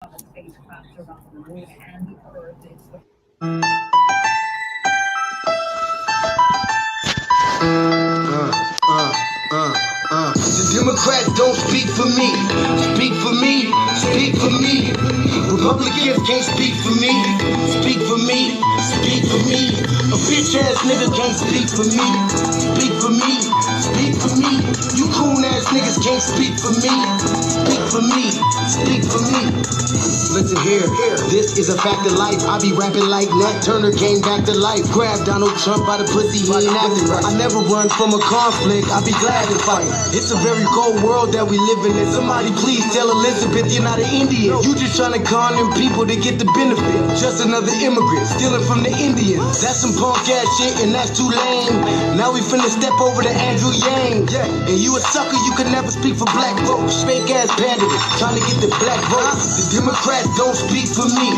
spacecraft around the moon and the Earth is the The Democrats don't speak for me. Speak for me. Speak for me. Republicans can't speak for me. Speak for me. Speak for me. A bitch ass nigga can't speak for me. Speak for me. Speak for me. You coon ass niggas can't speak for me. Speak for me. Speak for me. Listen here. This is a fact of life. I be rapping like Nat Turner came back to life. Grab Donald Trump by the pussy, he ain't acting right. I never run from a conflict. I be glad to fight. It's a very cold world that we live in. And somebody please tell Elizabeth you're not an Indian. You just trying to con them people to get the benefit. Just another immigrant stealing from the Indians. That's some punk ass shit and that's too lame. Now we finna step over to Andrew Yang. And you a sucker, you can never speak for black folks. Fake ass pandering, trying to get the black vote. The Democrats don't speak for me.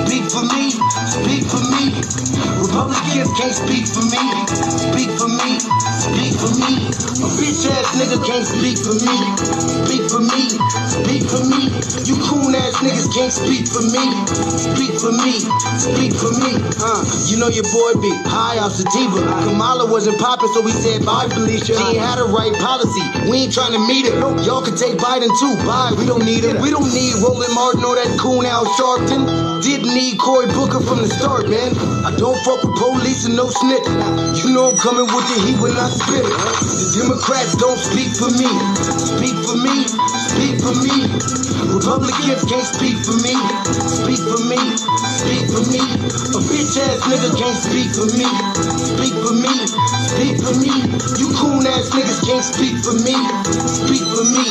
Speak for me. Speak for me. Republicans can't speak for me. Speak for me. Speak for me. A bitch ass nigga can't speak for me. Speak for me. Speak for me. You coon ass niggas can't speak for me. Speak for me. Speak for me. You know your boy be high off sativa. Kamala wasn't popping, so we said bye, Felicia. She ain't had a right policy. We ain't trying to meet her. Y'all can take Biden too. Bye. We don't need him. We don't need Roland Martin or that coon Al Sharpton. Didn't need Cory Booker from the start, man. I don't fuck with police and no snitch. You know I'm coming with the heat when I spit it. The Democrats don't speak for me. Speak for me. Speak for me. Republicans can't speak for me. Speak for me. Speak for me. A bitch ass nigga can't speak for me. Speak for me. Speak for me. You coon ass niggas can't speak for me. Speak for me.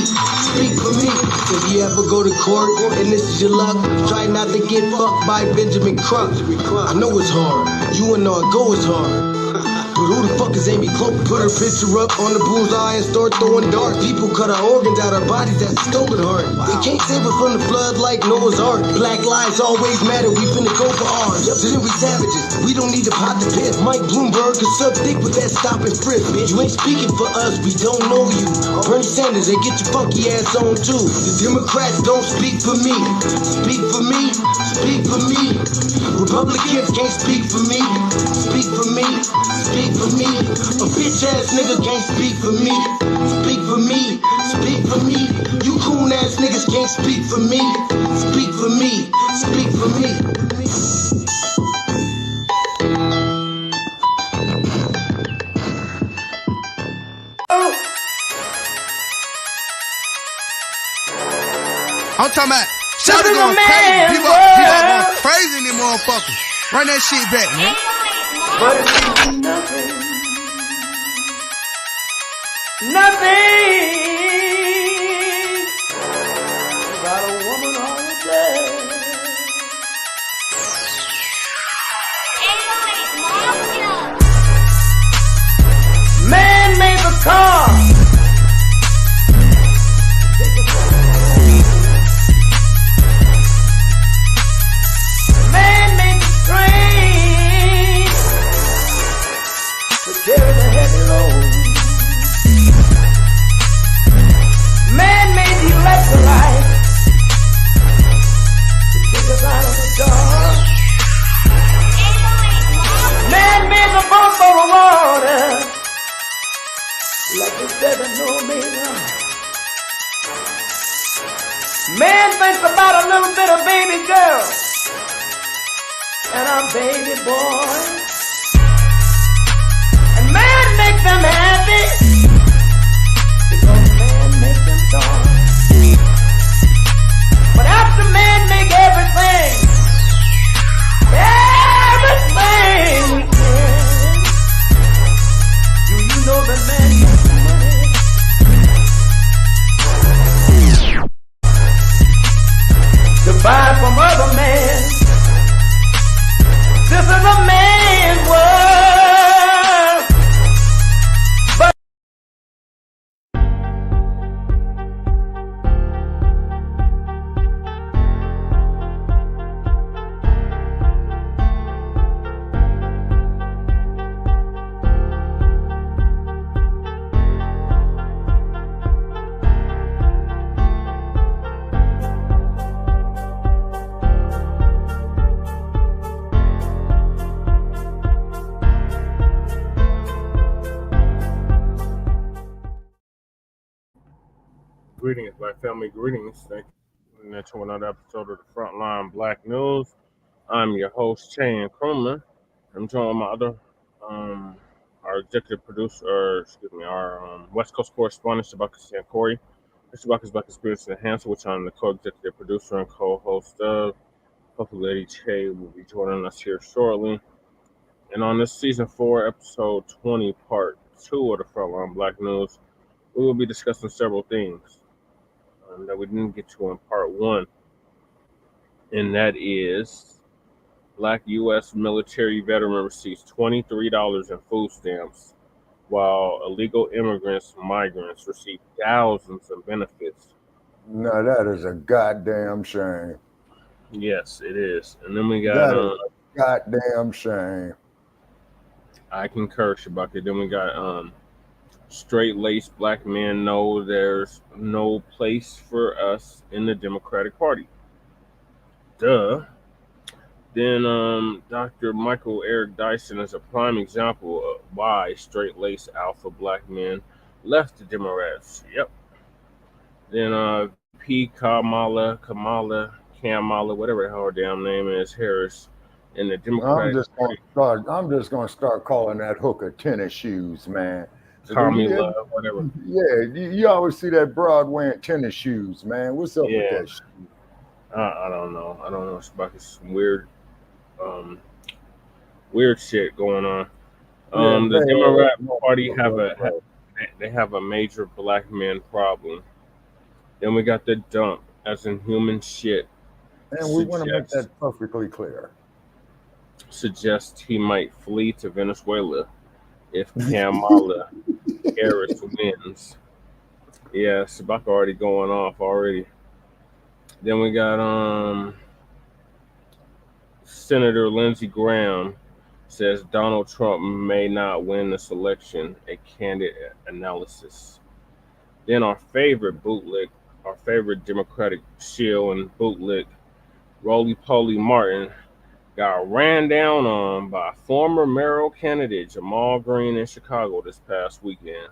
Speak for me. If you ever go to court and this is your luck, try not to get fucked by Benjamin Crump. I know it's hard. You and all go is hard. But who the fuck is Amy Cloak? Put her picture up on the bullseye and start throwing darts. People cut our organs out our bodies, that's a stolen heart. They can't save us from the flood like Noah's Ark. Black lives always matter, we finna go for ours. So then we savages, we don't need to pot the piss. Mike Bloomberg is sub thick with that stop and frisk, bitch. You ain't speaking for us, we don't know you. Bernie Sanders, they get your funky ass on too. The Democrats don't speak for me. Speak for me. Speak for me. Republicans can't speak for me. Speak for me. Speak for me. A bitch ass nigga can't speak for me. Speak for me. Speak for me. You coon ass niggas can't speak for me. Speak for me. Speak for me. I'm talking about shout it going crazy. People going crazy in them motherfuckers. Run that shit back, man. But it means nothing. Nothing about a woman all day. Man made the car. Man made the train to carry the heavy load. Man made the electrolyte to take us out of the dark. Man made the boat for the water like the 7-millimeter. Man thinks about a little bit of baby girl and a baby boy. And man makes them happy because man makes them joy. But after man make everything we can, do you know that man makes money? To buy from other men. This is a man's world. But Black family greetings. Thank you for another episode of the Front Line Blacc News. I'm your host, Chan Krummer. I'm joined with my other, our executive producer, our West Coast correspondent, Shabaka Sankori. Shabaka is Black Experience Enhancer, which I'm the co-executive producer and co-host of. Hopefully, Lady Che will be joining us here shortly. And on this season 4, episode 20, part 2 of the Front Line Blacc News, we will be discussing several things that we didn't get to in part 1, and that is Black U.S. military veteran receives $23 in food stamps, while illegal migrants receive thousands in benefits. No, that is a goddamn shame. Yes, it is. And then we got That is a goddamn shame. I concur, Shabaka. Then we got straight-laced black men know there's no place for us in the Democratic Party. Duh. Then Dr. Michael Eric Dyson is a prime example of why straight-laced alpha black men left the Democrats. Yep. Then Kamala, whatever the hell her damn name is, Harris, in the Democratic Party. I'm just gonna start calling that hooker tennis shoes, man. Kamala, whatever. Yeah, you always see that broad wearing tennis shoes, man. What's up with that shit? I don't know. It's about some weird shit going on. The Democrat Party have a major black man problem. Then we got the dump, as in human shit. And we want to make that perfectly clear. Suggests he might flee to Venezuela if Kamala Harris wins. Yeah, Sabaka already going off already. Then we got Senator Lindsey Graham says Donald Trump may not win this election, a candid analysis. Then our favorite Democratic shill and bootlick, Roly-Poly Martin, got ran down on by former mayoral candidate Jamal Green in Chicago this past weekend.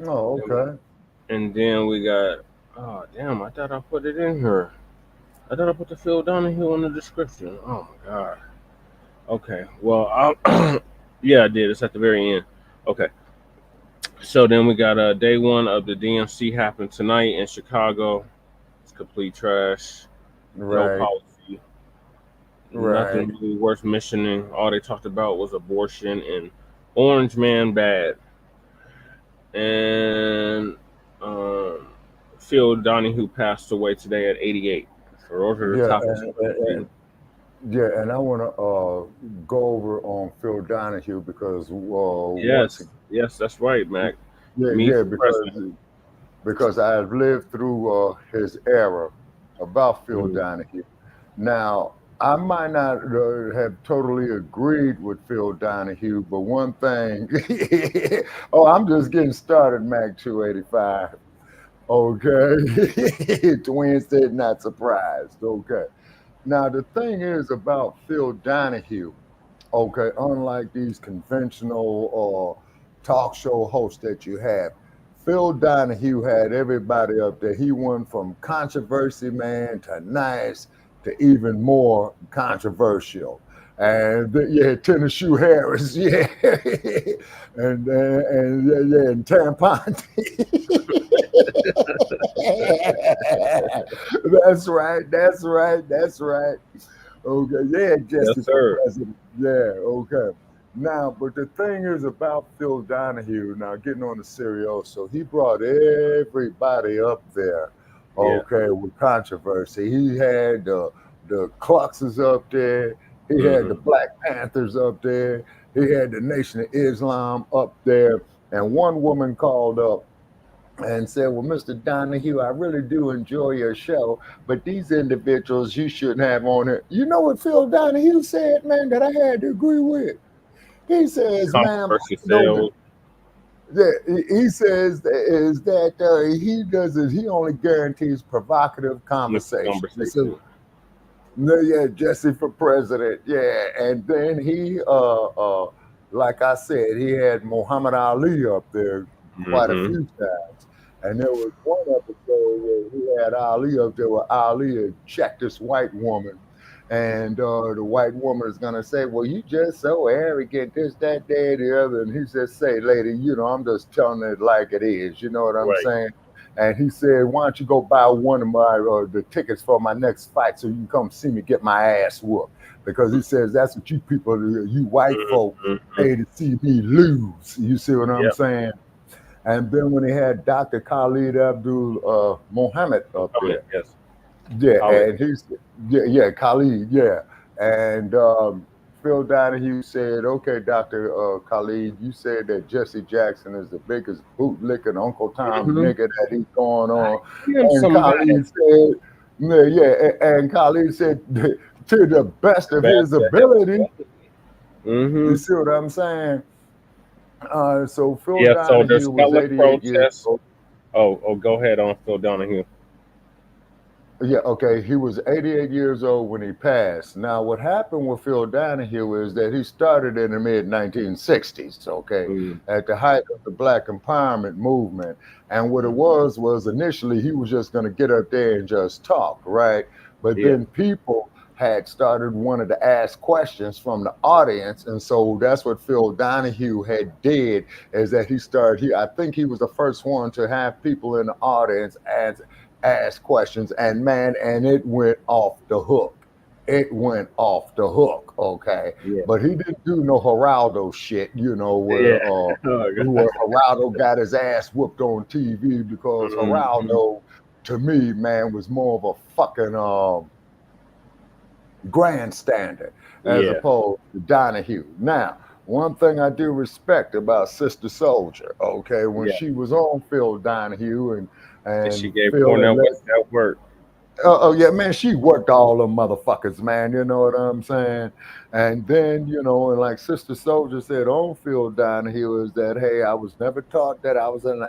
Oh, okay. And then we got, oh, damn, I thought I put it in here. I thought I put the Phil Donahue in the description. Oh, my God. Okay, well, yeah, I did. It's at the very end. Okay. So then we got day 1 of the DNC happened tonight in Chicago. It's complete trash. Right. No policy. Right. Nothing really worth mentioning. All they talked about was abortion and Orange Man bad. And Phil Donahue passed away today at 88. So those are the topics. And I want to go over on Phil Donahue because yes, that's right, Mac. Because I've lived through his era about Phil Donahue. Now, I might not have totally agreed with Phil Donahue, but one thing, I'm just getting started, Mac 285. Okay. Twin said not surprised. Okay. Now, the thing is about Phil Donahue, okay, unlike these conventional talk show hosts that you have, Phil Donahue had everybody up there. He went from controversy man to nice to even more controversial. And Tennis Shoe Harris, and Tampon. That's right. Okay, yeah, Jesse for president. Yeah, okay. Now, but the thing is about Phil Donahue, now getting on the serioso, he brought everybody up there, okay, with controversy. He had the Kluxes up there. He had the Black Panthers up there. He had the Nation of Islam up there. And one woman called up and said, well, Mr. Donahue, I really do enjoy your show, but these individuals you shouldn't have on it. You know what Phil Donahue said, man, that I had to agree with? He says, ma'am, he says is that he only guarantees provocative conversation. Jesse for president, and then he, like I said, he had Muhammad Ali up there quite a few times, And there was one episode where he had Ali up there where Ali had checked this white woman. And the white woman is going to say, well, you just so arrogant, this, that, that, the other. And he says, say, lady, I'm just telling it like it is. You know what I'm saying? And he said, why don't you go buy one of my the tickets for my next fight so you can come see me get my ass whooped? Because he says that's what you people, you white folk, pay to see me lose. You see what I'm saying? And then when he had Dr. Khalid Abdul Mohammed up there. Yes. Yeah, Khalid. and he's Khalid, and Phil Donahue said, "Okay, Dr. Khalid, you said that Jesse Jackson is the biggest bootlicking Uncle Tom nigga that he's going on." And Khalid said, and Khalid said, to the best of his ability. You see what I'm saying? So Phil Donahue was 88 years old. Oh, go ahead on Phil Donahue. Yeah, okay. He was 88 years old when he passed. Now, what happened with Phil Donahue is that he started in the mid-1960s, okay, at the height of the Black empowerment movement. And what it was initially he was just going to get up there and just talk, right? But then people had started wanting to ask questions from the audience. And so that's what Phil Donahue had did, is that I think he was the first one to have people in the audience ask questions, and it went off the hook. It went off the hook, okay? But he didn't do no Geraldo shit, where Geraldo got his ass whooped on TV, because Geraldo, to me, man, was more of a fucking grandstander as opposed to Donahue. Now, one thing I do respect about Sister Soldier, okay, when she was on Phil Donahue and she gave Cornell West that work. Oh yeah, man, she worked all them motherfuckers, man. You know what I'm saying? And then, and like Sister Soldier said on Phil Donahue, is that, hey, I was never taught that I was an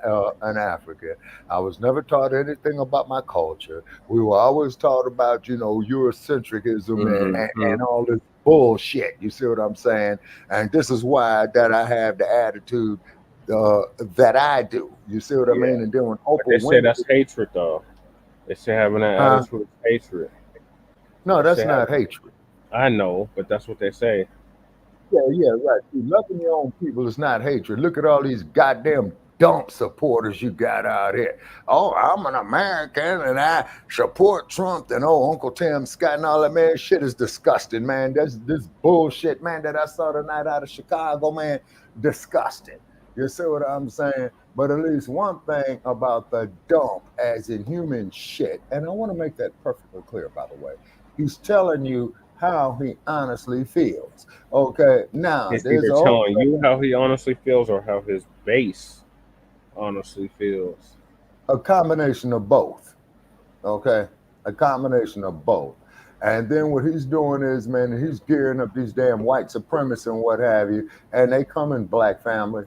African. I was never taught anything about my culture. We were always taught about, Eurocentrism and all this bullshit. You see what I'm saying? And this is why that I have the attitude that I do. You see what I mean? And then when they say that's hatred, though. They say having that attitude is hatred. No, that's not hatred. I know, but that's what they say. Yeah, right. Loving your own people is not hatred. Look at all these goddamn dump supporters you got out here. Oh, I'm an American and I support Trump, and Uncle Tim Scott and all that, man. Shit is disgusting, man. That's this bullshit, man, that I saw tonight out of Chicago, man. Disgusting. You see what I'm saying? But at least one thing about the dump as in human shit, and I want to make that perfectly clear, by the way, he's telling you how he honestly feels. Okay, now he's either telling you how he honestly feels or how his base honestly feels. A combination of both. Okay, a combination of both. And then what he's doing is, man, he's gearing up these damn white supremacists and what have you, and they come in, Black family.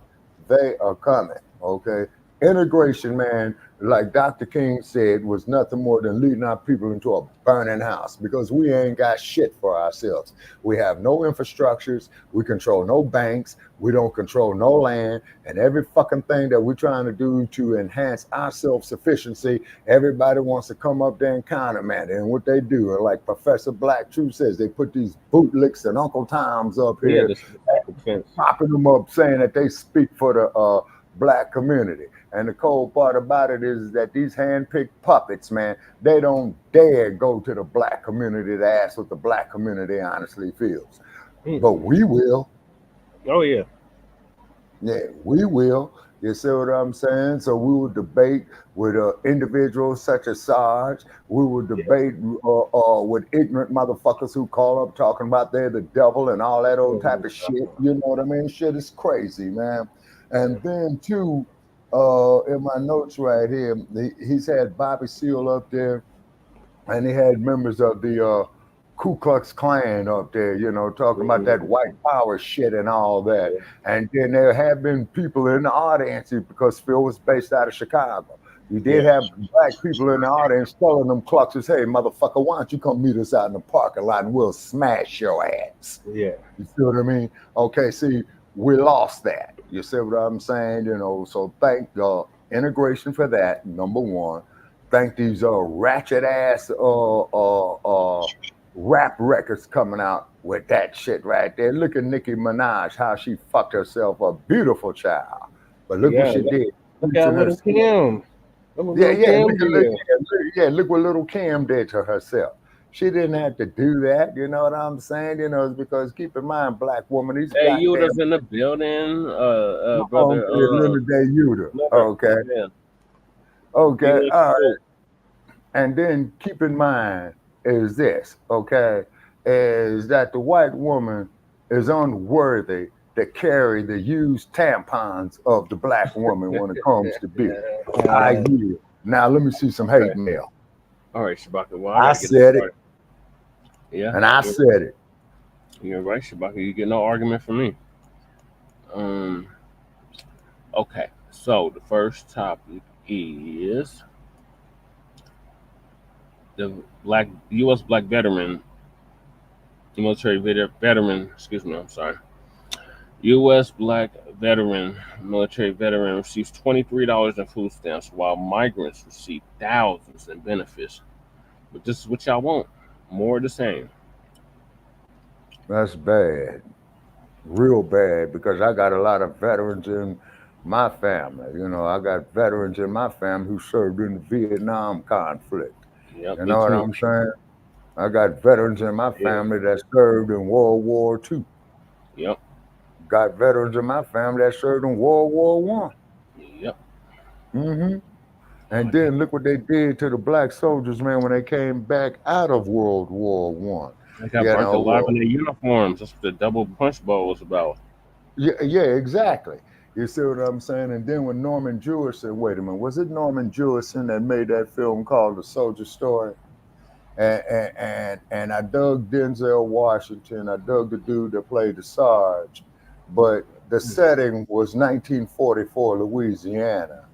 They are coming, okay? Integration, man, like Dr. King said, was nothing more than leading our people into a burning house, because we ain't got shit for ourselves. We have no infrastructures. We control no banks. We don't control no land. And every fucking thing that we're trying to do to enhance our self-sufficiency, everybody wants to come up there and countermand it. And what they do, like Professor Black True says, they put these bootlicks and Uncle Toms up here, popping them up, saying that they speak for the Black community. And the cold part about it is that these hand-picked puppets, man, they don't dare go to the Black community to ask what the Black community honestly feels. But we will. Oh, yeah. Yeah, we will. You see what I'm saying? So we will debate with individuals such as Sarge. We will debate with ignorant motherfuckers who call up talking about they're the devil and all that old type of shit. You know what I mean? Shit is crazy, man. And then, too, in my notes right here, he's had Bobby Seale up there, and he had members of the Ku Klux Klan up there, talking about that white power shit and all that. And then there have been people in the audience, because Phil was based out of Chicago. You did have Black people in the audience telling them Kluxers, hey, motherfucker, why don't you come meet us out in the parking lot and we'll smash your ass. Yeah. You see what I mean? Okay, see, we lost that. You see what I'm saying? So thank integration for that, number one. Thank these ratchet ass rap records coming out with that shit right there. Look at Nicki Minaj, how she fucked herself a beautiful child. But look what Yeah, she did. look at little Kim. Look what little Kim did to herself. She didn't have to do that. You know what I'm saying? You know, it's because keep in mind, black woman, these Hey, goddamn Uda's in the building, brother. Linda Day Uda. Miller. Okay. Yeah. Okay. Be All right. cool. And then keep in mind is this, okay, is that the white woman is unworthy to carry the used tampons of the black woman when it comes to beauty. I yield. Now let me see some hate mail. All right, Shabaka. Well, I gotta get said it. started. Yeah. And I said it. You're right, Shabaka. You get no argument from me. Okay. So the first topic is the U.S. black veteran, military veteran. Excuse me. I'm sorry. U.S. black veteran, military veteran receives $23 in food stamps, while migrants receive thousands in benefits. But this is what y'all want: more of the same. That's bad. Real bad, because I got a lot of veterans in my family. You know, I got veterans in my family who served in the Vietnam conflict. Yep, You know what I'm saying? I got veterans in my family that served in World War II. Yep. Got veterans in my family that served in World War One. Yep. And then look what they did to the black soldiers, man, when they came back out of World War One. They got burnt alive in their uniforms. That's what the double punch bowl was about. Yeah, exactly. You see what I'm saying? And then when Norman Jewison, wait a minute, was it Norman Jewison that made that film called The Soldier Story? And I dug Denzel Washington. I dug the dude that played the Sarge. But the setting was 1944 Louisiana.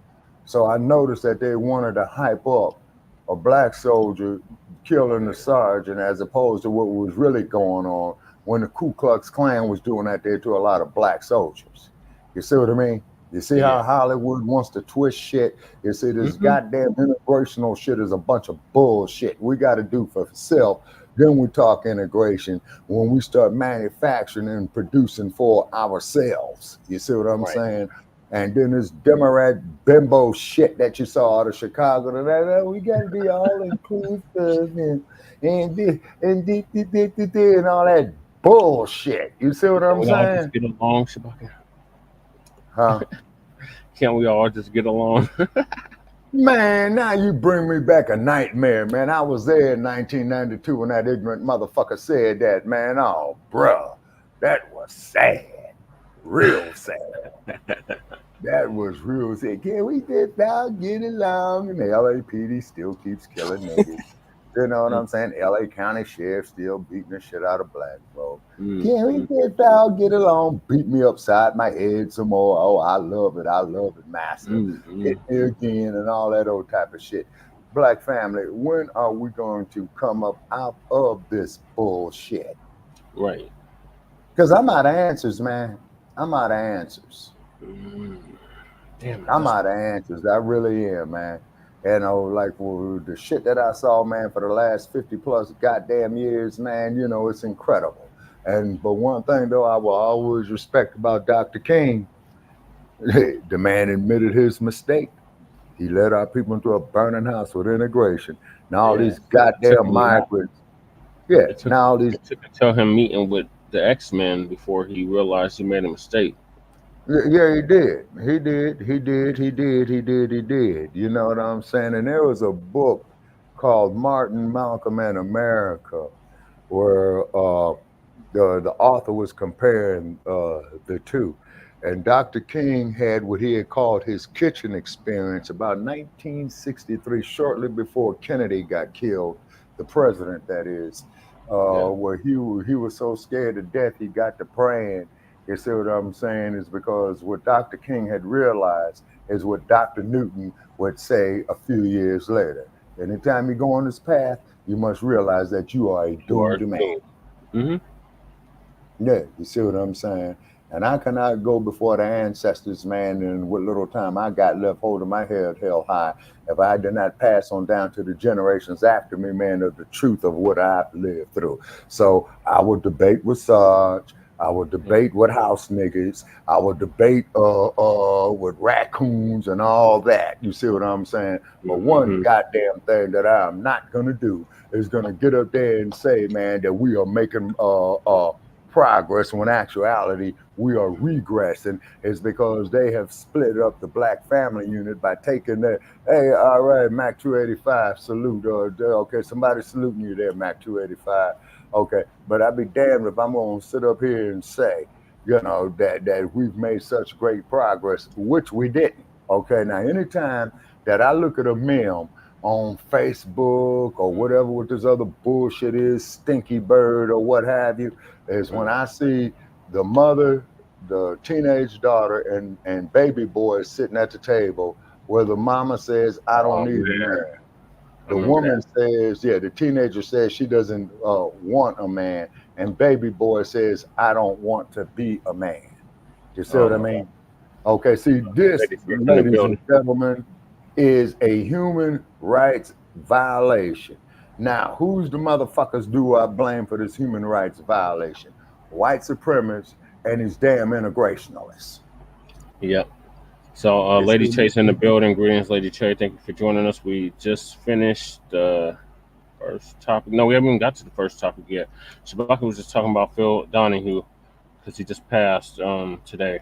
So I noticed that they wanted to hype up a black soldier killing the sergeant as opposed to what was really going on when the Ku Klux Klan was doing that there to a lot of black soldiers. You see what I mean? You see how Hollywood wants to twist shit? You see, this goddamn integrational shit is a bunch of bullshit. We got to do for self. Then we talk integration when we start manufacturing and producing for ourselves. You see what I'm saying? And then this Democrat bimbo shit that you saw out of Chicago, that we got to be all inclusive and all that bullshit. You see what I'm saying? Just get along, Shabaka. Huh? Can't we all just get along? Man, now you bring me back a nightmare, man. I was there in 1992 when that ignorant motherfucker said that, man. Oh, bruh, that was sad. Real sad. That was real sad. Can we just all get along? And the LAPD still keeps killing niggas. You know what I'm saying? LA County Sheriff still beating the shit out of black folk. Can we just all get along? Beat me upside my head some more. Oh, I love it, master. Hit me again and all that old type of shit. Black family, when are we going to come up out of this bullshit? Right. Because I'm out of answers, man. I'm out of answers. Damn, I'm out of answers. I really am, man. You know, like the shit that I saw, man, for the last 50 plus goddamn years, man, you know, it's incredible. But one thing, though, I will always respect about Dr. King, the man admitted his mistake. He led our people into a burning house with integration. Now all these goddamn migrants. It took until him meeting with the X-Men before he realized he made a mistake. Yeah, he did. He did. You know what I'm saying? And there was a book called Martin, Malcolm, and America, where the author was comparing the two. And Dr. King had what he had called his kitchen experience about 1963, shortly before Kennedy got killed, the president, that is, where he was so scared to death he got to praying. You see what I'm saying? Is because what Dr. King had realized is what Dr. Newton would say a few years later. Anytime you go on this path, you must realize that you are a doomed man. Yeah, you see what I'm saying? And I cannot go before the ancestors, man, and what little time I got left holding my head held high if I did not pass on down to the generations after me, man, of the truth of what I've lived through. So I would debate with Sarge. I would debate with house niggas. I would debate with raccoons and all that. You see what I'm saying? But one goddamn thing that I'm not gonna do is gonna get up there and say, man, that we are making progress when actuality we are regressing, is because they have split up the black family unit by taking that. Hey, all right, Mac 285, salute. Okay, somebody saluting you there, Mac 285. Okay, but I'd be damned if I'm gonna sit up here and say, you know, that we've made such great progress, which we didn't. Okay, now anytime that I look at a meme on Facebook or whatever what this other bullshit is, Stinky Bird or what have you, is when I see the mother, the teenage daughter, and baby boy sitting at the table where the mama says, I don't need a man. The woman says, the teenager says she doesn't want a man, and baby boy says, I don't want to be a man. You see what I mean? Okay, see, this, ladies and gentlemen, is a human rights violation. Now, who's the motherfuckers do I blame for this human rights violation? White supremacists and these damn integrationalists. Yep. So, Lady Chase in the building. Greetings, Lady Chase. Thank you for joining us. We just finished the first topic. No, we haven't even got to the first topic yet. Shabaka was just talking about Phil Donahue because he just passed today.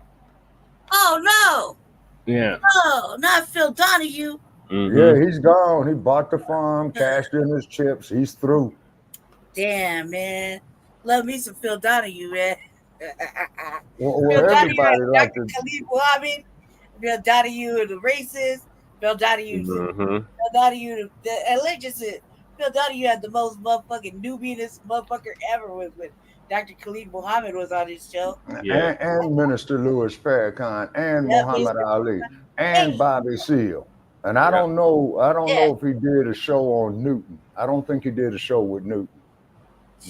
Oh, no. Yeah. No, not Phil Donahue. Yeah, he's gone. He bought the farm, cashed in his chips. He's through. Damn, man. Love me some Phil Donahue, man. Well, Phil everybody Donahue, like Dr. Khalid Mohammed, Phil Donahue, the racist, Phil Donahue, Phil Donahue, Phil Donahue had the most motherfucking newbiness motherfucker ever with Dr. Khalid Mohammed was on his show. Yeah. And Minister Louis Farrakhan and Muhammad Ali and Bobby Seale. And I don't know if he did a show on Newton. I don't think he did a show with Newton.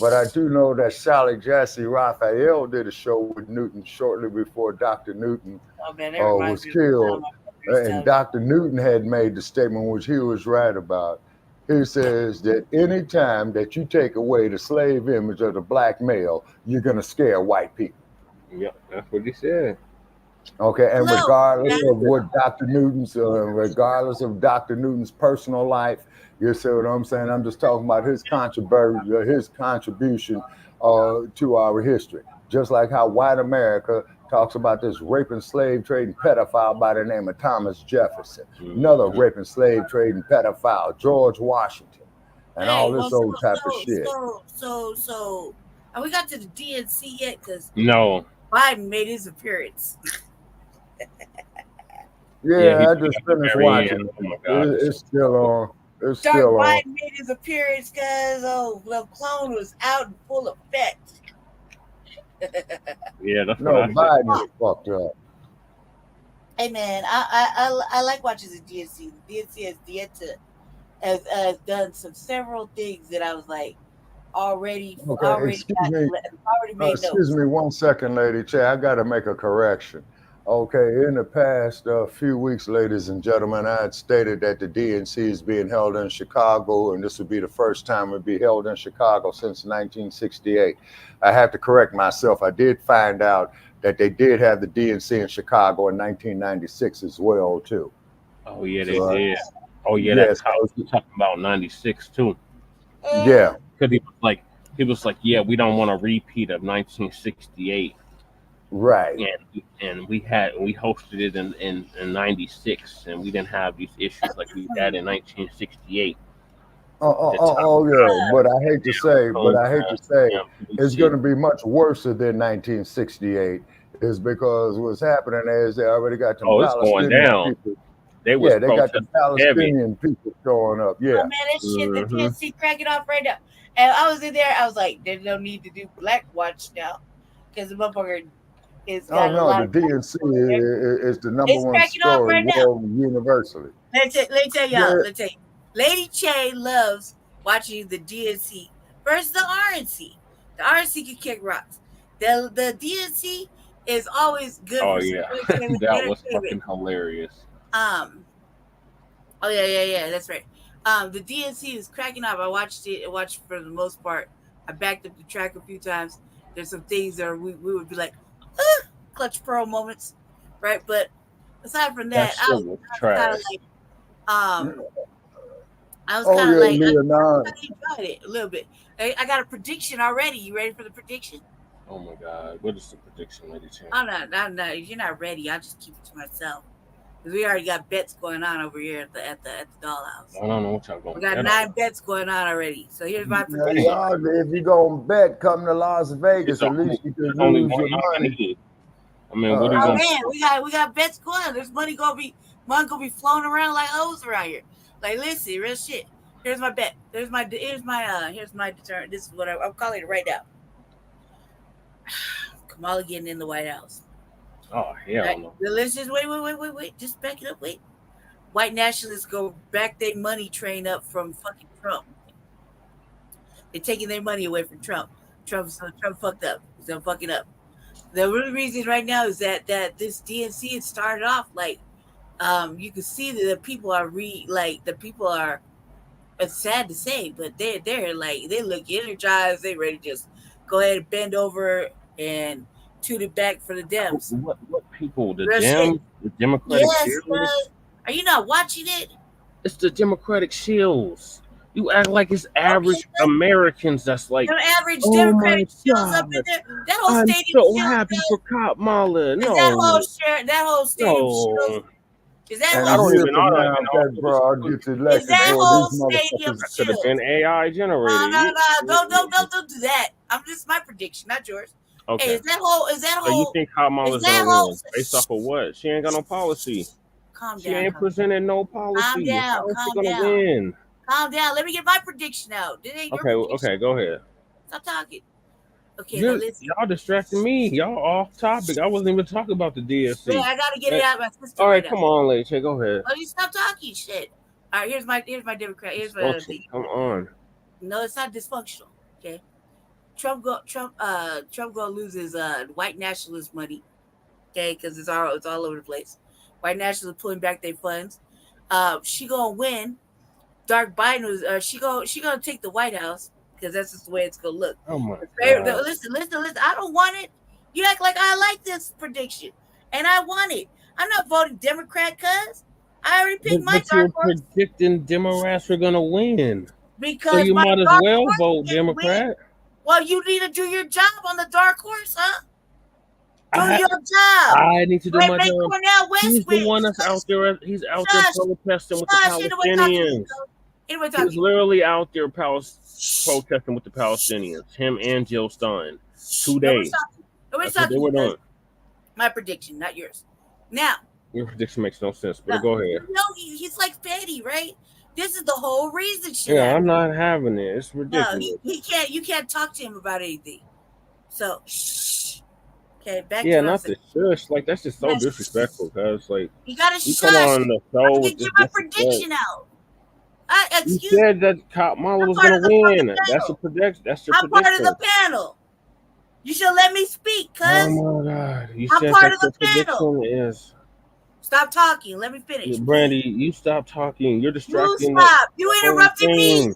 But I do know that Sally Jesse Raphael did a show with Newton shortly before Dr. Newton was killed. And Dr. Newton had made the statement, which he was right about. He says that any time that you take away the slave image of the black male, you're going to scare white people. Yep, that's what he said. Okay, and regardless of what Dr. Newton's, regardless of Dr. Newton's personal life, you see what I'm saying? I'm just talking about his contribution to our history. Just like how white America talks about this raping, slave trading pedophile by the name of Thomas Jefferson, another raping, slave trading pedophile, George Washington, and all this old type of shit. So, have we got to the DNC yet? Because no, Biden made his appearance. I just finished watching. It's still on. It's still on. Biden made his appearance because the clone was out in full effect. That's no. Biden is fucked up. Hey man, I like watching the DNC. The DNC has done several things that I was like already made excuse me 1 second, Lady Che. I got to make a correction. Okay, in the past few weeks, ladies and gentlemen, I had stated that the DNC is being held in Chicago, and this would be the first time it would be held in Chicago since 1968. I have to correct myself. I did find out that they did have the DNC in Chicago in 1996 as well, too. Oh, yeah, they did. Oh, yeah, that's how I was talking about 96, too. Yeah. Because he was like, yeah, we don't want a repeat of 1968. Right. And we hosted it in 96, and we didn't have these issues like we had in 1968. Yeah, but I hate to say, it's going to be much worse than 1968, is because what's happening is they already got the Palestinian people. They got the Palestinian people showing up. Yeah. Oh, man, that shit, the DNC cracking off right now. And I was in there, I was like, there's no need to do Black Watch now, because the motherfucker is got the DNC is the number one story universally. Let me tell y'all. Lady Che loves watching the DNC versus the RNC. The RNC can kick rocks. The DNC is always good. Oh for some yeah, entertainment. that was fucking hilarious. Oh yeah, that's right. The DNC is cracking up. I watched it. I watched for the most part. I backed up the track a few times. There's some things that we would be like, clutch pearl moments, right? But aside from that, I was kind of like, Leonard. I enjoyed it a little bit. I got a prediction already. You ready for the prediction? Oh my God, what is the prediction, Lady Chan? I'm not. If you're not ready, I'll just keep it to myself. Because we already got bets going on over here at the dollhouse. I don't know what y'all going. We got 9 bets going on already. So here's my prediction. If you gonna bet, come to Las Vegas. At least you can lose your money. I mean, what are you gonna? Man, we got bets going on. There's money gonna be flowing around like hose around here. Like, listen, real shit. Here's my bet. Here's my deterrent. This is what I'm calling it right now. Kamala getting in the White House. Oh hell right? no. Let's just wait. Just back it up. Wait. White nationalists go back their money train up from fucking Trump. They're taking their money away from Trump. Trump fucked up. He's gonna fuck it up. The real reason right now is that this DNC had started off like, you can see that the people are. It's sad to say, but they're like, they look energized. They ready to just go ahead and bend over and toot it back for the Dems. What people? The Dems? The Democratic shills? Are you not watching it? It's the Democratic shills. You act like it's average Americans that's like, they're average Democratic shills up in there. That whole stadium. I'm so happy for Kamala. No. That whole stadium shills. Is that I don't even know that bro get elected. Is that whole stadium could have been AI generated. No, don't do that. This is my prediction, not yours. Okay. Hey, is that whole? So you think Kamala's gonna win based off of what? She ain't got no policy. Calm down. She ain't presented no policy. Calm down. How's she gonna win? Calm down. Let me get my prediction out. Okay, go ahead. Stop talking. Okay, y'all distracting me. Y'all off topic. I wasn't even talking about the DSC. Yeah, I gotta get it out of my system. All right, come on, lady. Go ahead. Oh, you stop talking shit. All right, here's my Democrat. Here's my come on. No, it's not dysfunctional. Okay, Trump gonna lose his white nationalist money. Okay, because it's all over the place. White nationalists pulling back their funds. She gonna win. Dark Biden was. She gonna take the White House. Because that's just the way it's gonna look. Oh my God. Listen. I don't want it. You act like I like this prediction, and I want it. I'm not voting Democrat, cuz I already picked my dark horse. You're predicting Democrats are gonna win. Because so you might as well vote Democrat. Win. Well, you need to do your job on the dark horse, huh? Do your job. I need to do my job. He's the one that's out there. He's out there protesting with the Palestinians. He's literally out there protesting with the Palestinians. Him and Jill Stein. 2 days. That's what they were doing. My prediction, not yours. Now. Your prediction makes no sense, but go ahead. No, he's like petty, right? This is the whole reason. Yeah, I'm not having it. It's ridiculous. No, he can't. You can't talk to him about anything. So, shh. Okay, back to yeah, not the shush. Like that's just so disrespectful. Cause like you gotta shush. Come on the show. Get my prediction out. You said that Kamala was going to win. That's your prediction. I'm part of the panel. You should let me speak, cuz. Oh my God! I'm part of the panel. Stop talking. Let me finish. Brandy, you stop talking. You're distracting. You stop. You interrupted me.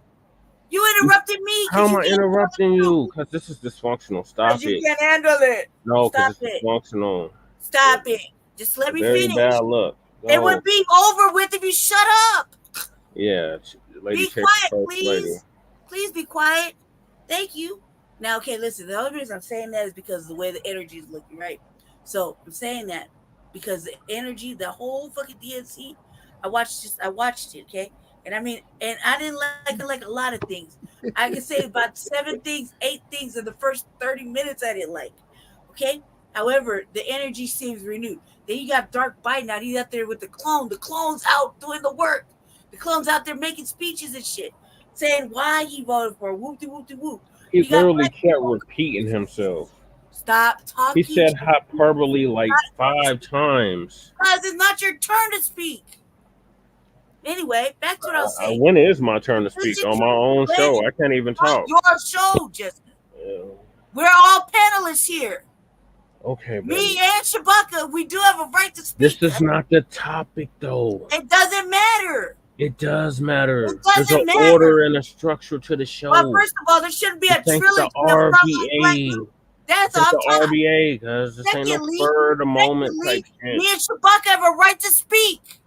You interrupted me. How am I interrupting you? Because this is dysfunctional. Stop it. You can't handle it. No, because it's dysfunctional. Stop it. Just let me finish. Very bad luck. It would be over with if you shut up. Yeah, lady. Be quiet, please. Please be quiet. Thank you. Now, okay, listen. The only reason I'm saying that is because of the way the energy is looking, right? So I'm saying that because the energy, the whole fucking DNC, I watched it, okay? And I mean, and I didn't like a lot of things. I can say about 7 things, 8 things in the first 30 minutes I didn't like. Okay. However, the energy seems renewed. Then you got Dark Biden out. He's out there with the clone. The clone's out doing the work. The clone's out there making speeches and shit, saying why he voted for whoop-de-whoop-de-whoop. He literally kept repeating himself. Stop talking. He said hyperbole like 5 times. Guys, it's not your turn to speak. Anyway, back to what I was saying. When is my turn to speak? On my own show. I can't even talk. Your show, Justin. Yeah. We're all panelists here. Okay, Me baby. and Shabaka, we do have a right to speak. This is not the topic, though. It doesn't matter. It does matter. It doesn't There's an matter. order and a structure to the show. Well, first of all, there shouldn't be a trilogy of Front Line Blacc. That's all I'm talking. RBA, because this ain't no spur of the moment type shit. Me and Shabaka have a right to speak.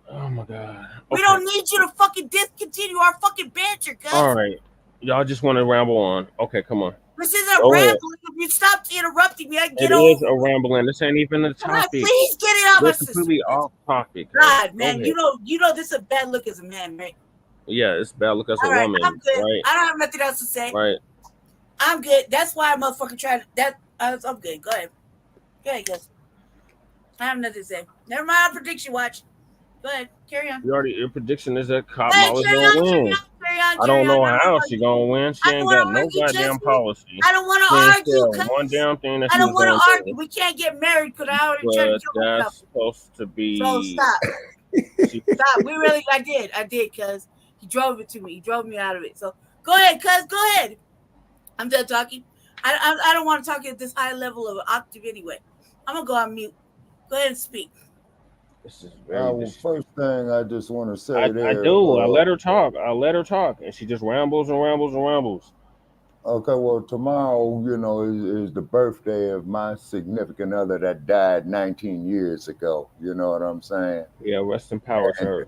Oh my god. We don't need you to fucking discontinue our fucking banter, guys. All right. Y'all just want to ramble on. Okay, come on. This isn't rambling. If you stop interrupting me, I can get over. It is a rambling. This ain't even the topic. Please get it out We're my system. completely off topic. God, man, you know this is a bad look as a man, right? Yeah, it's bad look as a woman. I'm good. Right? I don't have nothing else to say. Right. I'm good. That's why I motherfucking tried that. I'm good. Go ahead. Go ahead, guys. I have nothing to say. Never mind. Prediction watch. Go ahead. Carry on. Your prediction is that Kamala's gonna win. I don't know how she's gonna win. She ain't got no goddamn policy. I don't want to argue. One damn thing that I don't want to argue. We can't get married because I already tried to kill myself. That's supposed to be. So stop. Stop. I did, cuz he drove it to me. He drove me out of it. So go ahead, cuz. Go ahead. I'm done talking. I don't want to talk at this high level of octave anyway. I'm gonna go on mute. Go ahead and speak. This is well, first thing I just want to say I do. I let her talk, and she just rambles and rambles and rambles. Okay, well, tomorrow, is the birthday of my significant other that died 19 years ago. You know what I'm saying? Yeah, rest in power to her.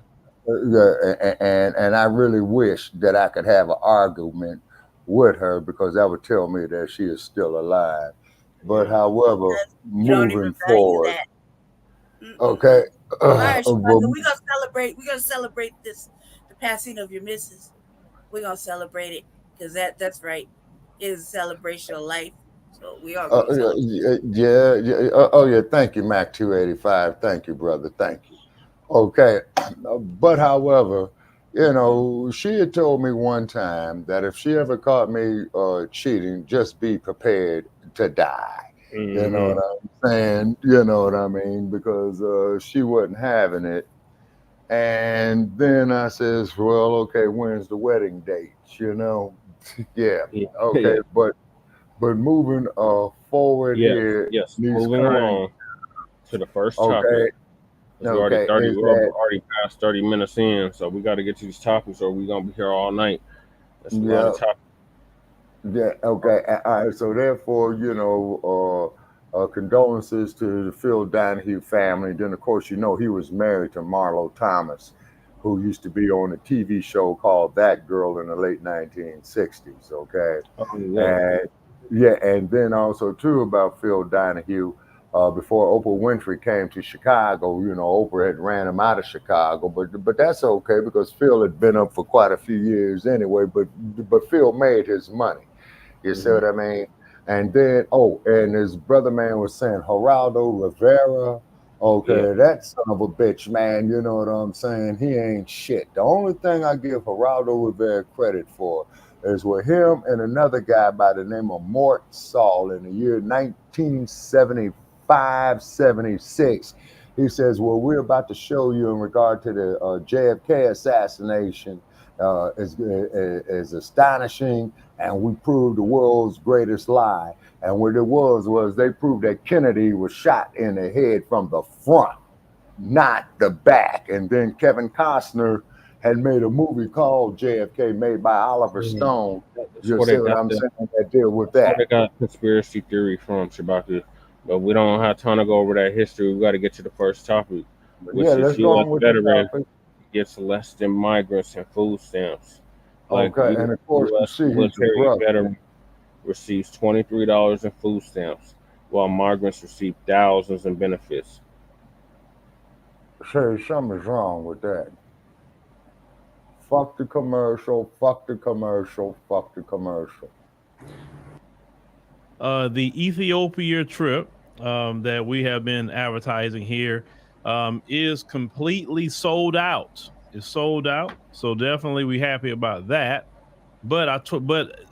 And I really wish that I could have an argument with her because that would tell me that she is still alive. But however, moving forward, okay. All right, we're gonna celebrate. We're gonna celebrate the passing of your missus. We're gonna celebrate it because that's right. It is a celebration of life. So we are. Yeah. Oh yeah. Thank you, Mac 285. Thank you, brother. Thank you. Okay, but however, she had told me one time that if she ever caught me cheating, just be prepared to die. Mm-hmm. You know what I'm saying? You know what I mean? Because she wasn't having it. And then I says, well, okay, when's the wedding date? Yeah. Okay. But moving forward here. Yes. Moving along to the first topic. We're already past 30 minutes in, so we got to get to these topics or we're going to be here all night. That's a lot of topics. Yeah, okay. All right. So therefore, condolences to the Phil Donahue family. Then, of course, he was married to Marlo Thomas, who used to be on a TV show called That Girl in the late 1960s. Okay. And then also too about Phil Donahue. Before Oprah Winfrey came to Chicago, Oprah had ran him out of Chicago, but that's okay because Phil had been up for quite a few years anyway. But Phil made his money. You see what I mean? And then and his brother man was saying Geraldo Rivera. Okay, that son of a bitch, man. You know what I'm saying? He ain't shit. The only thing I give Geraldo Rivera credit for is with him and another guy by the name of Mort Saul in the year 1975-76. He says, well, we're about to show you in regard to the JFK assassination is astonishing, and we proved the world's greatest lie. And what it was they proved that Kennedy was shot in the head from the front, not the back. And then Kevin Costner had made a movie called JFK, made by Oliver Stone. You see what I'm saying? That deal with that. They got conspiracy theory from Shabaka, but we don't have time to go over that history. We got to get to the first topic, which is U.S. veteran gets less than migrants and food stamps. Okay, and of course, military veteran receives $23 in food stamps, while migrants receive thousands in benefits. Say something's wrong with that. Fuck the commercial, fuck the commercial, fuck the commercial. The Ethiopia trip that we have been advertising here is completely sold out. It's sold out, so definitely we're happy about that. But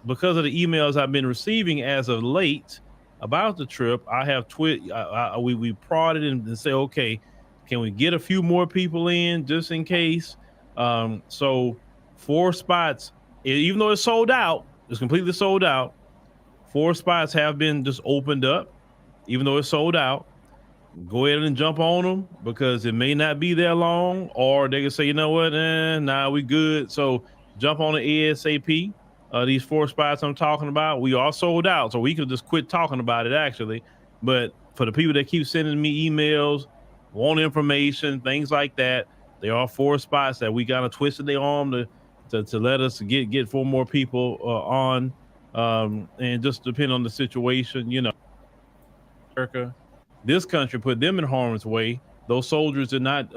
because of the emails I've been receiving as of late about the trip, I have we prodded and say, okay, can we get a few more people in just in case? So 4 spots, even though it's sold out, it's completely sold out. 4 spots have been just opened up. even though it's sold out, go ahead and jump on them because it may not be there long, or they can say, you know what, nah, we good. So jump on the ASAP. These 4 spots I'm talking about, we are sold out, so we could just quit talking about it actually. But for the people that keep sending me emails, want information, things like that, there are 4 spots that we got to twist their arm to let us get 4 more people on, and just depend on the situation, you know. America, this country put them in harm's way. Those soldiers did not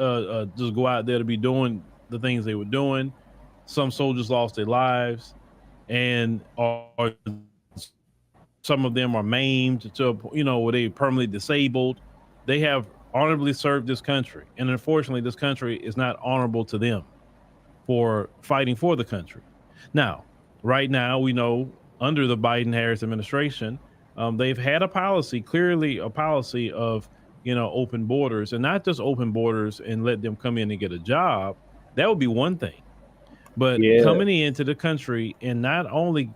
just go out there to be doing the things they were doing. Some soldiers lost their lives, and some of them are maimed to, you know, where they permanently disabled. They have honorably served this country, and unfortunately, this country is not honorable to them for fighting for the country. Now, right now, we know under the Biden-Harris administration, they've had a policy, clearly a policy of, you know, open borders, and not just open borders and let them come in and get a job. That would be one thing. But coming into the country and not only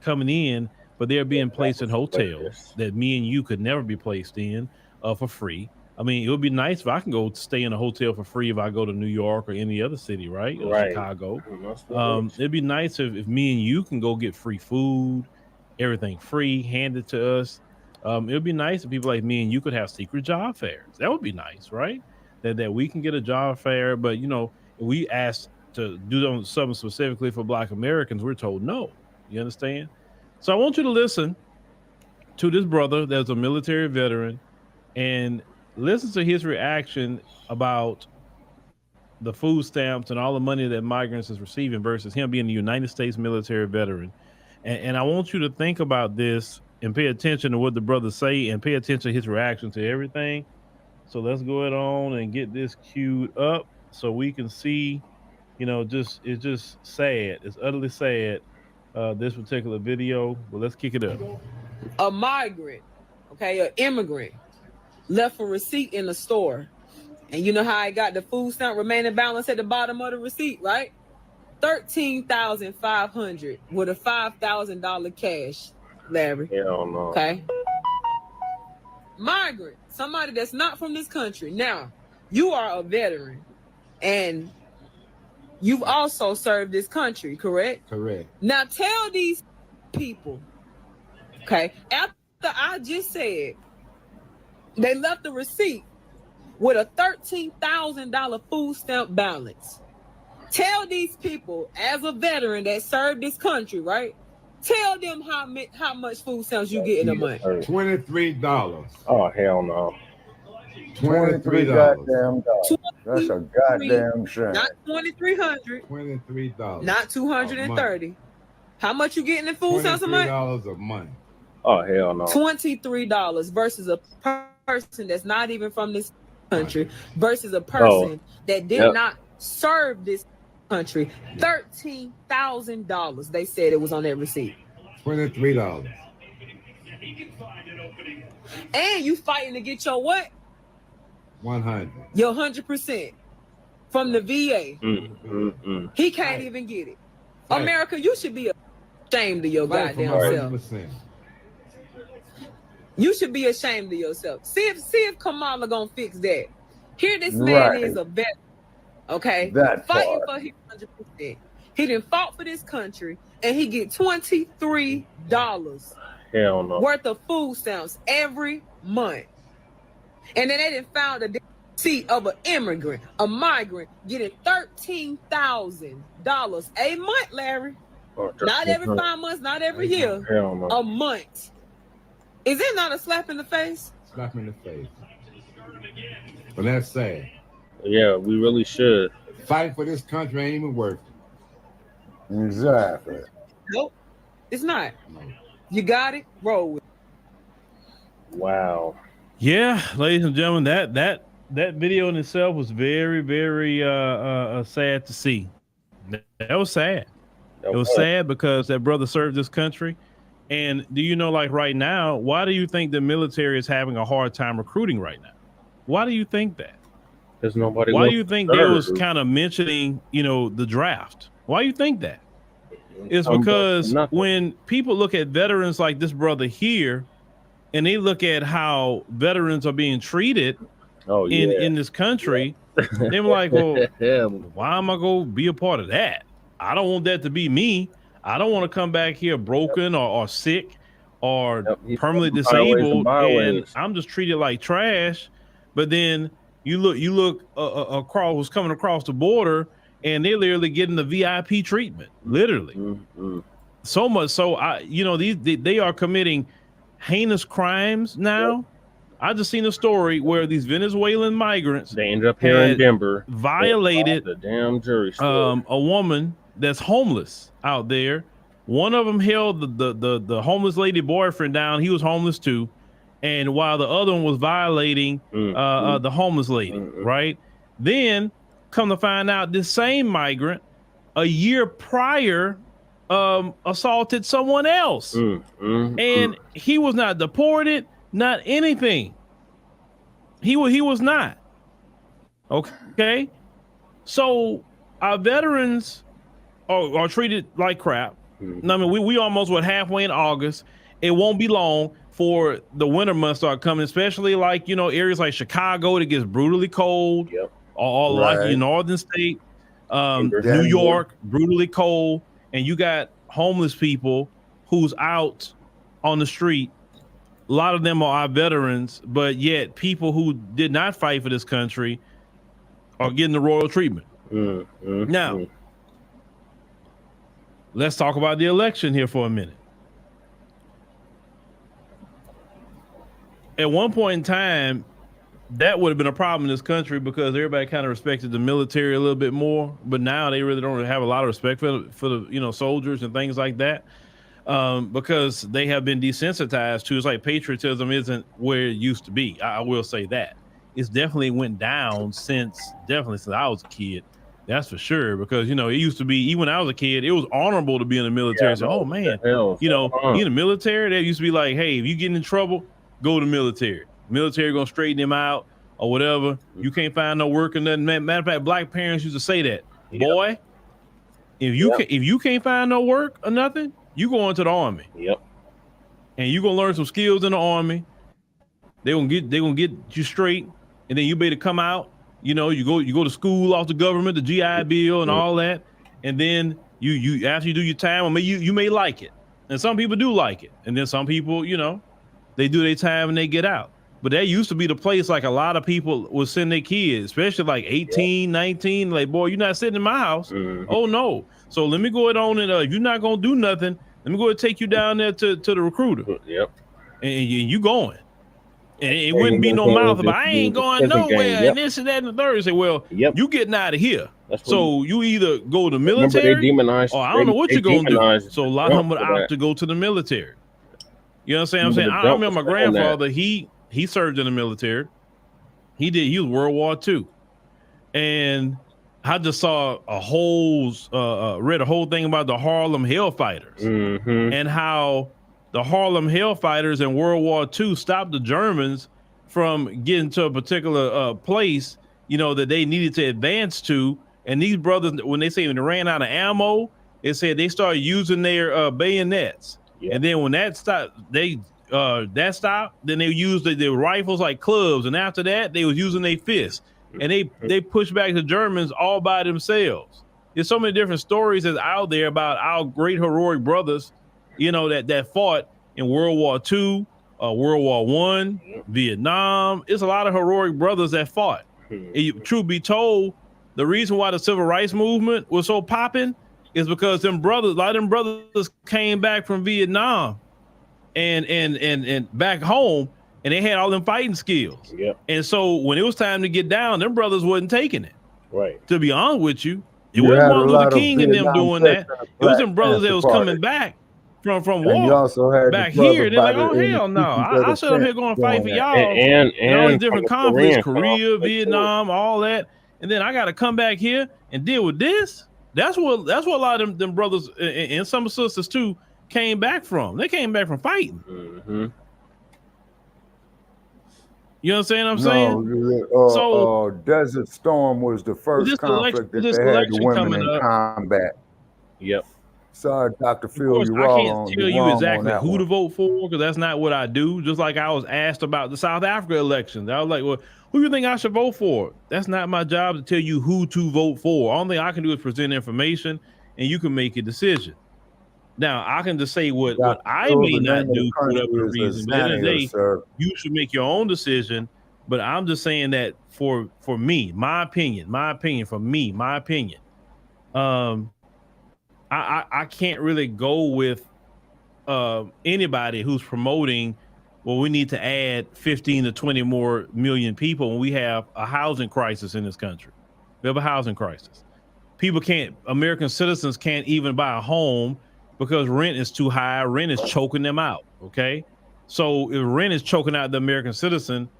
coming in, but they're being placed in hotels that me and you could never be placed in for free. I mean, it would be nice if I can go stay in a hotel for free if I go to New York or any other city, right? Or Chicago. It'd be nice if me and you can go get free food, everything free, handed to us. It would be nice if people like me and you could have secret job fairs. That would be nice, right? That we can get a job fair, but you know, we asked to do something specifically for Black Americans, we're told no. You understand? So I want you to listen to this brother that's a military veteran and listen to his reaction about the food stamps and all the money that migrants is receiving versus him being a United States military veteran. And I want you to think about this and pay attention to what the brothers say and pay attention to his reaction to everything. So let's go ahead on and get this queued up so we can see, you know, it's just sad. It's utterly sad, this particular video, but let's kick it up. A migrant, okay, an immigrant, left a receipt in the store. And you know how I got the food stamp remaining balance at the bottom of the receipt, right? $13,500 with a $5,000 cash, Larry. Hell no. Okay. Migrant, somebody that's not from this country. Now, you are a veteran and you've also served this country, correct? Correct. Now tell these people, okay, after I just said they left the receipt with a $13,000 food stamp balance. Tell these people, as a veteran that served this country, right? Tell them how much food stamps you get in a month. $23. Oh, hell no. $23 goddamn dollars. That's a goddamn shame. Not $2,300. $23. Not $230. How much you getting in food stamps a month? $23 a month. Oh, hell no. $23 versus a person that's not even from this country versus a person that did not serve this country. $13,000 they said it was on that receipt. $23. And you fighting to get your what? 100. Your 100% from the VA. He can't even get it. Right. America, you should be ashamed of your goddamn self. 100%. You should be ashamed of yourself. See if Kamala gonna fix that. Here, this man is a veteran. Okay, fighting for his 100%. He done fought for this country, and he get $23 worth of food stamps every month. And then they done found a receipt of an immigrant, a migrant, getting $13,000 a month, Larry. Not every 5 months, not every year. A month. Is it not a slap in the face? Slap in the face. But that's sad. Yeah, we really should. Fighting for this country ain't even worth it. Exactly. Nope, it's not. You got it. Roll with it. Wow. Yeah, ladies and gentlemen, that video in itself was very, very sad to see. That was sad. It was sad because that brother served this country. And do you know, like right now, why do you think the military is having a hard time recruiting right now? Why do you think that? There's nobody. Why do you think they was kind of mentioning, you know, the draft? Why do you think that? It's because when people look at veterans like this brother here, and they look at how veterans are being treated in this country, they're like, well, why am I going to be a part of that? I don't want that to be me. I don't want to come back here broken or sick or permanently disabled, and I'm just treated like trash. But then you look across who's coming across the border, and they're literally getting the VIP treatment, literally. So much so, they are committing heinous crimes now. I just seen a story where these Venezuelan migrants, they ended up here in Denver, violated the damn jury a woman that's homeless out there. One of them held the homeless lady boyfriend down. He was homeless too, and while the other one was violating the homeless lady, right? Then come to find out, this same migrant a year prior assaulted someone else, and he was not deported, not anything. He was not. Okay, so our veterans are treated like crap. I mean, we almost went halfway in August. It won't be long for the winter months start coming, especially like, areas like Chicago that gets brutally cold, or like your northern state, New York, brutally cold, and you got homeless people who's out on the street. A lot of them are our veterans, but yet people who did not fight for this country are getting the royal treatment. Now, let's talk about the election here for a minute. At one point in time, that would have been a problem in this country because everybody kind of respected the military a little bit more, but now they really don't have a lot of respect for the soldiers and things like that, because they have been desensitized to. It's like patriotism isn't where it used to be. I will say that it's definitely went down since I was a kid. That's for sure, because it used to be, even when I was a kid, it was honorable to be in the military. So, oh man, in the military, they used to be like, hey, if you get in trouble, go to the military. Military gonna straighten them out or whatever. You can't find no work or nothing. Matter of fact, black parents used to say that, boy, if you can't find no work or nothing, you go into the army. And you gonna learn some skills in the army. They gonna get you straight, and then you better come out. You go to school off the government, the GI Bill and all that, and then you after you do your time, I mean, you may like it, and some people do like it, and then some people, they do their time and they get out. But that used to be the place, like a lot of people would send their kids, especially like 18, 19, like, boy, you're not sitting in my house. Oh no. So let me go ahead on and if you're not gonna do nothing, let me go ahead and take you down there to the recruiter. And you going. And it wouldn't be no mouth about, I ain't going nowhere, and this and that and the third. Say, well, you getting out of here. So you either go to the military, or I don't know what you're going to do. So a lot of them would opt to go to the military. You know what I'm saying? I remember my grandfather, he served in the military. He was World War II. And I just saw read a whole thing about the Harlem Hellfighters and how the Harlem Hellfighters in World War II stopped the Germans from getting to a particular place, that they needed to advance to. And these brothers, when they ran out of ammo, it said they started using their bayonets. And then when that stopped, then they used the rifles like clubs. And after that, they was using their fists. And they pushed back the Germans all by themselves. There's so many different stories that's out there about our great heroic brothers, that fought in World War II, World War I, Vietnam. It's a lot of heroic brothers that fought. Truth be told, the reason why the civil rights movement was so popping is because a lot of them brothers came back from Vietnam and back home, and they had all them fighting skills. And so when it was time to get down, them brothers wasn't taking it. To be honest with you, it wasn't Martin Luther King and them doing that. It was them brothers that was coming back from war back here. They're like, oh hell no, I sit up here going to fight for y'all and all these different conflicts, Korea, Vietnam, all that, and then I got to come back here and deal with this. That's what a lot of them brothers and some sisters too came back from. They came back from fighting. You know what I'm saying? So Desert Storm was the first conflict that they had the women in combat. Sorry, Dr. Of Phil, course, you're I wrong can't on, tell you're you wrong on exactly that who one. to vote for because that's not what I do. Just like I was asked about the South Africa election. I was like, well, who do you think I should vote for? That's not my job to tell you who to vote for. All thing I can do is present information and you can make a decision. Now, I can just say what I Phil, may the not name of the do for whatever country is reason. But at the end of the Tanzania, day, sir. you should make your own decision. But I'm just saying that for me, my opinion, I can't really go with anybody who's promoting, well, we need to add 15 to 20 more million people when we have a housing crisis in this country. We have a housing crisis. American citizens can't even buy a home because rent is too high. Rent is choking them out. Okay. So if rent is choking out the American citizen,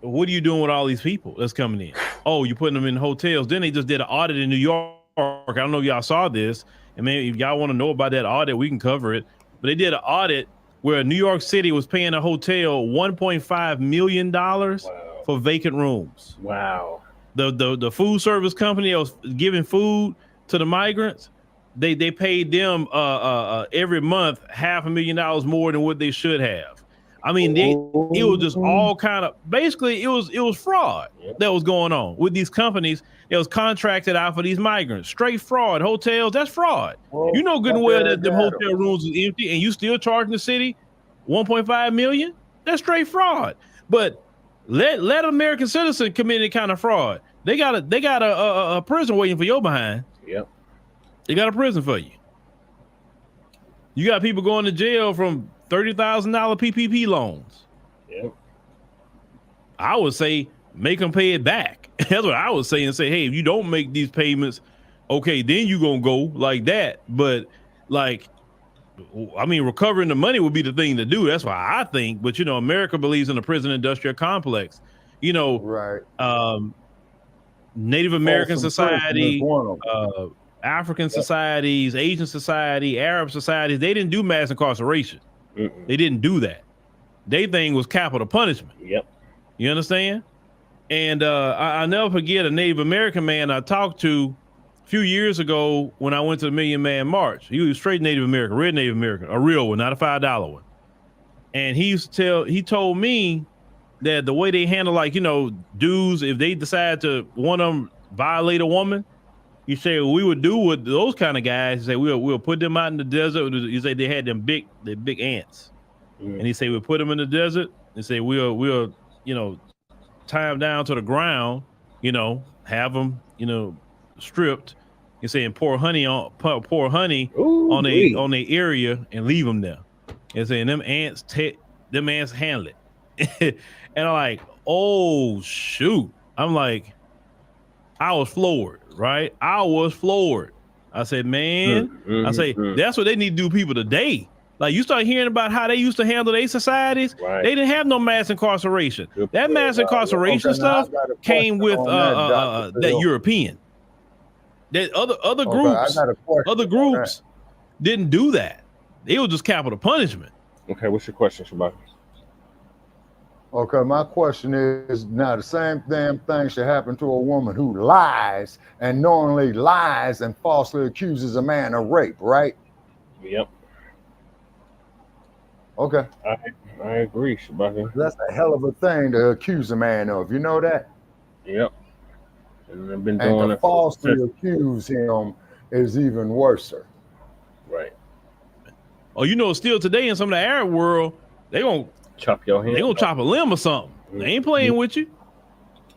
what are you doing with all these people that's coming in? Oh, you're putting them in hotels. Then they just did an audit in New York. I don't know if y'all saw this. And man, if y'all want to know about that audit, we can cover it. But they did an audit where New York City was paying a hotel $1.5 million for vacant rooms. Wow. The food service company that was giving food to the migrants, they paid them every month $500,000 more than what they should have. I mean, it was just all kind of, basically it was fraud that was going on with these companies. It was contracted out for these migrants, straight fraud. Hotels, that's fraud. You know good and well that them hotel rooms is empty and you still charging the city $1.5 million. That's straight fraud. But let American citizen commit any kind of fraud. They got a prison waiting for your behind. Yep. They got a prison for you. You got people going to jail from $30,000 PPP loans. Yep. I would say make them pay it back. That's what I would say, and say, hey, if you don't make these payments, okay, then you gonna go like that. But like, I mean, recovering the money would be the thing to do. That's why I think. But you know, America believes in the prison industrial complex. You know, right? Native American society, African societies, Asian society, Arab societies, they didn't do mass incarceration. They didn't do that. Their thing was capital punishment. Yep. You understand? And I'll never forget a Native American man I talked to a few years ago when I went to the Million Man March. He was straight Native American, red Native American, a real one, not a $5 one. And he told me that the way they handle, like, you know, dudes, if they decide to one of them violate a woman, you say, well, we would do with those kind of guys. You say, we'll put them out in the desert. You say they had them big ants. And he say, we'll put them in the desert and say, we'll, you know, tie them down to the ground, you know, have them, you know, stripped. You say, and pour honey on their area and leave them there. And saying them ants handle it. And I'm like, oh shoot. I'm like, I was floored, right? I was floored. I said, man, I say, that's what they need to do people today. Like, you start hearing about how they used to handle their societies. Right. They didn't have no mass incarceration. That mass incarceration stuff came with that European. That other groups didn't do that. It was just capital punishment. Okay, what's your question, Shabbat? Okay, my question is, now the same damn thing should happen to a woman who lies and knowingly lies and falsely accuses a man of rape, right? Yep. Okay. I agree, Shabbat. That's a hell of a thing to accuse a man of. You know that? Yep. And I've been doing to falsely accuse him is even worse. Right. Oh, you know, still today in some of the Arab world, they gonna chop your hand. They gonna chop a limb or something. They ain't playing with you.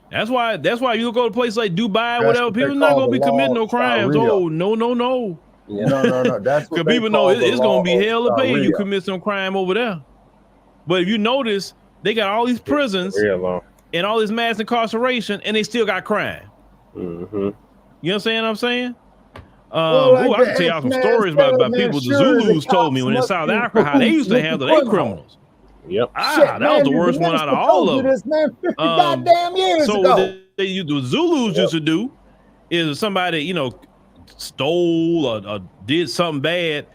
That's why you go to places like Dubai, or whatever. People not gonna be committing no crimes. Sharia. Oh, no. Yeah. No. That's what people know it's gonna be hell to pay if you commit some crime over there. But if you notice, they got all these prisons and all this mass incarceration, and they still got crime. Mm-hmm. You understand what I'm saying? I can tell y'all some stories about people the Zulus told me when in South Africa how they used to handle their criminals. Yep. That was the worst one out of all of them. This man 50 goddamn years ago. What the Zulus used to do is somebody, you know, stole or did something bad.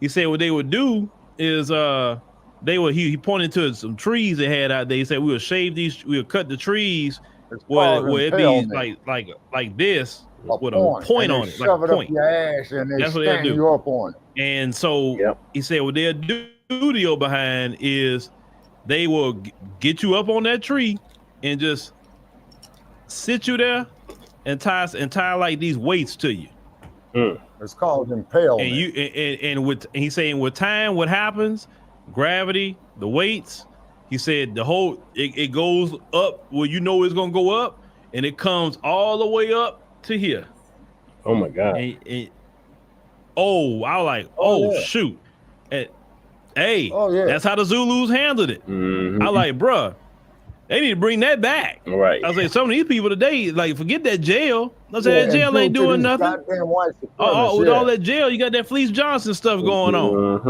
He said what they would do is he pointed to some trees they had out there. He said we'll cut the trees where it be like this, with a point on it, like a point. Your ass and they that's what they'll do. You up on it. And so he said, what they'll do deal behind is they will get you up on that tree and just sit you there and tie like these weights to you. It's called impalement. And he's saying with time, what happens? Gravity, the weights. He said the whole it goes up where you know it's gonna go up, and it comes all the way up to here. Oh my God! I was like, shoot, that's how the Zulus handled it. I like, bruh, they need to bring that back. Right. I was like, some of these people today, like, forget that jail. I said, that jail ain't doing nothing. With all that jail, you got that Fleece Johnson stuff going on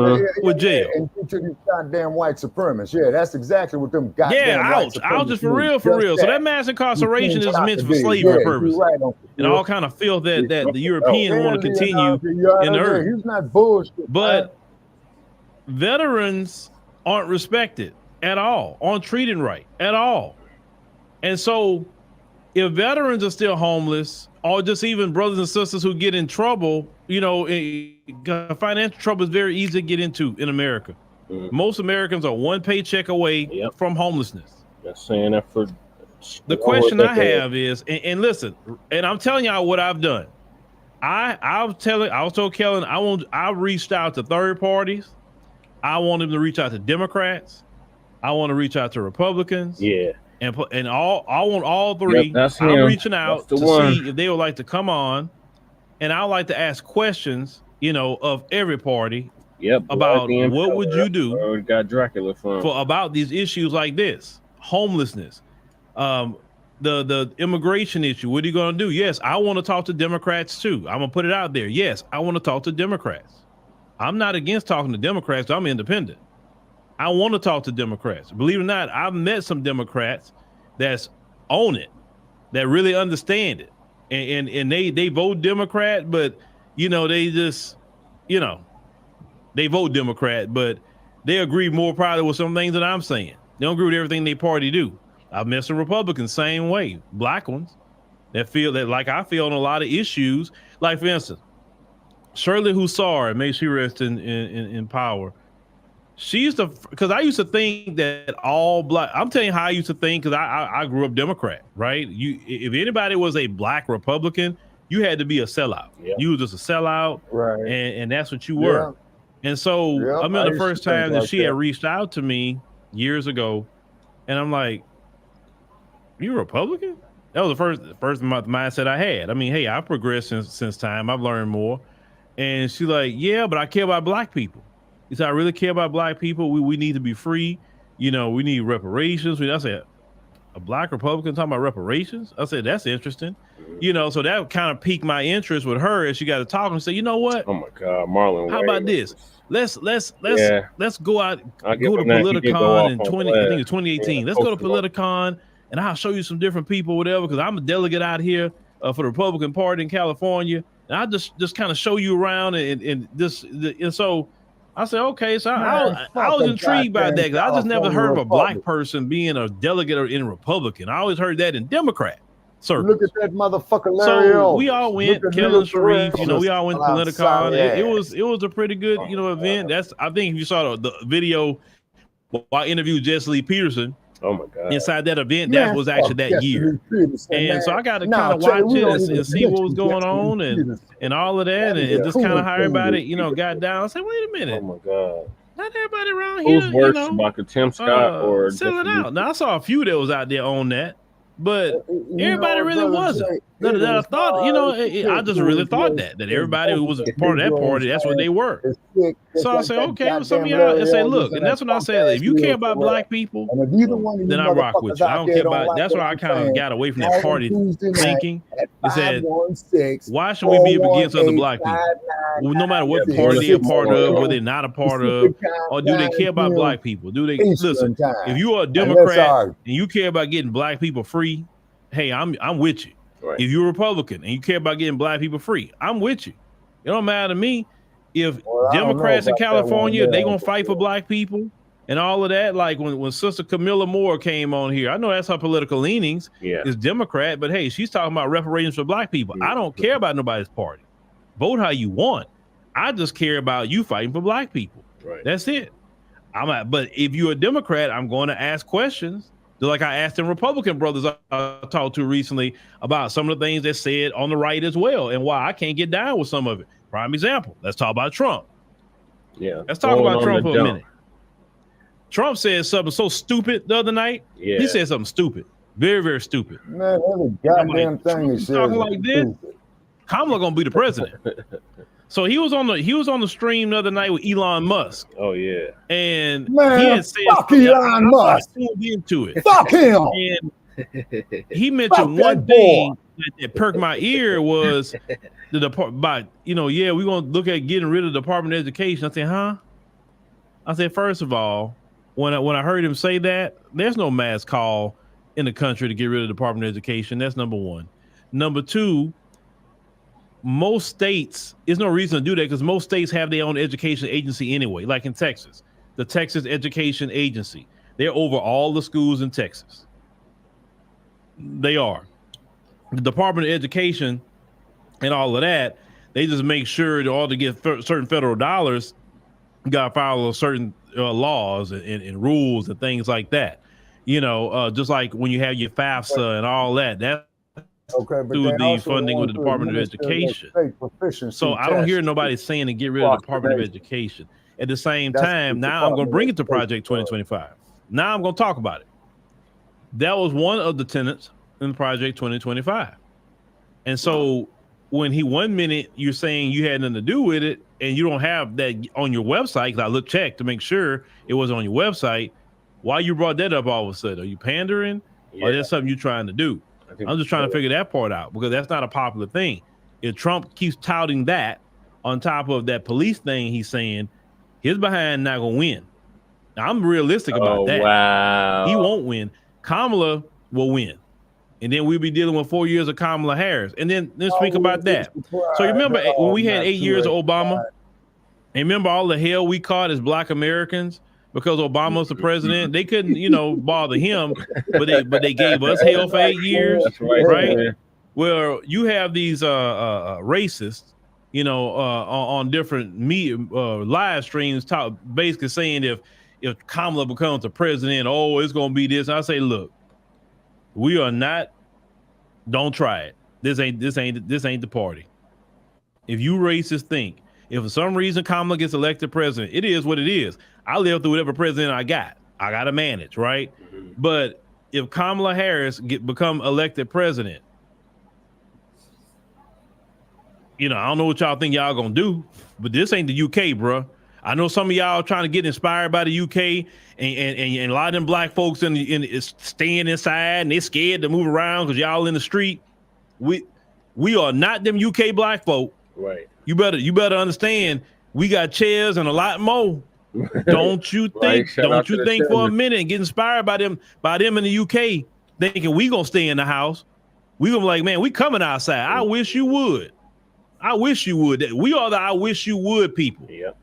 with jail. And to these goddamn white supremacists. Yeah, that's exactly what them goddamn white supremacists. Ouch, just for real. So that mass incarceration is meant for slavery purposes. Right, and all kind of filth that the Europeans want to continue in the earth. He's not bullshit. But veterans aren't respected at all, aren't treated right at all. And so if veterans are still homeless, or just even brothers and sisters who get in trouble, financial trouble is very easy to get into in America. Most Americans are one paycheck away from homelessness. That's saying that for the question I have is, and listen, and I'm telling y'all what I've done. I was told Kellen, I reached out to third parties. I want them to reach out to Democrats. I want to reach out to Republicans. Yeah. And I want all three. I'm reaching out to see if they would like to come on, and I would like to ask questions, of every party. About what would you do? Got Dracula for about these issues like this, homelessness, the immigration issue. What are you going to do? Yes, I want to talk to Democrats too. I'm gonna put it out there. Yes, I want to talk to Democrats. I'm not against talking to Democrats. I'm independent. I want to talk to Democrats. Believe it or not, I've met some Democrats that's own it, that really understand it. And they vote Democrat, but they just, they vote Democrat, but they agree more probably with some things that I'm saying. They don't agree with everything they party do. I've met some Republicans, same way, black ones that feel that like I feel on a lot of issues. Like for instance, Shirley Hussar, may she rest in power. She used to, because I used to think that all black, I'm telling you how I used to think, because I grew up Democrat, right? If anybody was a black Republican, you had to be a sellout. You were just a sellout, right? And that's what you were. And so I remember the first time that she had reached out to me years ago, and I'm like, "You a Republican?" That was the first mindset I had. I mean, hey, I've progressed since time. I've learned more. And she's like, "Yeah, but I care about black people." He said, I really care about black people. We need to be free. We need reparations. I said, a black Republican talking about reparations? I said, that's interesting. So that kind of piqued my interest with her as she got to talk and say, you know what? Oh my God, Marlon. How about this? Let's go out, go to Politicon in 2018. Let's go to Politicon and I'll show you some different people, whatever, because I'm a delegate out here for the Republican Party in California. And I'll just kind of show you around and so I said, okay, so I was intrigued by that because I just never heard of a black person being a delegate or in a Republican. I always heard that in Democrat circles. Look at that motherfucker Larry. So we all went, Kellen Sharif, we all went to Politicon. It was a pretty good, event. I think if you saw the video while I interviewed Jesse Lee Peterson. Oh my God! Inside that event, that was actually that year, and so I got to kind of watch it and see what was going on and all of that, and just kind of how everybody, got down. I said, wait a minute! Oh my God! Not everybody around here, who's worse, Michael Tim Scott or selling out? Now I saw a few that was out there on that, but everybody really wasn't. That I thought, I just really thought that everybody who was part of that party, that's what they were. So I say, okay, well, some of y'all say, look, and that's when I said, if you care about black people, then I rock with you. I don't care about. That's why I kind of got away from that party thinking. It said, why should we be against other black people? Well, no matter what party they're a part of, whether they're not a part of, or do they care about black people? Do they listen? If you are a Democrat and you care about getting black people free, hey, I'm with you. Right. If you're a Republican and you care about getting black people free, I'm with you. It don't matter to me if Democrats in California, they gonna fight for black people. and all of that. Like when Sister Camilla Moore came on here, I know that's her political leanings. Yeah, is Democrat, but hey, she's talking about reparations for black people. I don't care about nobody's party. Vote how you want. I just care about you fighting for black people. Right. That's it. But if you're a Democrat, I'm going to ask questions. Just like I asked them Republican brothers I talked to recently about some of the things they said on the right as well, and why I can't get down with some of it. Prime example. Let's talk about Trump. Yeah. Let's talk about Trump for a minute. Trump said something so stupid the other night. Yeah. He said something stupid. Very, very stupid. Man, every goddamn thing he said. Talking like this, Kamala gonna be the president. So he was on the stream the other night with Elon Musk. Oh yeah, and man, he had said fuck Elon Musk. Into it. Fuck him. And he mentioned one thing that perked my ear was the department. By we're gonna look at getting rid of the Department of Education. I said, huh? I said, first of all, when I heard him say that, there's no mass call in the country to get rid of the Department of Education. That's number one. Number two. Most states, there's no reason to do that because most states have their own education agency anyway. Like in Texas, the Texas Education Agency, they're over all the schools in Texas. They are. The Department of Education and all of that, they just make sure that all to get certain federal dollars, you got to follow certain laws and rules and things like that. Just like when you have your FAFSA and all that, that's but through the funding with the Department of Education. So I don't hear nobody saying to get rid of the Department of Education. At the same time, now I'm going to bring it to Project 2025. Now I'm going to talk about it. That was one of the tenets in Project 2025. And so when one minute you're saying you had nothing to do with it and you don't have that on your website, because I checked to make sure it was on your website, why you brought that up all of a sudden? Are you pandering or that's something you're trying to do? I'm just trying to figure that part out because that's not a popular thing. If Trump keeps touting that on top of that police thing he's saying, his behind not going to win. Now, I'm realistic about that. Wow. He won't win. Kamala will win. And then we'll be dealing with 4 years of Kamala Harris. And then let's speak about that. So remember when we had 8 years of Obama? And remember all the hell we caught as Black Americans? Because Obama was the president, they couldn't, bother him, but they gave us hell for 8 years, That's right? Man. Well, you have these racists, on different live streams, basically saying if Kamala becomes the president, it's gonna be this. I say, look, we are not. Don't try it. This ain't the party. If you racists think. If for some reason Kamala gets elected president, it is what it is. I live through whatever president I got to manage, right? Mm-hmm. But if Kamala Harris become elected president, I don't know what y'all think y'all gonna do, but this ain't the UK, bro. I know some of y'all trying to get inspired by the UK, and a lot of them black folks is staying inside and they're scared to move around because y'all in the street. We are not them UK black folk. Right. You better understand. We got chairs and a lot more. Don't you think? Don't you think for a minute and get inspired by them in the UK, thinking we gonna stay in the house? We gonna be like, man, we coming outside. I wish you would. I wish you would. We are the I wish you would people. Yep.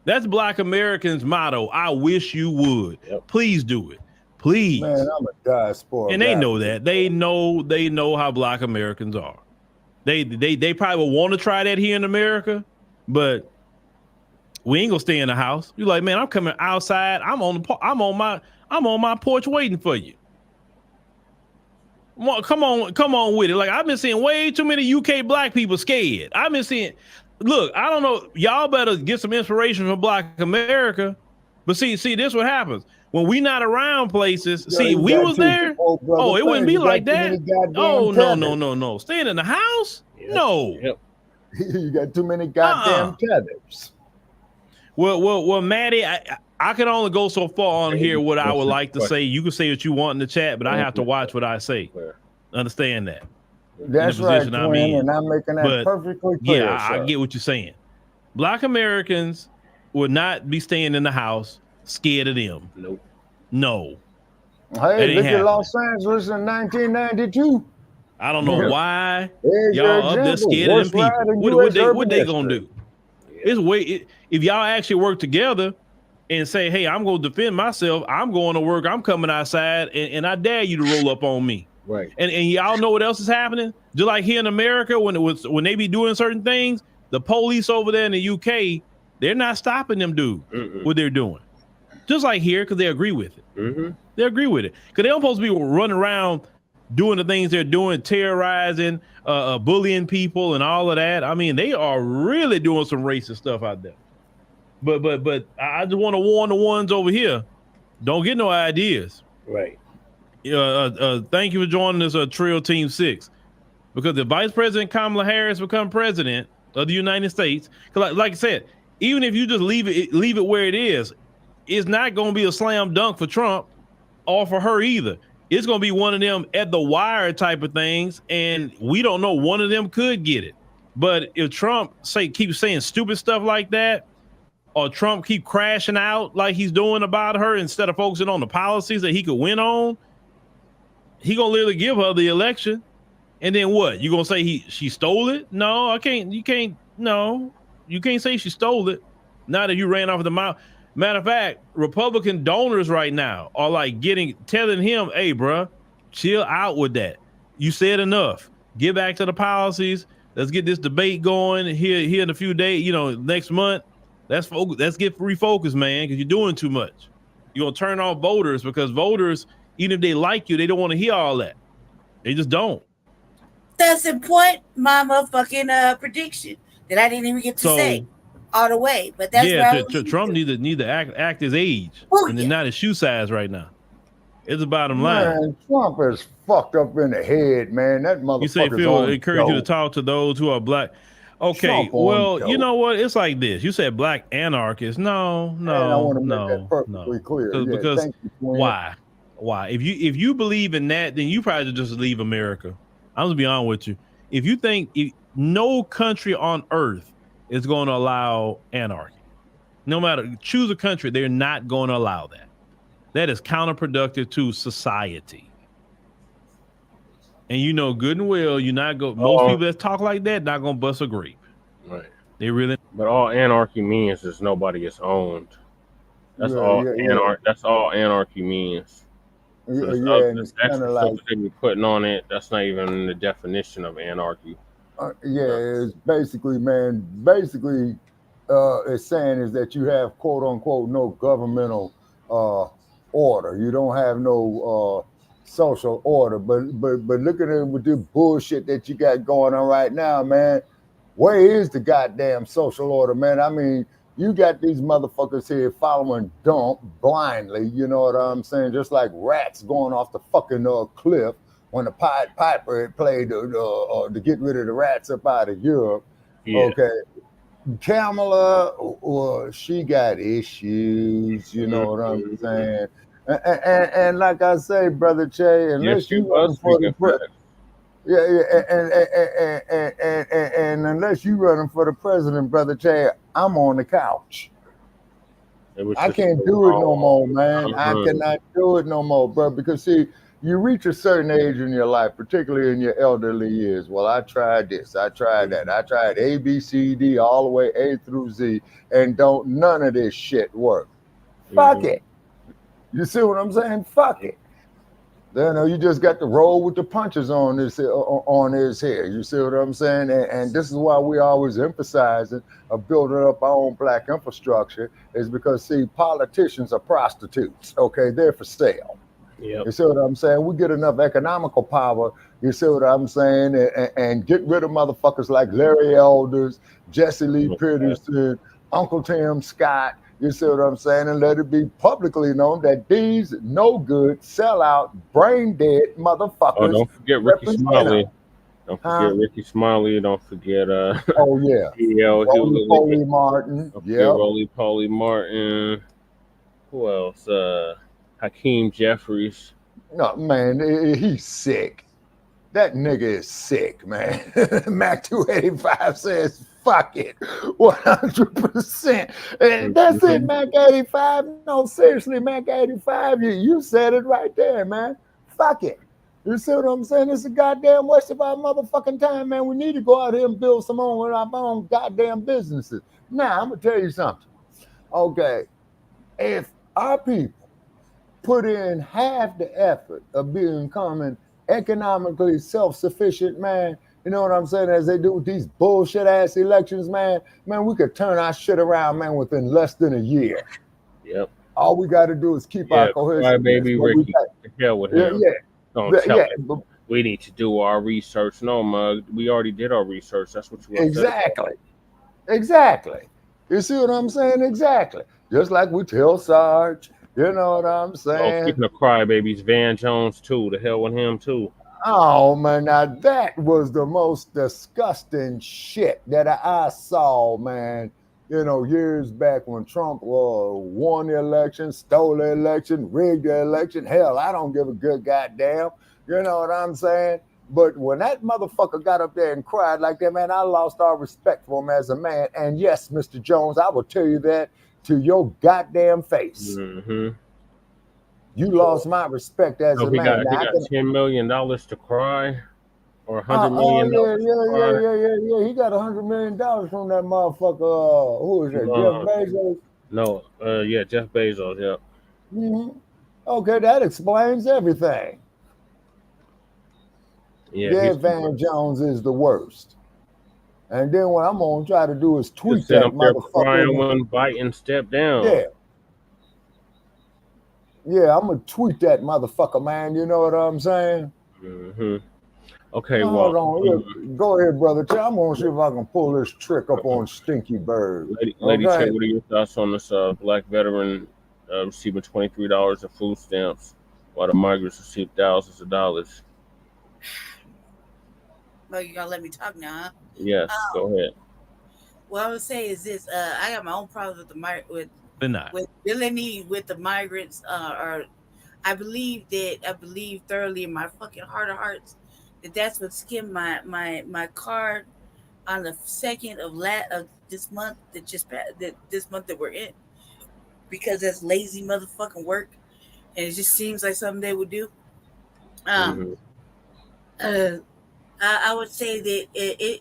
That's Black Americans' motto. I wish you would. Yep. Please do it. Please. Man, I'm a diaspora. And they know that. They know how Black Americans are. They probably will want to try that here in America, but we ain't gonna stay in the house. You're like, man, I'm coming outside. I'm on my porch waiting for you. Come on with it. Like I've been seeing way too many UK black people scared. I've been seeing. Look, I don't know. Y'all better get some inspiration from Black America. But see, this what happens when we not around places. See, we was there. Oh, it wouldn't be like that. Oh, no. Staying in the house? Yep. No. Yep. You got too many goddamn tether. Well, Maddie, I can only go so far on here what I would like to say. You can say what you want in the chat, but I have to watch what I say. Understand that. That's right, Twin, and I'm making that perfectly clear. Yeah, I get what you're saying. Black Americans would not be staying in the house scared of them. Nope. No. Hey, look at Los Angeles in 1992. I don't know why y'all up there scared of them people. What they gonna do? If y'all actually work together and say, hey, I'm going to defend myself. I'm going to work. I'm coming outside, and I dare you to roll up on me. Right. And y'all know what else is happening? Just like here in America, when they be doing certain things, the police over there in the UK, they're not stopping them dudes what they're doing. Just like here, because they agree with it. They agree with it. Because they don't supposed to be running around doing the things they're doing, terrorizing, bullying people and all of that. I mean, they are really doing some racist stuff out there. But I just want to warn the ones over here, don't get no ideas. Right. Thank you for joining us, Trail Team 6. Because if Vice President Kamala Harris become president of the United States, because like I said, even if you just leave it where it is, it's not going to be a slam dunk for Trump or for her either. It's going to be one of them at the wire type of things, and we don't know, one of them could get it. But if Trump keeps saying stupid stuff like that, or Trump keep crashing out like he's doing about her instead of focusing on the policies that he could win on, he gonna literally give her the election. And then what? You gonna say she stole it? No, I can't. You can't. No, you can't say she stole it. Now that you ran off the mouth. Matter of fact, Republican donors right now are like telling him, hey, bruh, chill out with that. You said enough. Get back to the policies. Let's get this debate going here in a few days, next month. Let's get refocused, man, because you're doing too much. You're going to turn off voters because voters, even if they like you, they don't want to hear all that. They just don't. That's the point, my motherfucking prediction that I didn't even get to say all the way. But that's Trump need to act his age and then not his shoe size right now. It's the bottom line. Man, Trump is fucked up in the head, man. That motherfucker. You say Phil encourage you to talk to those who are black. Okay, well, you know what? It's like this. You said black anarchists. No. I want to make that perfectly clear. Because why? If you believe in that, then you probably just leave America. I'm gonna be honest with you. If you think no country on earth is going to allow anarchy, no matter, choose a country, they're not going to allow that. That is counterproductive to society. And you know good and well, you're not going. Most people that talk like that not going to bust a grape. Right. They really. But all anarchy means is nobody is owned. That's all. That's all anarchy means. So and it's kind of like they be putting on it. That's not even the definition of anarchy. It's basically, it's saying is that you have quote unquote no governmental order. You don't have no social order. But look at it with this bullshit that you got going on right now, man. Where is the goddamn social order, man? I mean, you got these motherfuckers here following dump blindly, you know what I'm saying? Just like rats going off the fucking cliff when the Pied Piper had played to get rid of the rats up out of Europe. Yeah. Okay. Kamala, she got issues, you know what I'm saying? And like I say, Brother Che, unless you run for the president, and unless you running for the president, Brother Che, I'm on the couch. I can't do it no more, man. I cannot do it no more, bro. Because see, you reach a certain age in your life, particularly in your elderly years. Well, I tried this, I tried that, I tried A, B, C, D, all the way A through Z, and none of this shit work. Fuck it. You see what I'm saying? Fuck it. Then you just got to roll with the punches on his head. You see what I'm saying? And this is why we always emphasizing of building up our own black infrastructure is because, see, politicians are prostitutes. Okay, they're for sale. Yep. You see what I'm saying? We get enough economical power, you see what I'm saying, and get rid of motherfuckers like Larry Elders, Jesse Lee Peterson, Uncle Tim Scott, you see what I'm saying, and let it be publicly known that these no good, sellout, brain dead motherfuckers. Oh, don't forget Ricky Smiley. Don't forget Ricky Smiley. Don't forget Roland Martin. Roly Martin. Who else? Hakeem Jeffries. No, man, he's sick. That nigga is sick, man. Mac 285 says, fuck it, 100%. And that's it, Mac 85. No, seriously, Mac 85, you said it right there, man. Fuck it. You see what I'm saying? It's a goddamn waste of our motherfucking time, man. We need to go out here and build some of our own goddamn businesses. Now, I'm going to tell you something. Okay. If our people put in half the effort of becoming economically self-sufficient, man, you know what I'm saying, as they do with these bullshit ass elections, man, we could turn our shit around, man, within less than a year. Yep. All we got to do is keep our cohesiveness. Baby Ricky, the hell with him. Don't tell him. We need to do our research. No, mug. We already did our research. That's what you Exactly. You see what I'm saying? Exactly. Just like we tell Sarge. You know what I'm saying? Speaking of crybabies, Van Jones too. The hell with him too. Oh man, now that was the most disgusting shit that I saw, man. You know, years back when Trump won the election, stole the election, rigged the election. Hell, I don't give a good goddamn. You know what I'm saying? But when that motherfucker got up there and cried like that, man, I lost all respect for him as a man. And yes, Mr. Jones, I will tell you that to your goddamn face. Mm-hmm. You lost my respect as a man. He got $10 million to cry, or $100 million. Yeah. He got $100 million from that motherfucker. Who is that? Jeff Bezos? No, Jeff Bezos. Yeah. Mm-hmm. Okay, that explains everything. Yeah, Van Jones is the worst. And then what I'm gonna try to do is tweet that motherfucker. Crying when Biden stepped down. Yeah, I'm gonna tweet that motherfucker, man. You know what I'm saying? Mm-hmm. Okay, hold on. Go ahead, brother. I'm gonna see if I can pull this trick up on Stinky Bird. Lady Ch, what are your thoughts on this black veteran receiving $23 in food stamps while the migrants receive thousands of dollars? Well, you gonna let me talk now, huh? Yes, go ahead. What I would say is this: I got my own problems with the migrants. I believe thoroughly in my fucking heart of hearts that that's what skimmed my card on the 2nd of this month this month that we're in, because that's lazy motherfucking work, and it just seems like something they would do. I would say that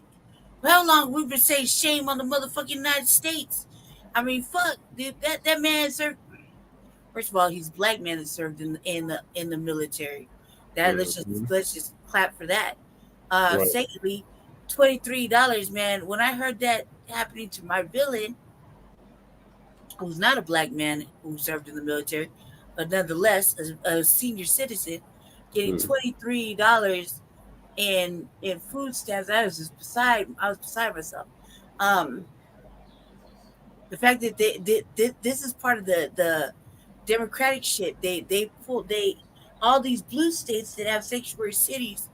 how long we've been saying shame on the motherfucking United States. I mean, fuck, that man served. First of all, he's a black man that served in the military. Let's just clap for that. Secondly, $23, man. When I heard that happening to my villain, who's not a black man who served in the military, but nonetheless a senior citizen, getting $23 in food stamps, I was beside myself. The fact that this is part of the Democratic shit. All these blue states that have sanctuary cities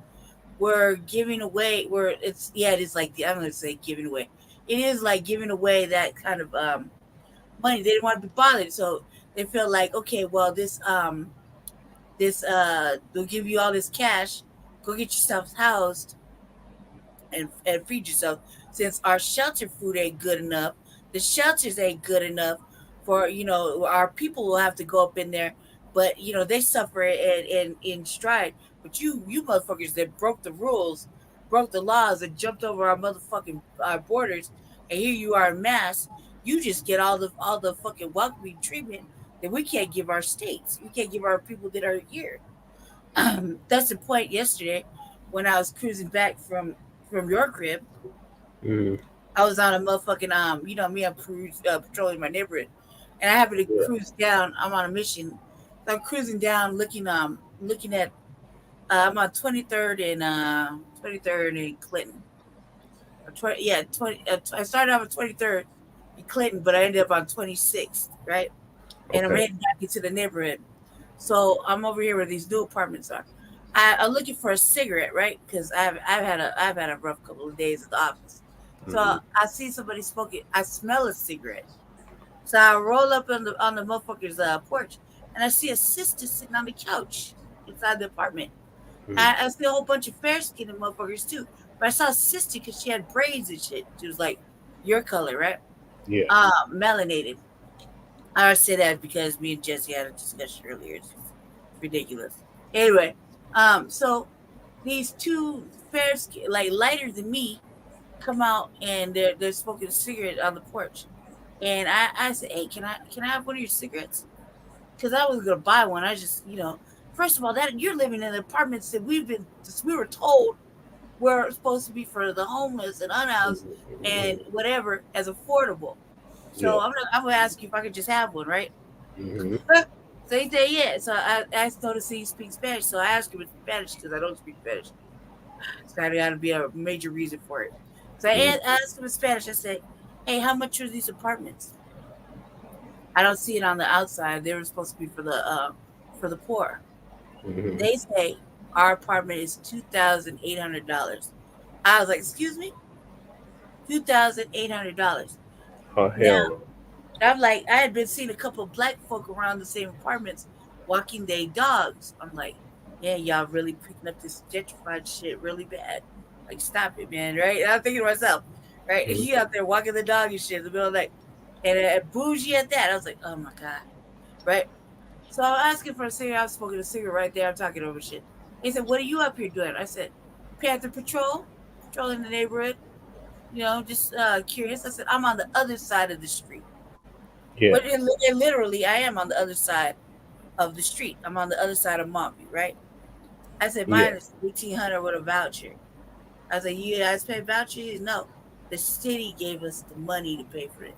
were giving away. It is like I'm gonna say giving away. It is like giving away that kind of money. They didn't want to be bothered, so they felt like, okay, well, they'll give you all this cash. Go get yourself housed and feed yourself. Since our shelter food ain't good enough, the shelters ain't good enough for, our people will have to go up in there, but they suffer in stride. But you motherfuckers that broke the rules, broke the laws, and jumped over our motherfucking borders, and here you are in mass. You just get all the fucking welcoming treatment that we can't give our states. We can't give our people that are here. That's the point. Yesterday, when I was cruising back from your crib, I was on a motherfucking me, I'm patrolling my neighborhood, and I happened to cruise down. I'm on a mission. So I'm cruising down, looking at. I'm on 23rd and Clinton. I started off on 23rd in Clinton, but I ended up on 26th, right? And I'm heading back into the neighborhood. So I'm over here where these new apartments are. I'm looking for a cigarette, right? Because I've had a rough couple of days at the office. So I see somebody smoking. I smell a cigarette. So I roll up on the motherfucker's porch, and I see a sister sitting on the couch inside the apartment. I see a whole bunch of fair-skinned motherfuckers too. But I saw a sister because she had braids and shit. She was like your color, right? Yeah. Melanated. I say that because me and Jesse had a discussion earlier. It's ridiculous. Anyway, so these two fair-skinned, like lighter than me, come out and they're smoking a cigarette on the porch. And I said, hey, can I have one of your cigarettes? Because I was gonna buy one. I just, first of all, that you're living in apartments that we were told were supposed to be for the homeless and unhoused and whatever as affordable. So I'm gonna ask you if I could just have one, right? Mm-hmm. So he said, yeah. So I asked him to see he speaks Spanish. So I asked him in Spanish because I don't speak Spanish. It's got to be a major reason for it. So I asked him in Spanish. I said, hey, how much are these apartments? I don't see it on the outside. They were supposed to be for the poor. Mm-hmm. They say our apartment is $2,800. I was like, excuse me? $2,800. Oh, hell no. I'm like, I had been seeing a couple of black folk around the same apartments walking their dogs. I'm like, yeah, y'all really picking up this gentrified shit really bad. Like, stop it, man, right? And I'm thinking to myself, right? Mm-hmm. He out there walking the dog and shit in the middle of the night. And bougie at that. I was like, oh my God. Right? So I'm asking for a cigarette. I was smoking a cigarette right there. I'm talking over shit. He said, what are you up here doing? I said, Panther Patrol, patrolling the neighborhood. Just curious. I said, I'm on the other side of the street. Yeah. But literally, I am on the other side of the street. I'm on the other side of Montby, right? I said, mine is $1,800 with a voucher. I said, you guys pay vouchers? No. The city gave us the money to pay for it.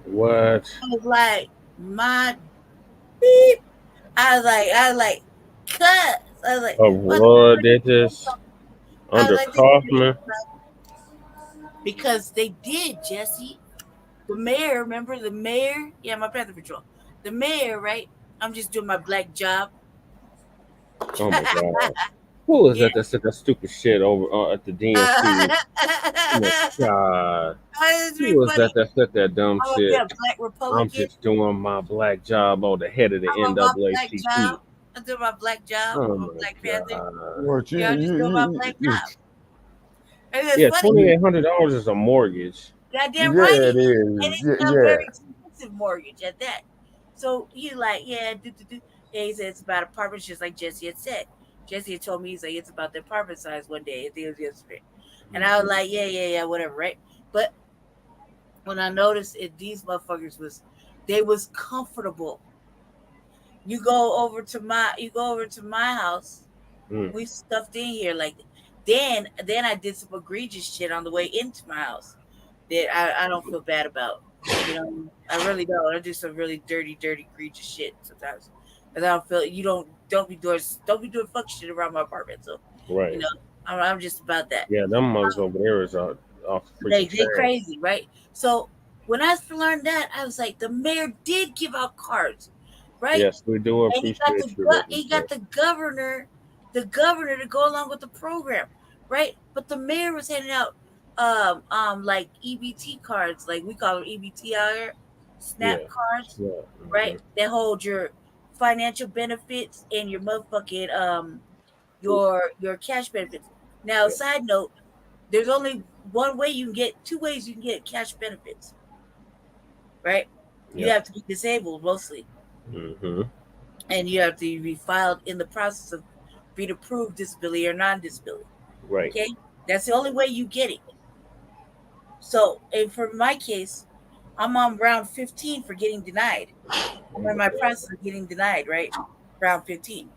What? I was like, my beep. I was like, cut. I was like, oh, Lord, they just undercough me. Because they did, Jesse. The mayor, remember the mayor? Yeah, my Panther Patrol. The mayor, right? I'm just doing my black job. Oh my God. Who was that said that stupid shit over at the DNC? Oh my God. Who was that said that dumb shit? A black Republican. I'm just doing my black job on the head of the NAACP. I'm doing my black job. Oh I'm a my Black God. Panther. I'm just doing my black job. Yeah, $2,800 is a mortgage. Goddamn right. It is. And it's a very expensive mortgage at that. So he's like, yeah, Yeah, he said it's about apartments, just like Jesse had said. Jesse had told me, he's like, it's about the apartment size one day. I think it was yesterday. And I was like, yeah, whatever, right? But when I noticed these motherfuckers was comfortable. You go over to my house. We stuffed in here like then I did some egregious shit on the way into my house that I don't feel bad about. I really don't. I do some really dirty, egregious shit sometimes. And I don't feel don't be doing fuck shit around my apartment. So right. I'm just about that. Yeah, them mugs over there is off they crazy, right? So when I learned that, I was like, the mayor did give out cards, right? Yes, we do appreciate he got the governor to go along with the program, right? But the mayor was handing out like EBT cards, like we call them EBT out here, SNAP cards, right? That hold your financial benefits and your motherfucking your cash benefits. Now, side note, there's only two ways you can get cash benefits, right? You have to be disabled mostly, and you have to be filed in the process of being approved disability or non-disability. Right. Okay, that's the only way you get it. So, and for my case, I'm on round 15 for getting denied. I'm in my process of getting denied, right? Round 15.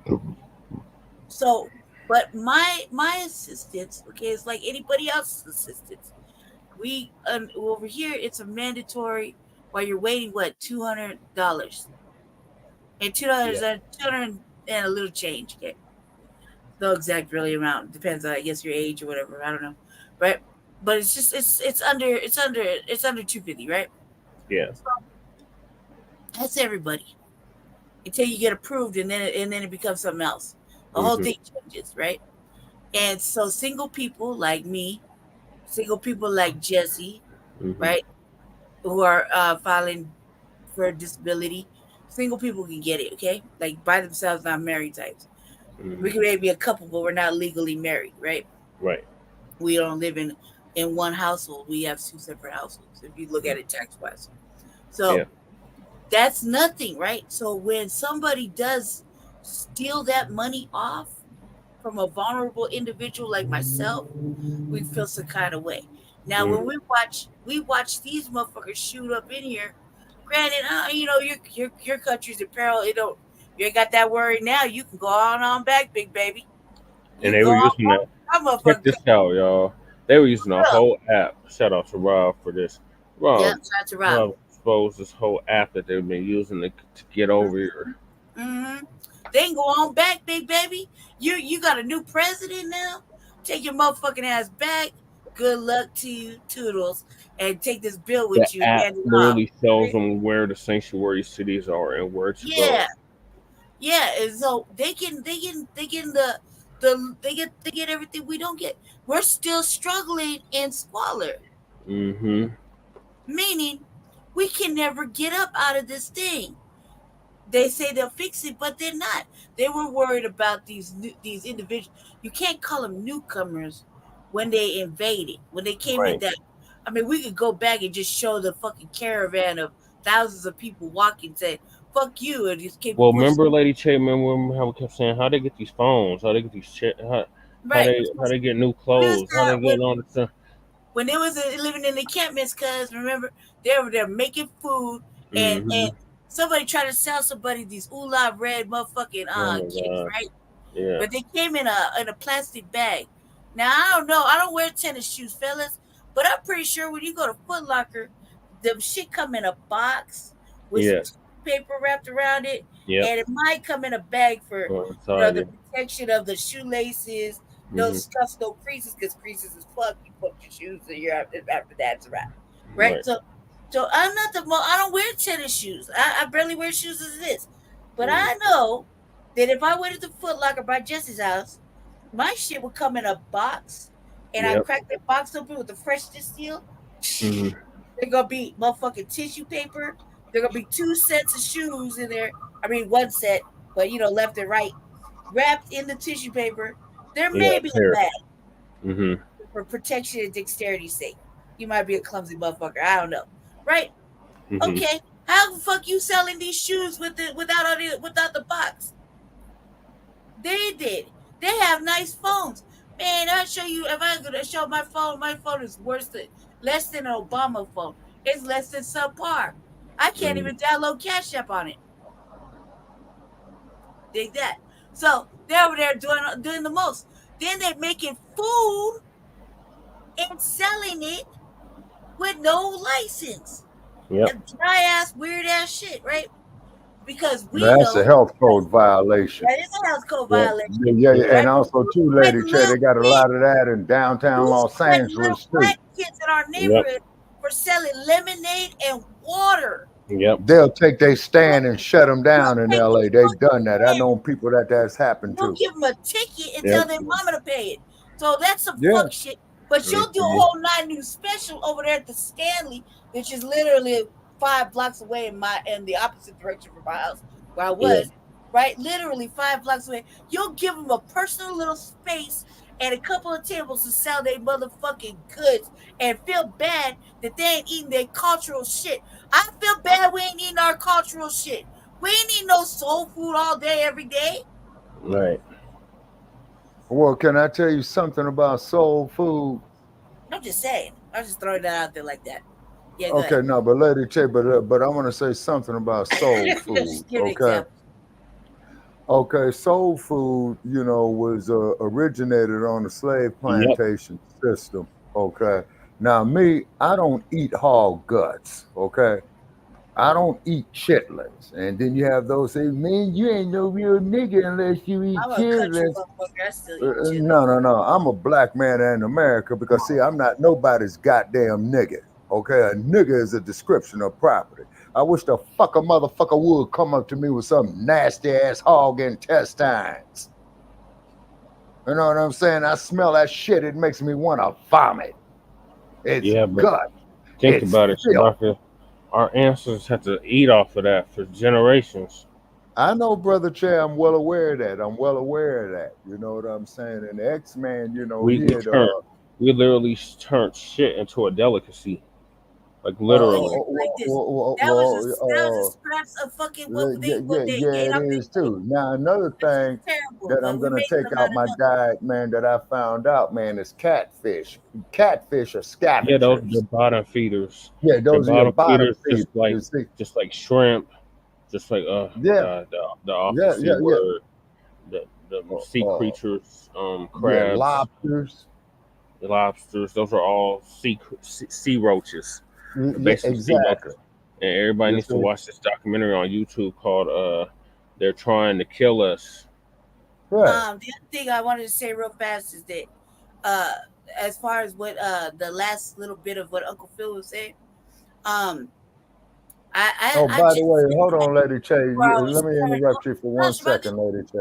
So, but my assistance, okay, it's like anybody else's assistance. We over here, it's a mandatory while you're waiting. What, $200 and $200 and a little change. Okay, no exact really amount. Depends on, I guess, your age or whatever. I don't know, right? But it's just it's under $250, right? Yeah. So that's everybody until you get approved, and then it becomes something else. The whole thing changes, right? And so single people like me, single people like Jesse, right, who are filing for disability, single people can get it, okay? Like by themselves, not married types. We can maybe a couple, but we're not legally married, right? Right. We don't live in one household. We have two separate households if you look at it tax-wise. So that's nothing, right? So when somebody does steal that money off from a vulnerable individual like myself, we feel some kind of way. Now, when we watch these motherfuckers shoot up in here. Granted, you know, your country's in peril. You ain't got that worry now. You can go on back, big baby. And they were using that. Check this out, y'all. They were using a whole app. Shout out to Rob for this. Rob, shout out to Rob. Exposed this whole app that they've been using to get over here. Mm-hmm. They can go on back, big baby. You got a new president now. Take your motherfucking ass back. Good luck to you, toodles, and take this bill with The you. app literally tells them where the sanctuary cities are and where to go. Yeah, and so they get everything we don't get. We're still struggling in squalor. Mm-hmm. Meaning, we can never get up out of this thing. They say they'll fix it, but they're not. They were worried about these individuals. You can't call them newcomers when they invaded. When they came in that, I mean, we could go back and just show the fucking caravan of thousands of people walking, say, "Fuck you," and just keep. Well, remember, Lady Che, remember how we kept saying how they get these phones, how they get these how they get new clothes, how they get all the stuff. When they was living in encampments, cause remember they were there making food, and somebody tried to sell somebody these Ula red motherfucking kicks, right? Yeah. But they came in a plastic bag. Now I don't know. I don't wear tennis shoes, fellas, but I'm pretty sure when you go to Foot Locker, the shit come in a box with some paper wrapped around it, and it might come in a bag for the protection of the shoelaces. No scuffs, no creases, because creases is fuck. You put your shoes and you're after that's right. So I'm not I don't wear tennis shoes. I barely wear shoes as it is. But I know that if I went to the Foot Locker by Jesse's house, my shit would come in a box, and I crack that box open with the freshness seal. They're gonna be motherfucking tissue paper. There gonna be 2 sets of shoes in there. I mean 1 set, but left and right, wrapped in the tissue paper. There may be a bag for protection and dexterity's sake. You might be a clumsy motherfucker. I don't know. Right? Okay. How the fuck you selling these shoes without the box? They did. They have nice phones. Man, I'll show you. If I'm gonna show my phone is less than an Obama phone. It's less than subpar. I can't even download Cash App on it. Dig that. So they're over there doing the most. Then they're making food and selling it with no license. Yep. Dry ass, weird ass shit, right? Because that's a health code violation. That is a health code violation. Yeah. Right? And also too, Lady Che, they got a lot of that in downtown Los Angeles too. Black kids in our neighborhood for selling lemonade and water. Yep. They'll take their stand and shut them down in LA. They've done that. I know people that's happened to. You'll give them a ticket and tell their mama to pay it. So that's some fuck shit. But you'll do a whole 9 News special over there at the Stanley, which is literally 5 blocks away in the opposite direction from my house where I was. Right? Literally 5 blocks away. You'll give them a personal little space and a couple of tables to sell their motherfucking goods and feel bad that they ain't eating their cultural shit. I feel bad we ain't eating our cultural shit. We ain't eating no soul food all day, every day. Right. Well, can I tell you something about soul food? I'm just saying. I'm just throwing that out there like that. Yeah, okay, no, but Lady Che, but I want to say something about soul food. Okay. Okay, soul food, was originated on the slave plantation system. Okay. Now, me, I don't eat hog guts. Okay. I don't eat chitlins. And then you have those say, man, you ain't no real nigga unless you eat chitlins. No. I'm a black man in America because, see, I'm not nobody's goddamn nigga. Okay. A nigga is a description of property. I wish the motherfucker would come up to me with some nasty ass hog intestines. You know what I'm saying? I smell that shit. It makes me want to vomit. It's gut. Think about it, Shabaka. Our ancestors had to eat off of that for generations. I know, Brother Che. I'm well aware of that. You know what I'm saying? And the X-Man, we literally turned shit into a delicacy. Like literally. That was just scraps of fucking what they ate it up is too. Now another thing that I'm gonna take out my diet, man, that I found out, man, is catfish. Catfish are scavengers. Yeah, those are the bottom feeders. Yeah, those are your bottom feeders. Just like shrimp, just like the awful C word. The sea creatures, crabs, lobsters. Those are all sea roaches. Basically, exactly. And everybody needs to watch this documentary on YouTube called "They're Trying to Kill Us." Right. The other thing I wanted to say real fast is that as far as what the last little bit of what Uncle Phil was saying, by the way, hold on, Lady Che. Let me interrupt you for 1 second, Lady Che.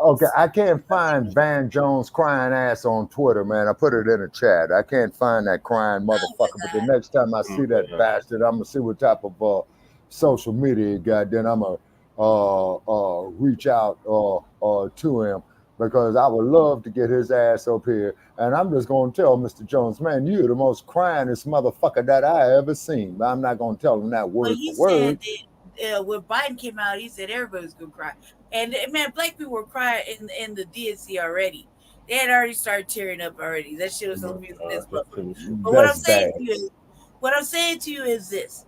Okay, I can't find Van Jones' crying ass on Twitter, man. I put it in the chat. I can't find that crying motherfucker. But the next time I see that bastard, I'm gonna see what type of social media he got. Then I'm gonna reach out to him, because I would love to get his ass up here. And I'm just going to tell Mr. Jones, man, you're the most cryingest motherfucker that I ever seen. But I'm not going to tell him that word for word. Said when Biden came out, he said everybody was going to cry. And, man, black people were crying in the DNC already. They had already started tearing up already. That shit was on music. But what I'm saying to you is this.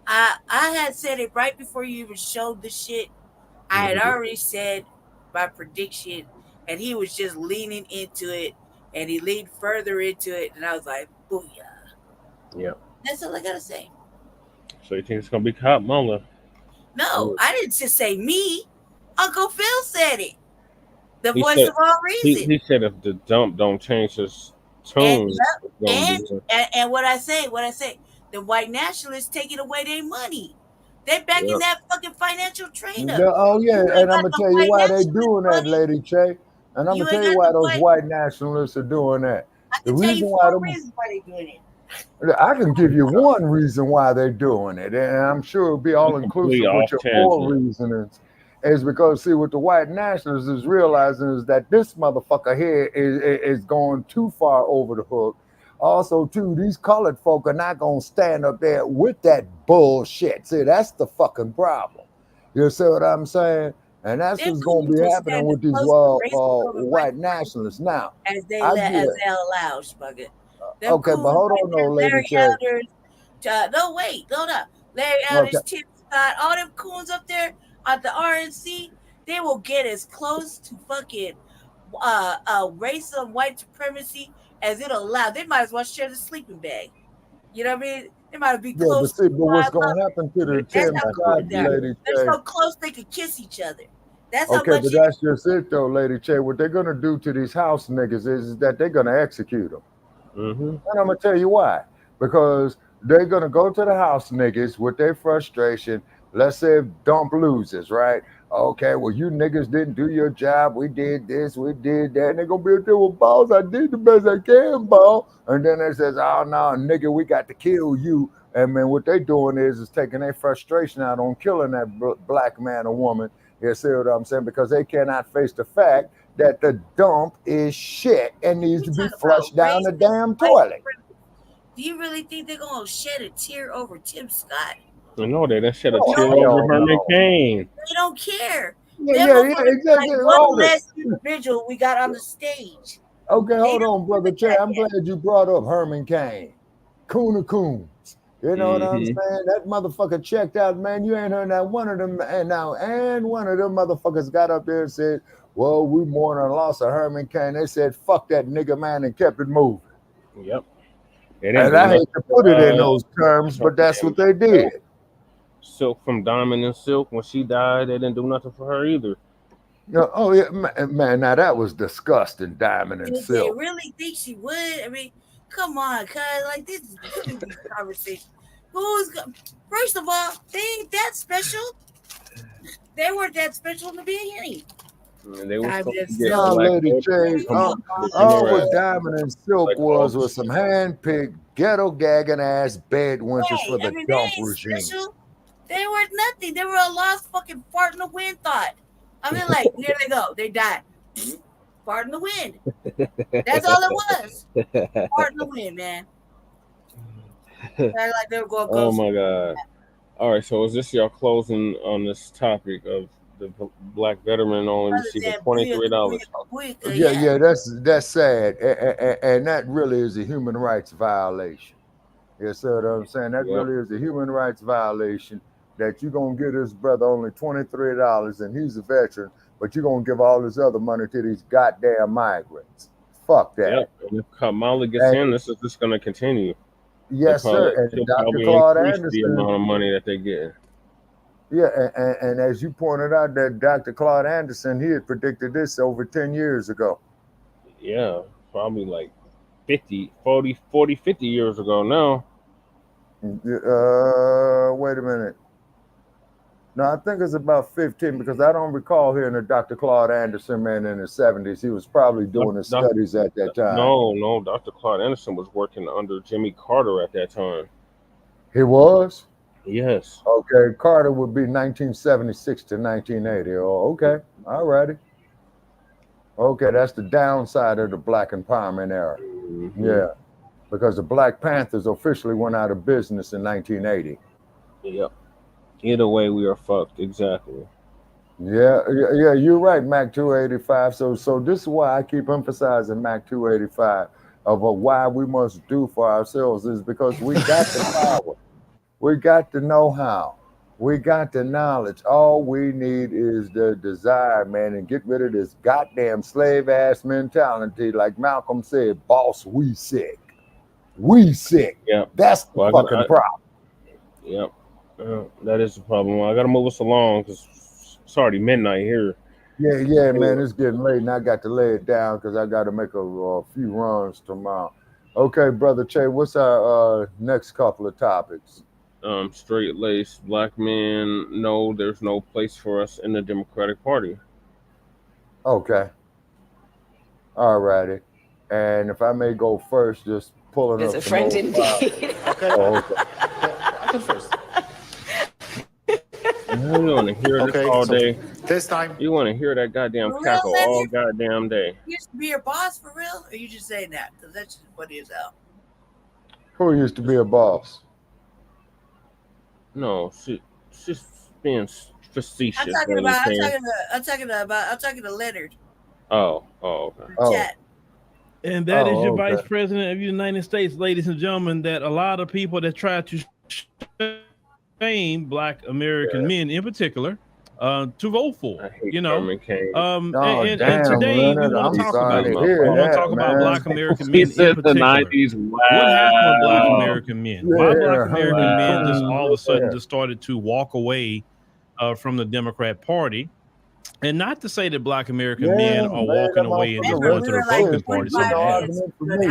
I had said it right before you even showed the shit. I had already said my prediction, and he was just leaning into it, and he leaned further into it, and I was like, booyah. Yeah. That's all I gotta say. So you think it's gonna be Kamala? No, I didn't just say me. Uncle Phil said it. The voice of all reason. He said if the dump don't change his tune, and what I say, the white nationalists taking away their money. They backing that fucking financial train up. And I'm gonna tell you why they doing that, Lady Che. And I'm gonna tell you why those white nationalists are doing that. The reason why they're doing it. I can give you one reason why they're doing it, and I'm sure it'll be all inclusive with your four reasons. Is because, see, what the white nationalists is realizing is that this motherfucker here is going too far over the hook. Also, too, these colored folk are not going to stand up there with that bullshit. See, that's the fucking problem. You see what I'm saying? And that's what's going to be happening with these white nationalists. Now, as they allow, Spugget. Okay, but hold on, no, Lady Che. No, wait, hold up. Larry Elders, Tim Scott, all them coons up there at the RNC, they will get as close to fucking racism, white supremacy as it'll allow. They might as well share the sleeping bag. You know what I mean? They might be close. But what's going to happen to the Tim Scott, Lady Che? They're so close they could kiss each other. That's okay, but that's just it, though, Lady Che. What they're going to do to these house niggas is that they're going to execute them. And I'm going to tell you why. Because they're going to go to the house niggas with their frustration. Let's say if Dump loses, right? Okay, well, you niggas didn't do your job. We did this, we did that. And they're going to be up there with balls. I did the best I can, ball. And then they says, oh, no, nigga, we got to kill you. And, man, what they doing is taking their frustration out on killing that black man or woman. You see what I'm saying? Because they cannot face the fact that the dump is shit and needs to be flushed down the damn toilet. Do you really think they're going to shed a tear over Tim Scott? No, they didn't shed a tear over Herman Cain. They don't care. Yeah, exactly. Like one less individual we got on the stage. Okay, hold on, Brother Che. I'm glad you brought up Herman Cain. Coon of coons. You know what I'm saying? That motherfucker checked out, man. You ain't heard that one of them. And one of them motherfuckers got up there and said, well, we mourn the loss of Herman Cain. They said, fuck that nigga, man, and kept it moving. Yep. And I hate to put it in those terms, but that's what they did. Silk from Diamond and Silk, when she died, they didn't do nothing for her either. Oh, yeah, man, now that was disgusting, Diamond and Silk. They really think she would? I mean, come on, cuz, like, this is a conversation. First of all, they ain't that special. They weren't that special in the beginning. They were Lady Che, all what Diamond and Silk was some hand-picked, ghetto-gagging ass bed wenches for the dump regime. Special. They were nothing. They were a lost fucking fart in the wind thought. I mean, like, here they go. They died. Fart in the wind. That's all it was. Fart in the wind, man. Like they were going to Oh my God. All right, so is this your closing on this topic of the black veteran only receiving $23? Yeah, that's sad, and that really is a human rights violation. You see what I'm saying? That really is a human rights violation. That you're gonna give this brother only $23, and he's a veteran, but you're gonna give all this other money to these goddamn migrants. Fuck that. Yep. And if Kamala gets in, this is just gonna continue. Yes, sir. And Dr. Claude Anderson, the amount of money that they get. Yeah, and as you pointed out, that Dr. Claude Anderson, he had predicted this over 10 years ago. Yeah, probably like 50 years ago now. Wait a minute. No, I think it's about 15 because I don't recall hearing of Dr. Claude Anderson, man, in the 70s. He was probably doing his studies at that time. No, Dr. Claude Anderson was working under Jimmy Carter at that time. He was? Yes. Okay, Carter would be 1976 to 1980. Oh, okay. All righty. Okay, that's the downside of the Black empowerment era. Mm-hmm. Yeah, because the Black Panthers officially went out of business in 1980. Yep. Either way, we are fucked. Exactly. Yeah, you're right, Mac 285. So this is why I keep emphasizing Mac 285 of why we must do for ourselves is because we got the power. We got the know-how. We got the knowledge. All we need is the desire, man, and get rid of this goddamn slave-ass mentality. Like Malcolm said, boss, we sick. We sick. Yeah. That's the fucking problem. Yep. That is the problem. Well, I got to move us along because it's already midnight here. Yeah, man, it's getting late, and I got to lay it down because I got to make a few runs tomorrow. Okay, Brother Che, what's our next couple of topics? Straight-laced black men, no, there's no place for us in the Democratic Party. Okay. All righty. And if I may go first, just pulling up. It's a friend indeed. Okay. Oh, okay. I can first. You want to hear this all day. This time. You want to hear that goddamn cackle all goddamn day. You used to be your boss for real? Or are you just saying that? Because that's just what he is out. Who used to be a boss? No, she's being facetious. I'm talking to Leonard. Oh, okay. Chat. And that is your Vice President of the United States, ladies and gentlemen, that a lot of people that try to shame Black American men in particular to vote for, you know. And today we want to talk about Black American men in particular. The 90s. Wow. What happened with Black American men? Why Black American men just all of a sudden just started to walk away from the Democrat Party? And not to say that Black American men are walking away and just going to the Republican Party,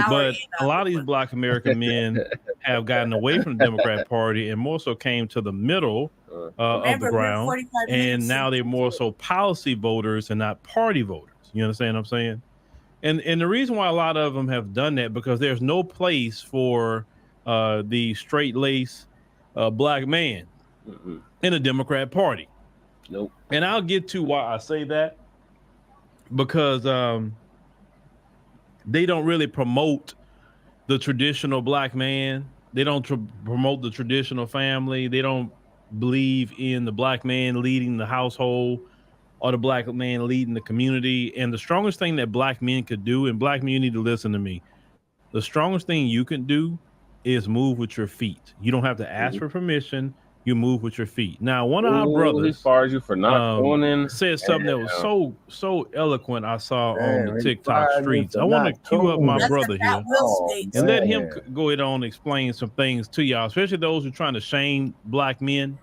but a lot of these Black American men have gotten away from the Democrat Party and more so came to the middle of the ground, and now they're more so policy voters and not party voters. You understand what I'm saying? And the reason why a lot of them have done that because there's no place for the straight-laced Black man in the Democrat Party. Nope. And I'll get to why I say that because they don't really promote the traditional Black man. They don't promote the traditional family. They don't believe in the Black man leading the household or the Black man leading the community. And the strongest thing that Black men could do, and Black men, you need to listen to me, the strongest thing you can do is move with your feet. You don't have to ask for permission. You move with your feet. Now, one of our brothers, as far as you for not going in, said something that was so eloquent. I saw on the TikTok streets. I want to cue up my brother here and let him go ahead on and explain some things to y'all, especially those who are trying to shame Black men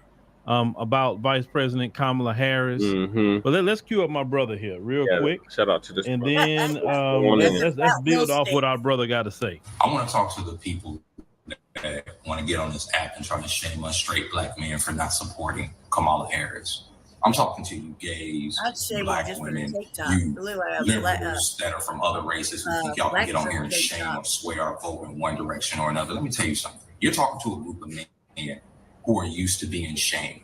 about Vice President Kamala Harris. But let's cue up my brother here real quick. Shout out to this, and brother. Then let's build off what our brother got to say. I want to talk to the people that want to get on this app and try to shame us straight Black men for not supporting Kamala Harris. I'm talking to you gays, Black women, you liberals that are from other races who think y'all can get on here and shame or sway our vote in one direction or another. Let me tell you something. You're talking to a group of men who are used to being shamed.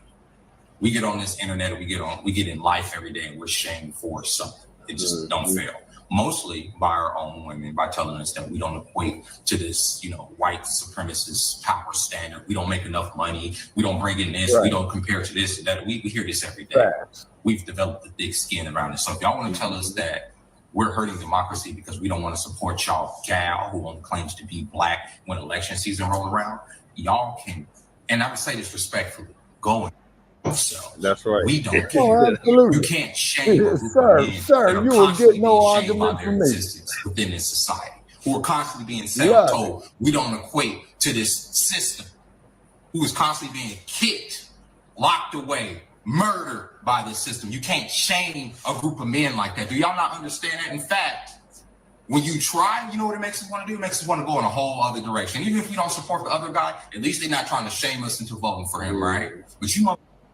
We get on this internet and we get in life every day and we're shamed for something. It just don't fail. mostly by our own women, by telling us that we don't equate to this, white supremacist power standard. We don't make enough money. We don't bring in this. We don't compare to this and that. We hear this every day. We've developed a thick skin around this. So if y'all want to tell us that we're hurting democracy because we don't want to support y'all gal who only claims to be black when election season roll around, y'all can, and I would say this respectfully, go yourself. That's right. We don't absolutely. You can't shame sir, you will get no argument from me. Within this society, who are constantly being told we don't equate to this system, who is constantly being kicked, locked away, murdered by this system. You can't shame a group of men like that. Do y'all not understand that? In fact, when you try, you know what it makes us want to do? It makes us want to go in a whole other direction. Even if we don't support the other guy, at least they're not trying to shame us into voting for him, right? But you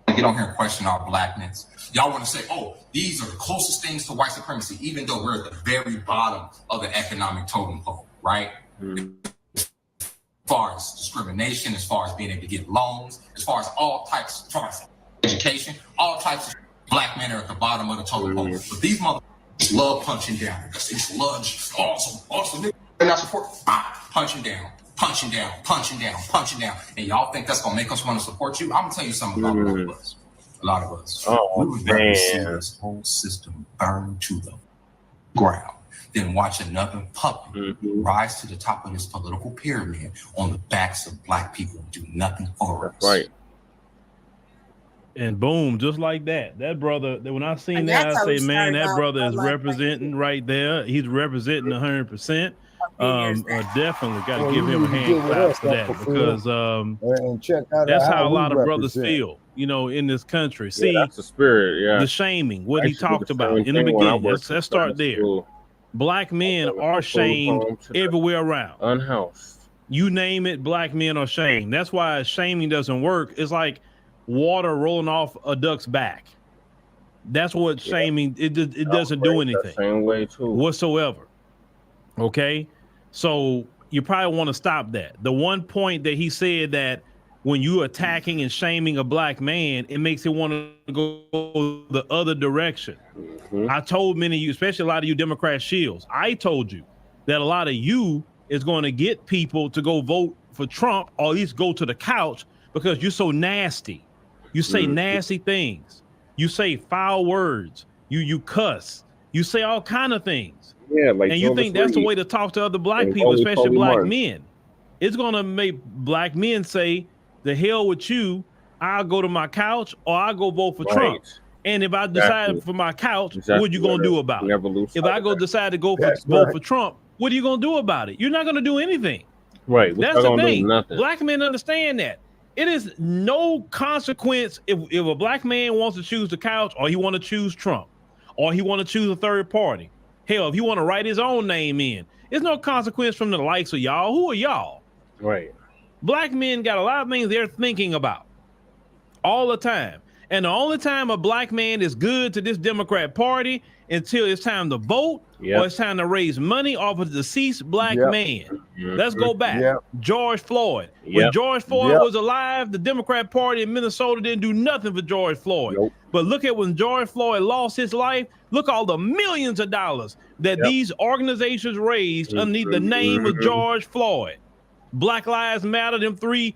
get on here and question our blackness. Y'all want to say, oh, these are the closest things to white supremacy, even though we're at the very bottom of the economic totem pole, right? As far as discrimination, as far as being able to get loans, as far as all types, as far as education, all types of black men are at the bottom of the totem pole. But these motherfuckers love punching down. It's love, awesome. They're not support. Punching down. And y'all think that's gonna make us want to support you? I'm gonna tell you something about a lot of us. We would rather see this whole system burn to the ground than watch another puppet rise to the top of this political pyramid on the backs of black people and do nothing for us. Right. And boom, just like that. That brother, when I seen that, I say, man, that brother is representing right there. He's representing 100%. Definitely got to give him a hand clap for that, because and check out that's how a lot of brothers feel, in this country. See, that's the spirit, the shaming, what he talked about in the beginning. Let's start there. Black men are shamed everywhere around. Unhoused. You name it, black men are shamed. That's why shaming doesn't work. It's like water rolling off a duck's back. That's what shaming, it doesn't do anything same way too whatsoever. Okay, so you probably want to stop that. The one point that he said, that when you attacking and shaming a black man, it makes it want to go the other direction. I told many of you, especially a lot of you Democrat shields, I told you that a lot of you is going to get people to go vote for Trump, or at least go to the couch, because you're so nasty. You say nasty things. You say foul words. You cuss. You say all kind of things. Yeah, like, and you think that's the way to talk to other black people, especially black men. It's gonna make black men say, "The hell with you! I'll go to my couch, or I'll go vote for Trump." And if I decide for my couch, what are you gonna do about it? If I decide to go vote for Trump, what are you gonna do about it? You're not gonna do anything. Right. That's the thing. Black men understand that. It is no consequence if a black man wants to choose the couch, or he want to choose Trump, or he want to choose a third party. Hell, if he want to write his own name in, there's no consequence from the likes of y'all. Who are y'all? Right. Black men got a lot of things they're thinking about all the time. And the only time a black man is good to this Democrat Party until it's time to vote, or it's time to raise money off of the deceased black man. Let's go back. George Floyd. When George Floyd was alive, the Democrat Party in Minnesota didn't do nothing for George Floyd. But look at when George Floyd lost his life, look all the millions of dollars that these organizations raised underneath the name of George Floyd. Black Lives Matter, them three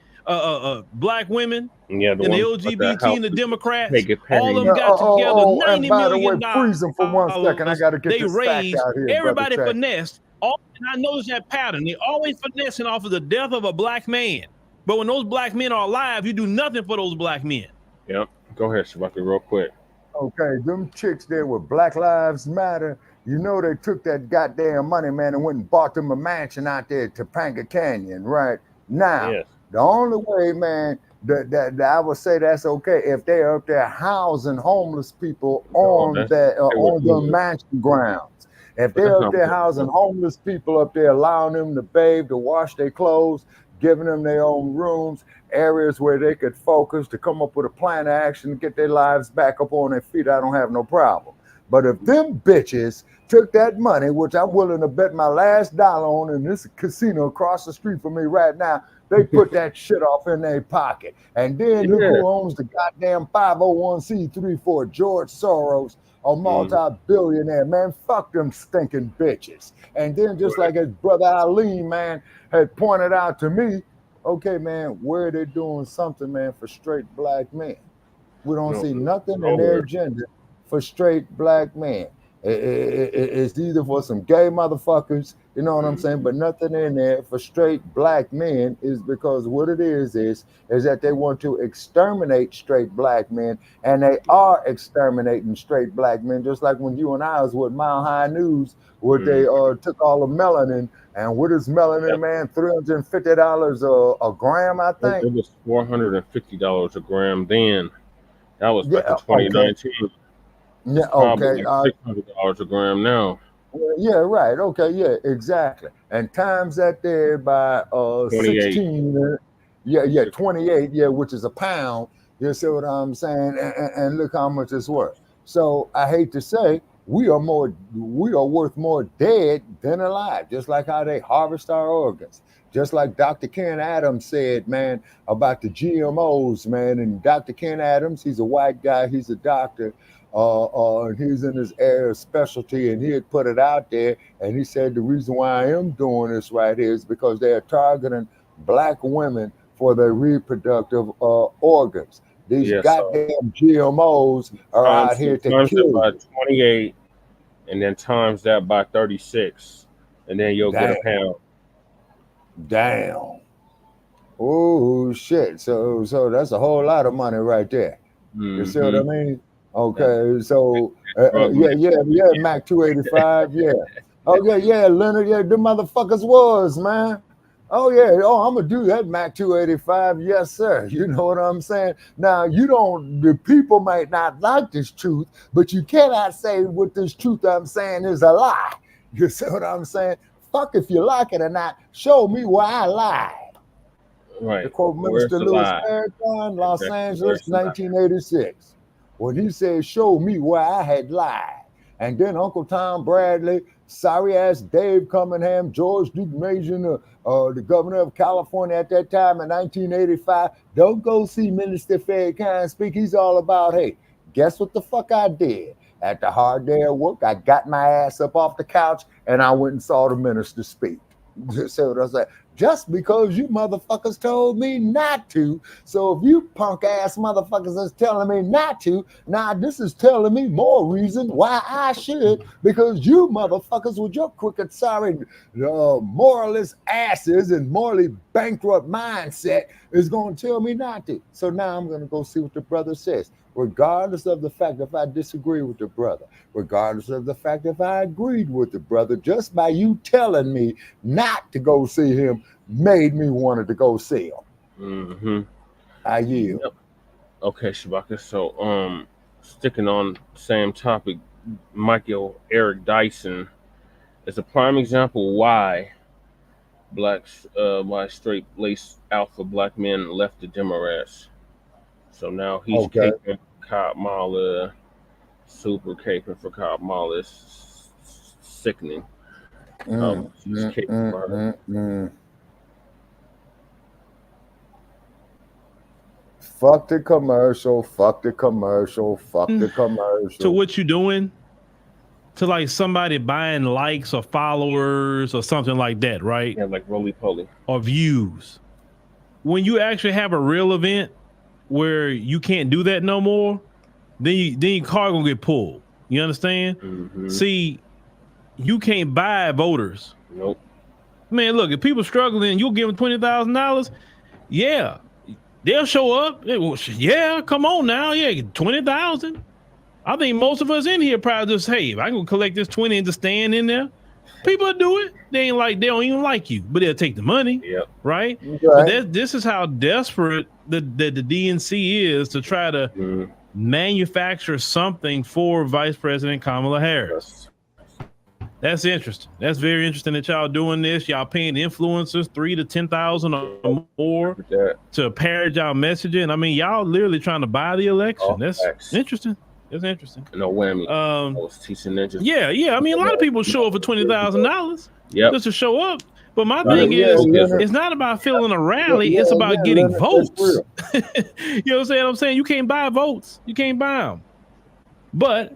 black women, and the LGBT and the Democrats, all of them got together $90 million. Freeze them for 1 second. I got to get they this raised, out here. everybody finessed. And I noticed that pattern. They always finessing off of the death of a black man. But when those black men are alive, you do nothing for those black men. Yep. Go ahead, Shabaka, real quick. Okay, them chicks there with Black Lives Matter, you know they took that goddamn money, man, and went and bought them a mansion out there at Topanga Canyon, right? Now, the only way, man, that I would say that's okay if they're up there housing homeless people on the mansion grounds. If they're up there housing homeless people up there, allowing them to bathe, to wash their clothes, giving them their own rooms, areas where they could focus, to come up with a plan of action to get their lives back up on their feet, I don't have no problem. But if them bitches took that money, which I'm willing to bet my last dollar on in this casino across the street from me right now, They put that shit off in their pocket. And then look who owns the goddamn 501c3 for George Soros, a multi-billionaire, man. Fuck them stinking bitches. And then just like his brother Eileen, man, had pointed out to me, okay, man, where they doing something, man, for straight black men? We don't see nothing in their agenda for straight black men. It's either for some gay motherfuckers, you know what I'm saying, but nothing in there for straight black men. Is because what it is that they want to exterminate straight black men, and they are exterminating straight black men, just like when you and I was with Mile High News, where they took all the melanin, and what is melanin, man? $350 a gram, I think. It was $450 a gram then. That was back in 2019. Yeah, okay. Like $600 a gram now. Yeah, right. Okay, yeah, exactly. And times that there by 16. Yeah, 28. Yeah, which is a pound. You see what I'm saying? And look how much it's worth. So I hate to say, we are worth more dead than alive. Just like how they harvest our organs. Just like Dr. Ken Adams said, man, about the GMOs, man. And Dr. Ken Adams, he's a white guy. He's a doctor. And he's in his area of specialty, and he had put it out there, and he said the reason why I am doing this right here is because they are targeting black women for their reproductive organs. These goddamn GMOs are out here to kill you. By 28, and then times that by 36, and then you'll get a pound. Damn. Oh shit! So that's a whole lot of money right there. You see what I mean? Okay, so yeah, Mac 285, yeah. Okay, yeah, Leonard, yeah, the motherfuckers was, man. Oh yeah, I'm gonna do that, Mac 285, yes, sir. You know what I'm saying? Now the people might not like this truth, but you cannot say what this truth I'm saying is a lie. You see what I'm saying? Fuck if you like it or not, show me where I lied. Right. To quote Minister Louis Farrakhan, Los Angeles, 1986. When he said, show me where I had lied. And then Uncle Tom Bradley, sorry ass Dave Cunningham, George Duke Mason, the governor of California at that time in 1985, don't go see Minister Farrakhan speak. He's all about, hey, guess what the fuck I did? At the hard day of work, I got my ass up off the couch and I went and saw the minister speak. So what I said, just because you motherfuckers told me not to. So if you punk ass motherfuckers is telling me not to, now this is telling me more reason why I should, because you motherfuckers with your crooked, sorry, moralist asses and morally bankrupt mindset is going to tell me not to. So now I'm going to go see what the brother says. Regardless of the fact if I disagree with the brother, regardless of the fact if I agreed with the brother, just by you telling me not to go see him made me wanted to go see him. I yield. Yep. Okay, Shabaka. So, sticking on the same topic, Michael Eric Dyson is a prime example why why straight-laced alpha black men left the Democrats. So now he's caping Kamala, super caping for Kamala. It's sickening. He's caping for her. Fuck the commercial, fuck the commercial, fuck the commercial. So what you doing to like somebody buying likes or followers or something like that, right? Yeah, like roly-poly. Or views. When you actually have a real event where you can't do that no more, then your car gonna get pulled. You understand? See, you can't buy voters. Nope. Man, look, if people struggling, you'll give them $20,000. Yeah, they'll show up. Yeah, come on now. Yeah, 20,000. I think most of us in here probably just, hey, if I can collect this 20 and just stand in there, people do it. They don't even like you, but they'll take the money. Yep. Right? But this is how desperate the DNC is to try to manufacture something for Vice President Kamala Harris. That's interesting. That's very interesting that y'all doing this. Y'all paying influencers $3,000 to $10,000 or more to parrot y'all messaging. I mean, y'all literally trying to buy the election. That's interesting. That's interesting. No whammy. I was teaching ninjas. Yeah. I mean, a lot of people show up for $20,000 just to show up. But my thing is, it's not about filling a rally. It's about getting votes. You know what I'm saying? You can't buy votes. You can't buy them. But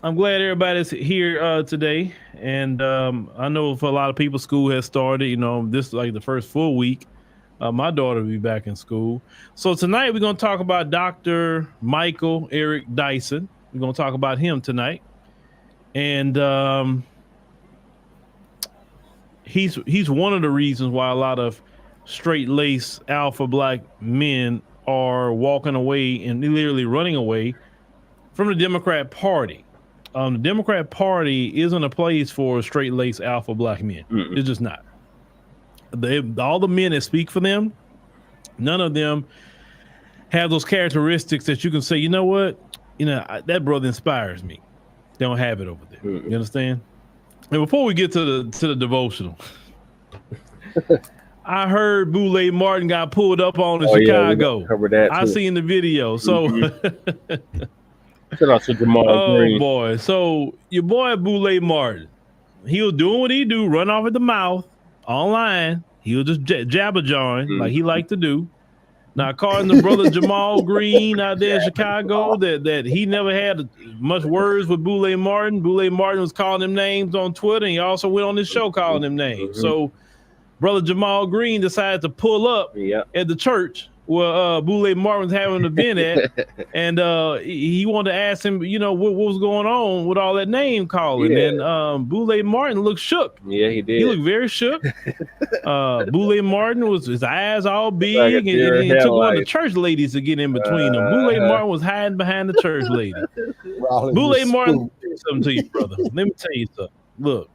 I'm glad everybody's here today. And I know for a lot of people, school has started. You know, this is like the first full week. My daughter will be back in school. So tonight we're going to talk about Dr. Michael Eric Dyson. We're going to talk about him tonight. And he's one of the reasons why a lot of straight-laced alpha black men are walking away and literally running away from the Democrat Party. The Democrat Party isn't a place for straight-laced alpha black men. It's just not. All the men that speak for them, none of them have those characteristics that you can say, you know what, that brother inspires me. They don't have it over there. You understand? And before we get to the devotional, I heard Boule Martin got pulled up on in Chicago. Yeah, cover that too. I seen the video. So shout out to Jamal Green. Oh boy. So your boy Boule Martin, he was doing what he do, run off at the mouth online. He was just jabber-jawing like he liked to do. Now, according to brother Jamal Green out there in Chicago, that he never had much words with Boule Martin. Boule Martin was calling him names on Twitter, and he also went on his show calling him names. So brother Jamal Green decided to pull up at the church where Boule Martin was having an event at, and he wanted to ask him, what was going on with all that name calling. And Boule Martin looked shook. Yeah, he did. He looked very shook. Boule Martin was his eyes all big, and he took one of the church ladies to get in between them. Boule Martin was hiding behind the church lady. Boule Martin, let me tell you something to you, brother. Let me tell you something. Look,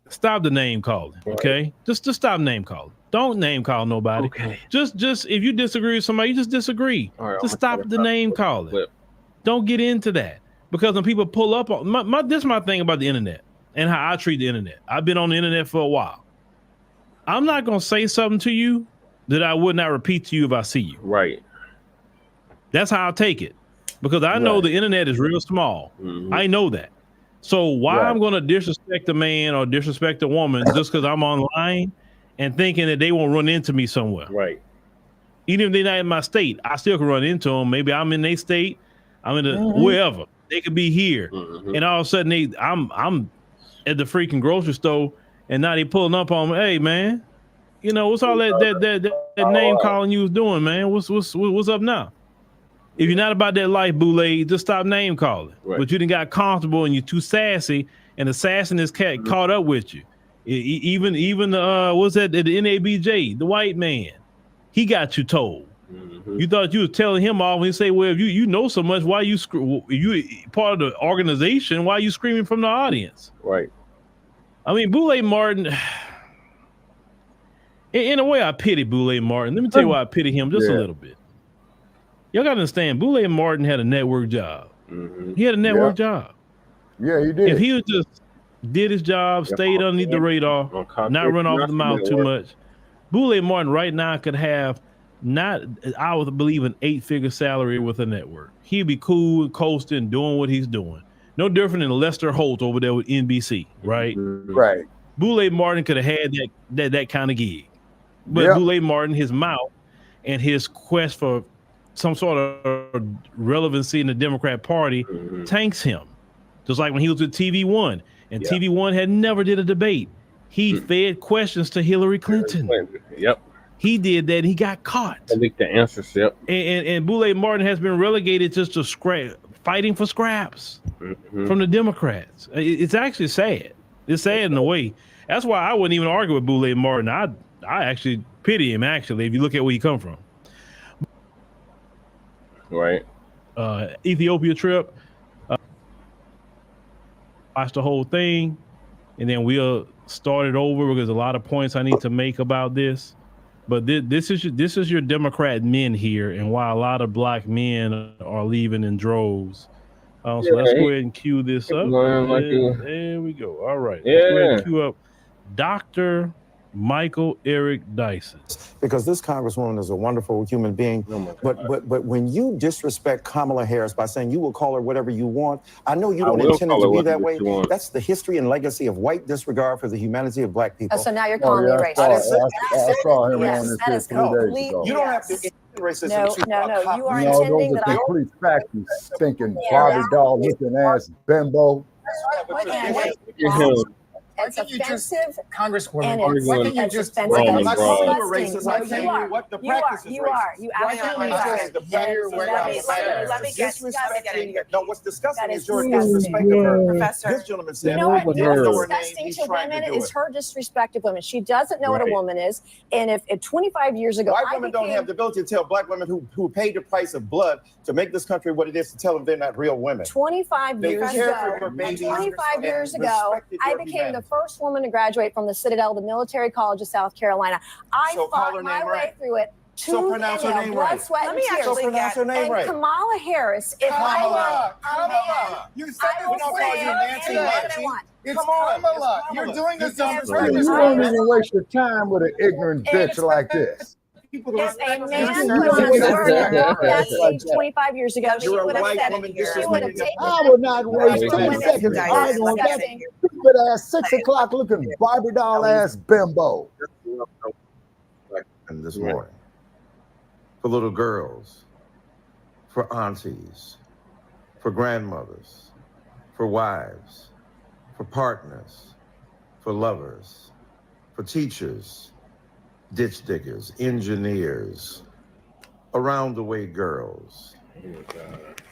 stop the name calling, okay? Just stop name calling. Don't name call nobody. Okay. Just if you disagree with somebody, you just disagree. Right, just stop the name calling. Don't get into that, because when people pull up on this is my thing about the internet and how I treat the internet. I've been on the internet for a while. I'm not gonna say something to you that I would not repeat to you if I see you. Right. That's how I take it, because I know the internet is real small. I know that. So why I'm gonna disrespect a man or disrespect a woman just because I'm online and thinking that they won't run into me somewhere. Right. Even if they're not in my state, I still can run into them. Maybe I'm in their state, I'm in the wherever. They could be here. And all of a sudden I'm at the freaking grocery store, and now they pulling up on me. Hey man, what's all that name calling you was doing, man? What's up now? If you're not about that life, Boule, just stop name calling. Right. But you done got comfortable and you're too sassy, and the sassiness caught up with you. Even what's that? The NABJ, the white man, he got you told. You thought you was telling him off, and he say, "Well, if you know so much, why you part of the organization? Why are you screaming from the audience?" Right. I mean, Boule Martin. In a way, I pity Boule Martin. Let me tell you why I pity him just a little bit. Y'all gotta understand, Boule Martin had a network job. He had a network job. Yeah, he did. If he was just did his job, stayed underneath the radar, not run off the mouth too much, Boule Martin right now could have I would believe, an 8-figure salary with a network. He'd be cool, coasting, doing what he's doing. No different than Lester Holt over there with NBC, right? Right. Boule Martin could have had that kind of gig. But Boule Martin, his mouth and his quest for some sort of relevancy in the Democrat Party tanks him. Just like when he was with TV One, and TV One had never did a debate. He fed questions to Hillary Clinton. He did that. And he got caught. I think the answers. And Boule Martin has been relegated just to fighting for scraps from the Democrats. It's actually sad. It's sad in a way. That's why I wouldn't even argue with Boule Martin. I actually pity him. Actually, if you look at where he come from. Right. Ethiopia trip. Watch the whole thing, and then we'll start it over because a lot of points I need to make about this. But this is your Democrat men here, and why a lot of black men are leaving in droves. So let's go ahead and cue this up. There we go. All right. Let's go ahead and cue up Dr. Michael Eric Dyson. Because this Congresswoman is a wonderful human being, but when you disrespect Kamala Harris by saying you will call her whatever you want, I know you don't intend it to be that way. That's the history and legacy of white disregard for the humanity of black people. Oh, so now you're calling me racist. I saw him on this that is 3 days complete. ago. You don't have to racism. No, you are No, intending those that are complete facts, you stinking Barbie doll looking ass bimbo. It's offensive, Congresswoman. Why can't you just? I'm not calling you racist. I'm telling you what the practice is. You are. You absolutely are. Let me guess. No, what's disgusting is your disrespect of her. Professor. This gentleman said, You know what? her Disgusting He's to trying women do is it. her disrespect of women. She doesn't know what a woman is. And if 25 years ago, White women don't have the ability to tell black women who paid the price of blood to make this country what it is to tell them they're not real women. 25 They years care ago, for your babies 25 years and ago, respected I your became humanity. the first woman to graduate from the Citadel, the military college of South Carolina. I So call her fought my name way right. through it. So pronounce her name blood, right. sweat, Let and me tears. actually pronounce her name and right. Kamala Harris, if Kamala. You said I will this. We don't say call you Nancy anything I Nancy. want. It's Come on, Kamala. it's You're Kamala. doing this on Yes, purpose. You won't even waste your time with an ignorant And bitch like this. If a man put You're on a doing skirt that that stage 25 years ago, she You're would a have white said woman it. She would have taken I would not waste Wait, 10 wait, seconds Dyson, arguing on that Dyson. stupid ass 6 o'clock looking Barbie doll ass bimbo. And this morning, for little girls, for aunties, for grandmothers, for wives, for partners, for lovers, for teachers, ditch diggers, engineers, around the way girls,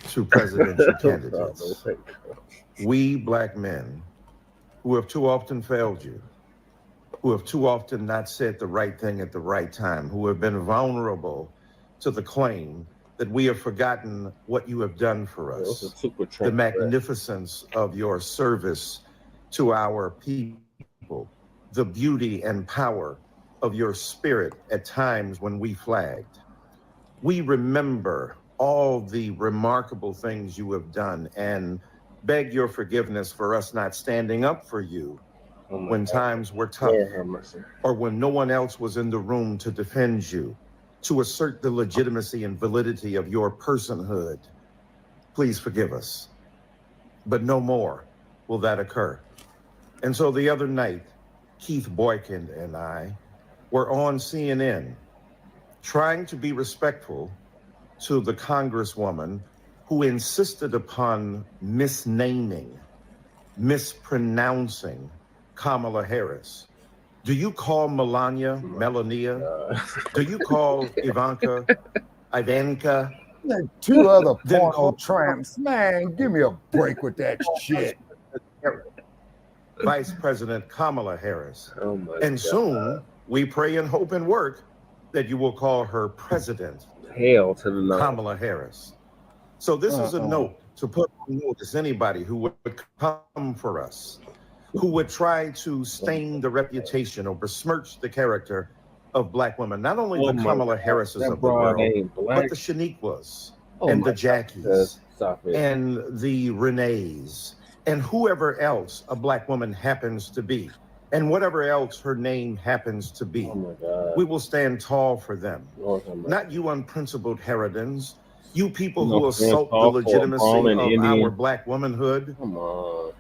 to presidential candidates. We black men who have too often failed you, who have too often not said the right thing at the right time, who have been vulnerable to the claim that we have forgotten what you have done for us, the magnificence of your service to our people, the beauty and power of your spirit at times when we flagged. We remember all the remarkable things you have done and beg your forgiveness for us not standing up for you when times were tough, or when no one else was in the room to defend you, to assert the legitimacy and validity of your personhood. Please forgive us. But no more will that occur. And so the other night, Keith Boykin and I were on CNN trying to be respectful to the Congresswoman who insisted upon misnaming, mispronouncing Kamala Harris. Do you call Melania Melania? Do you call Ivanka Ivanka? Like 2 other porno tramps. Man, give me a break with that shit. Vice President Kamala Harris. And soon we pray and hope and work that you will call her President Kamala Harris. So this is a note to put on notice anybody who would come for us, who would try to stain the reputation or besmirch the character of black women, not only the Kamala Harrises of the world, but the Shaniquas and the Jackies and the Renees and whoever else a black woman happens to be, and whatever else her name happens to be. We will stand tall for them. Not you unprincipled harridans, you people who assault the legitimacy of our black womanhood. Come on.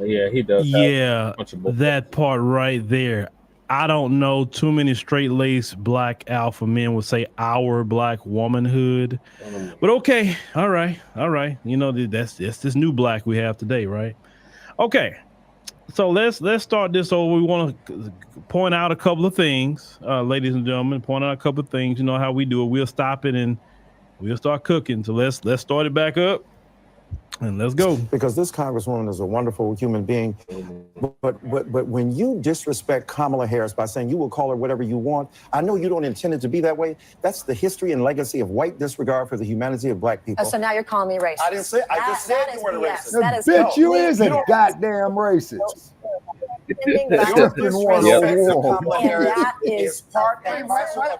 Yeah, he does. Yeah, that part right there. I don't know too many straight-laced black alpha men would say our black womanhood. But okay, all right. You know, that's this new black we have today, right? Okay. So let's start this over. We want to point out a couple of things, ladies and gentlemen, point out a couple of things. You know how we do it. We'll stop it and we'll start cooking. So let's start it back up. And let's go. Because this Congresswoman is a wonderful human being. But when you disrespect Kamala Harris by saying you will call her whatever you want, I know you don't intend it to be that way. That's the history and legacy of white disregard for the humanity of black people. Oh, so now you're calling me racist. I didn't say, I just said you weren't racist. That is Bitch, you complete- is a goddamn racist. Pretending that I'm That is part and parcel of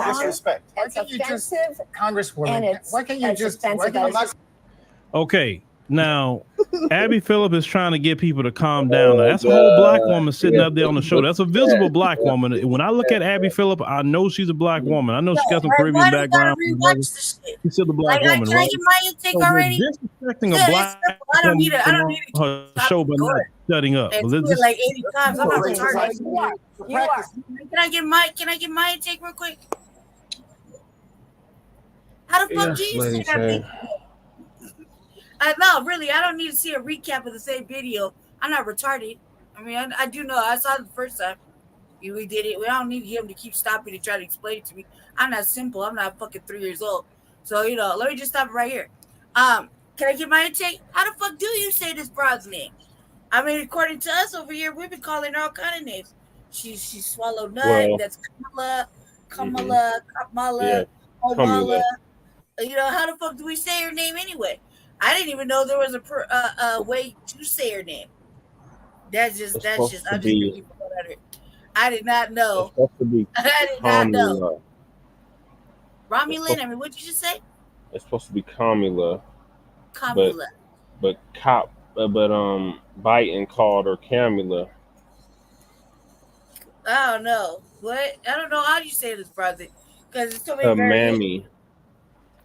disrespect. It's offensive, Congresswoman, and it's why can't you just? offensive. Why can't you just Okay, Now, Abby Phillip is trying to get people to calm down. Now, that's a whole black woman sitting up there on the show. That's a visible black woman. When I look at Abby Phillip, I know she's a black woman. I know she got some Caribbean background. She's still a black woman, Can right? I get my intake already? Disrespecting a black I don't need it. I don't need it. her show by not shutting up. It's been like 80 times. I'm not retarded. You are. Can I get my intake real quick? How the fuck do you say that thing? No, really, I don't need to see a recap of the same video. I'm not retarded. I mean, I do know. I saw it the first time. We did it. We don't need him to keep stopping to try to explain it to me. I'm not simple. I'm not fucking 3 years old. So, let me just stop it right here. Can I get my intake? How the fuck do you say this broad's name? I mean, according to us over here, we've been calling her all kind of names. She swallowed nut. Well, that's Kamala. Yeah, Kamala. How the fuck do we say her name anyway? I didn't even know there was a way to say her name. That's just. I'm just. I did not know. I did not know. Romulan. I mean, what did you just say? It's supposed to be Kamala. Kamala. But Biden called her Kamala. I don't know. What? I don't know how you say this, brother. Because it's so many. Mammy.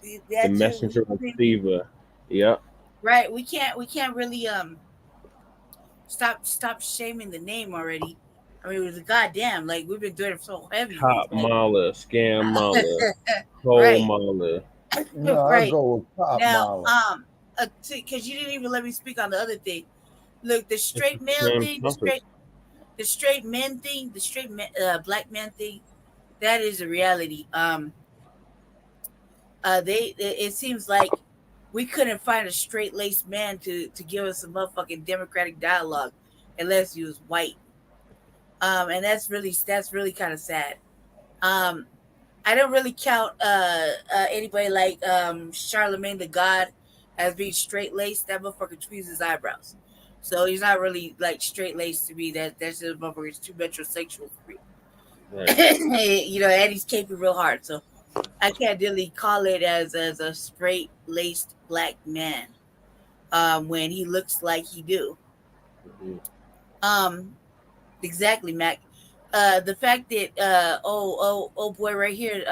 The messenger receiver. Yep. Right. We can't really stop shaming the name already. I mean, it was a goddamn, like, we've been doing it so heavy. Top Mala, Scam Mala, Whole Mala. No, right. I go with Top Mala. Because you didn't even let me speak on the other thing. Look, the straight male thing, the straight men thing, the straight black man thing, that is a reality. It seems like we couldn't find a straight-laced man to give us a motherfucking democratic dialogue unless he was white. And that's really kind of sad. I don't really count anybody like Charlemagne the God as being straight-laced. That motherfucker tweezes his eyebrows. So he's not really like straight-laced to me. That's just a motherfucker. It's too metrosexual for me. Right. And he's caping real hard. So I can't really call it as a straight-laced black man when he looks like he do. Mm-hmm. Exactly, Mac. The fact that oh boy right here,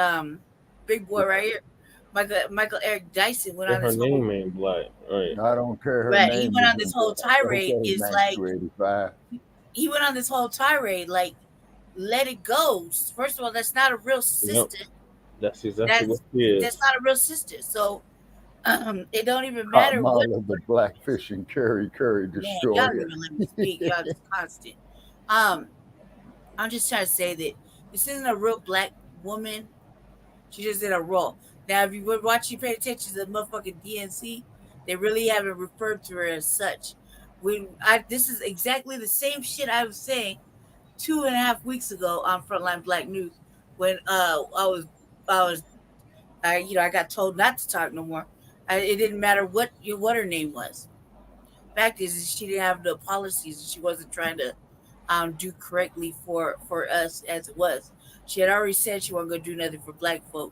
big boy right here, Michael Eric Dyson went on this her name ain't black, right? I don't care her right. name. He went on this whole tirade. Is like he went on this whole tirade like, let it go. First of all, that's not a real sister. Yep. That's exactly what it is. That's not a real sister. So it don't even matter what the blackfish and curry destroyer. Y'all don't even let me speak. Y'all just constant. I'm just trying to say that this isn't a real black woman. She just did a role. Now, if you would watch, you pay attention to the motherfucking DNC, they really haven't referred to her as such. This is exactly the same shit I was saying 2.5 weeks ago on Front Line Blacc News when I got told not to talk no more. It didn't matter what her name was. Fact is she didn't have the policies, and she wasn't trying to do correctly for us as it was. She had already said she wasn't going to do nothing for black folk.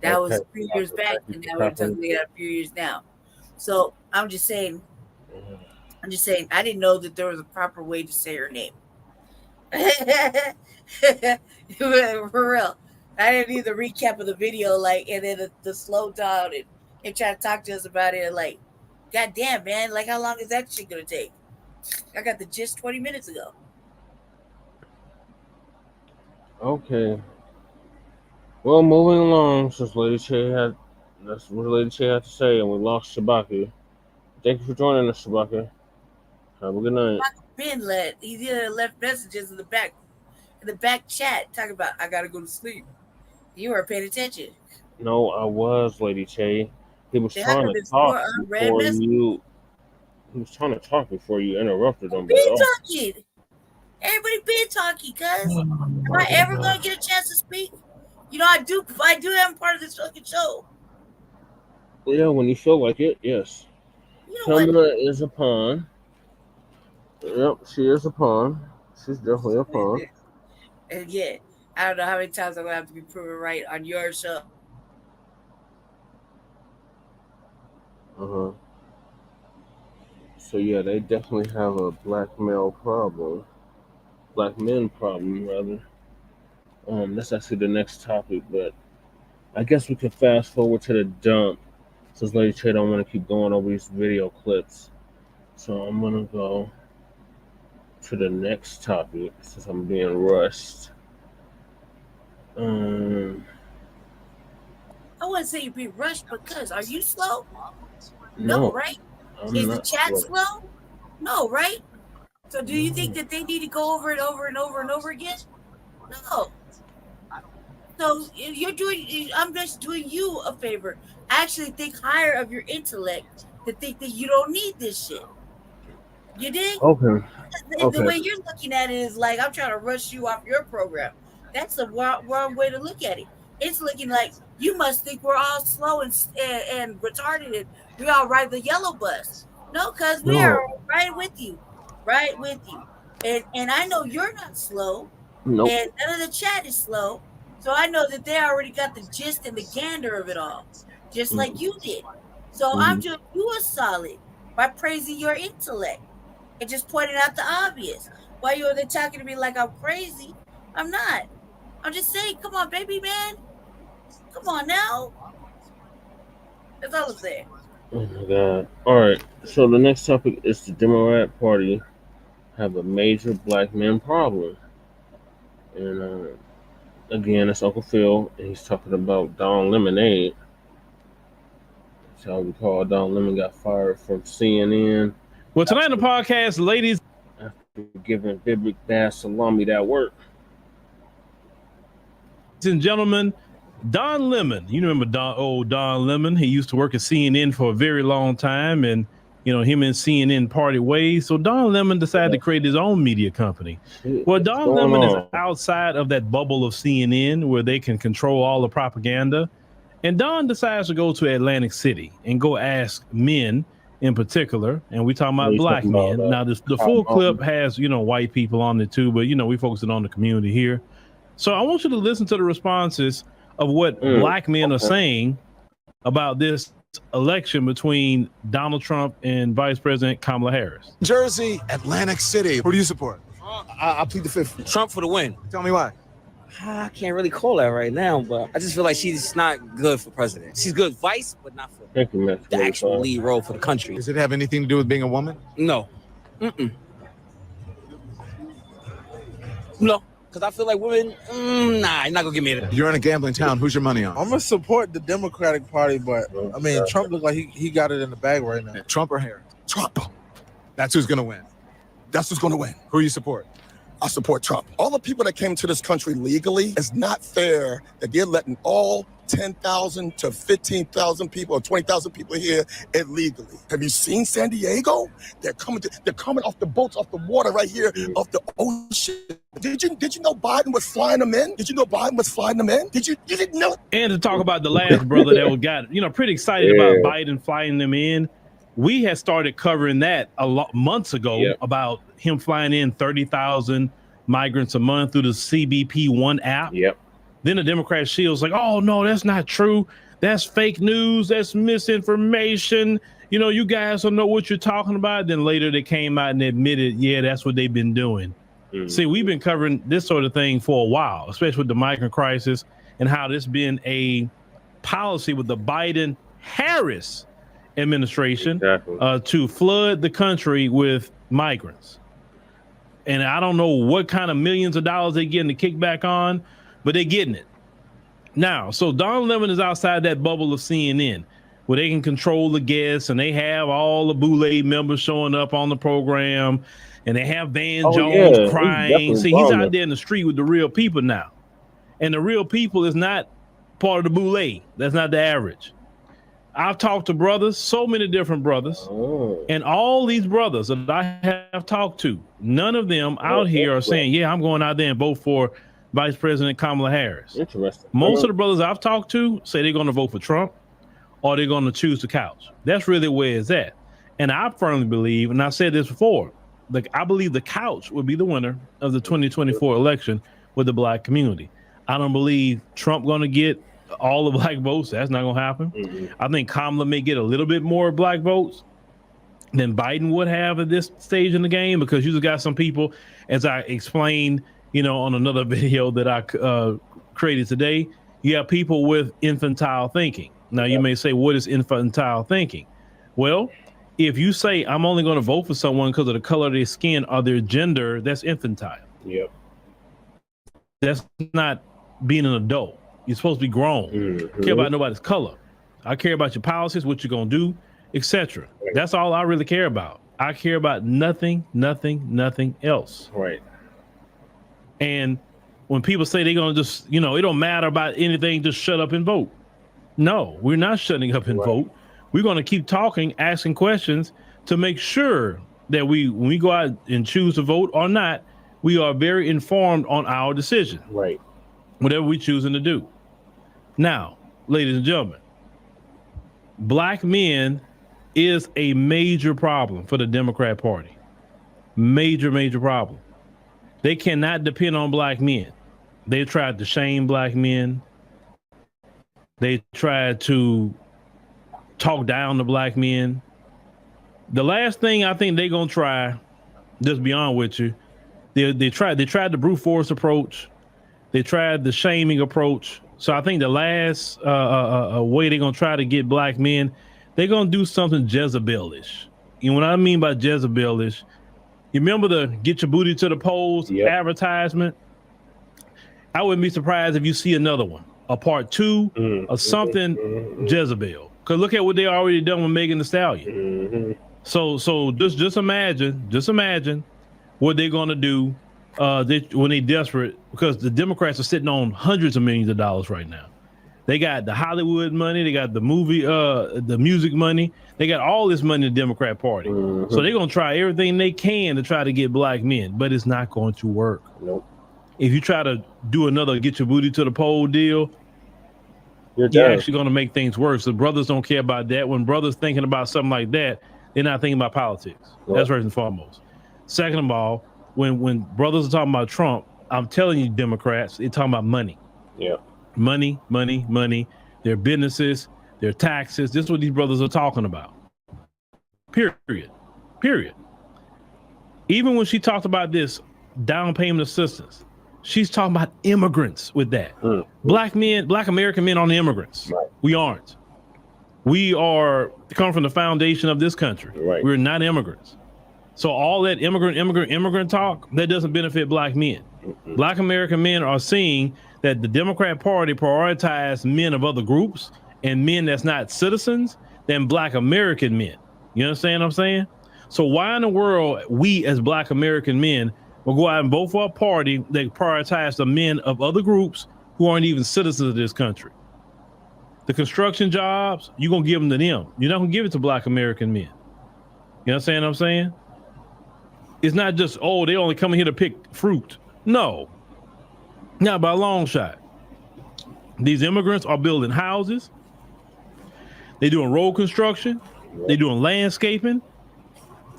That was a few years back, and now we're talking about a few years now. So I'm just saying, I didn't know that there was a proper way to say her name. For real. I didn't need the recap of the video, like, and then the slow down and try to talk to us about it. Like, goddamn, man, like, how long is that shit gonna take? I got the gist 20 minutes ago. Okay. Well, moving along, that's what Lady Che had to say, and we lost Shabaka. Thank you for joining us, Shabaka. Have a good night. He's either left messages in the back chat talking about, I gotta go to sleep. You weren't paying attention. No, I was, Lady Che. He was trying to talk before you. He was trying to talk before you interrupted him. Talking. Everybody been talking, cuz. Am I ever gonna get a chance to speak? I do have part of this fucking show. Yeah, when you feel like it, yes. Kamala is a pawn. Yep, she is a pawn. She's definitely a pawn. And yeah, I don't know how many times I'm gonna have to be proven right on your show. So yeah, they definitely have a black men problem, rather. That's actually the next topic, but I guess we can fast forward to the dump since Lady Trey don't want to keep going over these video clips. So I'm gonna go to the next topic since I'm being rushed. I wouldn't say you'd be rushed because are you slow? No, right? Is the chat slow? No, right? So do you think that they need to go over it over and over and over again? No. So I'm just doing you a favor. Actually think higher of your intellect to think that you don't need this shit. You dig? Okay. The way you're looking at it is like I'm trying to rush you off your program. That's the wrong way to look at it. It's looking like you must think we're all slow and retarded and we all ride the yellow bus. No, because we are right with you. Right with you. And I know you're not slow. Nope. And none of the chat is slow. So I know that they already got the gist and the gander of it all. Just like you did. So I'm doing you a solid by praising your intellect and just pointing out the obvious. While you're there talking to me like I'm crazy, I'm not. I'm just saying, come on, baby man. Come on now. That's all I'm saying. Oh my God. All right. So the next topic is the Democrat Party have a major black men problem. And again, it's Uncle Phil, and he's talking about Don Lemonade. So I recall Don Lemon got fired from CNN. Well, tonight on the podcast, ladies, after giving Big Bass Salami that work. Ladies and gentlemen, Don Lemon. You remember Don Lemon? He used to work at CNN for a very long time, and him and CNN parted ways. So Don Lemon decided to create his own media company. Well, Don Lemon is outside of that bubble of CNN where they can control all the propaganda. And Don decides to go to Atlantic City and go ask men in particular, and we're talking about black men. Now, the full clip has, white people on it too, but, we focusing on the community here. So I want you to listen to the responses of what black men are saying about this election between Donald Trump and Vice President Kamala Harris. Jersey, Atlantic City. Who do you support? I plead the fifth. Trump for the win. Tell me why. I can't really call that right now, but I just feel like she's not good for president. She's good vice, but not for the actual lead role for the country. Does it have anything to do with being a woman? No. No, because I feel like women, nah, you're not going to give me that. You're in a gambling town. Who's your money on? I'm going to support the Democratic Party, but, I mean, Trump looks like he got it in the bag right now. Trump or Harris? Trump. That's who's going to win. That's who's going to win. Who you support? I support Trump. All the people that came to this country legally, it's not fair that they're letting all 10,000 to 15,000 people or 20,000 people here illegally. Have you seen San Diego? They're coming off the boats, off the water right here, off the ocean. Did you know Biden was flying them in? Did you know Biden was flying them in? You didn't know? And to talk about the last brother that got, pretty excited about Biden flying them in. We had started covering that a lot months ago about him flying in 30,000 migrants a month through the CBP One app. Then the Democrat shield's like, oh, no, that's not true. That's fake news. That's misinformation. You guys don't know what you're talking about. Then later they came out and admitted, that's what they've been doing. See, we've been covering this sort of thing for a while, especially with the migrant crisis and how this been a policy with the Biden-Harris administration to flood the country with migrants. And I don't know what kind of millions of dollars they're getting the kickback on, but they're getting it. Now, so Don Lemon is outside that bubble of CNN where they can control the guests and they have all the Boulay members showing up on the program and they have Van Jones crying. See, he's out there in the street with the real people now. And the real people is not part of the Boulay. That's not the average. I've talked to brothers, so many different brothers, and all these brothers that I have talked to, none of them out here are saying, I'm going out there and vote for Vice President Kamala Harris. Interesting. Most of the brothers I've talked to say they're going to vote for Trump or they're going to choose the couch. That's really where it's at. And I firmly believe, and I said this before, I believe the couch would be the winner of the 2024 election with the black community. I don't believe Trump going to get all the black votes. That's not going to happen. I think Kamala may get a little bit more black votes. than Biden would have at this stage in the game, because you just got some people, as I explained, on another video that I created today, you have people with infantile thinking. Now you may say, what is infantile thinking? Well, if you say I'm only going to vote for someone because of the color of their skin or their gender, that's infantile. Yep. That's not being an adult. You're supposed to be grown. Mm-hmm. Care about nobody's color. I care about your policies, what you're going to do, etc. Right. That's all I really care about. I care about nothing else. Right. And when people say they're going to just, it don't matter about anything, just shut up and vote. No, we're not shutting up and vote. We're going to keep talking, asking questions to make sure that when we go out and choose to vote or not, we are very informed on our decision. Right. Whatever we're choosing to do. Now, ladies and gentlemen, black men is a major problem for the Democrat Party. Major problem. They cannot depend on black men. They tried to shame black men. They tried to talk down to black men. The last thing I think they're gonna try, just be honest with you, they tried the brute force approach. They tried the shaming approach. So I think the last way they're gonna try to get black men, they're gonna do something Jezebelish. You know what I mean by Jezebelish? You remember the get your booty to the polls advertisement? I wouldn't be surprised if you see another one, a part 2 or something Jezebel. Because look at what they already done with Megan Thee Stallion. So just imagine what they're gonna do when they desperate, because the Democrats are sitting on hundreds of millions of dollars right now. They got the Hollywood money, they got the movie, the music money, they got all this money in the Democrat Party. So they're gonna try everything they can to try to get black men, but it's not going to work. Nope. If you try to do another get your booty to the poll deal, you're actually going to make things worse. The brothers don't care about that. When brothers thinking about something like that, they're not thinking about politics. That's first and foremost. Second of all, when brothers are talking about Trump, I'm telling you, Democrats, they're talking about money. Yeah. Money, their businesses, their taxes. This is what these brothers are talking about. Period. Even when she talked about this down payment assistance, she's talking about immigrants with that. Black American men aren't immigrants. Right. We aren't. We come from the foundation of this country. Right. We're not immigrants. So all that immigrant talk, that doesn't benefit black men. Black American men are seeing that the Democrat Party prioritizes men of other groups and men that's not citizens than black American men. You understand what I'm saying? So why in the world we as black American men will go out and vote for a party that prioritizes the men of other groups who aren't even citizens of this country? The construction jobs, you're going to give them to them. You're not going to give it to black American men. You understand what I'm saying? It's not just, they only coming here to pick fruit. No, not by a long shot. These immigrants are building houses. They're doing road construction. They're doing landscaping.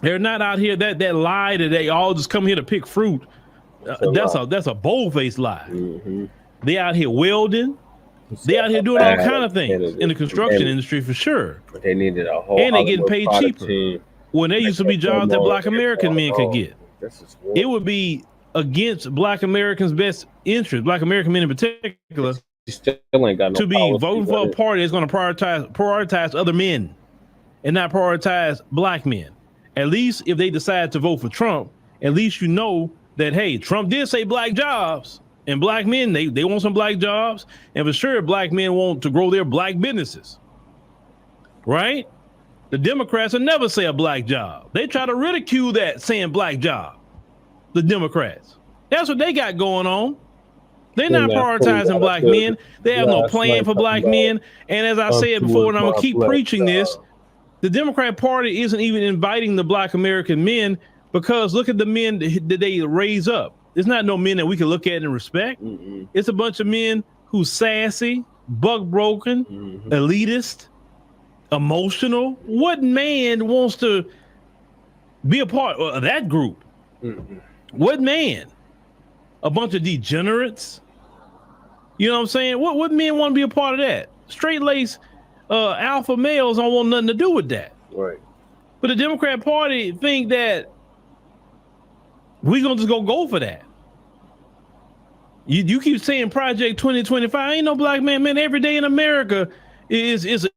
They're not out here that lie that they all just come here to pick fruit. That's a bold-faced lie. They out here welding. They out here doing all kind of things in the construction industry for sure. They needed a whole. And they getting paid cheaper. When there used to be jobs that black American men could get. It would be against black Americans' best interest, black American men in particular, still ain't got no to be voting for a party that's going to prioritize other men and not prioritize black men. At least if they decide to vote for Trump, at least you know that, hey, Trump did say black jobs, and black men, they want some black jobs, and for sure black men want to grow their black businesses, right? The Democrats will never say a black job. They try to ridicule that saying black job. The Democrats. That's what they got going on. They're not prioritizing black men. They have no plan for black men. And as I said before, and I'm gonna keep preaching this, the Democrat Party isn't even inviting the black American men, because look at the men that they raise up. It's not no men that we can look at and respect. It's a bunch of men who's sassy, buck broken, elitist, emotional. What man wants to be a part of that group? What man? A bunch of degenerates. You know what I'm saying? What men want to be a part of that? Straight-laced alpha males don't want nothing to do with that. Right. But the Democrat Party think that we're going to just go for that. You keep saying Project 2025. Ain't no black man. Man, every day in America is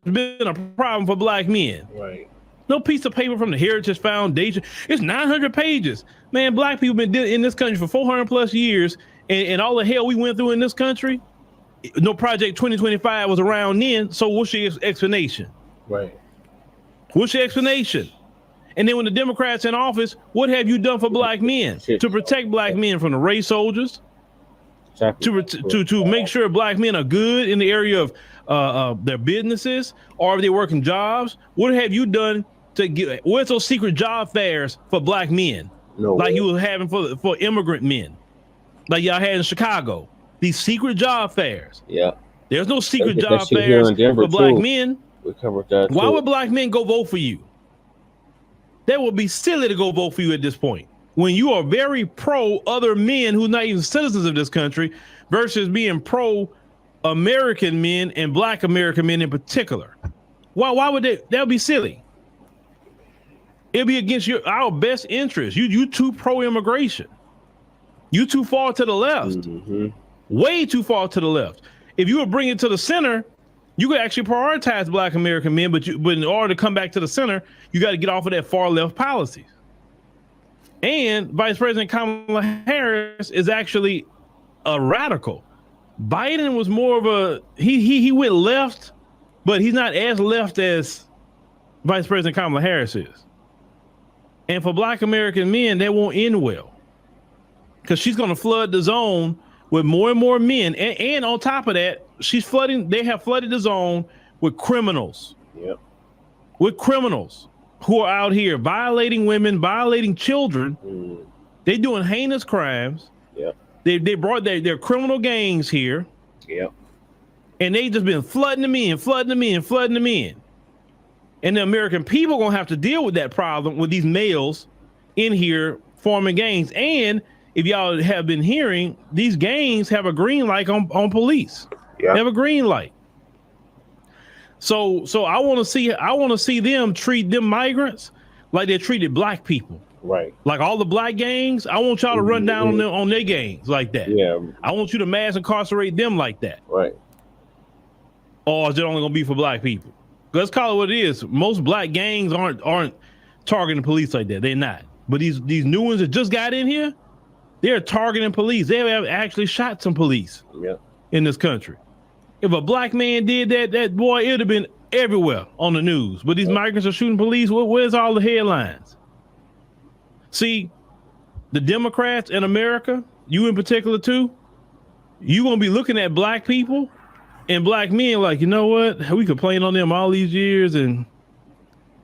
been a problem for black men. Right. No piece of paper from the Heritage Foundation. It's 900 pages. Man, black people been in this country for 400 plus years, and all the hell we went through in this country, no Project 2025 was around then, so what's your explanation? Right. What's your explanation? And then when the Democrats in office, what have you done for black men? To protect black men from the race soldiers, to make sure black men are good in the area of their businesses, or if they're working jobs. What have you done to get? Where's those secret job fairs for black men? No like way. you were having for immigrant men, like y'all had in Chicago. These secret job fairs. Yeah. There's no secret job fairs for black men. We covered that. Why would black men go vote for you? That would be silly to go vote for you at this point, when you are very pro other men who are not even citizens of this country versus being pro American men and black American men in particular. Why would that would be silly? It'd be against our best interest. You too pro immigration. You too far to the left. Way too far to the left. If you would bring it to the center, you could actually prioritize black American men, but in order to come back to the center, you got to get off of that far left policies. And Vice President Kamala Harris is actually a radical. Biden was more of a he went left, but he's not as left as Vice President Kamala Harris is. And for black American men, that won't end well, because she's going to flood the zone with more and more men. And on top of that, they have flooded the zone with criminals. Yep. With criminals who are out here violating women, violating children. They doing heinous crimes. Yep. They brought their criminal gangs here. Yep. And they just been flooding them in. And the American people gonna have to deal with that problem with these males in here forming gangs. And if y'all have been hearing, these gangs have a green light on police. Yeah. They have a green light. So I want to see them treat them migrants like they treated black people. Right. Like all the black gangs, I want y'all to run down on their gangs like that. Yeah. I want you to mass incarcerate them like that. Right. Or is it only gonna be for black people? Let's call it what it is. Most black gangs aren't targeting police like that. They're not. But these new ones that just got in here, they're targeting police. They have actually shot some police in this country. If a black man did that boy, it would have been everywhere on the news. But these migrants are shooting police. Where's all the headlines? See, the Democrats in America, you in particular too, you gonna be looking at black people and black men like, you know what? We complained on them all these years and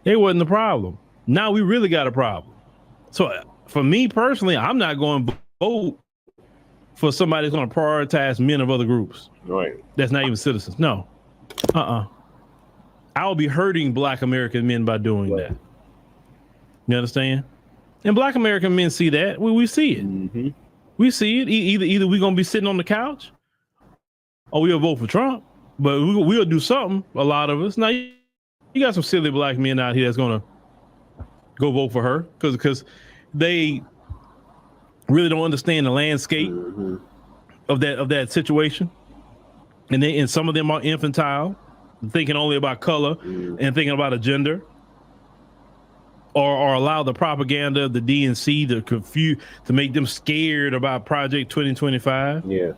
they wasn't the problem. Now we really got a problem. So for me personally, I'm not going to vote for somebody that's going to prioritize men of other groups. Right. That's not even citizens. No. I'll be hurting black American men by doing that. You understand? And black American men see that. We see it. We see it. Either we're going to be sitting on the couch or we'll vote for Trump, but we'll do something, a lot of us. Now, you got some silly black men out here that's going to go vote for her because they really don't understand the landscape of that situation. And some of them are infantile, thinking only about color and thinking about a gender, or allow the propaganda of the DNC to confuse, to make them scared about Project 2025. Yeah.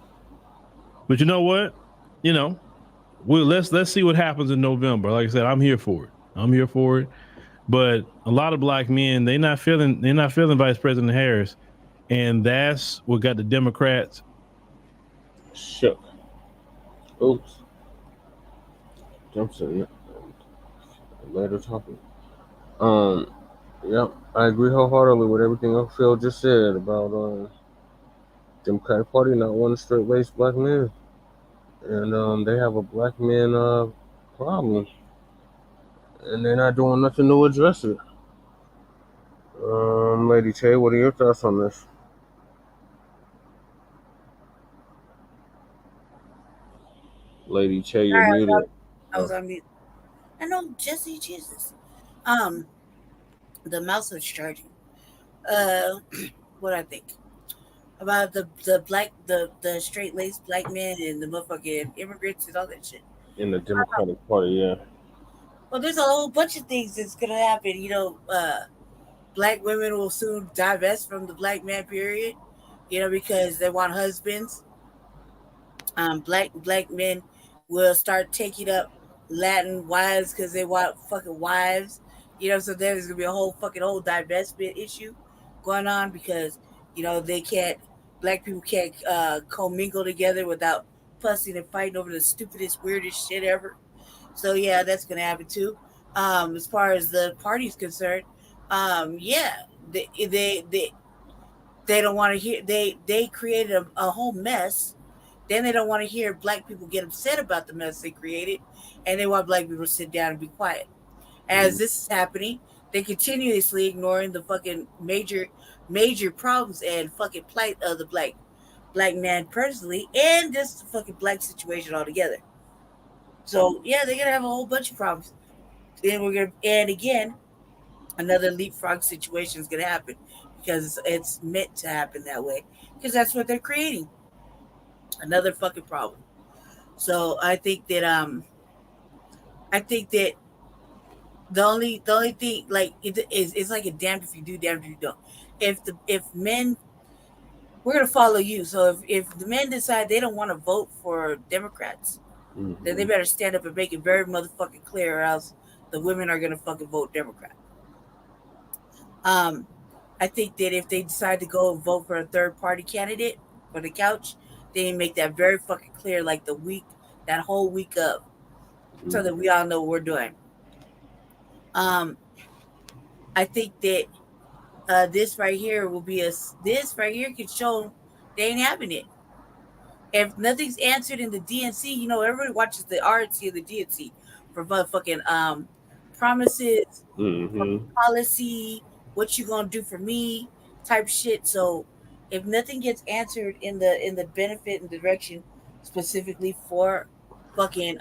But you know what? Let's see what happens in November. Like I said, I'm here for it. But a lot of black men, they're not feeling Vice President Harris. And that's what got the Democrats shook. Oops. Johnson. Later topic. Yep, I agree wholeheartedly with everything Phil just said about Democratic Party not wanting straight-laced black men, and they have a black man problem, and they're not doing nothing to address it. Lady Tay, what are your thoughts on this? Lady Tay, you're muted. I was on mute. I know Jesse Jesus. the mouse was charging. What I think about the straight laced black men and the motherfucking immigrants and all that shit. In the Democratic Party, yeah. Well, there's a whole bunch of things that's gonna happen. Black women will soon divest from the black man period. Because they want husbands. Black men will start taking up Latin wives because they want fucking wives. So there's gonna be a whole divestment issue going on because they can't black people can't commingle together without fussing and fighting over the stupidest, weirdest shit ever. So yeah, that's gonna happen too. As far as the party's concerned, yeah, they don't want to hear they created a whole mess. Then they don't want to hear black people get upset about the mess they created, and they want black people to sit down and be quiet. As this is happening, they continuously ignoring the fucking major problems and fucking plight of the black man personally, and just the fucking black situation altogether. So yeah, they're gonna have a whole bunch of problems. And again, another leapfrog situation is gonna happen because it's meant to happen that way because that's what they're creating. Another fucking problem. So I think that the only thing like it's like a damned if you do, damned if you don't. If men, we're gonna follow you. So if the men decide they don't want to vote for Democrats, then they better stand up and make it very motherfucking clear, or else the women are gonna fucking vote Democrat. I think that if they decide to go and vote for a third party candidate for the couch, they make that very fucking clear, like that whole week up, so that we all know what we're doing. I think that this right here can show they ain't having it. If nothing's answered in the DNC, everybody watches the RNC and the DNC for motherfucking promises, policy, what you gonna do for me, type shit. So if nothing gets answered in the benefit and direction specifically for fucking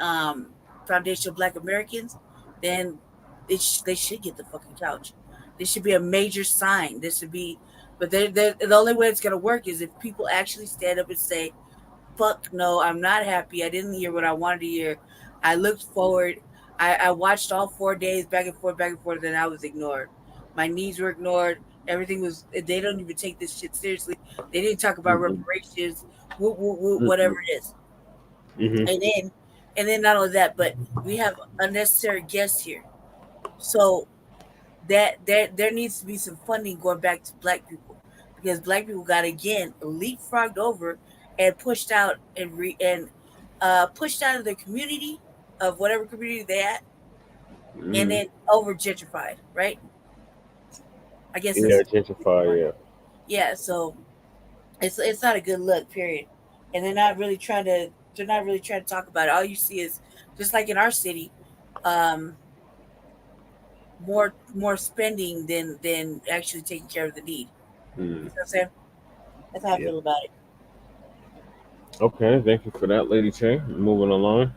foundational Black Americans, then they should get the fucking couch. This should be a major sign. This should be, but the only way it's gonna work is if people actually stand up and say, "Fuck no, I'm not happy. I didn't hear what I wanted to hear. I looked forward. I watched all 4 days back and forth, and I was ignored. My needs were ignored. Everything was. They don't even take this shit seriously. They didn't talk about reparations, whatever it is. And then not only that, but we have unnecessary guests here. So that there needs to be some funding going back to Black people, because Black people got again leapfrogged over and pushed out pushed out of the community of whatever community they had, and then over gentrified, right? I guess gentrified, yeah. So it's not a good look, period. And they're not really trying to talk about it. All you see is just like in our city, more spending than actually taking care of the need. You know what I'm saying? That's how I feel about it. Okay, thank you for that, Lady Che. Moving along,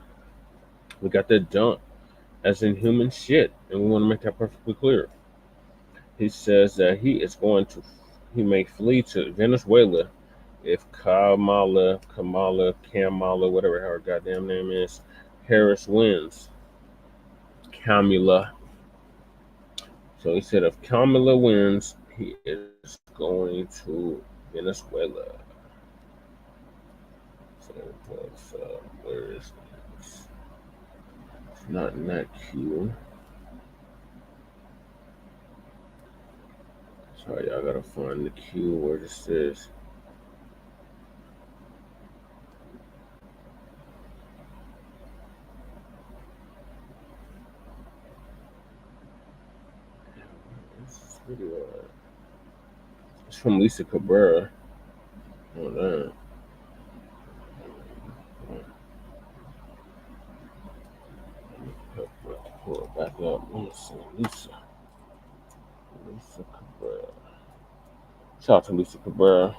we got that junk as in human shit, and we want to make that perfectly clear. He says that he may flee to Venezuela if Kamala, whatever her goddamn name is, Harris wins. Kamala. So he said if Kamala wins, he is going to Venezuela. So where is this? It's not in that queue. Sorry, y'all gotta find the queue where this is. It's from Lisa Cabrera. Oh, damn. Pull it back up. Let me see. Lisa Cabrera. Shout out to Lisa Cabrera.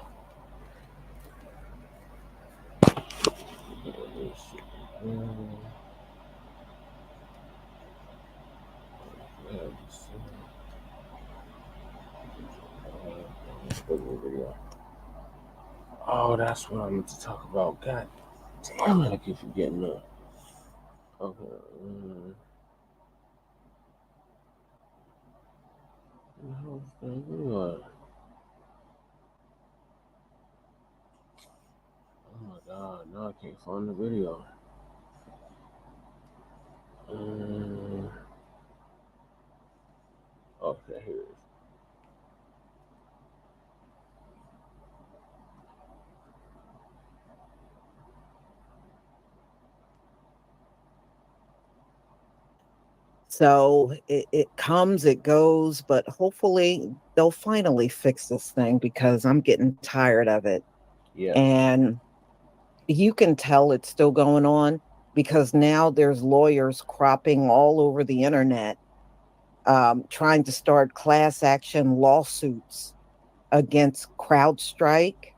Facebook video. Oh, that's what I meant to talk about. God damn it, I keep forgetting that. Okay. What the hell is that video? Oh my god, now I can't find the video. Okay, here it is. So it comes, it goes, but hopefully they'll finally fix this thing because I'm getting tired of it. Yeah. And you can tell it's still going on because now there's lawyers cropping all over the internet trying to start class action lawsuits against CrowdStrike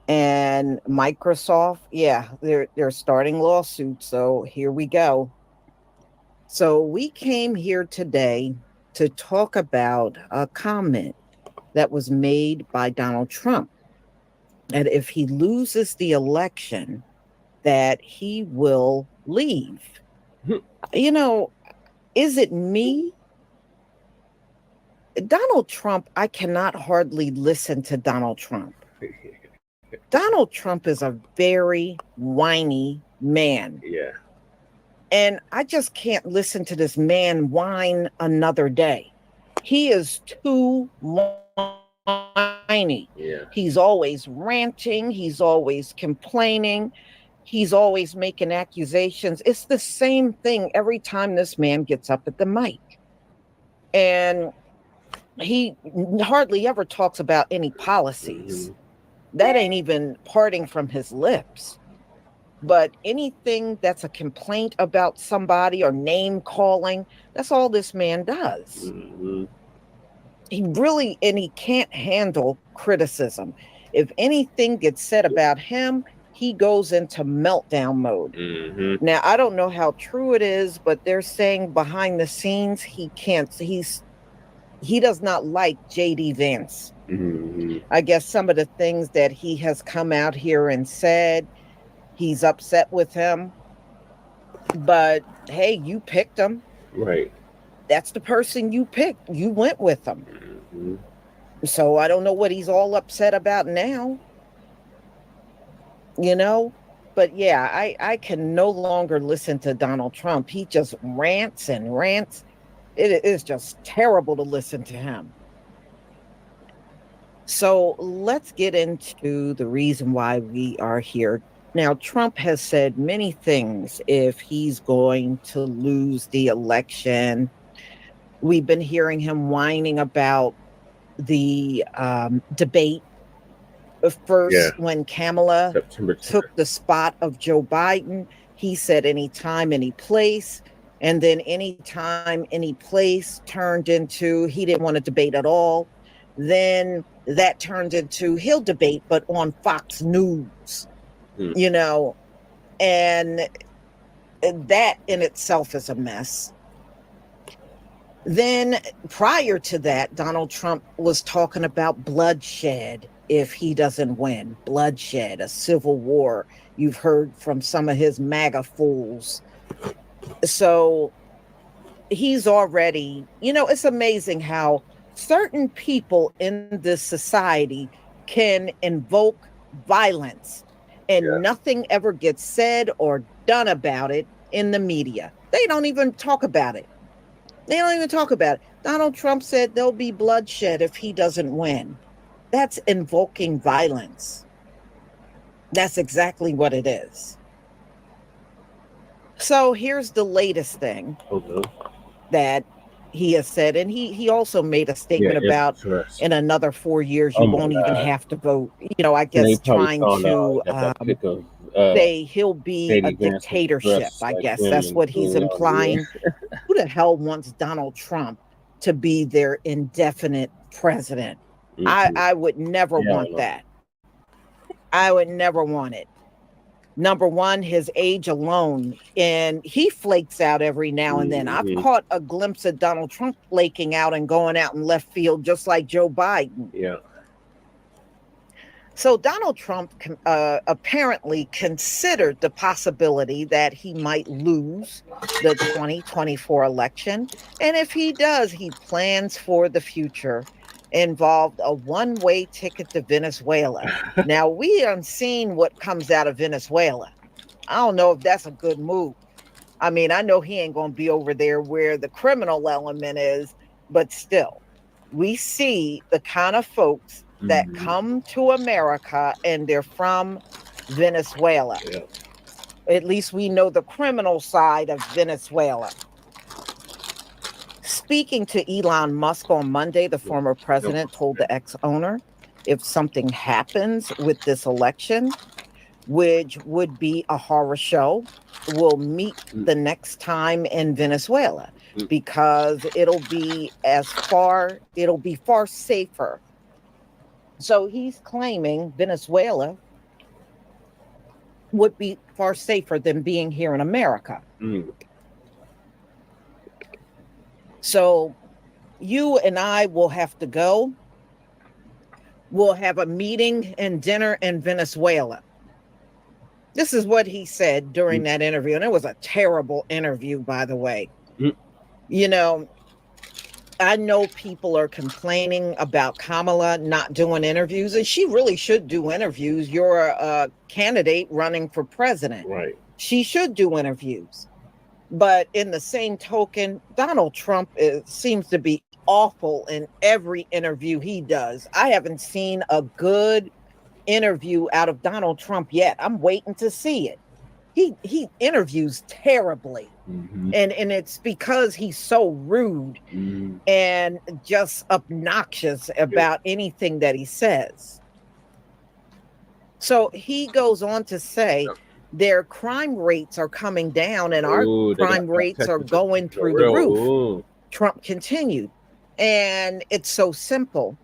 and Microsoft. Yeah, they're starting lawsuits. So here we go. So we came here today to talk about a comment that was made by Donald Trump, that if he loses the election, that he will leave. You know, is it me? Donald Trump, I cannot hardly listen to Donald Trump. Donald Trump is a very whiny man. Yeah. And I just can't listen to this man whine another day. He is too whiny. Yeah. He's always ranting. He's always complaining. He's always making accusations. It's the same thing every time this man gets up at the mic. And he hardly ever talks about any policies. That ain't even parting from his lips. But anything that's a complaint about somebody or name calling, that's all this man does. He can't handle criticism. If anything gets said about him, he goes into meltdown mode. Now, I don't know how true it is, but they're saying behind the scenes, he does not like JD Vance. I guess some of the things that he has come out here and said, he's upset with him. But hey, you picked him. Right. That's the person you picked. You went with him. So I don't know what he's all upset about now. You know? But yeah, I can no longer listen to Donald Trump. He just rants and rants. It is just terrible to listen to him. So let's get into the reason why we are here. Now, Trump has said many things if he's going to lose the election. We've been hearing him whining about the debate. First, when Kamala took the spot of Joe Biden, he said anytime, any place. And then anytime, any place turned into he didn't want to debate at all. Then that turned into he'll debate, but on Fox News. You know, and that in itself is a mess. Then prior to that, Donald Trump was talking about bloodshed if he doesn't win. Bloodshed, a civil war. You've heard from some of his MAGA fools. So he's already, you know, it's amazing how certain people in this society can invoke violence. And nothing ever gets said or done about it in the media. They don't even talk about it. They don't even talk about it. Donald Trump said there'll be bloodshed if he doesn't win. That's invoking violence. That's exactly what it is. So here's the latest thing that he has said. And he also made a statement about in another 4 years, you won't even have to vote. You know, I guess trying to say he'll be a dictatorship. I guess that's what he's implying. Who the hell wants Donald Trump to be their indefinite president? I would never want that. I would never want it. Number one, his age alone. And he flakes out every now and then. I've caught a glimpse of Donald Trump flaking out and going out in left field just like Joe Biden. Yeah. So Donald Trump apparently considered the possibility that he might lose the 2024 election. And if he does, he plans for the future involved a one-way ticket to Venezuela. Now, we have seen what comes out of Venezuela. I don't know if that's a good move. I mean, I know he ain't going to be over there where the criminal element is, but still, we see the kind of folks that come to America and they're from Venezuela. Yeah. At least we know the criminal side of Venezuela. Speaking to Elon Musk on Monday, the former president told the ex-owner, if something happens with this election, which would be a horror show, we'll meet the next time in Venezuela because it'll be far safer. So he's claiming Venezuela would be far safer than being here in America. So you and I will have to go. We'll have a meeting and dinner in Venezuela. This is what he said during that interview. And it was a terrible interview, by the way. You know, I know people are complaining about Kamala not doing interviews, and she really should do interviews. You're a candidate running for president. Right. She should do interviews. But in the same token, Donald Trump seems to be awful in every interview he does. I haven't seen a good interview out of Donald Trump yet. I'm waiting to see it. He interviews terribly. And it's because he's so rude and just obnoxious about anything that he says. So he goes on to say their crime rates are coming down and our crime rates are going through the roof. Trump continued. And it's so simple.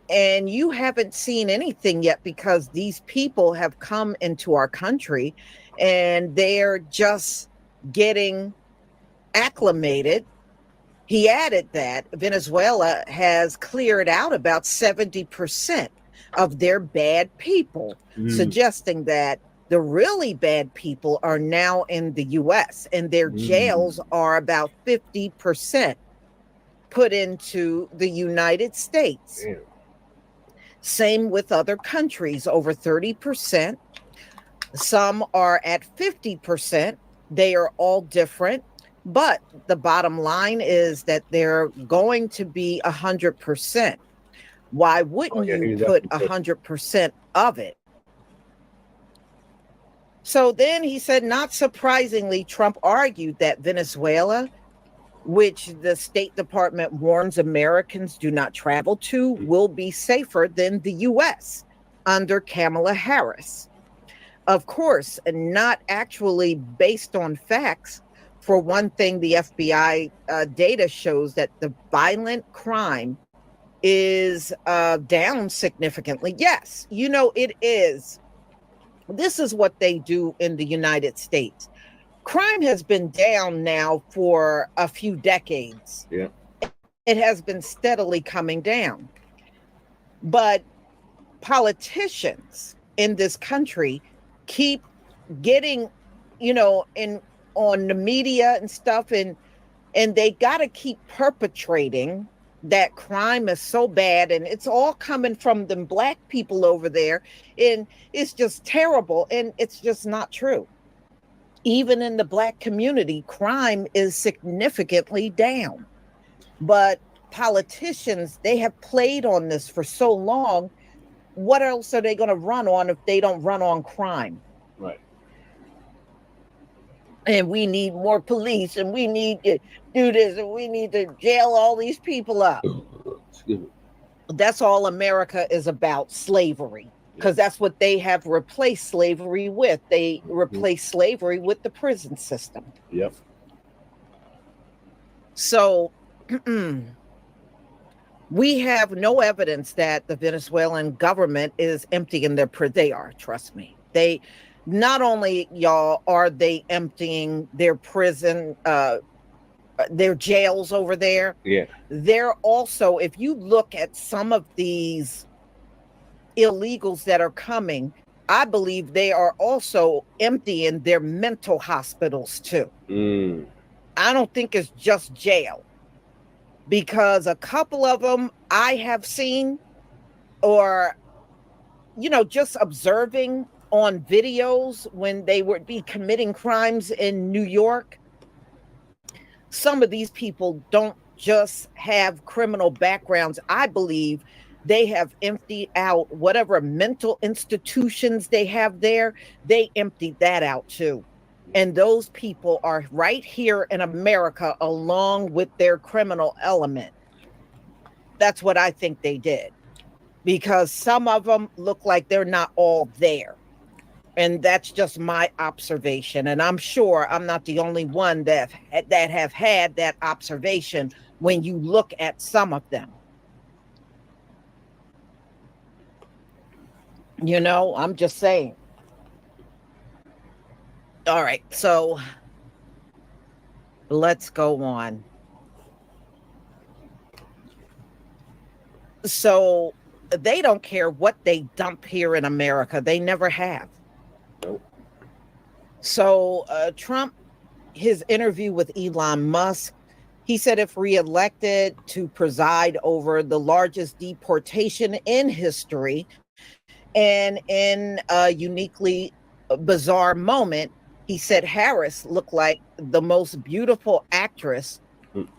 And you haven't seen anything yet because these people have come into our country and they're just getting acclimated. He added that Venezuela has cleared out about 70% of their bad people, suggesting that the really bad people are now in the U.S. and their jails are about 50% put into the United States. Damn. Same with other countries, over 30%. Some are at 50%. They are all different. But the bottom line is that they're going to be 100%. Why wouldn't you put 100% of it? So then he said, not surprisingly, Trump argued that Venezuela, which the State Department warns Americans do not travel to, will be safer than the U.S. under Kamala Harris. Of course, not actually based on facts. For one thing, the FBI data shows that the violent crime is down significantly. Yes, you know, it is. This is what they do in the United States. Crime has been down now for a few decades. Yeah. It has been steadily coming down. But politicians in this country keep getting, you know, on the media and stuff, and they got to keep perpetrating that crime is so bad, and it's all coming from them black people over there, and it's just terrible, and it's just not true. Even in the black community, crime is significantly down. But politicians, they have played on this for so long. What else are they going to run on if they don't run on crime? Right. And we need more police, and we need to do this, and we need to jail all these people up. That's all America is about, slavery, because that's what they have replaced slavery with. They replaced slavery with the prison system. Yep. So we have no evidence that the Venezuelan government is emptying their they are, trust me. They not only, y'all, are they emptying their prison, their jails over there. Yeah. They're also, if you look at some of these illegals that are coming, I believe they are also emptying their mental hospitals too. I don't think it's just jail, because a couple of them I have seen, or, you know, just observing on videos when they would be committing crimes in New York. Some of these people don't just have criminal backgrounds. I believe they have emptied out whatever mental institutions they have there. They emptied that out too. And those people are right here in America along with their criminal element. That's what I think they did, because some of them look like they're not all there. And that's just my observation. And I'm sure I'm not the only one that have had that observation when you look at some of them. You know, I'm just saying. All right, so let's go on. So they don't care what they dump here in America. They never have. Nope. So Trump, his interview with Elon Musk, he said if reelected to preside over the largest deportation in history, and in a uniquely bizarre moment, he said Harris looked like the most beautiful actress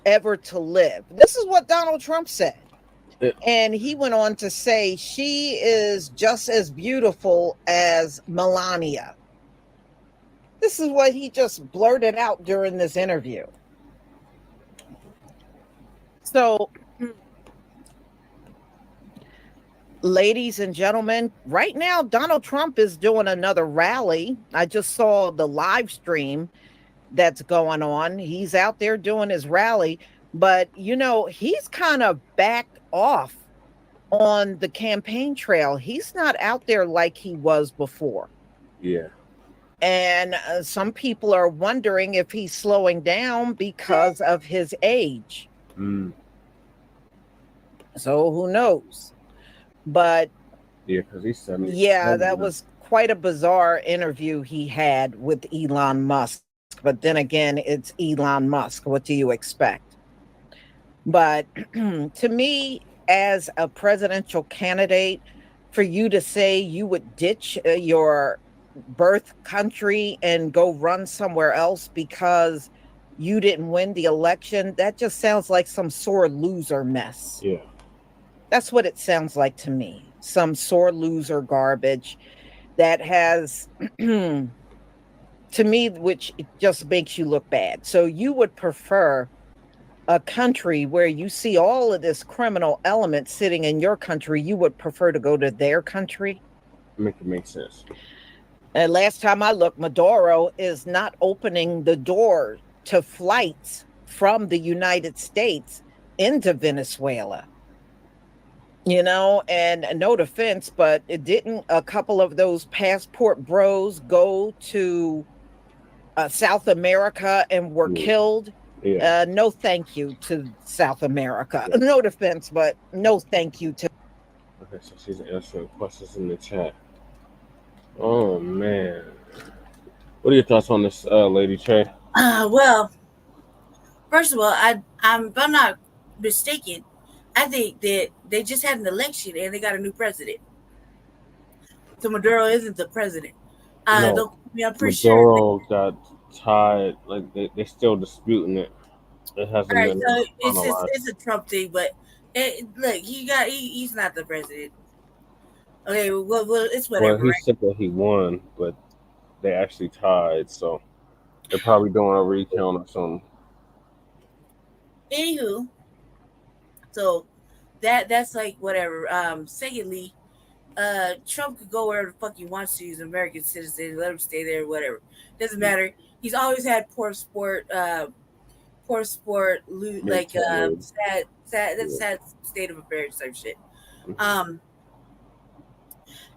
ever to live. This is what Donald Trump said. And he went on to say she is just as beautiful as Melania. This is what he just blurted out during this interview. So, ladies and gentlemen, right now, Donald Trump is doing another rally. I just saw the live stream that's going on. He's out there doing his rally, but, you know, he's kind of backed off on the campaign trail. He's not out there like he was before. Yeah. And some people are wondering if he's slowing down because of his age. So who knows? But yeah, because he's 70. Yeah, that was quite a bizarre interview he had with Elon Musk. But then again, it's Elon Musk. What do you expect? But to me, as a presidential candidate, for you to say you would ditch your birth country and go run somewhere else because you didn't win the election, that just sounds like some sore loser mess. Yeah. That's what it sounds like to me. Some sore loser garbage that has, to me, which just makes you look bad. So you would prefer a country where you see all of this criminal element sitting in your country, you would prefer to go to their country? Make it make sense. And last time I looked, Maduro is not opening the door to flights from the United States into Venezuela. You know, and no defense, but it didn't a couple of those passport bros go to South America and were killed? Yeah. No thank you to South America. Yeah. No defense, but no thank you to. Okay, so she's answering questions in the chat. Oh man, what are your thoughts on this, Lady Trey? Well, first of all, if I'm not mistaken, I think that they just had an election and they got a new president. So Maduro isn't the president. No, I'm pretty Maduro got tied. Like they're still disputing it. It hasn't been. So it's a Trump thing, but look, he's not the president. Okay, well, it's whatever. Well, he said that he won, but they actually tied, so they're probably doing a recount or something. Anywho, so that's like whatever. Secondly, Trump could go wherever the fuck he wants to. He's an American citizen. Let him stay there, whatever. Doesn't matter. He's always had poor sport, sad state of affairs type shit.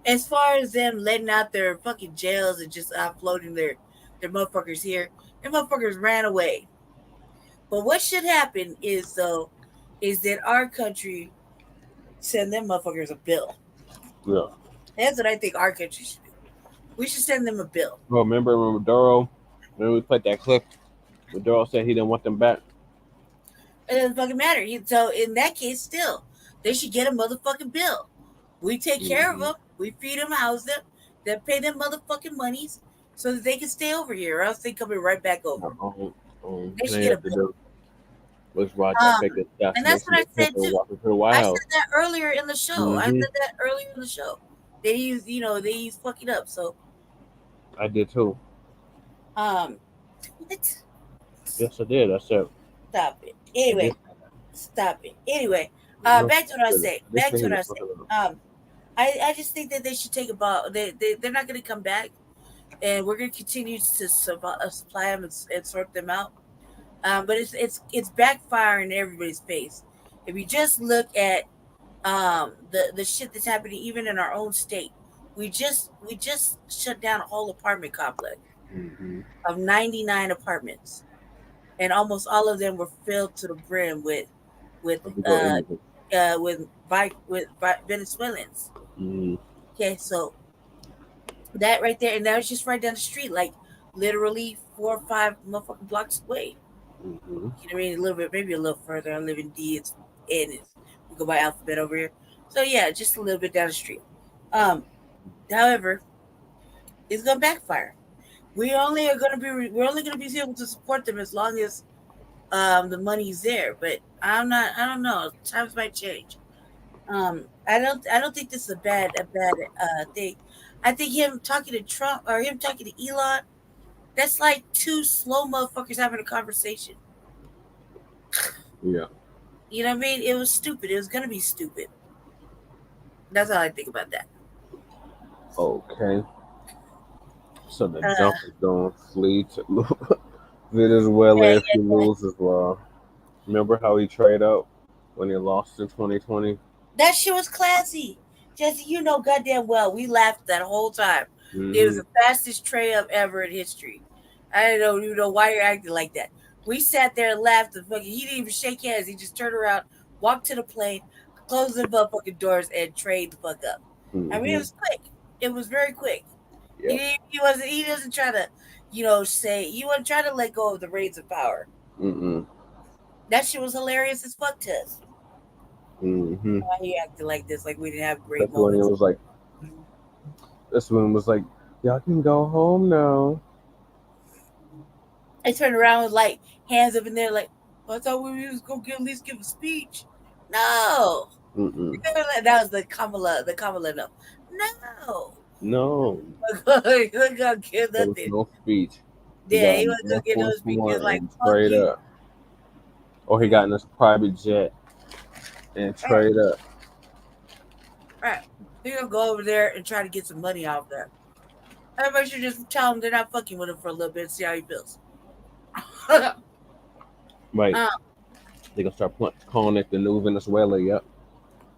As far as them letting out their fucking jails and just offloading their motherfuckers here, their motherfuckers ran away. But what should happen is that our country send them motherfuckers a bill. Yeah. That's what I think our country should do. We should send them a bill. Well, remember when Maduro, when we played that clip, Maduro said he didn't want them back. It doesn't fucking matter. So in that case, still, they should get a motherfucking bill. We take care of them. We feed them, house them. They pay them motherfucking monies so that they can stay over here, or else they coming right back over. They should get a bill. Let's watch and that's what I said too. I said that earlier in the show. They use fucking up. So I did too. What? Yes, I did. I said. Stop it. Anyway, stop it. Anyway, back to what I say. I just think that they should take about. They're not going to come back, and we're going to continue to supply them and sort them out. But it's backfiring in everybody's face. If you just look at the shit that's happening even in our own state, we just shut down a whole apartment complex of 99 apartments, and almost all of them were filled to the brim with Venezuelans. Okay, so that right there, and that was just right down the street, like literally 4 or 5 motherfucking blocks away. You know what I mean? A little bit, maybe a little further. I live in D. It's N. We go by alphabet over here. So yeah, just a little bit down the street. However, it's gonna backfire. We're only gonna be able to support them as long as the money's there. But I don't know. Times might change. I don't think this is a bad thing. I think him talking to Trump or him talking to Elon, that's like 2 slow motherfuckers having a conversation. Yeah. You know what I mean? It was stupid. It was gonna be stupid. That's all I think about that. Okay. So the jump is going to flee to Venezuela if he loses. Remember how he traded out when he lost in 2020? That shit was classy. Jesse, you know goddamn well we laughed that whole time. It was the fastest trade up ever in history. I don't even know why you're acting like that. We sat there and laughed. He didn't even shake hands. He just turned around, walked to the plane, closed the motherfucking doors, and trade the fuck up. I mean, it was quick. It was very quick. Yep. He doesn't try to, say, he wasn't trying to let go of the reins of power. That shit was hilarious as fuck to us. Why he acted like this, like we didn't have great moments. This one was like, y'all can go home now. I turned around with like hands up in there, like, I thought we was gonna at least give a speech. No. That was the Kamala no. No. He wasn't gonna give nothing. There was no speech. Yeah, he wasn't gonna give no speech. He was like, straight up. Or he got in this private jet and trade up. Right. They're gonna go over there and try to get some money out of there. Everybody should just tell him they're not fucking with him for a little bit and see how he feels. Right. They're gonna start calling it the new Venezuela. Yep.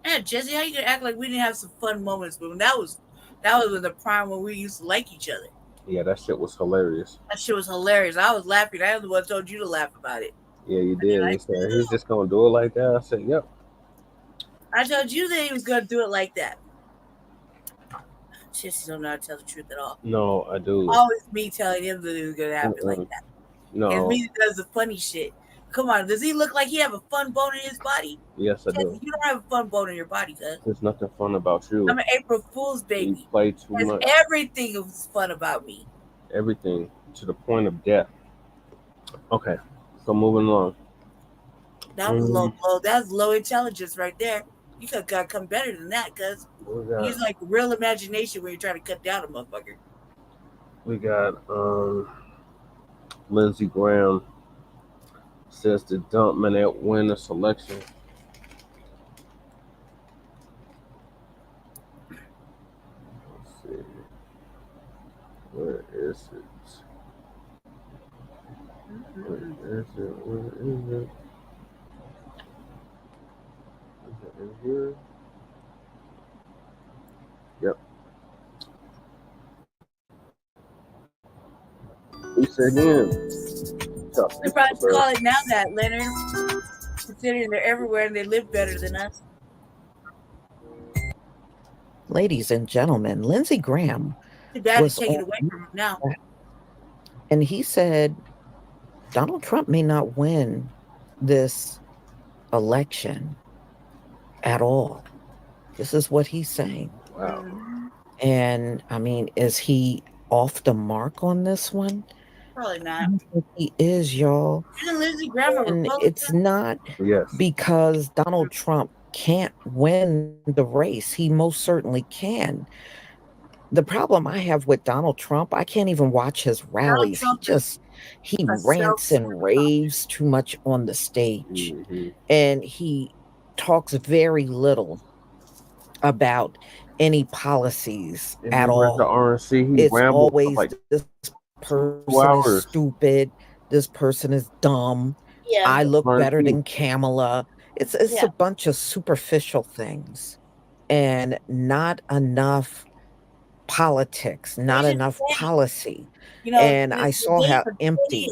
Yeah, Jesse, how you gonna act like we didn't have some fun moments? But that was in the prime when we used to like each other. Yeah, that shit was hilarious. That shit was hilarious. I was laughing. I was the one who told you to laugh about it. Yeah, you did. He said he's just gonna do it like that. I said, yep. I told you that he was gonna do it like that. Jesse don't know how to tell the truth at all. No, I do. Always me telling him that it was gonna happen like that. No. And me that does the funny shit. Come on, does he look like he have a fun bone in his body? Yes, I do. You don't have a fun bone in your body, cuz. There's nothing fun about you. I'm an April Fool's baby. You play too much. Everything is fun about me. Everything to the point of death. Okay, so moving along. That was low. That was low intelligence right there. You could gotta come better than that, cuz he's like real imagination when you're trying to cut down a motherfucker. We got Lindsey Graham says the dump Manette win the selection. Let's see. Where is it? Where is it? Is it in here? Yep. He said him. They probably call it now that, Leonard. Considering they're everywhere and they live better than us. ladies and gentlemen, Lindsey Graham Your dad was is taking it on, away from him now. and he said Donald Trump may not win this election at all. This is what he's saying. Wow. And I mean, is he off the mark on this one? Probably not. I think he is, y'all. Isn't Lindsey Graham a And Republican? it's not because Donald Trump can't win the race. He most certainly can. The problem I have with Donald Trump, I can't even watch his rallies. He rants and raves too much on the stage. And he talks very little about any policies at all. The RNC, he It's rambled always like this person is stupid. This person is dumb. Yeah. I look better than Kamala. It's a bunch of superficial things and not enough politics, not enough policy. You know, And I saw how empty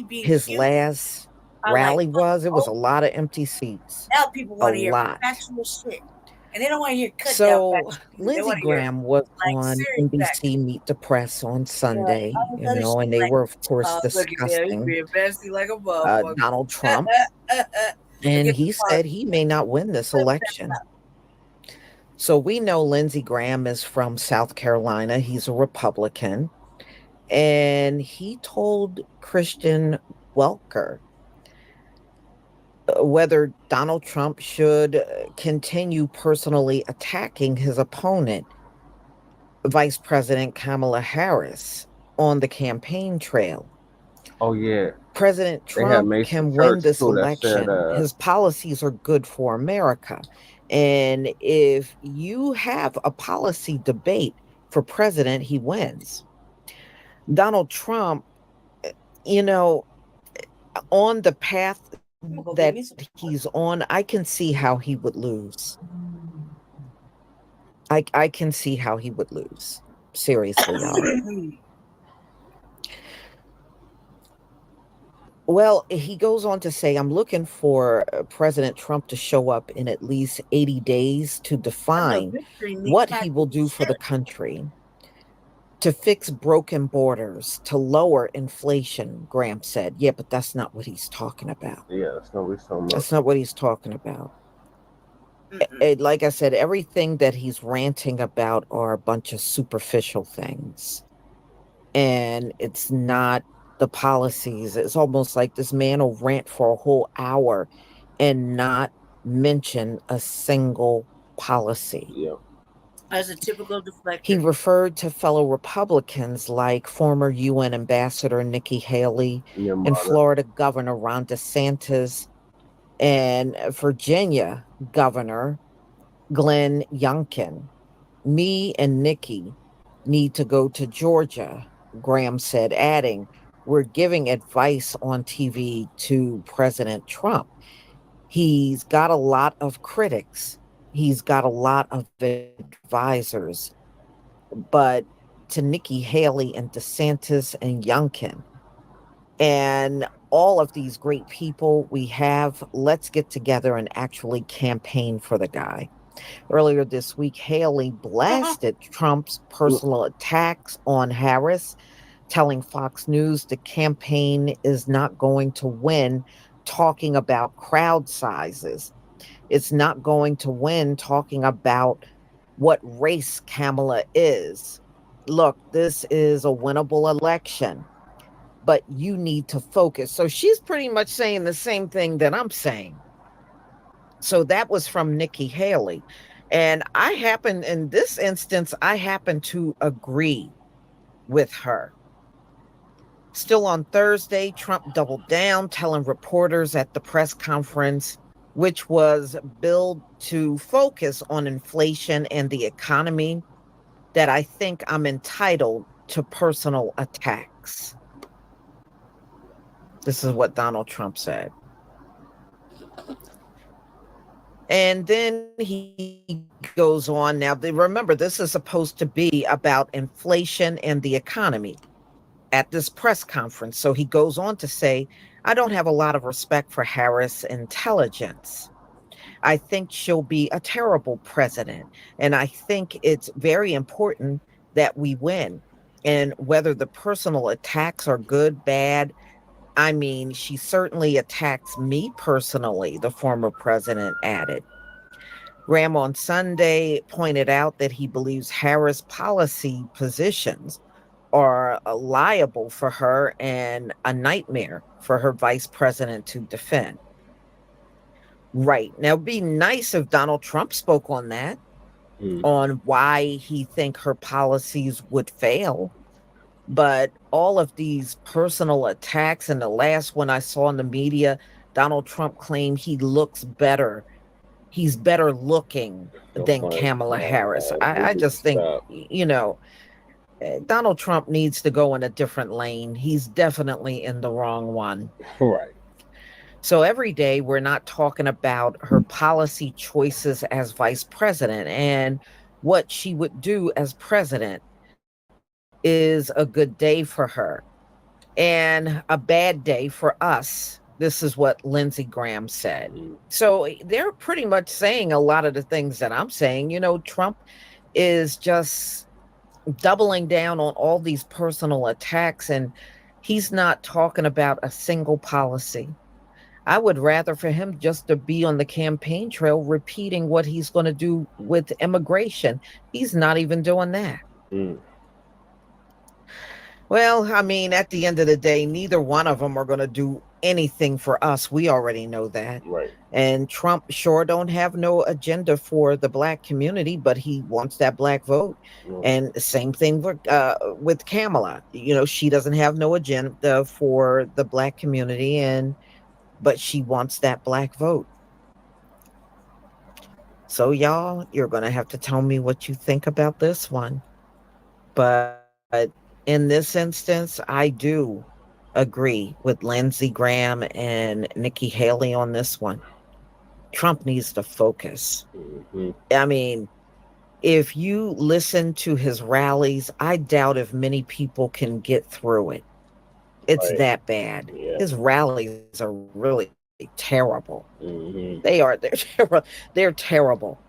his last rally was. It was a lot of empty seats. Now people want to hear lot. factual shit. And they don't want to hear cut down So factual shit. They Lindsey wanna hear, Graham was like, on serious NBC Meet the Press on Sunday, all this you other know, shit and they like, were, of course, look at that, he's discussing being messy like a motherfucker. Donald Trump. And he said he may not win this election. So we know Lindsey Graham is from South Carolina. He's a Republican. And he told Christian Welker whether Donald Trump should continue personally attacking his opponent, Vice President Kamala Harris, on the campaign trail. Oh, yeah. President Trump can win this election. His policies are good for America. And if you have a policy debate for president, he wins. Donald Trump, you know, on the path that he's on, I can see how he would lose. I can see how he would lose. Seriously, y'all. Well, he goes on to say, I'm looking for President Trump to show up in at least 80 days to define what he will do for the country, to fix broken borders, to lower inflation, Graham said. Yeah, but that's not what he's talking about. Yeah, that's not what he's talking about. That's not what he's talking about. Like I said, everything that he's ranting about are a bunch of superficial things. And it's not the policies. It's almost like this man will rant for a whole hour and not mention a single policy. Yeah. As a typical deflector. He referred to fellow Republicans like former UN Ambassador Nikki Haley and Florida Governor Ron DeSantis and Virginia Governor Glenn Youngkin. Me and Nikki need to go to Georgia, Graham said, adding, we're giving advice on TV to President Trump. He's got a lot of critics. He's got a lot of advisors. But to Nikki Haley and DeSantis and Youngkin and all of these great people we have, let's get together and actually campaign for the guy. Earlier this week, Haley blasted Trump's personal attacks on Harris, telling Fox News the campaign is not going to win talking about crowd sizes. It's not going to win talking about what race Kamala is. Look, this is a winnable election, but you need to focus. So she's pretty much saying the same thing that I'm saying. So that was from Nikki Haley. And in this instance, I happen to agree with her. Still on Thursday, Trump doubled down, telling reporters at the press conference, which was billed to focus on inflation and the economy, that I think I'm entitled to personal attacks. This is what Donald Trump said. And then he goes on. Now, remember, this is supposed to be about inflation and the economy at this press conference. So he goes on to say, I don't have a lot of respect for Harris' intelligence. I think she'll be a terrible president. And I think it's very important that we win. And whether the personal attacks are good, bad, I mean, she certainly attacks me personally, the former president added. Graham on Sunday pointed out that he believes Harris' policy positions are liable for her and a nightmare for her vice president to defend. Right. Now, it'd be nice if Donald Trump spoke on that, on why he think her policies would fail. But all of these personal attacks, and the last one I saw in the media, Donald Trump claimed he looks better. He's better looking than Kamala Harris. I just think, you know, Donald Trump needs to go in a different lane. He's definitely in the wrong one. Right. So every day we're not talking about her policy choices as vice president, and what she would do as president is a good day for her and a bad day for us. This is what Lindsey Graham said. So they're pretty much saying a lot of the things that I'm saying. You know, Trump is just doubling down on all these personal attacks, and he's not talking about a single policy. I would rather for him just to be on the campaign trail repeating what he's going to do with immigration. He's not even doing that. Well, I mean, at the end of the day, neither one of them are going to do anything for us. We already know that. Right. And Trump sure don't have no agenda for the Black community, but he wants that Black vote. And same thing with Kamala. You know, she doesn't have no agenda for the Black community, but she wants that Black vote. So y'all, you're going to have to tell me what you think about this one. But in this instance, I do agree with Lindsey Graham and Nikki Haley on this one. Trump needs to focus. I mean, if you listen to his rallies, I doubt if many people can get through it. It's that bad. His rallies are really terrible. They're terrible. They're terrible.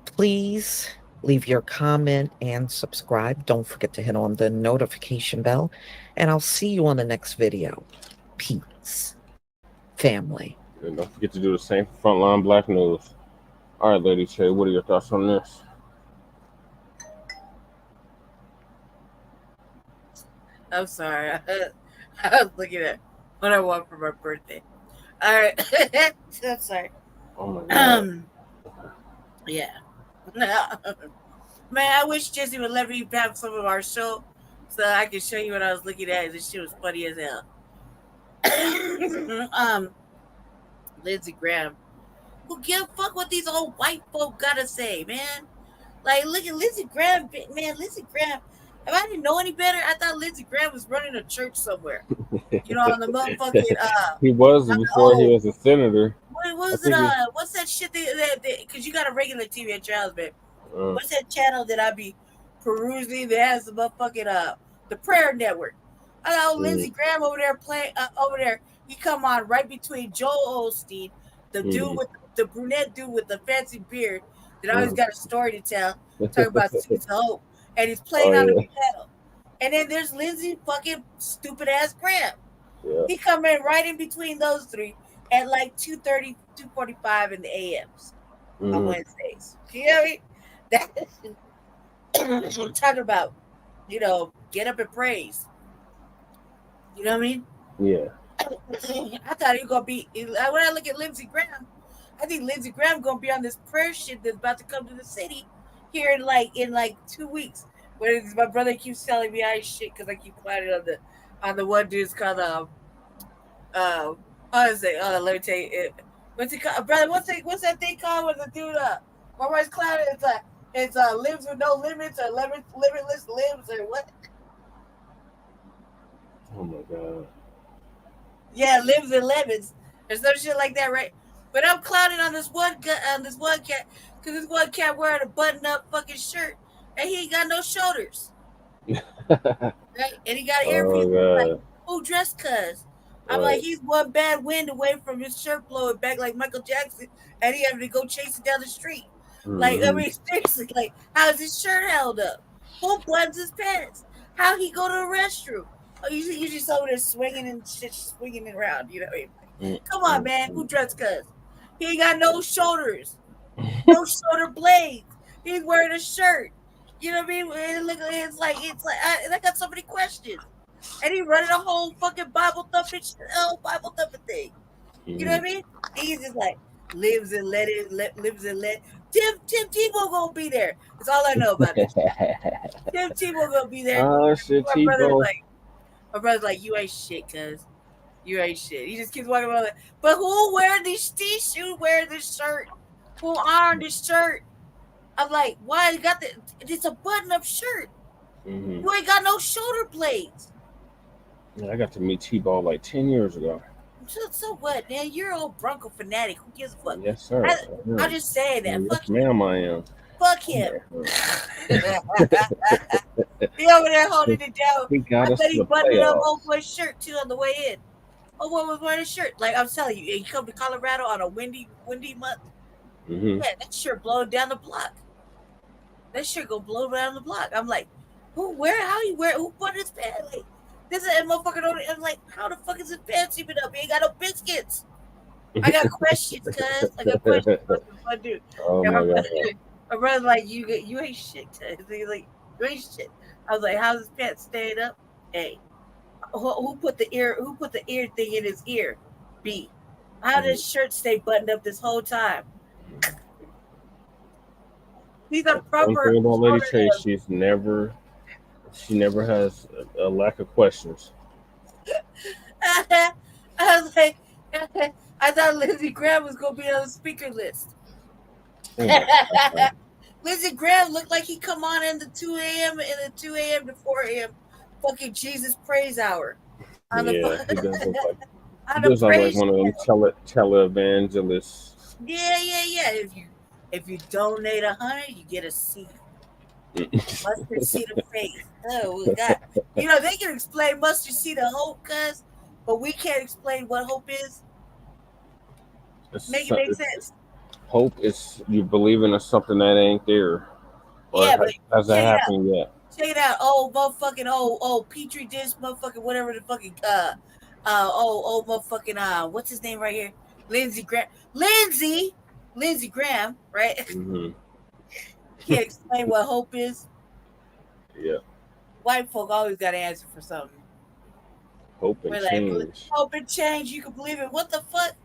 Please leave your comment and subscribe. Don't forget to hit on the notification bell, and I'll see you on the next video. Peace, family. And don't forget to do the same for Front Line Blacc News. All right, Lady Che, what are your thoughts on this? I'm sorry. I was looking at what I want for my birthday. All right. I'm sorry. Oh my God. Yeah. Man, I wish Jesse would let me have some of our show so I could show you what I was looking at. This shit was funny as hell. Lindsey Graham. Who give a fuck what these old white folk gotta say, man? Like, look at Lindsey Graham, man. Lindsey Graham. If I didn't know any better, I thought Lindsey Graham was running a church somewhere. You know, on the motherfucking he was before he was a senator. What was it? What's that shit that because you got a regular TV at your house, man. What's that channel that I be perusing that has the motherfucking the prayer network? I know Lindsey Graham over there playing over there. He come on right between Joel Osteen, the dude with the brunette dude with the fancy beard that always got a story to tell, talking about Seeds of Hope. And he's playing on the piano. And then there's Lindsey fucking stupid ass Graham. Yeah. He come in right in between those three at like 2:30, 2:45 in the AMs on Wednesdays. You know what I mean? That's what I'm talking about. You know, get up and praise. You know what I mean? Yeah. I thought he was gonna be when I look at Lindsey Graham, I think Lindsey Graham gonna be on this prayer shit that's about to come to the city here in like 2 weeks. Where my brother keeps telling me I shit because I keep clowning on the one dude's called let me tell you what's it called, brother? What's that thing called when the dude my wife's clowning? It's limbs with no limits or limitless limbs or what? Oh my God. Yeah, limbs and lemons or some shit like that, right? But I'm clowning on this one cat because this one cat wearing a button-up fucking shirt and he ain't got no shoulders. Right? And he got an earpiece. Like, who dressed cuz? I'm like, he's one bad wind away from his shirt blowing back like Michael Jackson, and he having to go chase it down the street. Like, I mean, seriously, like, how is his shirt held up? Who buttons his pants? How he go to the restroom? Oh, usually someone is swinging and shit, swinging it around. You know what I mean? Come on, man. Who dressed cuz? He ain't got no shoulders, no shoulder blades. He's wearing a shirt. You know what I mean? It's like I got so many questions. And he running a whole fucking Bible thumping thing. You know what I mean? He's just like lives and let. Tim Tebow gonna be there. That's all I know about it. Tim Tebow gonna be there. Oh shit, my brother's like, you ain't shit, cuz. You ain't shit. He just keeps walking around like, but who wear these shoes? Wear this shirt? Who ironed this shirt? I'm like, why you got it's a button-up shirt. You ain't got no shoulder blades. Yeah, I got to meet T-Ball like 10 years ago. So what, man? You're an old Bronco fanatic. Who gives a fuck? Yes, sir. I'm just saying that. Yes, fuck ma'am, I am. Fuck him. He over there holding it down. He got us I bet he to the buttoned up playoffs. old boy's shirt too on the way in. Old boy was wearing a shirt. Like I'm telling you, you come to Colorado on a windy month. Man, that shirt blowing down the block. That shirt go blow down the block. I'm like, who put his pants? Like, this is a motherfucker. I'm like, how the fuck is his pants even up? He ain't got no biscuits. I got questions, cuz. I got questions. What dude? Oh my God. My brother's like, you ain't shit, cuz. He's like, you ain't shit. I was like, how's his pants staying up? A. Who put the ear thing in his ear? B. How did his shirt stay buttoned up this whole time? These are proper. One thing about Lady Chase, she never has a lack of questions. I was like, I thought Lindsey Graham was gonna be on the speaker list. Lindsey Graham looked like he come on in the 2 a.m. and the 2 a.m. to 4 a.m. fucking Jesus praise hour. He does look like one of them televangelists. Yeah. If you donate 100, you get a seat. Mustard seed of faith. Oh, we got. You know they can explain mustard seed of hope, cuz, but we can't explain what hope is. Make it make sense. Hope is you believing in something that ain't there. Or Yeah, but has that happened yet? Check it out. Oh, motherfucking Petri dish, motherfucking whatever the fucking motherfucking what's his name right here? Lindsey Graham, right? Can't explain what hope is. Yeah. White folk always got to answer for something. Hope and change. Hope and change. You can believe it. What the fuck?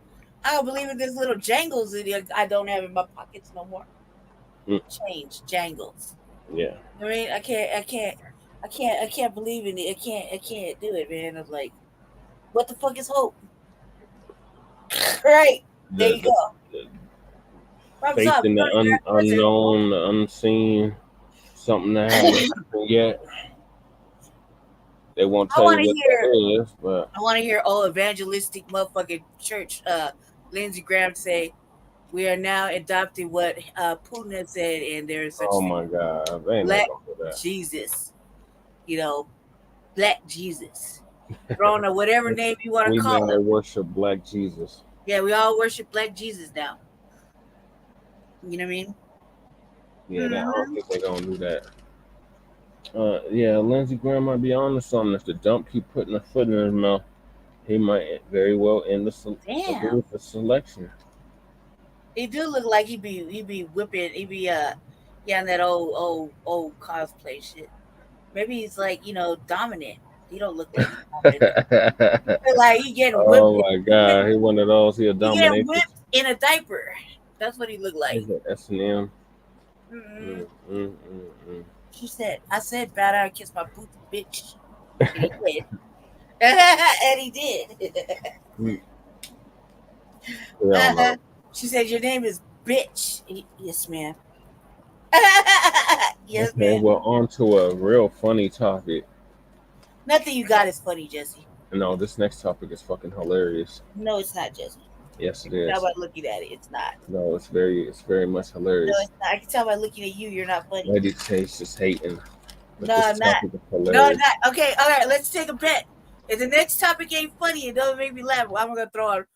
I don't believe in this little jangles that I don't have in my pockets no more. Change jangles. Yeah. I mean, I can't believe in it. I can't do it, man. I'm like, what the fuck is hope? Right. There you go. Faith in the unknown, the unseen, something that hasn't happened yet. They won't tell you what that is, but I want to hear evangelistic motherfucking church. Lindsey Graham say, "We are now adopting what Putin has said," and there's such my God, Black Jesus, Black Jesus, throwing a whatever name you want to call it. it. We worship Black Jesus. Yeah, we all worship Black Jesus now. You know what I mean? Yeah, I don't think they're gonna do that. Yeah, Lindsey Graham might be on to something. If the dump keep putting a foot in his mouth, he might very well end the selection. He do look like he be whipping. He be on that old cosplay shit. Maybe he's like dominant. He don't look like dominant. Like he getting whipped. Oh my God, he one of those. He a dominator. He getting whipped in a diaper. That's what he looked like. S&M. She said, I said, bow down and kiss my booty, bitch. And he did. And he did. She said, your name is bitch. Yes, ma'am. Yes, ma'am. Well, on to a real funny topic. Nothing you got is funny, Jesse. No, this next topic is fucking hilarious. No, it's not, Jesse. Yes, it is. I can tell by looking at it, it's not. No, it's very much hilarious. No, it's not. I can tell by looking at you, you're not funny. Lady Chase is hating. No, I'm not. No, I'm not. Okay, all right, let's take a bet. If the next topic ain't funny, it doesn't make me laugh. I'm gonna throw on.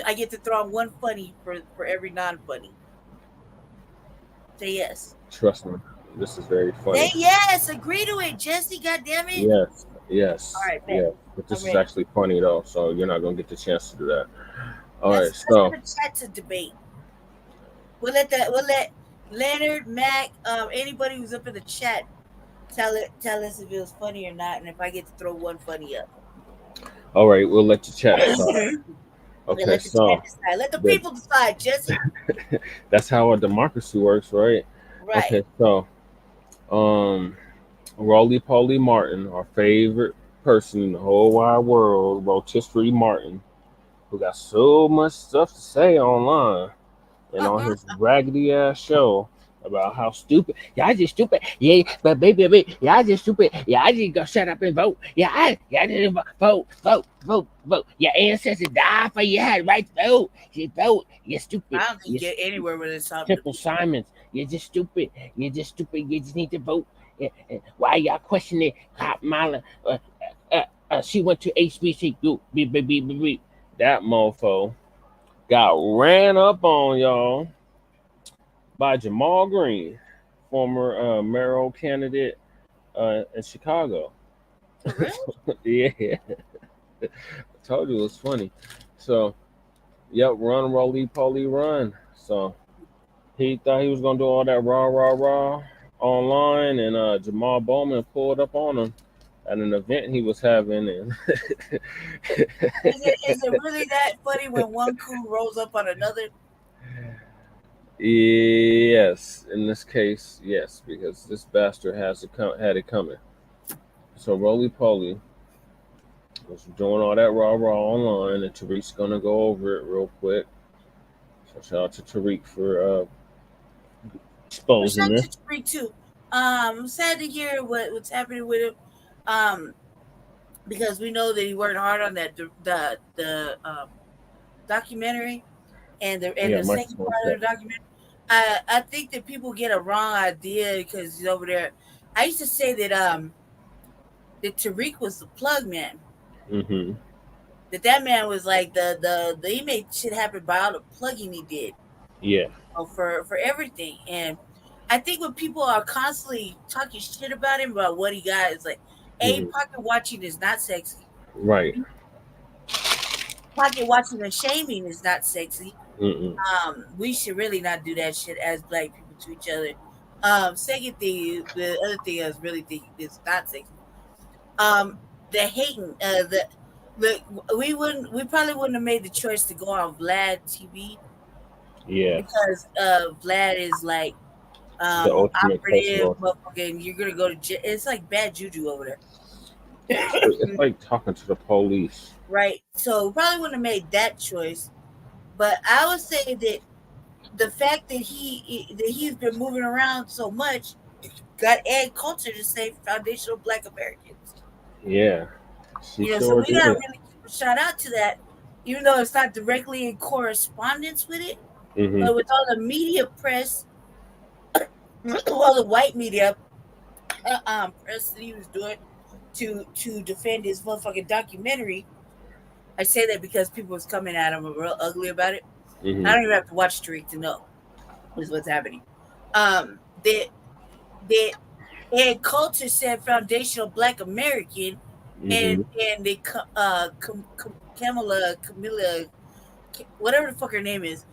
I get to throw on one funny for every non-funny. Say yes. Trust me, this is very funny. Say yes. Agree to it, Jesse. God damn it. Yes. All right, man. Yeah. But this I'm is ready. actually funny though, so you're not gonna get the chance to do that. All right, Let's so put the chat to debate. We'll let Leonard, Mac, anybody who's up in the chat tell us if it was funny or not, and if I get to throw one funny up. all right, we'll let the chat decide. Okay, Let the so chat decide. Let the people decide, Jesse. that's how a democracy works, right? Right. Okay, so Roly Poly Martin, our favorite person in the whole wide world, Rotisserie Martin, who got so much stuff to say online and on his raggedy ass show about how stupid y'all just stupid. Yeah, but baby, y'all just stupid. Yeah, I just go shut up and vote. Yeah, I just vote. Your ancestors died for you had right to vote. You vote. You're stupid. I don't think you get anywhere with this. Triple Simons. You're just stupid. You just need to vote. Why y'all questioning Kamala? She went to HBCU. That mofo got ran up on, y'all, by Jamal Green, former mayoral candidate in Chicago. Yeah. I told you it was funny. So, yep, run, Roly Poly, run. So, he thought he was going to do all that rah online, and Jamal Bowman pulled up on him at an event he was having. And is it really that funny when one coup rolls up on another? Yes, in this case, yes, because this bastard had it coming. So Roly Poly was doing all that rah online, and Tariq's gonna go over it real quick. So shout out to Tariq for exposing this. Shout out to Tariq too. I'm sad to hear what's happening with him. Because we know that he worked hard on that the documentary and the second part of the documentary. I think that people get a wrong idea because he's over there. I used to say that Tariq was the plug man. Mm-hmm. That man was like the he made shit happen by all the plugging he did. Yeah. For everything. And I think when people are constantly talking shit about him about what he got, it's like, hey, pocket watching is not sexy. Right. Pocket watching and shaming is not sexy. Mm-mm. We should really not do that shit as black people to each other. Second thing, the other thing I was really thinking is not sexy. The hating, we probably wouldn't have made the choice to go on Vlad TV. Yeah. Because Vlad is like the operative, motherfucking. You're gonna go to jail. It's like bad juju over there. It's like talking to the police. Right. So probably wouldn't have made that choice. But I would say that the fact that he's been moving around so much got Ed Coulter to say foundational Black Americans. Yeah. So we gotta really give a shout out to that, even though it's not directly in correspondence with it. Mm-hmm. But with all the media press, all the white media press that he was doing to defend his motherfucking documentary. I say that because people was coming at him real ugly about it. Mm-hmm. I don't even have to watch Tariq to know what's happening. That Ed Coulter said foundational Black American, and they Kamala, whatever the fuck her name is,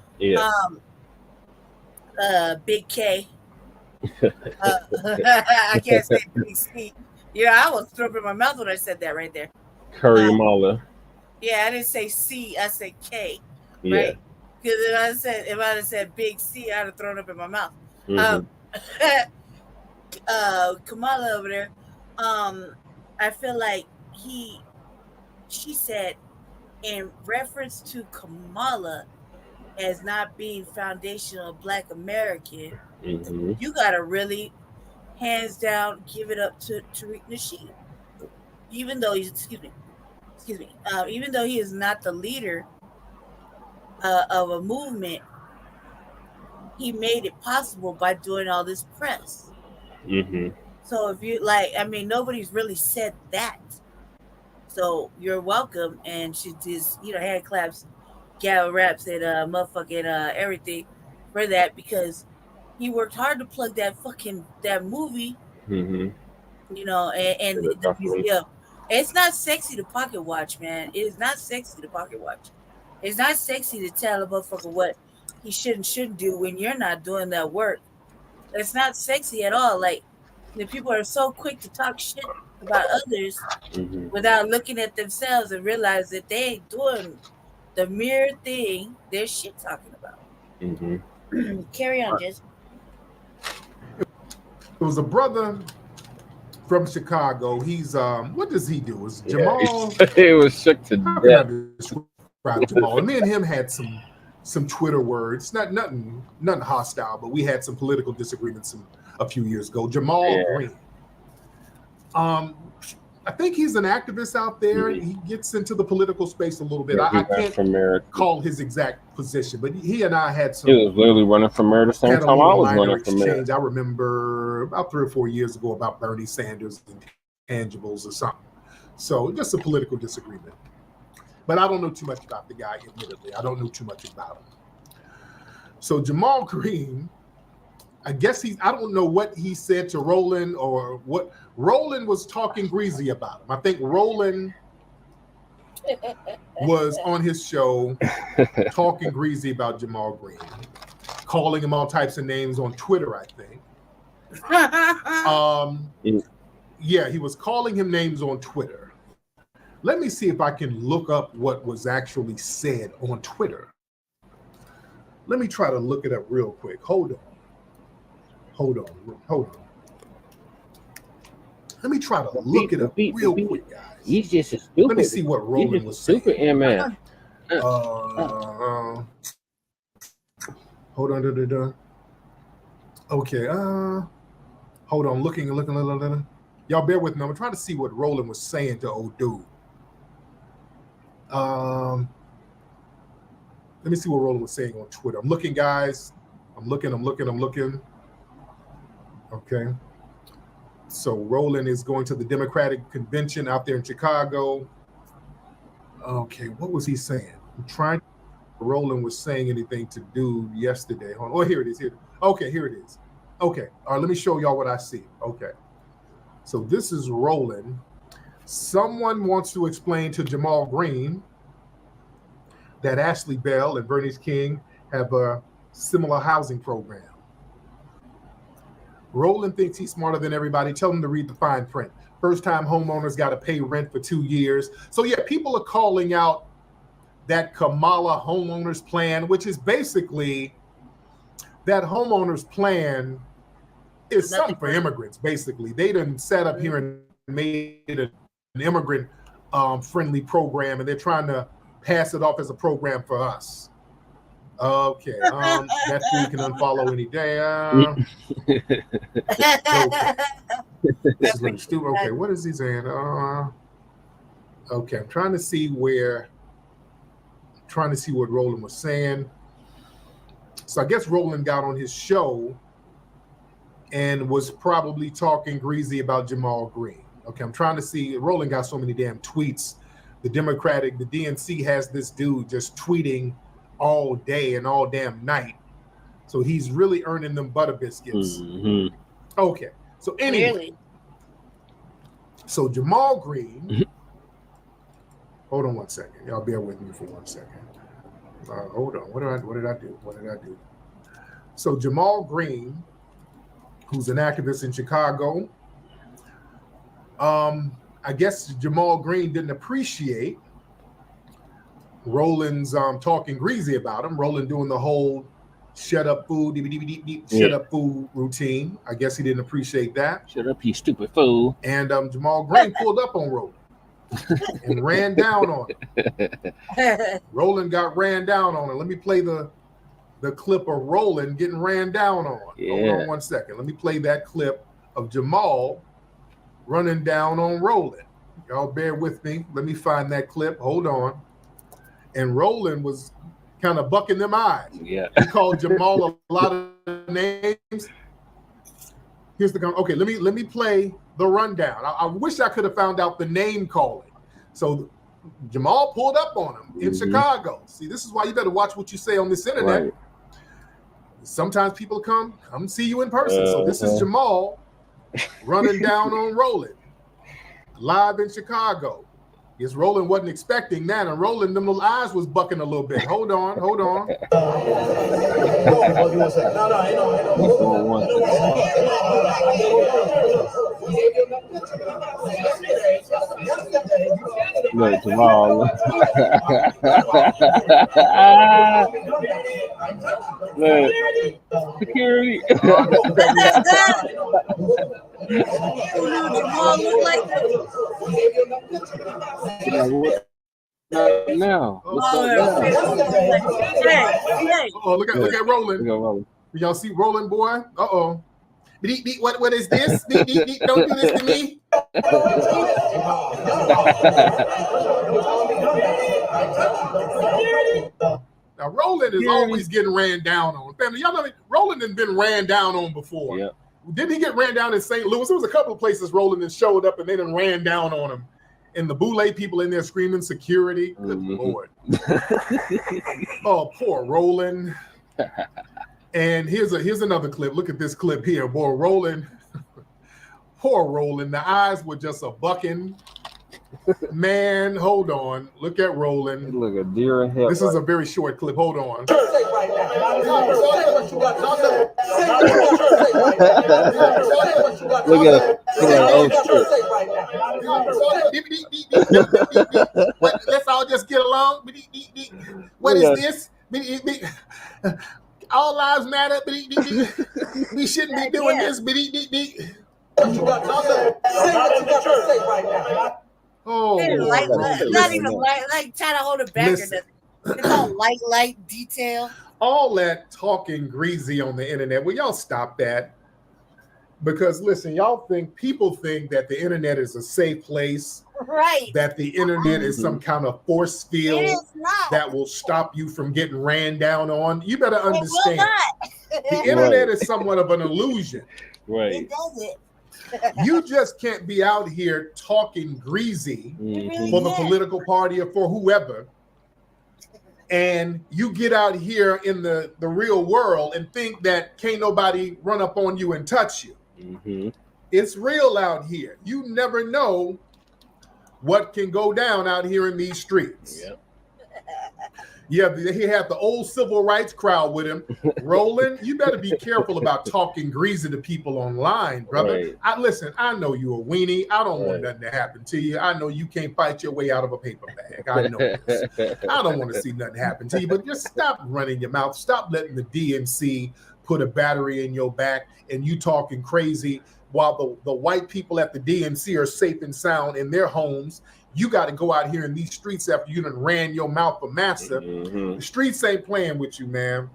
Big K. I can't say Big C. Yeah, I was throwing in my mouth when I said that right there. Curry Mala. Yeah, I didn't say C, I said K. Yeah. Right? Because if I had said Big C, I'd have thrown up in my mouth. Kamala over there, I feel like she said in reference to Kamala as not being foundational Black American, you gotta really hands down give it up to Tariq Nasheed. Even though even though he is not the leader of a movement, he made it possible by doing all this press. So if you nobody's really said that. So you're welcome. And she just, hand claps, gal raps, and motherfucking everything for that, because he worked hard to plug that movie. Mm-hmm. And the museum. It's not sexy to pocket watch, man. It is not sexy to pocket watch. It's not sexy to tell a motherfucker what he shouldn't do when you're not doing that work. It's not sexy at all. Like, the people are so quick to talk shit about others without looking at themselves and realize that they ain't doing the mere thing they're shit talking about. Mm-hmm. Carry on, Jess. It was a brother from Chicago. He's what does he do? Is Jamal? He was sick to death. Jamal. And me and him had some Twitter words. Nothing hostile, but we had some political disagreements a few years ago. Jamal Green. I think he's an activist out there. Mm-hmm. He gets into the political space a little bit. I can't call his exact position, but he and I had some. He was literally running for mayor the same time I was running for mayor. I remember about 3 or 4 years ago about Bernie Sanders and intangibles or something. So just a political disagreement. But I don't know too much about the guy, admittedly. I don't know too much about him. So Jamal Green, I guess I don't know what he said to Roland or what. Roland was talking greasy about him. I think Roland was on his show talking greasy about Jamal Green, calling him all types of names on Twitter, I think. Yeah, he was calling him names on Twitter. Let me see if I can look up what was actually said on Twitter. Let me try to look it up real quick. Hold on. Let me try to look it up real quick, guys. He's just a stupid. Let me see what Roland was saying. Stupid man. Hold on. Okay. Hold on. Looking. Y'all bear with me. I'm trying to see what Roland was saying to old dude. Let me see what Roland was saying on Twitter. I'm looking, guys. I'm looking. Okay. So Roland is going to the Democratic convention out there in Chicago. Okay, what was he saying? I'm trying. Roland was saying anything to do yesterday. Oh, here it is. Okay, here it is. Okay, all right, let me show y'all what I see. Okay, so this is Roland. Someone wants to explain to Jamal Green that Ashley Bell and Bernice King have a similar housing program. Roland thinks he's smarter than everybody. Tell him to read the fine print. First-time homeowners got to pay rent for 2 years. So, yeah, people are calling out that Kamala homeowners plan, which is basically that homeowners plan is something for immigrants, basically. They done sat up here and made an immigrant-friendly program, and they're trying to pass it off as a program for us. Okay, that fool can unfollow any day. Okay. This is like stupid. Okay, what is he saying? Okay, I'm trying to see what Roland was saying. So I guess Roland got on his show and was probably talking greasy about Jamal Green. Okay, I'm trying to see. Roland got so many damn tweets. The DNC has this dude just tweeting all day and all damn night. So he's really earning them butter biscuits. Mm-hmm. Okay. So anyway. Really? So Jamal Green. Hold on one second. Y'all bear with me for 1 second. Hold on. What did I do? So Jamal Green, who's an activist in Chicago. I guess Jamal Green didn't appreciate Roland's talking greasy about him. Roland doing the whole shut up fool, shut up fool routine. I guess he didn't appreciate that. Shut up, you stupid fool. And Jamal Green pulled up on Roland and ran down on him. Roland got ran down on him. Let me play the clip of Roland getting ran down on. Yeah. Hold on 1 second. Let me play that clip of Jamal running down on Roland. Y'all bear with me. Let me find that clip. Hold on. And Roland was kind of bucking them eyes. Yeah. He called Jamal a lot of names. Here's the okay. Let me play the rundown. I wish I could have found out the name calling. So Jamal pulled up on him in Chicago. See, this is why you better watch what you say on this internet. Right. Sometimes people come see you in person. So this is Jamal running down on Roland live in Chicago. Yes, Roland wasn't expecting that, and Roland, them little eyes was bucking a little bit. Hold on. Look, Jamal. Look, security. Jamal look like Now. Oh, look at Roland. Y'all see Roland, boy? Uh-oh. What is this? Don't do this to me. Now, Roland is always getting ran down on. Family, y'all know Roland has been ran down on before. Yep. Didn't he get ran down in St. Louis? There was a couple of places Roland has showed up and they done ran down on him. And the Boule people in there screaming security. Good Lord. Oh, poor Roland. And here's another clip. Look at this clip here. Boy, Roland. Poor Roland. The eyes were just a bucking. Man, hold on. Look at Roland. Look at deer in hell. This is a very short clip. Hold on. Look at Let's all just get along. What is this? All lives matter. We shouldn't be doing this. Oh, not even like trying to hold it back. It's all light detail. All that talking greasy on the internet. Will y'all stop that? Because listen, people think that the internet is a safe place. Right. That the internet is some kind of force field that will stop you from getting ran down on. You better understand. The internet is somewhat of an illusion. Right. It does it. You just can't be out here talking greasy for the political party or for whoever. And you get out here in the real world and think that can't nobody run up on you and touch you. It's real out here. You never know what can go down out here in these streets. Yep. Yeah, he had the old civil rights crowd with him. Roland, you better be careful about talking greasy to people online, brother. Right. I know you a weenie. I don't want nothing to happen to you. I know you can't fight your way out of a paper bag. I know this. I don't want to see nothing happen to you, but just stop running your mouth. Stop letting the DNC put a battery in your back and you talking crazy while the white people at the DNC are safe and sound in their homes. You got to go out here in these streets after you done ran your mouth for massa. The streets ain't playing with you, man.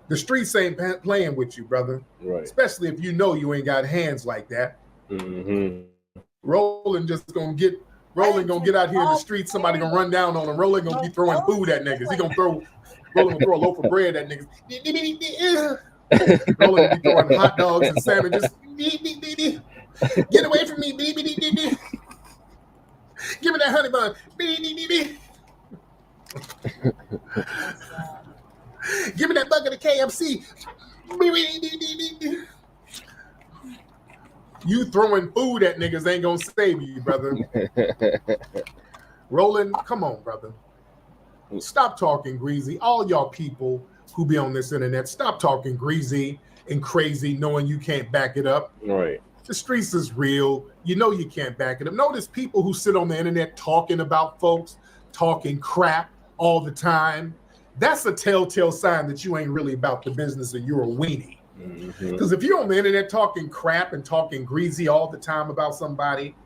The streets ain't playing with you, brother. Right. Especially if you know you ain't got hands like that. Roland gonna get out here in the streets. Somebody gonna run down on him. Roland gonna be throwing food at niggas. Roland gonna throw a loaf of bread at niggas. Roland gonna be throwing hot dogs and sandwiches. Get away from me. Give me that honey bun. Give me that bucket of KFC. You throwing food at niggas ain't gonna save you, brother. Roland, come on, brother. Stop talking greasy. All y'all people who be on this internet, stop talking greasy and crazy knowing you can't back it up. Right. The streets is real. You know you can't back it up. Notice people who sit on the internet talking about folks, talking crap all the time. That's a telltale sign that you ain't really about the business and you're a weenie. Because if you're on the internet talking crap and talking greasy all the time about somebody,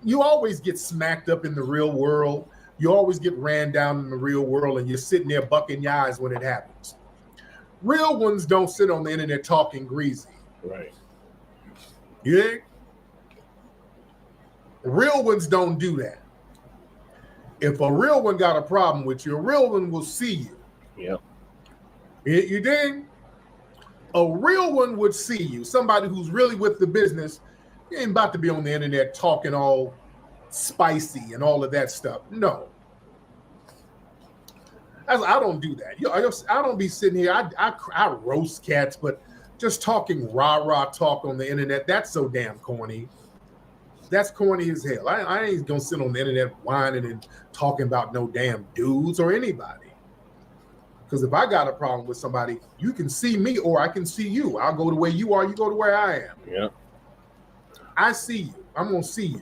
you always get smacked up in the real world. You always get ran down in the real world and you're sitting there bucking your eyes when it happens. Real ones don't sit on the internet talking greasy. Right. Yeah. Real ones don't do that. If a real one got a problem with you, a real one will see you. Yep. You dig? A real one would see you. Somebody who's really with the business, you ain't about to be on the internet talking all spicy and all of that stuff. No. I don't do that. I don't be sitting here. I roast cats, but just talking rah-rah talk on the internet, that's so damn corny. That's corny as hell. I ain't gonna sit on the internet whining and talking about no damn dudes or anybody. Because if I got a problem with somebody, you can see me or I can see you. I'll go to where you are, you go to where I am. Yeah. I see you. I'm gonna see you.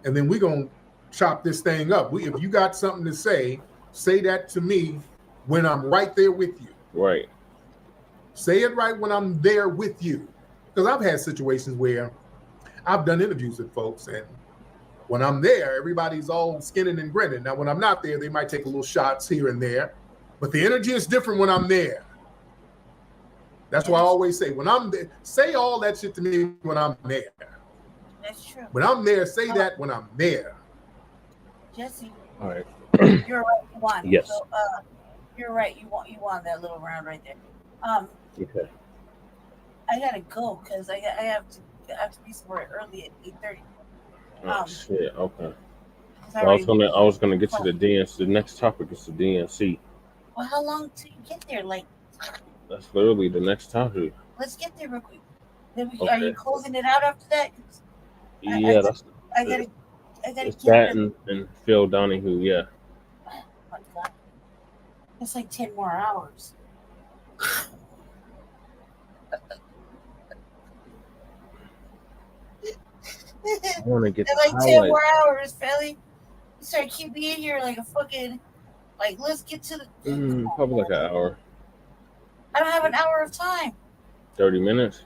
And then we're gonna chop this thing up. If you got something to say that to me when I'm right there with you. Right. Say it right when I'm there with you. Because I've had situations where I've done interviews with folks, and when I'm there, everybody's all skinning and grinning. Now, when I'm not there, they might take a little shots here and there, but the energy is different when I'm there. That's why I always say, when I'm there, say all that shit to me when I'm there. That's true. When I'm there, say that when I'm there. Jesse. All right. You're right. You won. Yes. So, you're right. You won that little round right there. Okay. I gotta go because I have to be somewhere early at 8:30. Oh shit. Okay. Sorry. I was gonna get to the DNC. The next topic is the DNC. Well, how long till you get there? Like, That's literally the next topic. let's get there real quick. Then Okay. Are you closing it out after that? Yeah, I gotta it's get that there. and Phil Donahue. Yeah. Oh my God. It's like 10 more hours. I want to get It's the like 10 highlight. more hours, Felly. You start keep me in here like a fucking, like, let's get to the. Probably like an hour, I don't have an hour of time. 30 minutes.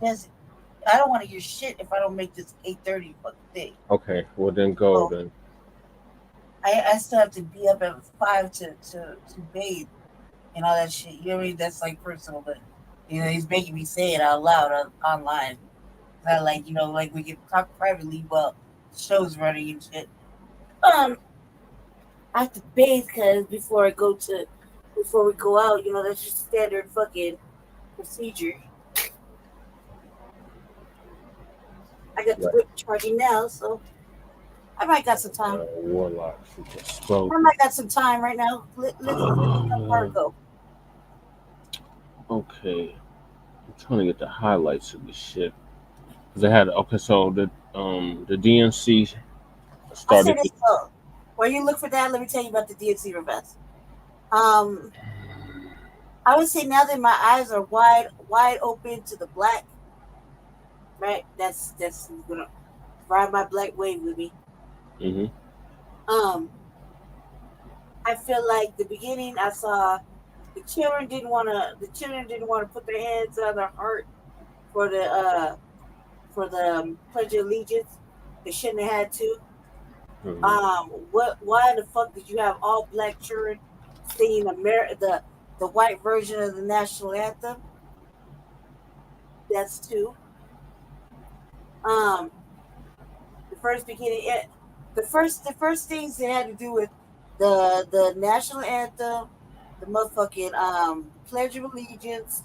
Yes, I don't want to hear shit if I don't make this 8:30 fucking thing. Okay, well then go then. I still have to be up at 5 to bathe and all that shit. You know what I mean? That's like personal, but he's making me say it out loud online. Not like like we can talk privately while the show's running and shit. I have to bathe because before we go out, that's just standard fucking procedure. I got the whip charging now, so I might got some time. Warlock super slow. I might got some time right now. Let's go. Okay, I'm trying to get the highlights of this shit. Cause they had so the DNC started. While you look for that, let me tell you about the DNC real fast. I would say now that my eyes are wide open to the black, right? That's gonna ride my black wave with me. Mm-hmm. I feel like the beginning I saw the children didn't want to put their hands on their heart for the Pledge of Allegiance. They shouldn't have had to. Why the fuck did you have all black children singing the white version of the national anthem? That's two. The first things that had to do with the national anthem, the motherfucking Pledge of Allegiance,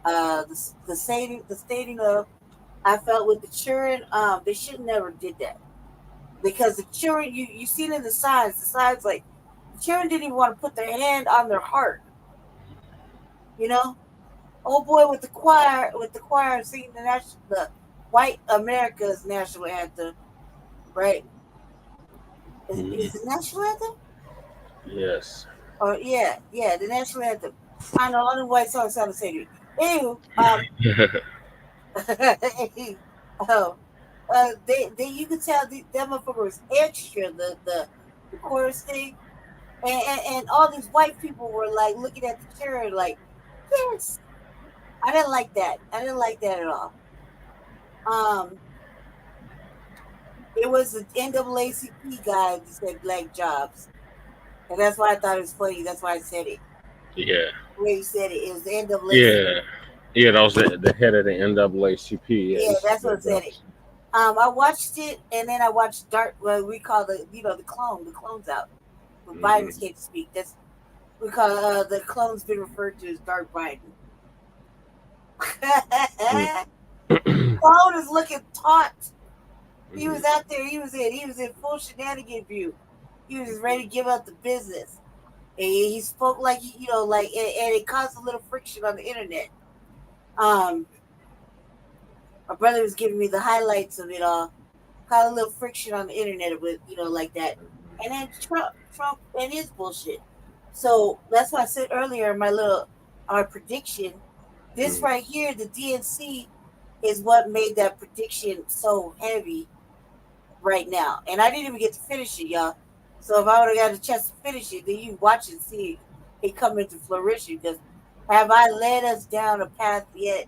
the stating of. I felt with the children, they should never did that. Because the children, you see it in the signs like the children didn't even want to put their hand on their heart. Old boy with the choir singing the white America's national anthem, right? Is it national anthem? Yes. Or yeah, the national anthem. I know all the white songs sound the same. Anyway, they you could tell that motherfucker was extra the chorus thing, and all these white people were like looking at the children like, yes. I didn't like that. At all. It was the NAACP guy that said black jobs, and that's why I thought it was funny. That's why I said it. Yeah. The way you said it was the NAACP. Yeah, that was the head of the NAACP. Yeah, that's what said it. I watched it, and then I watched we call the clones out. When Biden came to speak, we call the clone's been referred to as Dark Biden. Clone is looking taut. He was out there. He was in full shenanigan view. He was just ready to give up the business. And he spoke like, and it caused a little friction on the internet. My brother was giving me the highlights of it all. Caused a little friction on the internet with, like that. And then Trump and his bullshit. So that's why I said earlier in our prediction, this right here, the DNC, is what made that prediction so heavy right now. And I didn't even get to finish it, y'all. So if I would have got a chance to finish it, then you watch and see it come into flourishing. Because have I led us down a path yet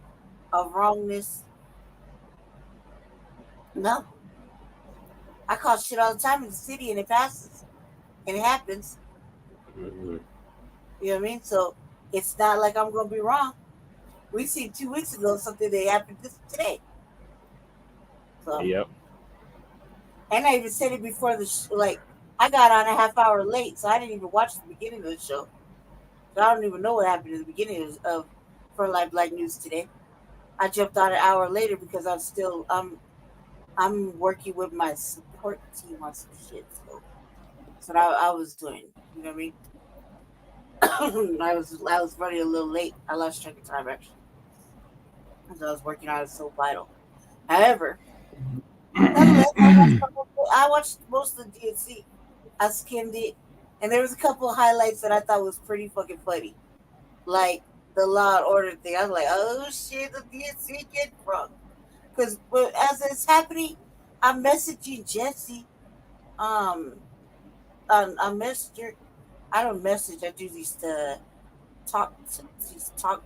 of wrongness? No. I call shit all the time in the city, and it passes. And it happens. You know what I mean? So it's not like I'm going to be wrong. We seen 2 weeks ago something that happened today. So, yep. And I even said it before I got on a half hour late, so I didn't even watch the beginning of the show. So I don't even know what happened at the beginning of Front Line Blacc News today. I jumped on an hour later because I'm working with my support team on some shit. So that's what I was doing. You know what I mean? I was running a little late. I lost track of time actually. As I was working on it, so vital. However, I watched most of the DNC. I skimmed it, and there was a couple of highlights that I thought was pretty fucking funny, like the Law and Order thing. I was like, oh shit, the DNC get drunk. Because as it's happening, I'm messaging Jesse. On Messenger. I don't message. I do these talk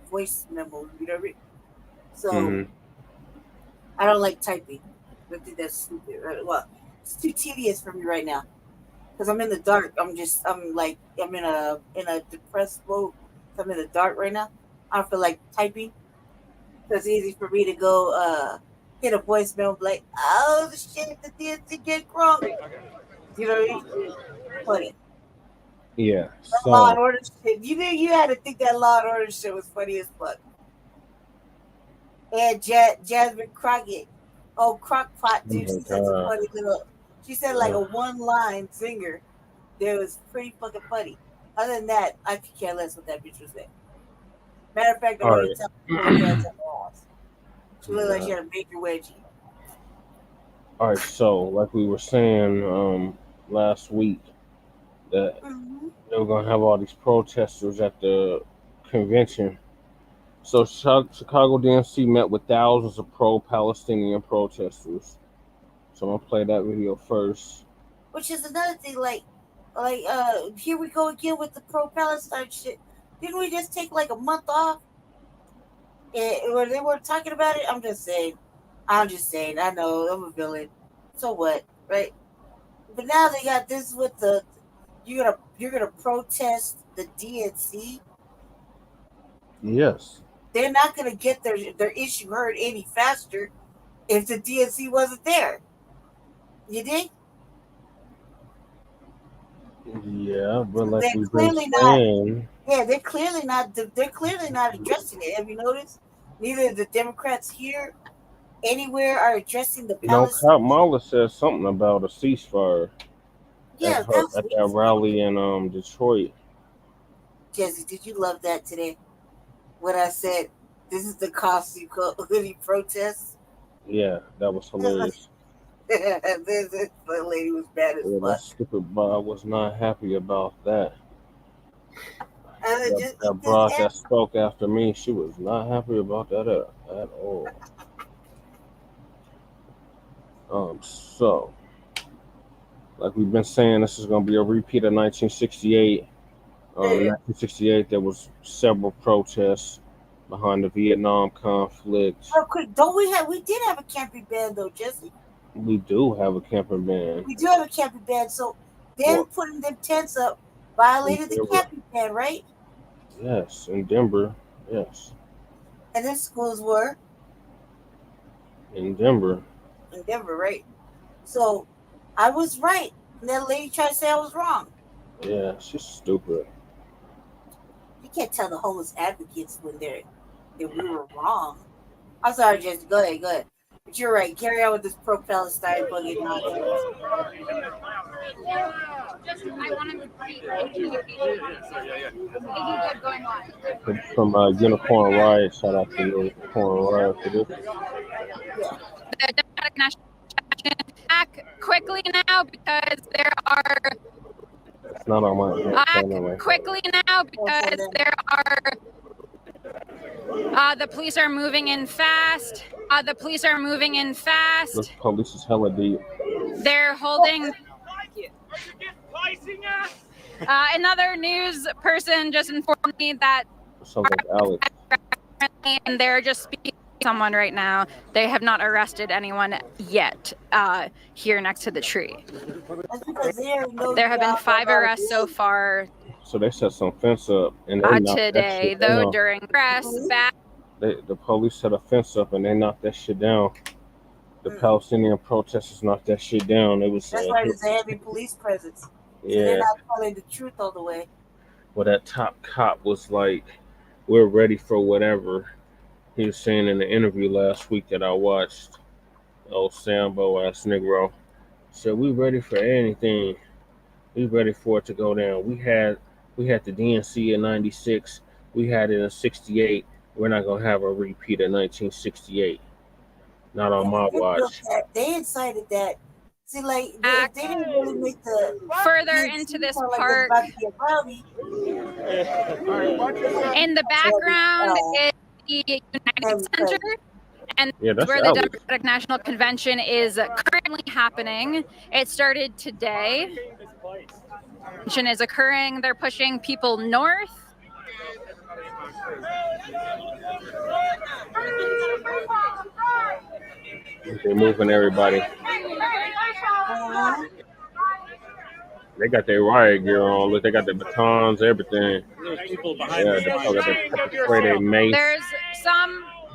voice memos. You know what I mean? So I don't like typing. I think that's stupid. Right? Well, it's too tedious for me right now because I'm in the dark. I'm in a depressed mode. So I'm in the dark right now. I don't feel like typing. So it's easy for me to go hit a voicemail like, oh shit, the DNC get drunk. You know what I mean? Funny. Yeah. So, Law and Order shit. You knew you had to think that Law and Order shit was funny as fuck. And Jasmine Crockett, Crockpot, dude, she said some funny little. She said like a one-line singer. That was pretty fucking funny. Other than that, I could care less what that bitch was saying. Matter of fact, I want to tell her she looked like she had a major wedgie. All right, so like we were saying last week, that they were gonna have all these protesters at the convention. So Chicago DNC met with thousands of pro-Palestinian protesters. So I'm gonna play that video first. Which is another thing, here we go again with the pro-Palestine shit. Didn't we just take like a month off? When they were talking about it, I'm just saying. I know I'm a villain. So what, right? But now they got this with the you're gonna protest the DNC. Yes. They're not gonna get their issue heard any faster if the DNC wasn't there. You think? Yeah, but like they're clearly not. Yeah, they're clearly not. They're clearly not addressing it. Have you noticed? Neither the Democrats here, anywhere, are addressing the Palestinians. Kamala said something about a ceasefire. Yeah, at that rally in Detroit. Jesse, did you love that today? When I said this is the cost you protest? Yeah, that was hilarious. The lady was bad as fuck. That stupid Bob was not happy about that. That broad that spoke after me, she was not happy about that at all. So, like we've been saying, this is going to be a repeat of 1968. In 1968, there was several protests behind the Vietnam conflict. Oh, don't we did have a camping band though, Jesse? We do have a camping band. We do have a camping band, so them putting them tents up violated the camping ban, right? Yes, in Denver, yes. And then schools were? In Denver. In Denver, right? So I was right. And that lady tried to say I was wrong. Yeah, she's stupid. You can't tell the homeless advocates when they're that we were wrong. I'm sorry, Jesse. Go ahead. But you're right. Carry on with this pro-Palestine boogie nonsense. I want to From Unicorn Riot, shout out to Unicorn Riot for this. The Democratic National Convention back quickly now because there are. It's not on my. Quickly now because there are. The police are moving in fast. The police is hella deep. They're holding. Another news person just informed me that. Sounds like Alex. And they're just speaking to someone right now. They have not arrested anyone yet here next to the tree. There have been 5 arrests so far. So they set some fence up and today, though, during press back. The police set a fence up and they knocked that shit down. The Palestinian protesters knocked that shit down. It was. That's why there's a heavy police presence. Yeah. So they're not telling the truth all the way. Well, that top cop was like, "We're ready for whatever." He was saying in the interview last week that I watched. Old Sambo ass Negro said, "We ready for anything. We ready for it to go down. We had the DNC in '96. We had it in '68. We're not gonna have a repeat of 1968. Not on my watch." They incited that. See, like they didn't really make the further into this part. In the background is the United Center, and where the Democratic National Convention is currently happening. It started today. Convention is occurring. They're pushing people north. They're moving everybody. They got their riot gear on. Look, they got their batons, everything. There's people behind There's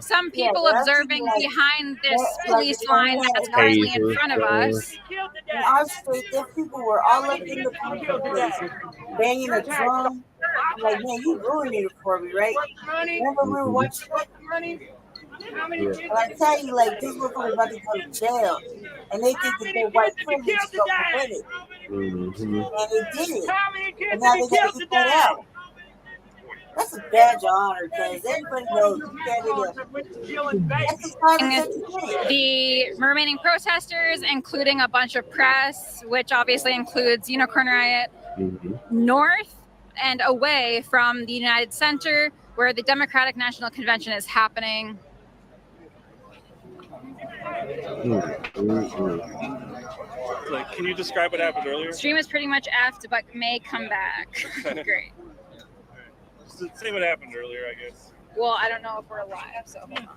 some people observing behind this police line that's currently in front of us. In our state, there people were all up in the police banging a drum. I'm like, man, you ruining it for me, right? Remember we were watching that? And I tell you, like, these motherfuckers about to go to jail, and they think that their white privilege is going to prevent it. And they did it. And now they got to get that out. That's a badge of honor, because everybody knows you can't do that. The remaining protesters, including a bunch of press, which obviously includes Unicorn Riot, north and away from the United Center, where the Democratic National Convention is happening. Like, can you describe what happened earlier? Stream is pretty much effed, but may come back. Great. Just say what happened earlier, I guess. Well, I don't know if we're live, so hold on.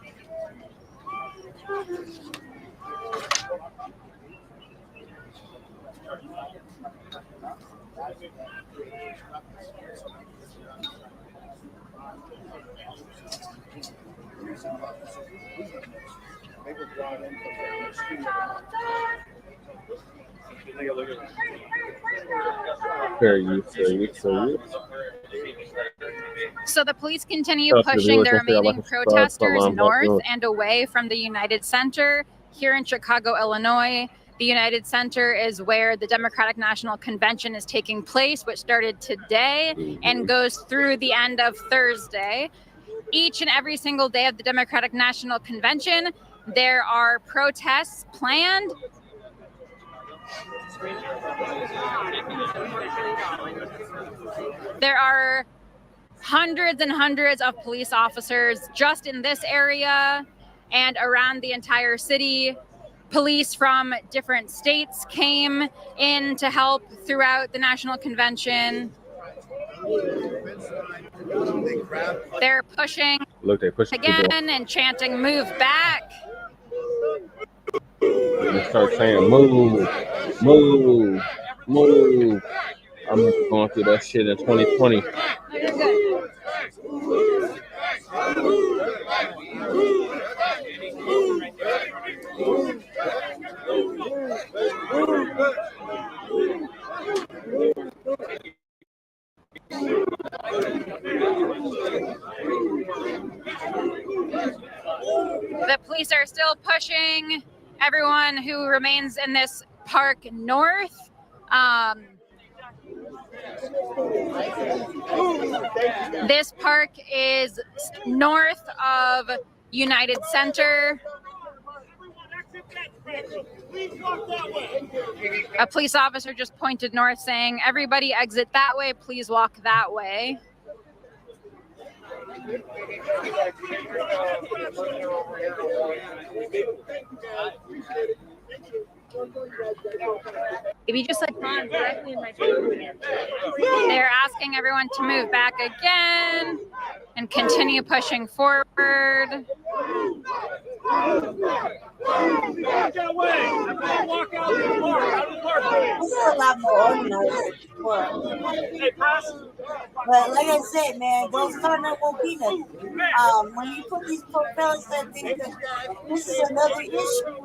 So the police continue pushing the remaining protesters north and away from the United Center here in Chicago, Illinois. The United Center is where the Democratic National Convention is taking place, which started today and goes through the end of Thursday. Each and every single day of the Democratic National Convention, there are protests planned. There are hundreds and hundreds of police officers just in this area and around the entire city. Police from different states came in to help throughout the National Convention. They're pushing again and chanting, "Move back." They start saying, "Move, move, move." I remember going through that shit in 2020. are still pushing everyone who remains in this park north. This park is north of United Center. A police officer just pointed north saying, "Everybody exit that way, please walk that way." If you just like directly in my face. They're asking everyone to move back again and continue pushing forward. Walk away. Walk out of the park. A lot more organized. But like I said, man, those turnout won't be nothing. When you put these propellers that think that this is another issue,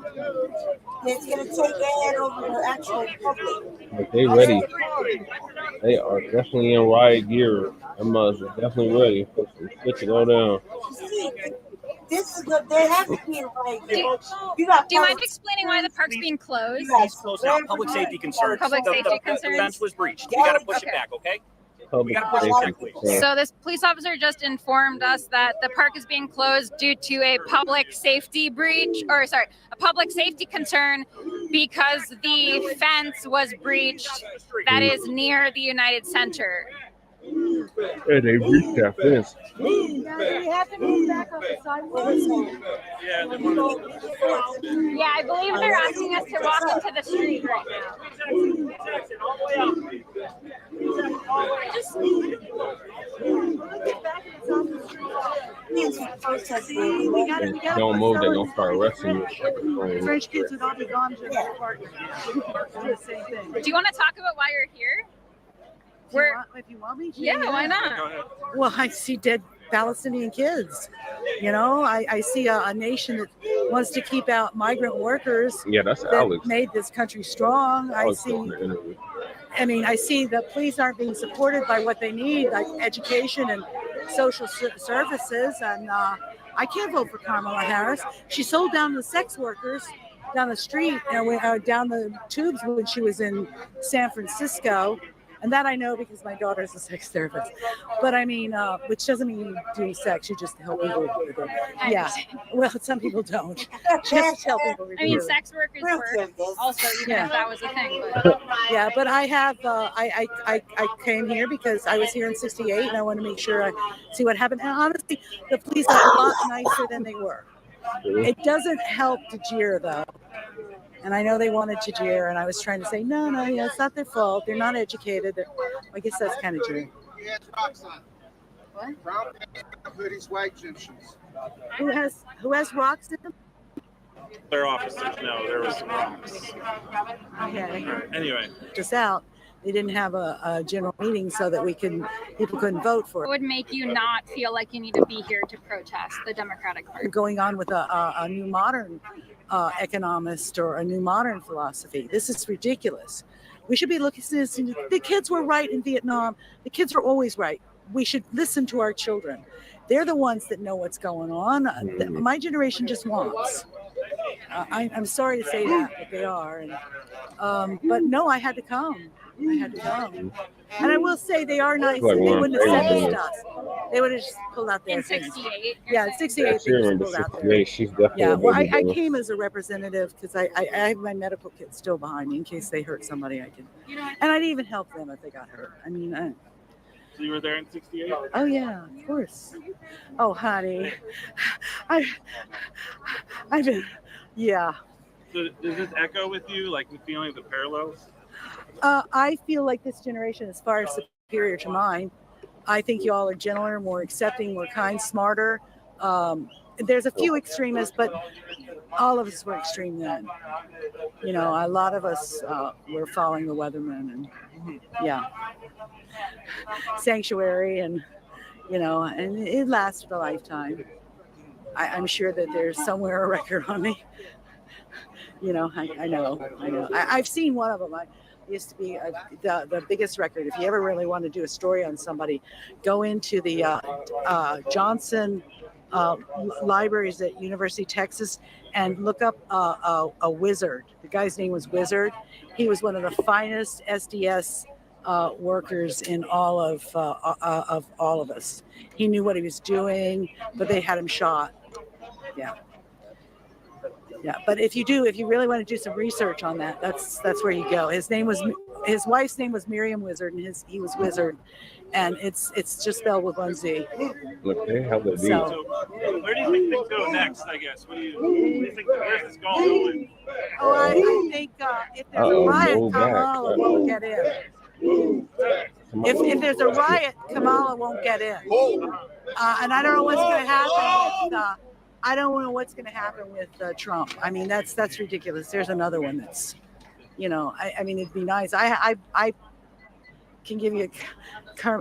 it's going to take ahead over the actual public. But they ready. They are definitely in riot gear. Them are definitely ready for some shit to go down. See, this is good. They have to be in riot gear. Do you mind explaining why the park's being closed? It's closed now. Public safety concerns. Public safety concerns. The fence was breached. We got to push it back, okay? We got to push it back, please. So this police officer just informed us that the park is being closed due to a public safety breach, or sorry, a public safety concern because the fence was breached that is near the United Center. Yeah, they breached that fence. We have to move back on the sidewalk. Yeah, I believe they're asking us to walk into the street right Don't move, they're gonna start arresting you. French kids would all be gone to the park. The same thing. now. Do you want to talk about why you're here? If you want me to. Yeah, why not? Well, I see dead Palestinian kids. You know, I see a nation that wants to keep out migrant workers. Yeah, that's that Alex. Made this country strong. I see the police aren't being supported by what they need, like education and social services. And I can't vote for Kamala Harris. She sold down the sex workers down the street and down the tubes when she was in San Francisco. And that I know because my daughter's a sex therapist. But I mean, which doesn't mean you do sex, you just help people with it. Yeah. Well, some people don't. Just help people. I mean, sex workers work also, even if that was a thing. But. Yeah, but I have, I came here because I was here in 68 and I want to make sure I see what happened. And honestly, the police are a lot nicer than they were. It doesn't help to jeer, though. And I know they wanted to jeer, and I was trying to say, no, it's not their fault. They're not educated. I guess that's kind of true. What? Brown hoodies, white gym shoes. Who has rocks in them? Their officers. No, there was some rocks. Okay. Right. Anyway. Just out. They didn't have a general meeting so that people couldn't vote for it. What would make you not feel like you need to be here to protest the Democratic Party? Going on with a new modern economist or a new modern philosophy. This is ridiculous. We should be looking at this. The kids were right in Vietnam. The kids are always right. We should listen to our children. They're the ones that know what's going on. My generation just wants. I'm sorry to say that, but they are. And, but no, I had to come. And I will say they are nice. They wouldn't have said this to us. They would have just pulled out their in 68. Yeah, in 68 they just pulled out there. She's definitely Well, I came as a representative because I have my medical kit still behind me in case they hurt somebody. And I'd even help them if they got hurt. I mean, So you were there in 68? Oh yeah, of course. Oh honey, I've been, yeah. So does this echo with you, like the feeling of the parallels? I feel like this generation is far superior to mine. I think you all are gentler, more accepting, more kind, smarter. There's a few extremists, but all of us were extreme then. You know, a lot of us were following the Weathermen and Sanctuary and, and it lasted a lifetime. I'm sure that there's somewhere a record on me. I know. I've seen one of them. I used to be the biggest record. If you ever really want to do a story on somebody, go into the Johnson libraries at University of Texas and look up a wizard. The guy's name was Wizard. He was one of the finest SDS workers in all of us. He knew what he was doing, but they had him shot. Yeah. Yeah, but if you really want to do some research on that, that's where you go. His wife's name was Miriam Wizard, and he was Wizard, and it's just spelled with one Z. Okay, how would it be? So, where do you think things go next? I guess. What do you think? Where's this going? Oh, I think if there's a riot, Kamala won't get in. If there's a riot, Kamala won't get in. And I don't know what's going to happen with. I don't know what's going to happen with Trump. I mean, that's ridiculous. There's another one that's, I mean, it'd be nice. I can give you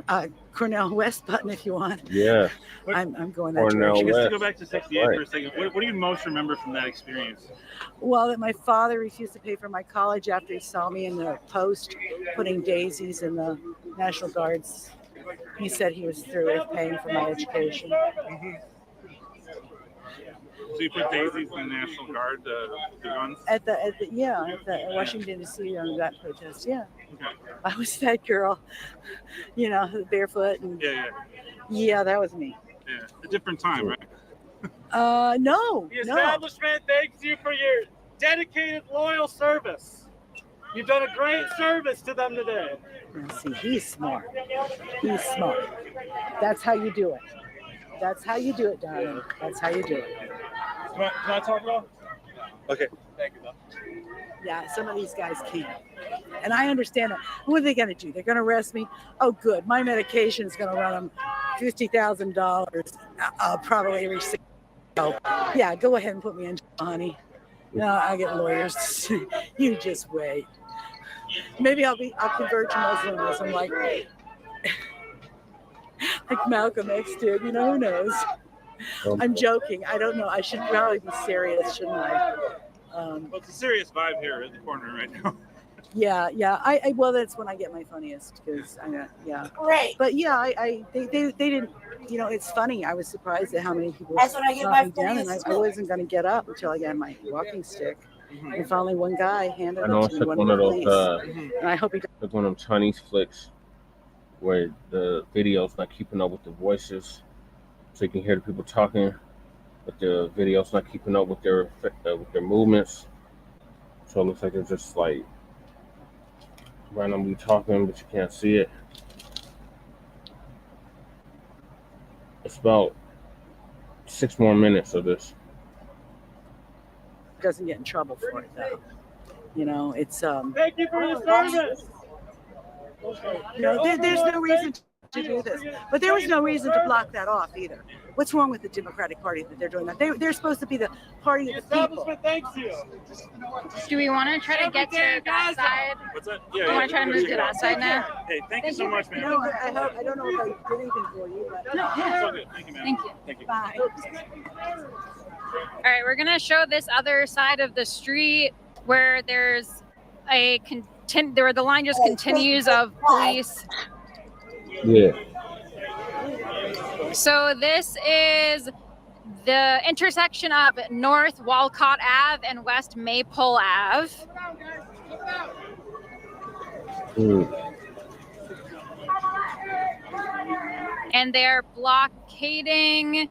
a Cornel West button if you want. Yeah. I'm going that Cornel direction. Just to go back to 68 for a second, what do you most remember from that experience? Well, that my father refused to pay for my college after he saw me in the Post putting daisies in the National Guards. He said he was through with paying for my education. Mm-hmm. So you put daisies in the National Guard, the guns? At the Washington D.C. on that protest, yeah. Okay. I was that girl, barefoot and yeah, that was me. Yeah, a different time, right? No. The establishment thanks you for your dedicated, loyal service. You've done a great service to them today. See, he's smart. He's smart. That's how you do it. That's how you do it, darling. That's how you do it. Can I talk about? Okay. Thank you, Bob. Yeah, some of these guys can't. And I understand that. What are they going to do? They're going to arrest me? Oh, good. My medication is going to run them $50,000 probably every 6 months. Yeah, go ahead and put me in jail, honey. No, I'll get lawyers. You just wait. Maybe I'll convert to Muslimism like Malcolm X did. Who knows? I'm joking. I don't know. I should probably be serious, shouldn't I? Well, it's a serious vibe here in the corner right now. Yeah. Well, that's when I get my funniest because Right. But yeah, they didn't. It's funny. I was surprised at how many people. That's when I get my down, and I wasn't going to get up until I got my walking stick. And finally, one guy handed it to me. It's like one of those. And I hope he. It's one of them Chinese flicks where the video's not keeping up with the voices. So you can hear the people talking, but the video's not keeping up with their movements. So it looks like they're just like randomly talking, but you can't see it. It's about 6 more minutes of this. Doesn't get in trouble for it though. It's Thank you for your service. There's no reason to do this, but there was no reason to block that off either. What's wrong with the Democratic Party that they're doing that? They're supposed to be the party of the people. Thanks you. Do we want to try to get to that side? What's that? Do you want to try to move to that side now? Hey, thank you so much, man. No, I don't know if I did anything for you, but No, It's yeah. all good. Thank you, man. Thank you. Thank you. Bye. All right, we're gonna show this other side of the street where there's where the line just continues of police. Yeah. So this is the intersection of North Walcott Ave and West Maypole Ave. And they're blockading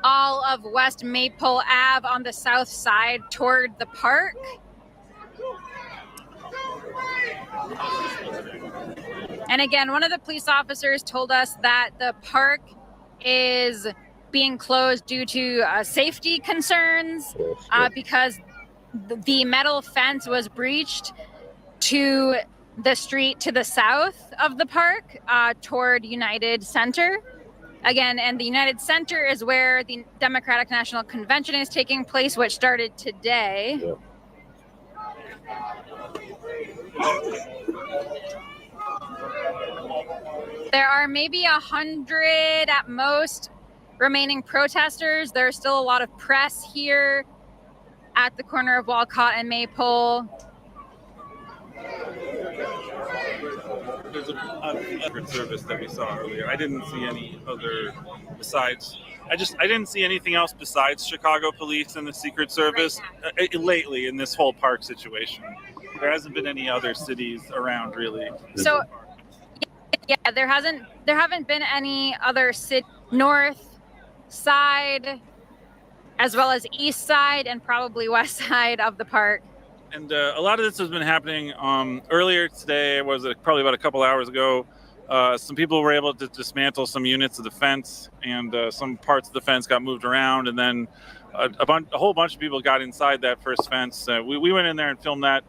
all of West Maypole Ave on the south side toward the park. And again, one of the police officers told us that the park is being closed due to safety concerns because the metal fence was breached to the street to the south of the park toward United Center. Again, and the United Center is where the Democratic National Convention is taking place, which started today. Yep. There are maybe 100 at most remaining protesters. There's still a lot of press here at the corner of Walcott and Maypole. There's a Secret Service that we saw earlier. I didn't see any other besides. I didn't see anything else besides Chicago police and the Secret Service lately in this whole park situation. There hasn't been any other cities around really. So yeah, there haven't been any other north side as well as east side and probably west side of the park. And a lot of this has been happening earlier today. Was it probably about a couple hours ago? Some people were able to dismantle some units of the fence, and some parts of the fence got moved around. And then a whole bunch of people got inside that first fence. We went in there and filmed that.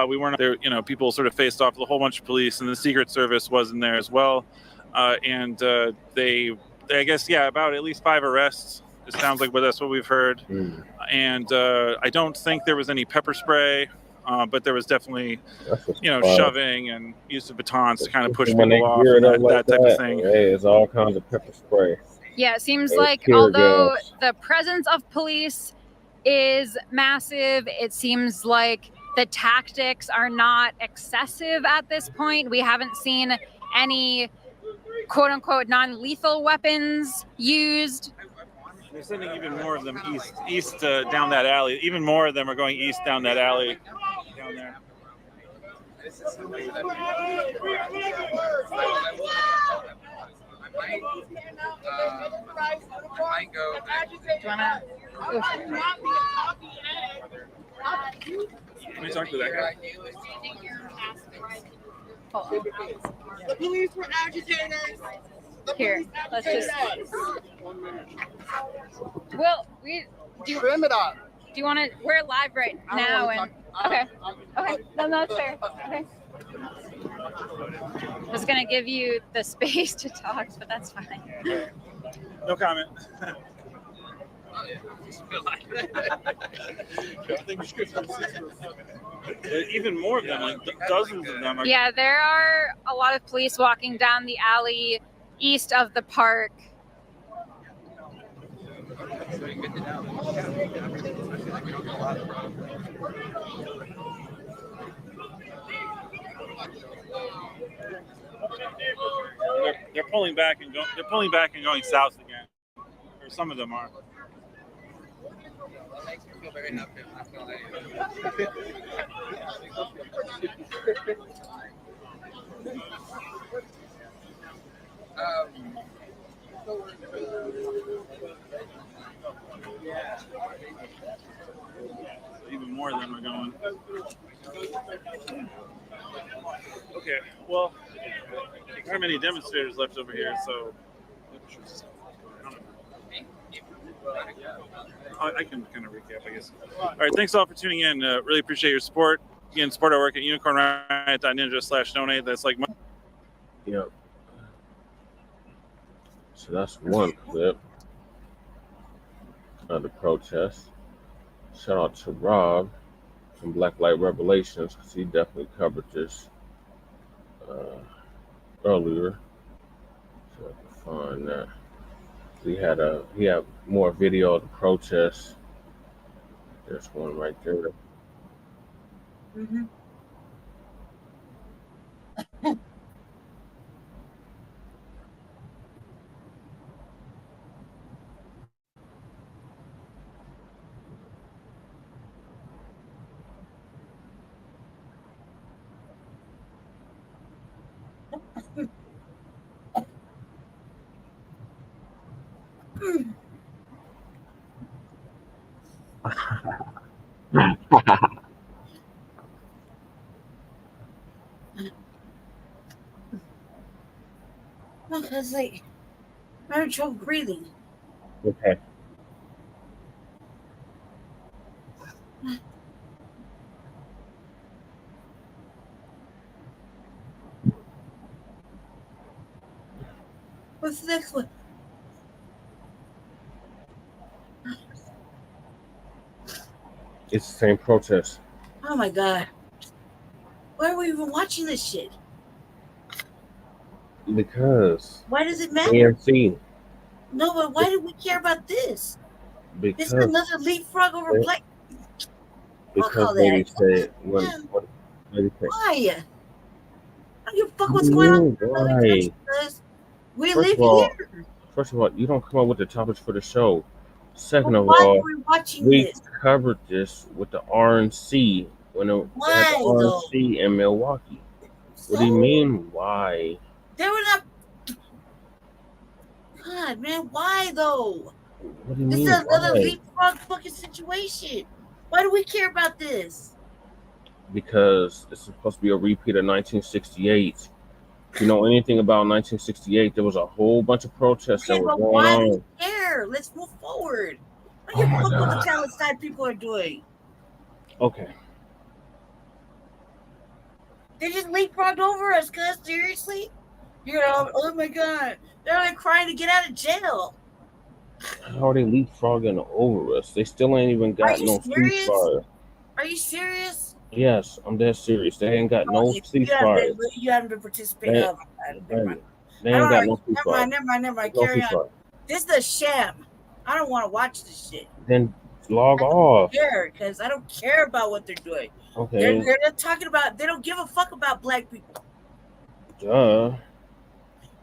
We weren't there. You know, people sort of faced off with a whole bunch of police, and the Secret Service was in there as well. And they, I guess, yeah, about at least 5 arrests. It sounds like, but that's what we've heard. And I don't think there was any pepper spray, but there was definitely, shoving and use of batons to kind of push people off and that type of thing. Hey, it's all kinds of pepper spray. Yeah, it seems like although the presence of police is massive, it seems like the tactics are not excessive at this point. We haven't seen any quote unquote non-lethal weapons used. They're sending even more of them east down that alley. Even more of them are going east down that alley down there. Can we talk to that guy? The police were agitators. Here, let's just. Well, do you want to? We're live right now, and okay, no, that's fair. Okay. I was gonna give you the space to talk, but that's fine. No comment. Even more of them, like dozens of them. Yeah, there are a lot of police walking down the alley east of the park. They're pulling back and going south again. Or some of them are. Even more of them are going. Okay, well, there are many demonstrators left over here, so I can kind of recap, I guess. All right, thanks all for tuning in. Really appreciate your support. Again, support our work at unicornriot.ninja/donate. That's like. Yep. So that's one clip of the protest. Shout out to Rob from Black Light Revelations, because he definitely covered this earlier. So I can find that. He had more video of the protest. There's one right there. Mm-hmm. Because I'm having trouble breathing. Okay. What's the next one? It's the same protest. Oh my God. Why are we even watching this shit? Because. Why does it matter? AMC. No, but why do we care about this? Because. It's another leapfrog over black. Because lady said, what did he say? Why? don't give a fuck what's going on in another Why? country, because we First live of all, here. you don't come up with the topics for the show. Second But of why all, are we watching we this? covered this with the RNC when they had Why, the though? RNC in Milwaukee. What do you mean, why? They were not. God, man, why though? What do you This mean, is another why? leapfrog fucking situation. Why do we care about this? Because it's supposed to be a repeat of 1968. If you know anything about 1968, there was a whole bunch of protests that Okay, were but going why do we on. care? Let's move forward. I Oh don't give my a fuck what the God. Palestine people are doing. Okay. They just leapfrogged over us, cuz seriously? You know, oh my God. They're like crying to get out of jail. How are they leapfrogging over us? They still ain't even Are got you no serious? ceasefire. Are you serious? Yes, I'm dead serious. They ain't got no Okay, ceasefire. you haven't been participating. They, Never mind. they I ain't don't got know. no ceasefire. Never mind. There's no Carry on. ceasefire. This is a sham. I don't want to watch this shit. Then log off. Because I don't care about what they're doing. Okay. They're not talking about. They don't give a fuck about black people. Duh.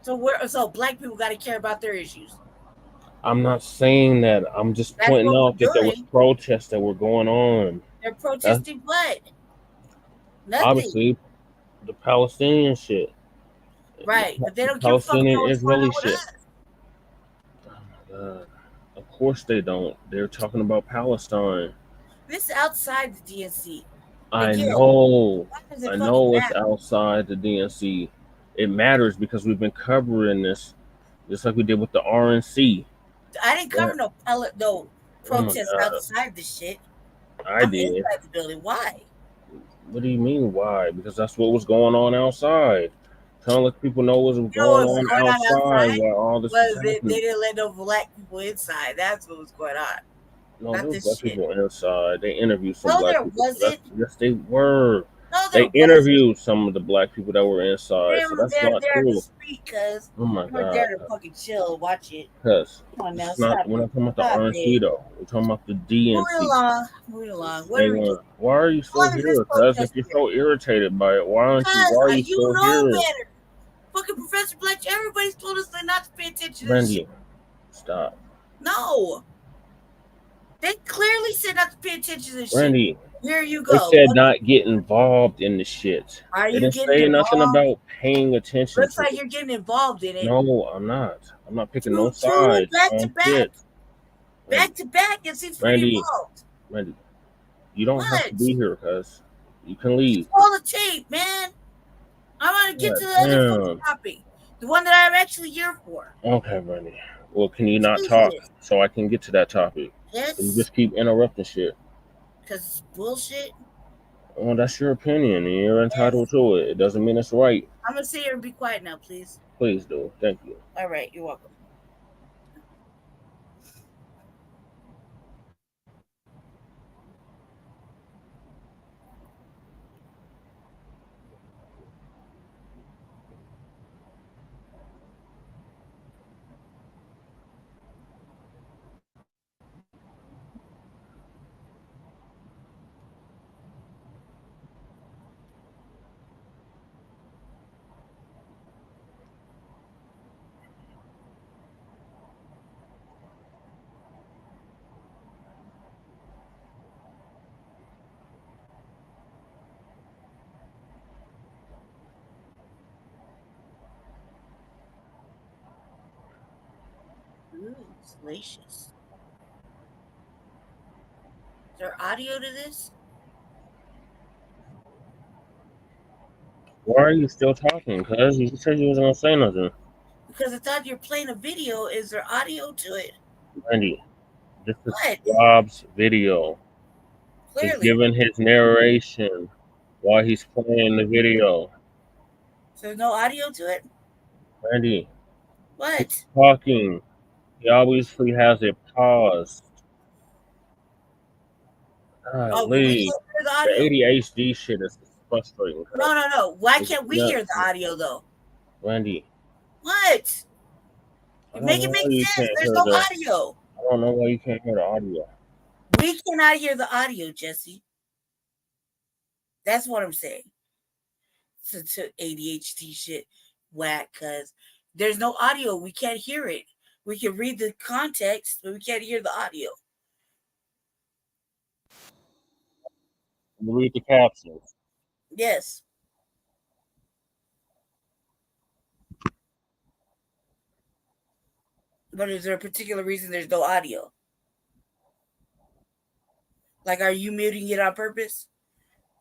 So black people got to care about their issues. I'm not saying that. I'm just That's pointing what out we're that there was doing. protests that were going on. They're protesting what? Nothing. Obviously, the Palestinian shit. Right, but they don't give a fuck Palestinian about what's going Israeli on with shit. us. Oh my God. Of course they don't. They're talking about Palestine. This is outside the DNC. I Again, know. why does it I fucking know it's matter? outside the DNC. It matters because we've been covering this just like we did with the RNC. I didn't cover no Oh my protests God. outside this shit. I I'm did. inside the building. Why? What do you mean why? Because that's what was going on outside. Trying to let people know what was going on outside while all this was They happening. didn't let no black people inside. That's what was going on. No, Not there was this black shit. people inside. They interviewed some No, black there people. wasn't. Yes, they were. No, there They interviewed some of the black people that were inside. They So were that's not there to true. speak, cuz. Oh my They weren't God. there to fucking chill and watch it. Because Come on now, it's not. stop We're it. not talking about the Stop RNC it. though. We're talking about the Moving DNC. along. What are we doing? Why are you How still long is this here? Because if protest you're here? so irritated by it, why are Because you you still know here? better. Fucking Professor Blacc, everybody's told us not to pay attention to this Randy, shit. stop. No. They clearly said not to pay attention to this Randy, shit. Here you they go. said not get involved in the shit. Are They you didn't getting say nothing involved? about paying attention Looks to like it. you're getting involved in it. No, I'm not. I'm not picking no Two sides back to on back. shit. Back to back. It seems pretty involved. Randy, you don't have to What? be here, cuz. You can leave. Roll the tape, man. I want to get to the other fucking topic. The one that I'm actually here for. Okay, Randy. Well, can you not talk so I can get to that topic? Yes. You just keep interrupting shit. Because it's bullshit. Well, that's your opinion, and you're entitled to it. It doesn't mean it's right. I'm going to sit here and be quiet now, please. Please do. Thank you. All right. You're welcome. Ooh, salacious. Is there audio to this? Why are you still talking? Cuz you said you wasn't gonna say nothing. Because I thought you're playing a video. Is there audio to it? Randy, this is What? Rob's video. He's Clearly. giving his narration while he's playing the video. So there's no audio to it? Randy, What? he's talking. He obviously has it paused. Oh, but we Golly, can't hear the the audio. ADHD shit is frustrating. cuz. No. Why can't we It's hear the audio, though? Randy, What? I You make it don't know make why you sense. can't There's hear no the. audio. I don't know why you can't hear the audio. We cannot hear the audio, Jesse. That's what I'm saying. to ADHD shit whack because there's no audio. We can't hear it. We can read the context, but we can't hear the audio. Read the captions. Yes. But is there a particular reason there's no audio? Like, are you muting it on purpose?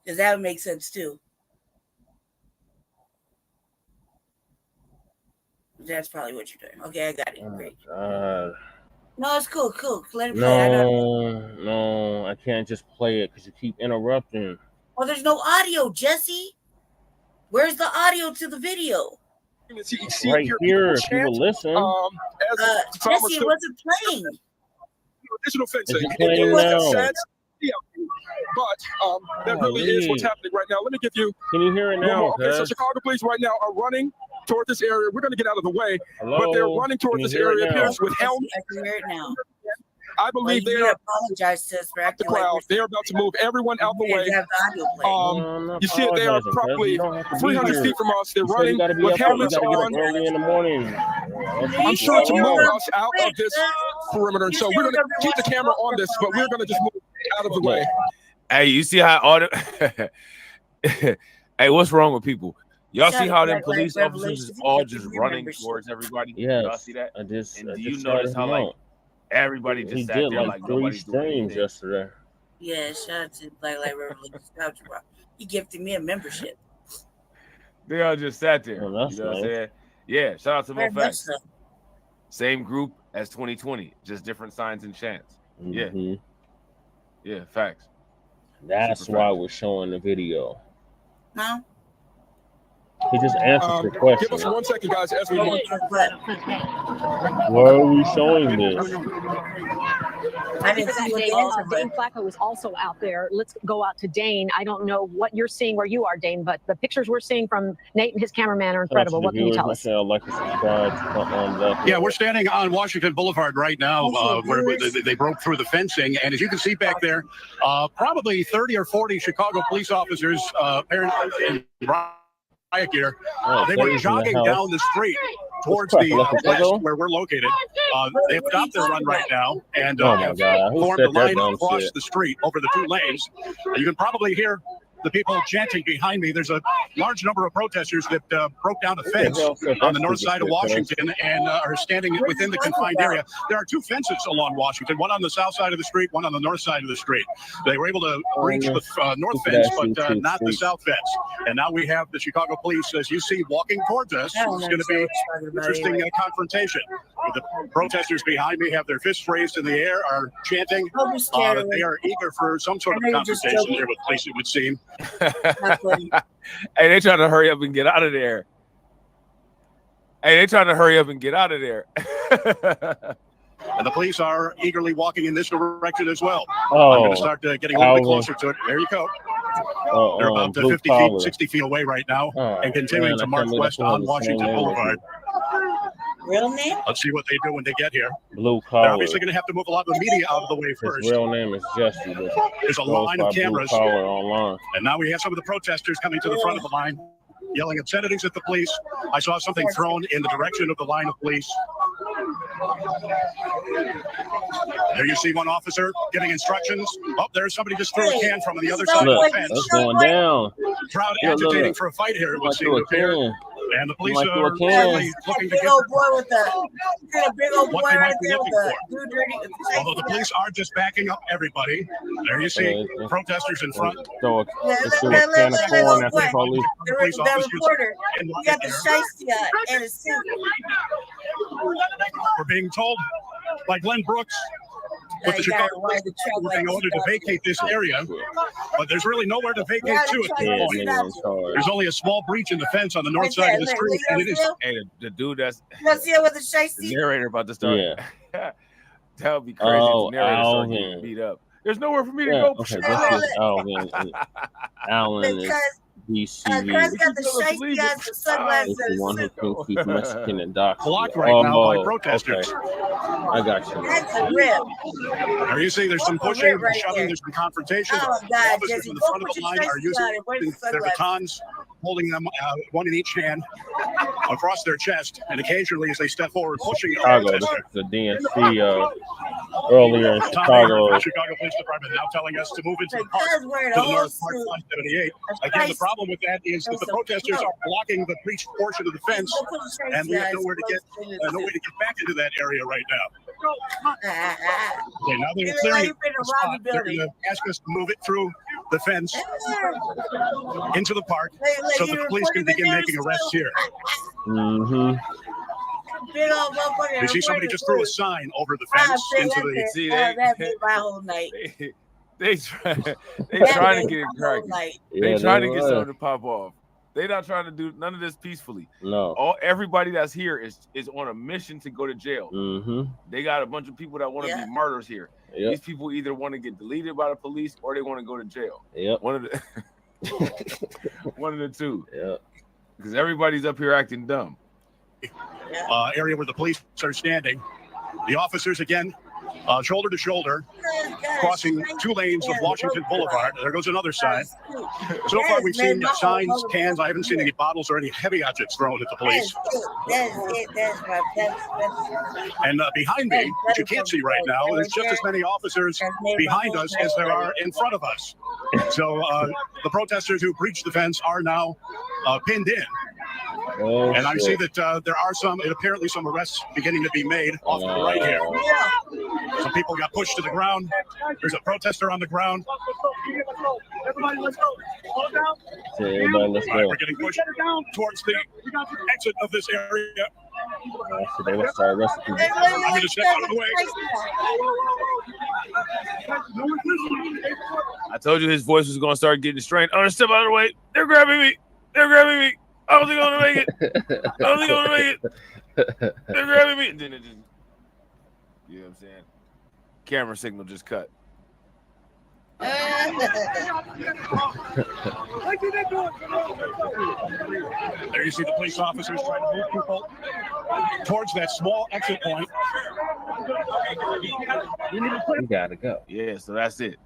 Because that would make sense too. That's probably what you're doing. Okay, I got it. Great. No, it's cool. Let it play. No, I can't just play it because you keep interrupting. Well, there's no audio, Jesse. Where's the audio to the video? Right here, if you will listen. Jesse, it wasn't playing. Additional fencing. Is it playing now? But that really is what's happening right now. Let me give you. Can you hear it now? Okay, so Chicago police right now are running toward this area. We're going to get out of the way, Hello? but they're running toward this area. Appears with helmets. I can hear it now. I believe they are apologize to us for the crowd. They're about to move everyone out the way. You see it, they are probably 300 feet from us. They're running with helmets on. Early in the morning. I'm sure to move us out of this perimeter. So we're going to keep the camera on this, but we're going to just move out of the way. Hey, you see how all the hey, what's wrong with people? Y'all see how them police officers is all just running towards everybody? Yes, y'all see that? And do you notice how like everybody just sat did there like 3 nobody's doing streams anything? yesterday. Yeah, shout out to Black Light Revolution. He gifted me a membership. They all just sat there. Oh, that's you know what I'm nice. saying? Yeah, shout out to Very Mo much Facts. so. Same group as 2020, just different signs and chants. Yeah, facts. That's Super why facts. we're showing the video. No? He just answered the question. Give us 1 second, guys, as we move. Why are we showing this? I didn't see what the answer was. Dane Flacco is also out there. Let's go out to Dane. I don't know what you're seeing where you are, Dane, but the pictures we're seeing from Nate and his cameraman are incredible. What can you tell us? Like and subscribe to Front Line Blacc. Yeah, we're standing on Washington Boulevard right now, where they broke through the fencing, and as you can see back there, probably 30 or 40 Chicago police officers, apparently in riot gear. They were jogging down the street towards the west where we're located. They've stopped their run right now and have formed a line across the street over the 2 lanes. You can probably hear the people chanting behind me. There's a large number of protesters that broke down a fence on the north side of Washington and are standing within the confined area. There are 2 fences along Washington, one on the south side of the street, one on the north side of the street. They were able to reach the north fence, but not the south fence. And now we have the Chicago police, as you see, walking towards us. It's going to be an interesting confrontation. The protesters behind me have their fists raised in the air, are chanting. They are eager for some sort of confrontation here with police, it would seem. Hey, they trying to hurry up and get out of there. And the police are eagerly walking in this direction as well. I'm going to start getting a little bit closer to it. There you go. They're about 50 feet, 60 feet away right now and continuing to march west on Washington Boulevard. Real name? Let's see what they do when they get here. Blue They're collar. obviously going to have to move a lot of the media out of the way first. His real name is Jesse. There's a line of cameras. Online. And now we have some of the protesters coming to the front of the line, yelling obscenities at the police. I saw something thrown in the direction of the line of police. There you see one officer giving instructions. Oh, there's somebody just threw a can from the other side of the fence. It's going down. Crowd agitating for a fight here, it would seem to appear. And the police are looking to big get old boy with the big old boy what they right might be there with looking the for. dude dirty. Although the police are just backing up everybody. There you see protesters in front. Throw a can of corn at the police. The reporter, he got the shiesty and his suit. We're being told by Glenn Brooks with the Chicago Police in order to vacate this area, but there's really nowhere to vacate to at this point. There's only a small breach in the fence on the north side of the street, and it is. Hey, the dude that's Let's see it with the the shiesty. narrator about to start. Yeah. That would be crazy. Oh, if the narrator started Alvin. getting beat up. There's nowhere for me to Yeah, go. okay, this is Alvin. And Allen is DCV. Chris got the shiesty eyes, the sunglasses, It's the and one the who suit. thinks he's Mexican and doxed. Blocked right now by Oh, protesters. okay. I got you. That's a rip. There you see, there's some That's a pushing, rip right shoving, there. there's some confrontation. Oh, God, Officers Jesse, in the go front of put the your line are shiesty on and wear using the their sunglasses. batons holding them, one in each hand, across their chest, and occasionally, as they step forward, pushing Chicago, this is the DNC earlier in Chicago. The Chicago Police Department now telling us to move into the park to the north, Park 578. Again, the problem with that is that the protesters are blocking the breached portion of the fence, and we have nowhere to get back into that area right now. Okay, now they're clearing the spot. They're going to ask us to move it through the fence into the park so the police can begin making arrests here. Mm-hmm. You see somebody just threw a sign over the fence into the. See, that made my whole night. They trying to get it cracking. They trying to get something to pop off. They're not trying to do none of this peacefully. No. Everybody that's here is on a mission to go to jail. Mm-hmm. They got a bunch of people that want to be martyrs here. Yep. These people either want to get deleted by the police or they want to go to jail. Yep. One of the two. Yeah. Because everybody's up here acting dumb. Area where the police are standing. The officers again, shoulder to shoulder, crossing 2 lanes of Washington Boulevard. There goes another sign. So far, we've seen signs, cans. I haven't seen any bottles or any heavy objects thrown at the police. And behind me, which you can't see right now, there's just as many officers behind us as there are in front of us. So the protesters who breached the fence are now pinned in. Oh, and I see that there are apparently some arrests beginning to be made off to the right here. Some people got pushed to the ground. There's a protester on the ground. Everybody, let's go. All down. Everybody, let's go. We're getting pushed towards the exit of this area. So they will start arresting people. I'm going to step out of the way. I told you his voice was going to start getting strained. I'm going to step out of the way. They're grabbing me. They're grabbing me. I wasn't going to make it. I wasn't going to make it. They're grabbing me. And then it just, you know what I'm saying? Camera signal just cut. There you see the police officers trying to move people towards that small exit point. We gotta go. Yeah, so that's it.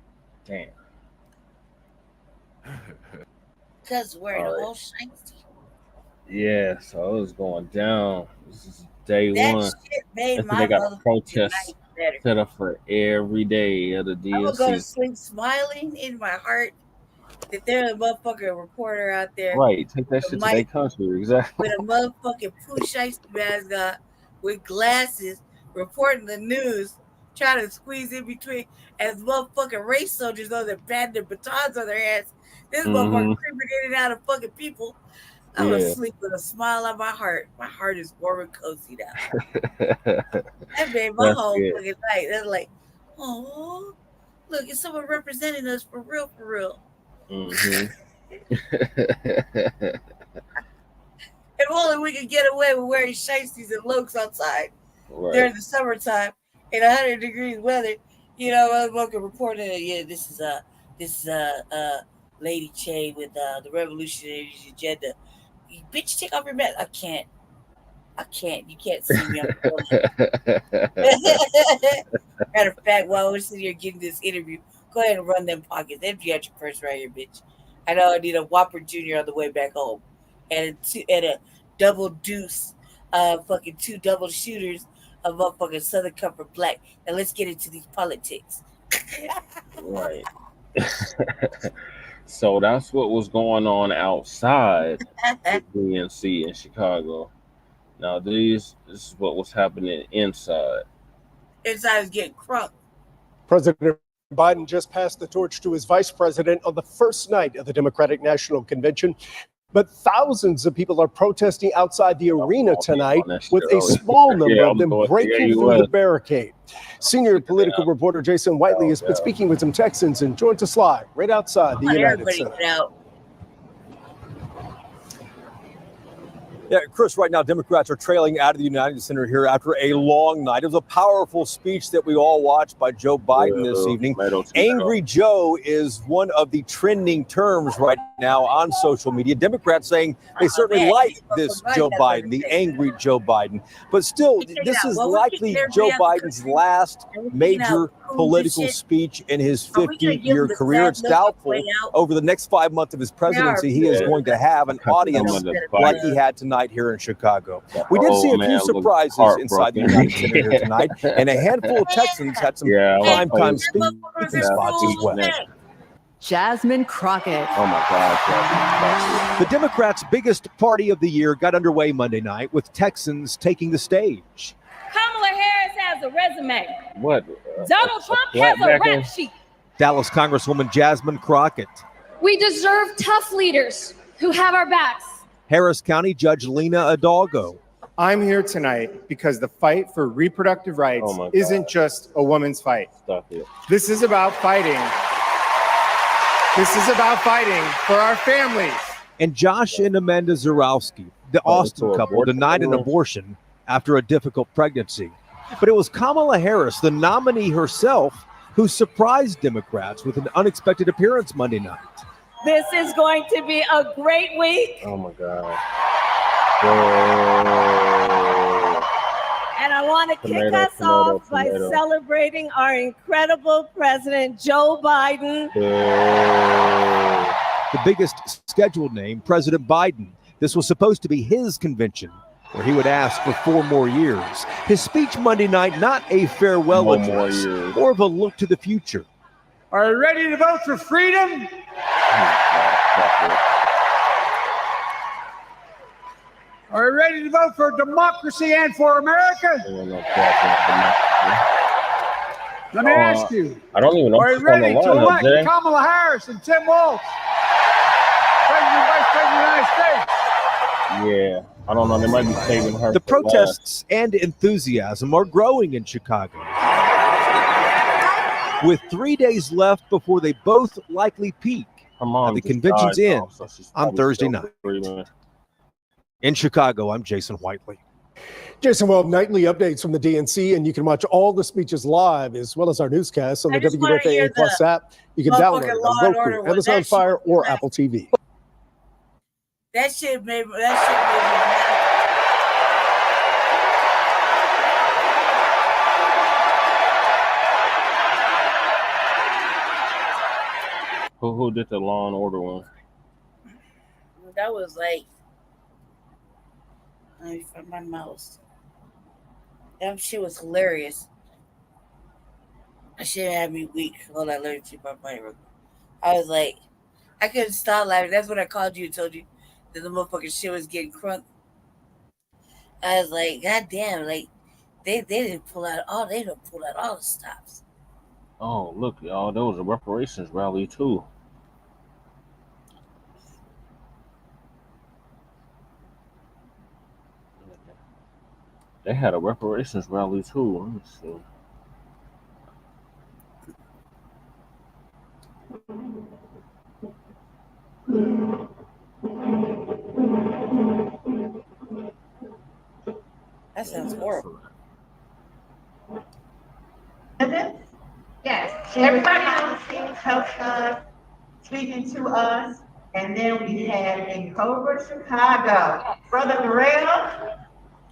Damn. Because we're in a whole shiesty. Yeah, so it was going down. This is day That one. shit made my They got a motherfucking protest night better. set up for every day of the I'm gonna go to DNC. sleep smiling in my heart that there's a motherfucking reporter out there. Right, take that shit to their country. Exactly. With a motherfucking poo shiesty mask on, with glasses, reporting the news, trying to squeeze in between as motherfucking race soldiers on their batting their batons on their heads. This motherfucker creeping in and out of fucking people. I'm gonna sleep with a smile on my heart. My heart is warm and cozy now. That made my whole fucking night. That's like, oh, look, it's someone representing us for real, for real. Mm-hmm. If only we could get away with wearing shiesties and lokes outside during the summertime in 100 degrees weather. You know, I'm fucking reporting. Yeah, this is Lady Che with the Revolutionary Agenda. Bitch, take off your mask. I can't. You can't see me. Matter of fact, while we're sitting here getting this interview, go ahead and run them pockets. Empty out your purse right here, bitch. I know I need a Whopper Jr. on the way back home. And a double deuce, fucking 2 double shooters of motherfucking Southern Comfort Black. Now let's get into these politics. Right. So that's what was going on outside the DNC in Chicago. Now this is what was happening inside. Inside is getting crunk. President Biden just passed the torch to his vice president on the first night of the Democratic National Convention. But thousands of people are protesting outside the arena tonight, with a small number of them breaking through the barricade. Senior political reporter Jason Whiteley has been speaking with some Texans and joins us live right outside the United Center. Yeah, Chris, right now, Democrats are trailing out of the United Center here after a long night. It was a powerful speech that we all watched by Joe Biden this evening. Angry Joe is one of the trending terms right now on social media. Democrats saying they certainly like this Joe Biden, the angry Joe Biden. But still, this is likely Joe Biden's last major political speech in his 50-year career. It's doubtful over the next 5 months of his presidency he is going to have an audience like he had tonight here in Chicago. We did see a few surprises inside the United Center here tonight, and a handful of Texans had some primetime speaking spots as well. Jasmine Crockett. Oh my God. The Democrats' biggest party of the year got underway Monday night with Texans taking the stage. Kamala Harris has a resume. What? Donald Trump has a rap sheet. Dallas Congresswoman Jasmine Crockett. We deserve tough leaders who have our backs. Harris County Judge Lena Hidalgo. I'm here tonight because the fight for reproductive rights isn't just a woman's fight. This is about fighting. This is about fighting for our families. And Josh and Amanda Zarowski, the Austin couple, denied an abortion after a difficult pregnancy. But it was Kamala Harris, the nominee herself, who surprised Democrats with an unexpected appearance Monday night. This is going to be a great week. Oh my God. And I want to kick us off by celebrating our incredible president, Joe Biden. The biggest scheduled name, President Biden. This was supposed to be his convention, where he would ask for 4 more years. His speech Monday night, not a farewell address, more of a look to the future. Are you ready to vote for freedom? Are you ready to vote for democracy and for America? Let me ask you. I don't even know. Are you ready to elect Kamala Harris and Tim Walz, President and Vice President of the United States? Yeah, I don't know. They might be saving her. The protests and enthusiasm are growing in Chicago. With 3 days left before they both likely peak. The convention's in on Thursday night. In Chicago, I'm Jason Whiteley. Jason, well, nightly updates from the DNC, and you can watch all the speeches live as well as our newscasts on the WFAA Plus app. You can download it on Roku, Amazon Fire, or Apple TV. That shit made me Who did the Law and Order one? That was like, let me find my mouse. That shit was hilarious. That shit had me weak. Hold on, let me see my money real quick. I was like, I couldn't stop laughing. That's when I called you and told you that the motherfucking shit was getting crunk. I was like, God damn, like they didn't pull out all the stops. Oh, look, y'all, there was a reparations rally too. They had a reparations rally too. Let me see. That sounds horrible. Yes, everybody on the scene speaking to us, and then we had in Covert, Chicago, Brother Mayoral,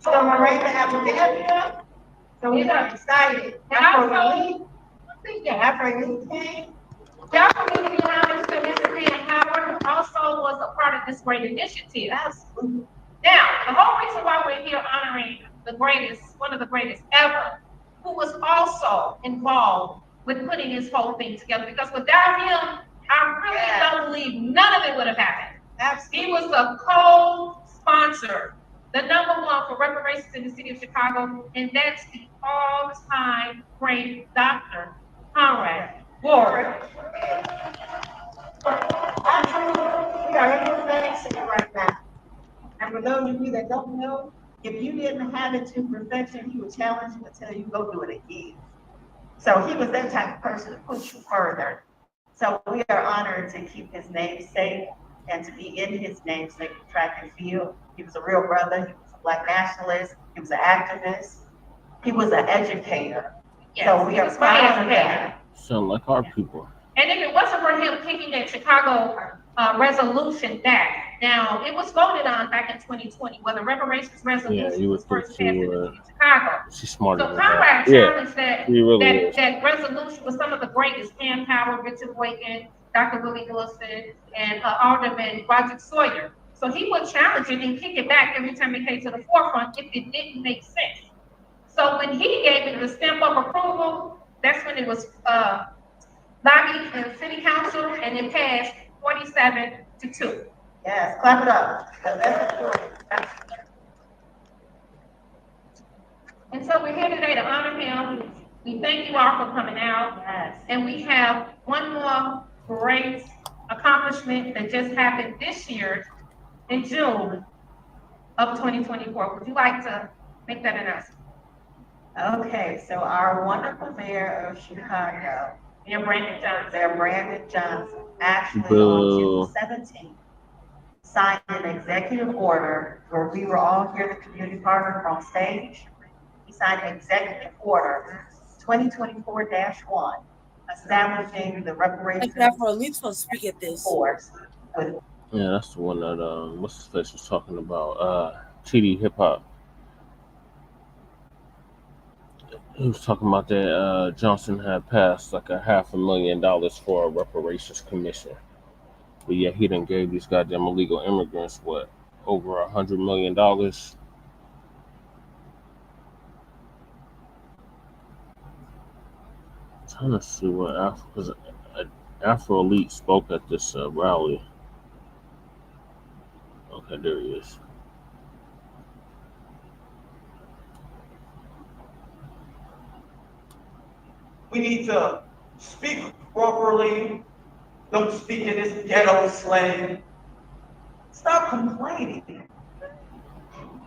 so Mayoral Alabama. So we got excited. Y'all community members to Mr. Graham Howard also was a part of this great initiative. Now, the whole reason why we're here honoring the greatest, one of the greatest ever, who was also involved with putting this whole thing together, because without him, I really don't believe none of it would have happened. He was the co-sponsor, the #1 for reparations in the city of Chicago, and that's the all-time great Dr. Conrad Ward. We are in the things right now. And for those of you that don't know, if you didn't have it to perfection, he would challenge you and tell you, go do it again. So he was that type of person to push you further. So we are honored to keep his name safe and to be in his namesake track and field. He was a real brother. He was a Black nationalist. He was an activist. He was an educator. Yes, so we are proud of that. Sound like our people. And if it wasn't for him kicking that Chicago resolution back, Now, it was voted on back in 2020 when the reparations resolution was first passed in Chicago. She's smarter So than Conrad that. challenged that, she really is. that resolution with some of the greatest, Pam Power, Richard Boykin, Dr. Willie Wilson, and Alderman Roger Sawyer. So he would challenge it and kick it back every time it came to the forefront if it didn't make sense. So when he gave it the stamp of approval, that's when it was lobbied in City Council and it passed 47-2. Yes, clap it up. And so we're here today to honor him. We thank you all for coming out. Yes. And we have one more great accomplishment that just happened this year in June of 2024. Would you like to make that announcement? Okay, so our wonderful mayor of Chicago, Mayor Brandon Johnson, actually on June 17th, signed an executive order where we were all here, the community partner on stage. He signed executive order 2024-1, establishing the reparations force. Yeah, that's the one that what's his face was talking about. TD Hip Hop. He was talking about that Johnson had passed like $500,000 for a reparations commission. But yeah, he done gave these goddamn illegal immigrants what, over $100 million. Trying to see what Afro Elite spoke at this rally. Okay, there he is. We need to speak properly. Don't speak in this ghetto slang. Stop complaining.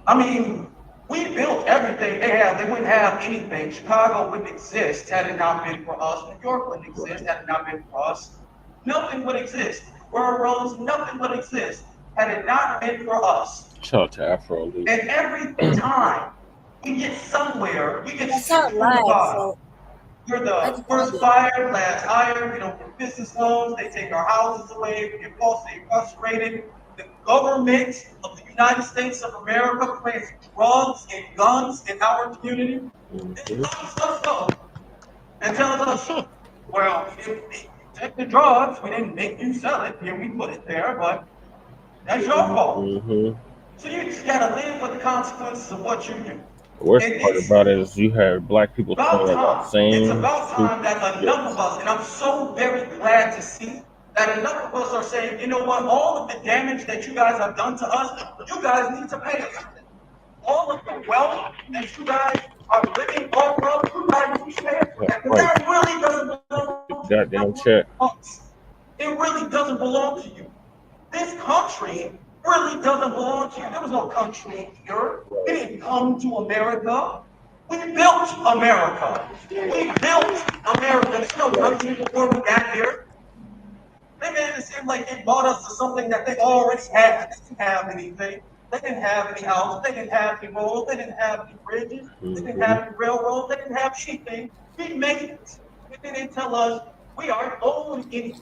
I mean, we built everything they have. They wouldn't have anything. Chicago wouldn't exist had it not been for us. New York wouldn't exist had it not been for us. Nothing would exist. World roads, nothing would exist had it not been for us. Shout out to Afro Elite. And every time we get somewhere, we get live, we're the first fire, last hire, we don't get business loans, they take our houses away, we get falsely incarcerated. The government of the United States of America plants drugs and guns in our community. It tells us so. And tells us, well, we didn't take the drugs, we didn't make you sell it, here we put it there, but that's your fault. So you just gotta live with the consequences of what you do. The worst part about it is you had black people saying that same. It's about time that enough of us, and I'm so very glad to see that enough of us are saying, you know what, all of the damage that you guys have done to us, you guys need to pay us. All of the wealth that you guys are living off of, you guys need to pay us. Because that really doesn't belong to Goddamn check. us. It really doesn't belong to you. This country really doesn't belong to you. There was no country here. We didn't come to America. We built America. We built America. There's no country before we got here. They made it seem like they bought us to something that they already had. They didn't have anything. They didn't have any houses. They didn't have any roads. They didn't have any bridges. They didn't have any railroads. They didn't have anything. We made it. They didn't tell us we aren't own anything.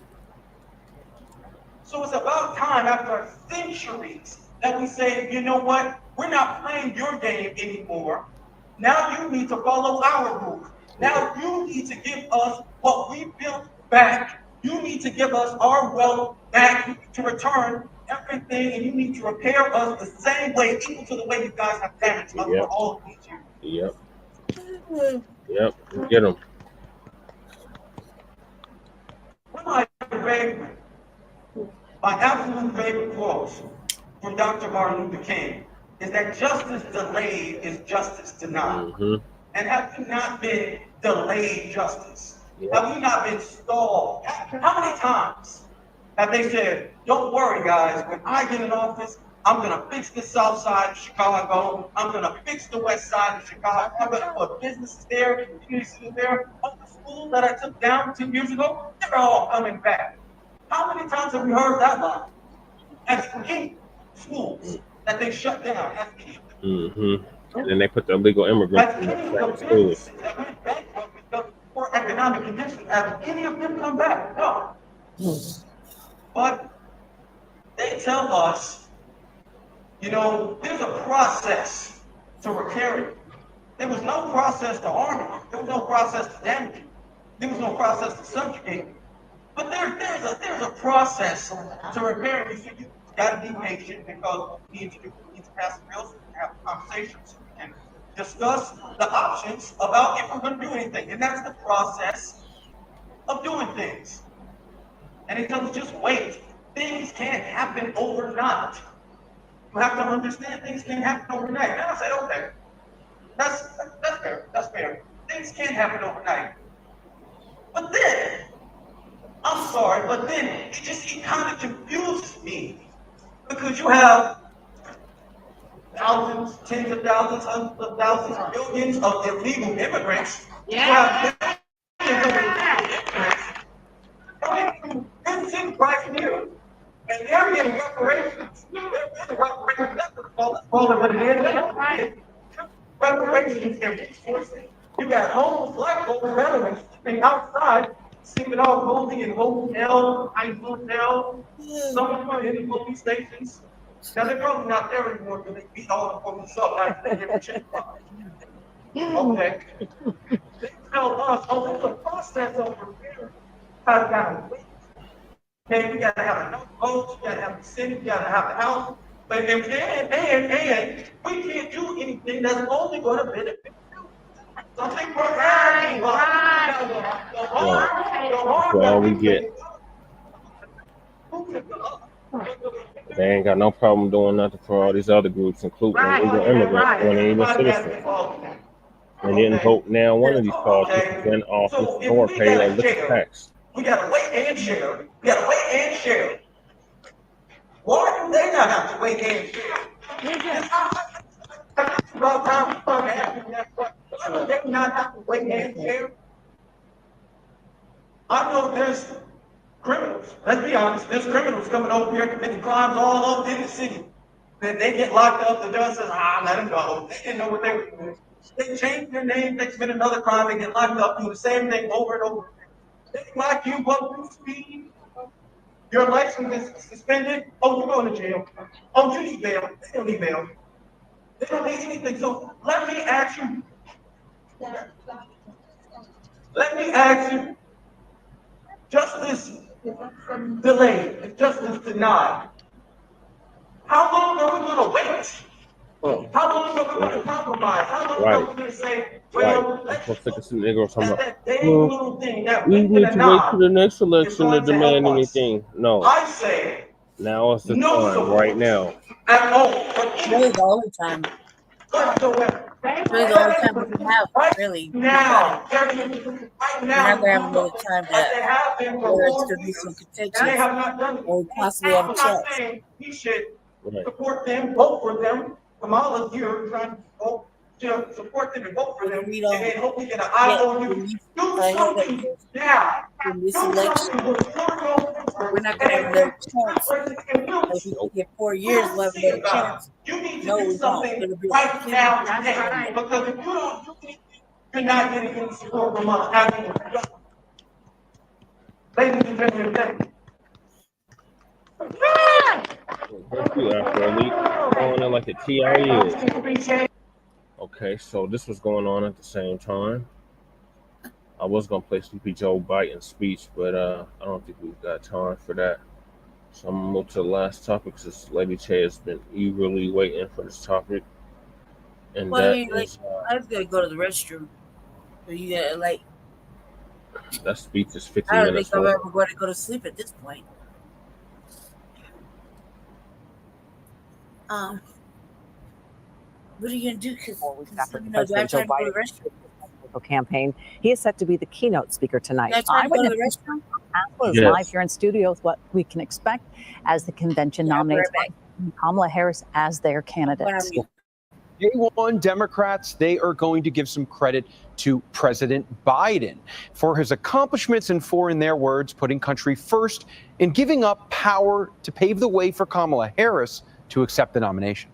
So it's about time, after centuries, that we say, you know what, we're not playing your game anymore. Now you need to follow our rules. Now you need to give us what we built back. You need to give us our wealth back to return everything, and you need to repair us the same way, equal to the way you guys have damaged us for all of these years. Yep, get them. One of my absolute favorite quotes from Dr. Martin Luther King is that justice delayed is justice denied. And have you not been delayed justice? Have you not been stalled? How many times have they said, don't worry guys, when I get in office, I'm gonna fix the south side of Chicago, I'm gonna fix the west side of Chicago, I'm gonna put businesses there, communities there. All the schools that I took down 2 years ago, they're all coming back. How many times have we heard that line? As any schools that they shut down, as any And then they put the illegal immigrants in the schools. that went bankrupt because of poor economic conditions, have any of them come back? No. But they tell us, you know, there's a process to repair it. There was no process to harm it. There was no process to damage it. There was no process to subjugate it. But there's a process to repair it. You got to be patient because we need to pass the bills and have conversations so we can discuss the options about if we're going to do anything. And that's the process of doing things. And it doesn't just wait. Things can't happen overnight. You have to understand things can't happen overnight. And I say, okay, that's fair. That's fair. Things can't happen overnight. But then, I'm sorry, but then it kind of confuses me because you have thousands, tens of thousands, hundreds of thousands, millions of illegal immigrants. Yeah. You have millions of illegal immigrants coming in right here, and they're getting reparations. They're getting reparations. Let's call it what it is. Reparations and resources. You got homeless black folks, veterans sleeping outside, sleeping all cozy in hotels, nice hotels, some of them are in the police stations. Now they're probably not there anymore because they beat all the police up after they get checked. Okay. They tell us, oh, there's a process over here. I've got to wait. Okay, we got to have enough votes, we got to have the city, we got to have the house. But and we can't do anything that's only going to benefit you. Something we're asking. That's all we get. They ain't got no problem doing nothing for all these other groups, including illegal immigrants, when they even citizens. They didn't vote now one of these politicians in office nor pay a lick tax. We gotta wait and share. We gotta wait and share. Why do they not have to wait and share? About time we start asking that question. Why do they not have to wait and share? I know there's criminals. Let's be honest. There's criminals coming over here committing crimes all over in the city. Then they get locked up. The judge says, let them go. They didn't know what they were doing. They change their name. They commit another crime. They get locked up. Do the same thing over and over. They lock you up through speed. Your license is suspended. Oh, you're going to jail. Oh, you need bail. They don't need bail. They don't need anything. So let me ask you. Justice delayed, justice denied. How long are we going to wait? How long are we going to compromise? How long are we going to say, well, let's stick some niggas talking about, we need to wait for the next election to demand anything. No. I say, now is the time, right now. At all. Really the only time. Whatsoever. Really the only time we have, really. Now. We're not going to have another time that it's going to be some contention or possibly have a chance. We should support them, vote for them. Kamala's here trying to support them and vote for them. And then hopefully get an eye on you. Do something now. In this election, we're not going to have another chance. If we get 4 years, we'll have another chance. No, we don't. It'll be right now today. Because if you don't do anything, you're not getting any support from us. Ladies and gentlemen, thank you. Thank you, Afro Elite. Going in like a TRE. Okay, so this was going on at the same time. I was gonna play Sleepy Joe Biden's speech, but I don't think we've got time for that. So I'm gonna move to the last topic since Lady Che has been eagerly waiting for this topic. And well, that I mean, like, I was gonna go to the restroom. So you got like that speech is 50 I don't minutes think I'm long. ever going to go to sleep at this point. What are you gonna do? Because President Joe Biden's campaign, he is set to be the keynote speaker tonight. Eyewitness is live here in studio with what we can expect as the convention nominates Kamala Harris as their candidate. Day one, Democrats, they are going to give some credit to President Biden for his accomplishments and for, in their words, putting country first and giving up power to pave the way for Kamala Harris to accept the nomination.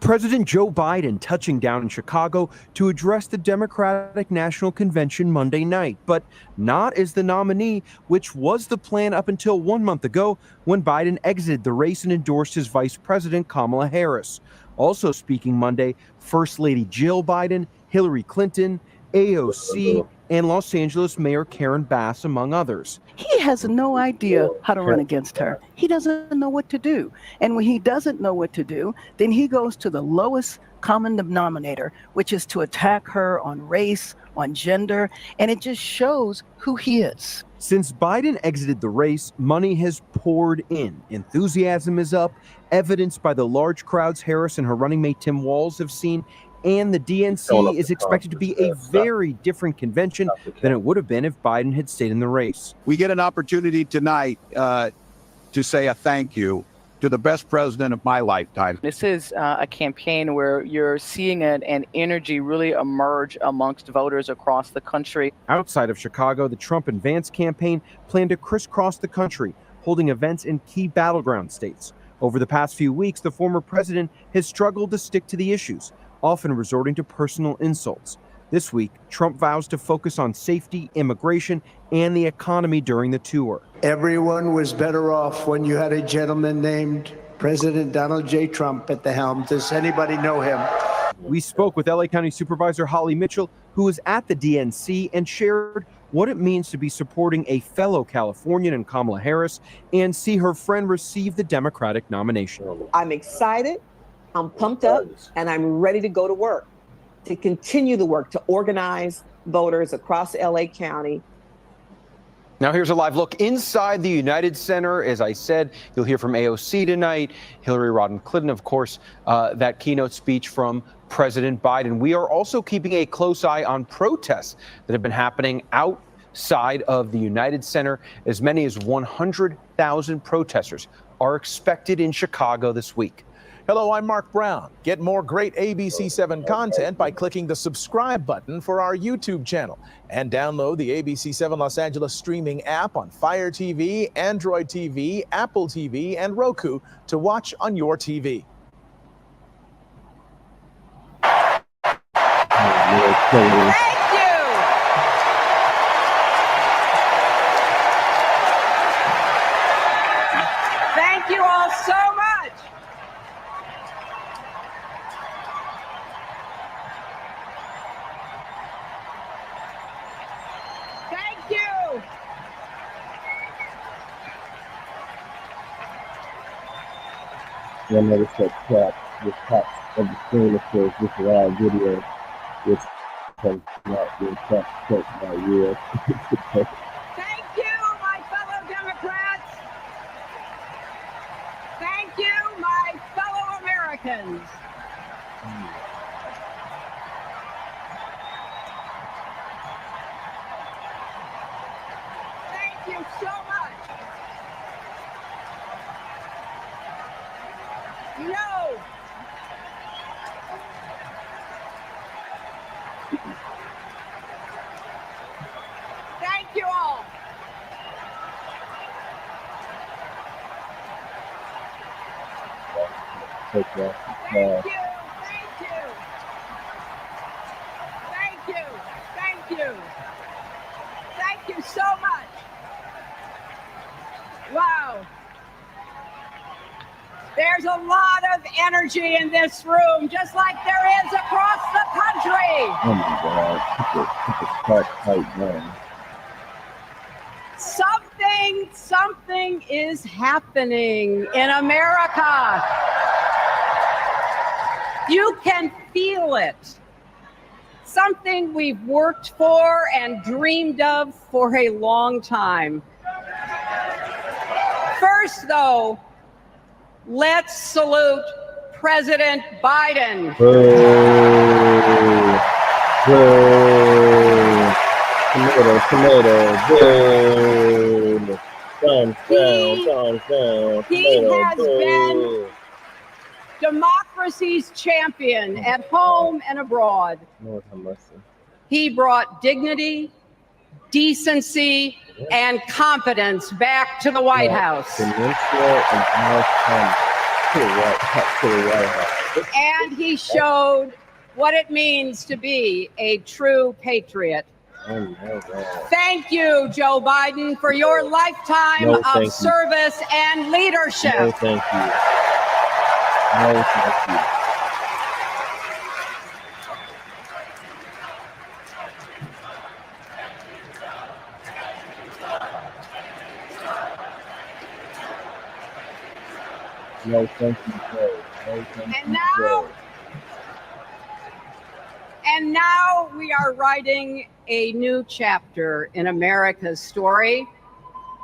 President Joe Biden touching down in Chicago to address the Democratic National Convention Monday night, but not as the nominee, which was the plan up until 1 month ago when Biden exited the race and endorsed his Vice President Kamala Harris. Also speaking Monday, First Lady Jill Biden, Hillary Clinton, AOC, and Los Angeles Mayor Karen Bass, among others. He has no idea how to run against her. He doesn't know what to do. And when he doesn't know what to do, then he goes to the lowest common denominator, which is to attack her on race, on gender, and it just shows who he is. Since Biden exited the race, money has poured in. Enthusiasm is up, evidenced by the large crowds Harris and her running mate Tim Walz have seen, and the DNC is expected to be a very different convention than it would have been if Biden had stayed in the race. We get an opportunity tonight to say a thank you to the best president of my lifetime. This is a campaign where you're seeing an energy really emerge amongst voters across the country. Outside of Chicago, the Trump and Vance campaign plan to crisscross the country, holding events in key battleground states. Over the past few weeks, the former president has struggled to stick to the issues, often resorting to personal insults. This week, Trump vows to focus on safety, immigration, and the economy during the tour. Everyone was better off when you had a gentleman named President Donald J. Trump at the helm. Does anybody know him? We spoke with LA County Supervisor Holly Mitchell, who was at the DNC and shared what it means to be supporting a fellow Californian in Kamala Harris and see her friend receive the Democratic nomination. I'm excited, I'm pumped up, and I'm ready to go to work, to continue the work, to organize voters across LA County. Now here's a live look inside the United Center. As I said, you'll hear from AOC tonight, Hillary Rodham Clinton, of course, that keynote speech from President Biden. We are also keeping a close eye on protests that have been happening outside of the United Center. As many as 100,000 protesters are expected in Chicago this week. Hello, I'm Mark Brown. Get more great ABC7 content by clicking the subscribe button for our YouTube channel and download the ABC7 Los Angeles streaming app on Fire TV, Android TV, Apple TV, and Roku to watch on your TV. Thank you all so much. Thank you. You'll notice that the top of the screen, of course, this live video, which has not been cut by you. Thank you, my fellow Democrats. Thank you, my fellow Americans. Thank you so much. You know, thank you all. Take that. Thank you. Thank you. Thank you. Thank you. Thank you so much. Wow. There's a lot of energy in this room, just like there is across the country. Oh my God, tight man. Something is happening in America. You can feel it. Something we've worked for and dreamed of for a long time. First, though, let's salute President Biden. Tomato. He has been democracy's champion at home and abroad. Lord have mercy. He brought dignity, decency, and confidence back to the White House. And he showed what it means to be a true patriot. Thank you, Joe Biden, for your lifetime of service and leadership. No, thank you. No, thank you. No, thank you, Joe. No, thank you, Joe. And now we are writing a new chapter in America's story.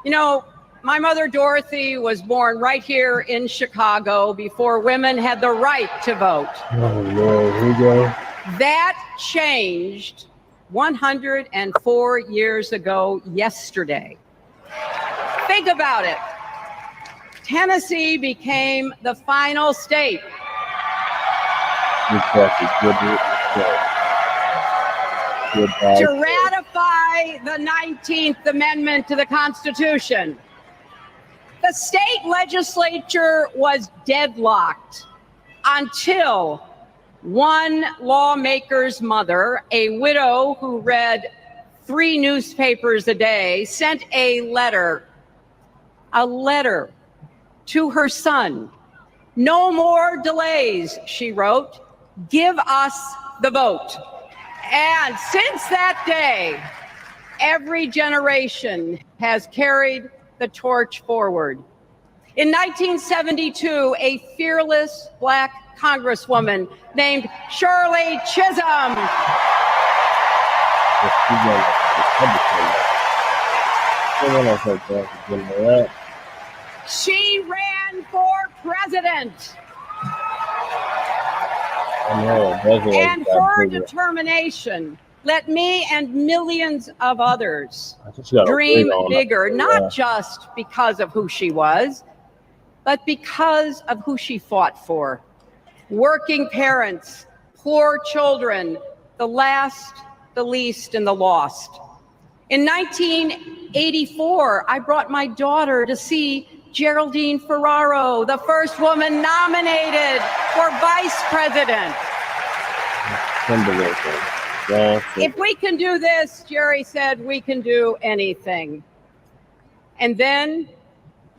You know, my mother Dorothy was born right here in Chicago before women had the right to vote. Oh, Lord, here we go. That changed 104 years ago yesterday. Think about it. Tennessee became the final state. To ratify the 19th Amendment to the Constitution. The state legislature was deadlocked until one lawmaker's mother, a widow who read 3 newspapers a day, sent a letter to her son. No more delays, she wrote. Give us the vote. And since that day, every generation has carried the torch forward. In 1972, a fearless Black congresswoman named Shirley Chisholm she ran for president. And her determination let me and millions of others dream bigger, not just because of who she was, but because of who she fought for. Working parents, poor children, the last, the least, and the lost. In 1984, I brought my daughter to see Geraldine Ferraro, the first woman nominated for vice president. If we can do this, Jerry said, we can do anything. And then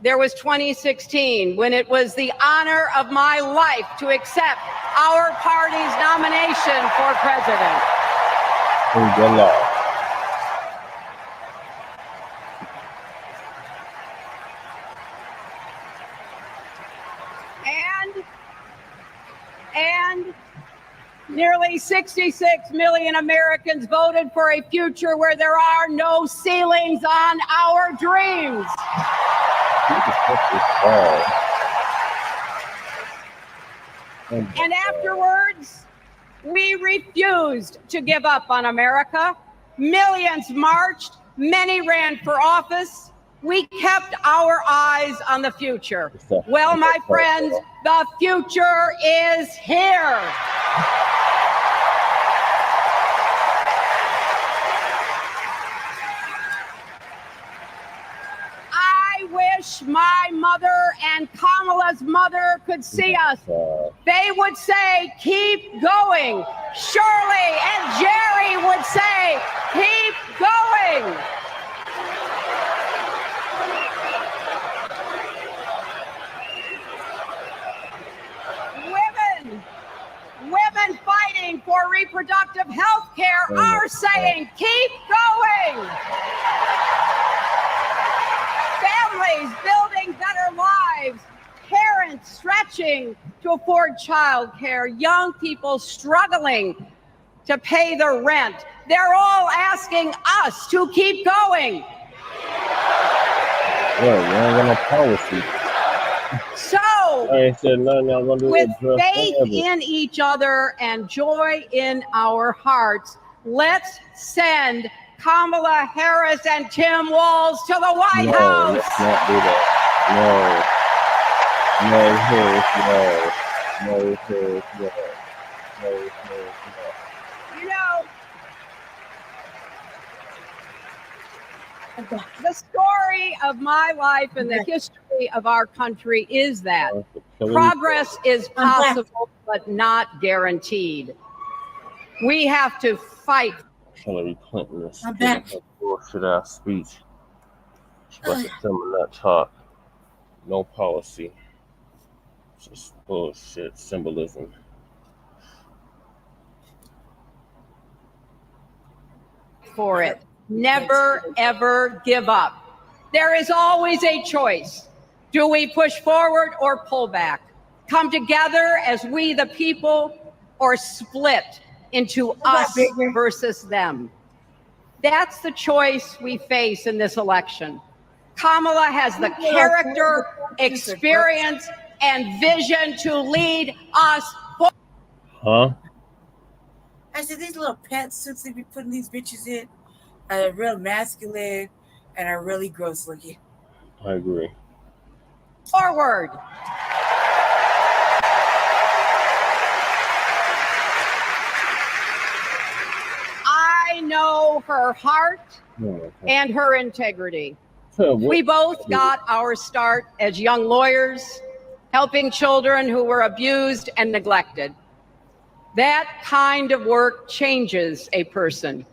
there was 2016, when it was the honor of my life to accept our party's nomination for president. And nearly 66 million Americans voted for a future where there are no ceilings on our dreams. And afterwards, we refused to give up on America. Millions marched, many ran for office. We kept our eyes on the future. Well, my friends, the future is here. I wish my mother and Kamala's mother could see us. They would say, keep going. Shirley and Jerry would say, keep going. Women fighting for reproductive health care are saying, keep going. Families building better lives, parents stretching to afford child care, young people struggling to pay the rent. They're all asking us to keep going. So, with faith in each other and joy in our hearts, let's send Kamala Harris and Tim Walz to the White House. Let's not do that. No, Harris, no. You know, the story of my life and the history reality of our country is that progress is possible, but not guaranteed. We have to fight. Hillary Clinton is giving her bullshit ass speech. She's about to summon that talk. No policy. Just bullshit symbolism. For it. Never, ever give up. There is always a choice. Do we push forward or pull back? Come together as we the people, or split into us versus them? That's the choice we face in this election. Kamala has the character, experience, and vision to lead us forward. Huh? I said, these little pantsuits they be putting these bitches in are real masculine and are really gross looking. I agree. Forward. I know her heart and her integrity. We both got our start as young lawyers, helping children who were abused and neglected. That kind of work changes a person.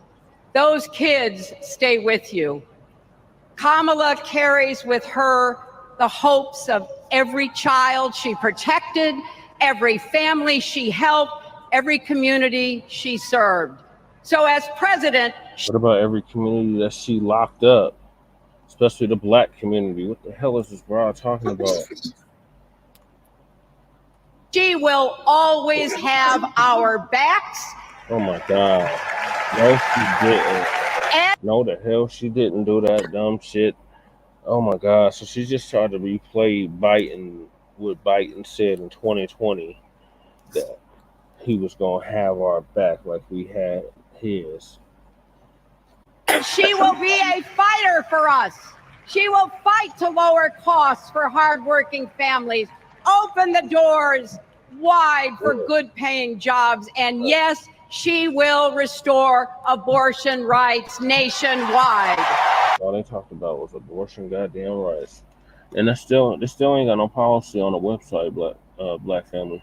Those kids stay with you. Kamala carries with her the hopes of every child she protected, every family she helped, every community she served. So as president, what about every community that she locked up, especially the Black community? What the hell is this broad talking about? she will always have our backs. Oh my God. No, she didn't. No, the hell she didn't do that dumb shit. Oh my God. So she just tried to replay Biden, what Biden said in 2020, that he was going to have our back like we had his. She will be a fighter for us. She will fight to lower costs for hardworking families, open the doors wide for good-paying jobs, and yes, she will restore abortion rights nationwide. All they talked about was abortion goddamn rights. And they still ain't got no policy on the website, Black family.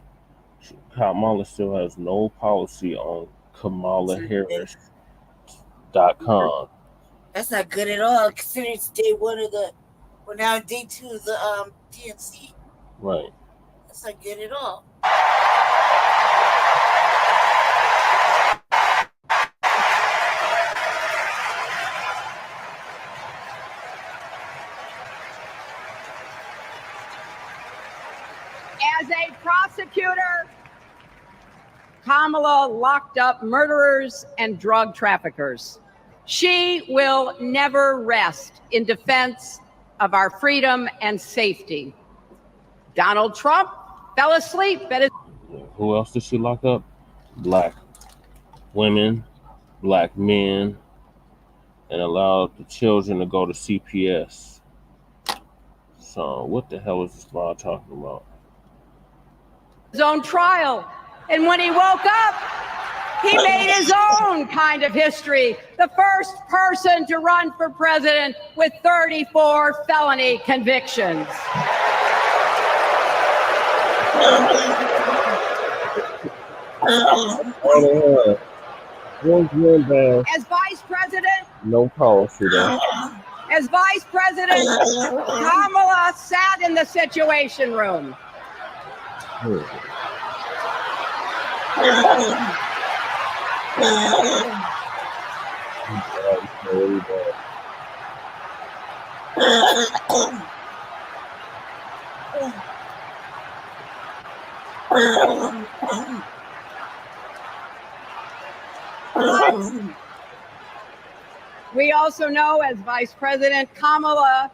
Kamala still has no policy on KamalaHarris.com. That's not good at all, considering it's day one of we're now in day two of the DNC. Right. That's not good at all. As a prosecutor, Kamala locked up murderers and drug traffickers. She will never rest in defense of our freedom and safety. Donald Trump fell asleep at his... Who else did she lock up? Black women, Black men, and allowed the children to go to CPS. So what the hell is this guy talking about? His own trial. And when he woke up, he made his own kind of history. The first person to run for president with 34 felony convictions. As vice president, no policy there. As vice president, Kamala sat in the Situation Room. We also know, as vice president, Kamala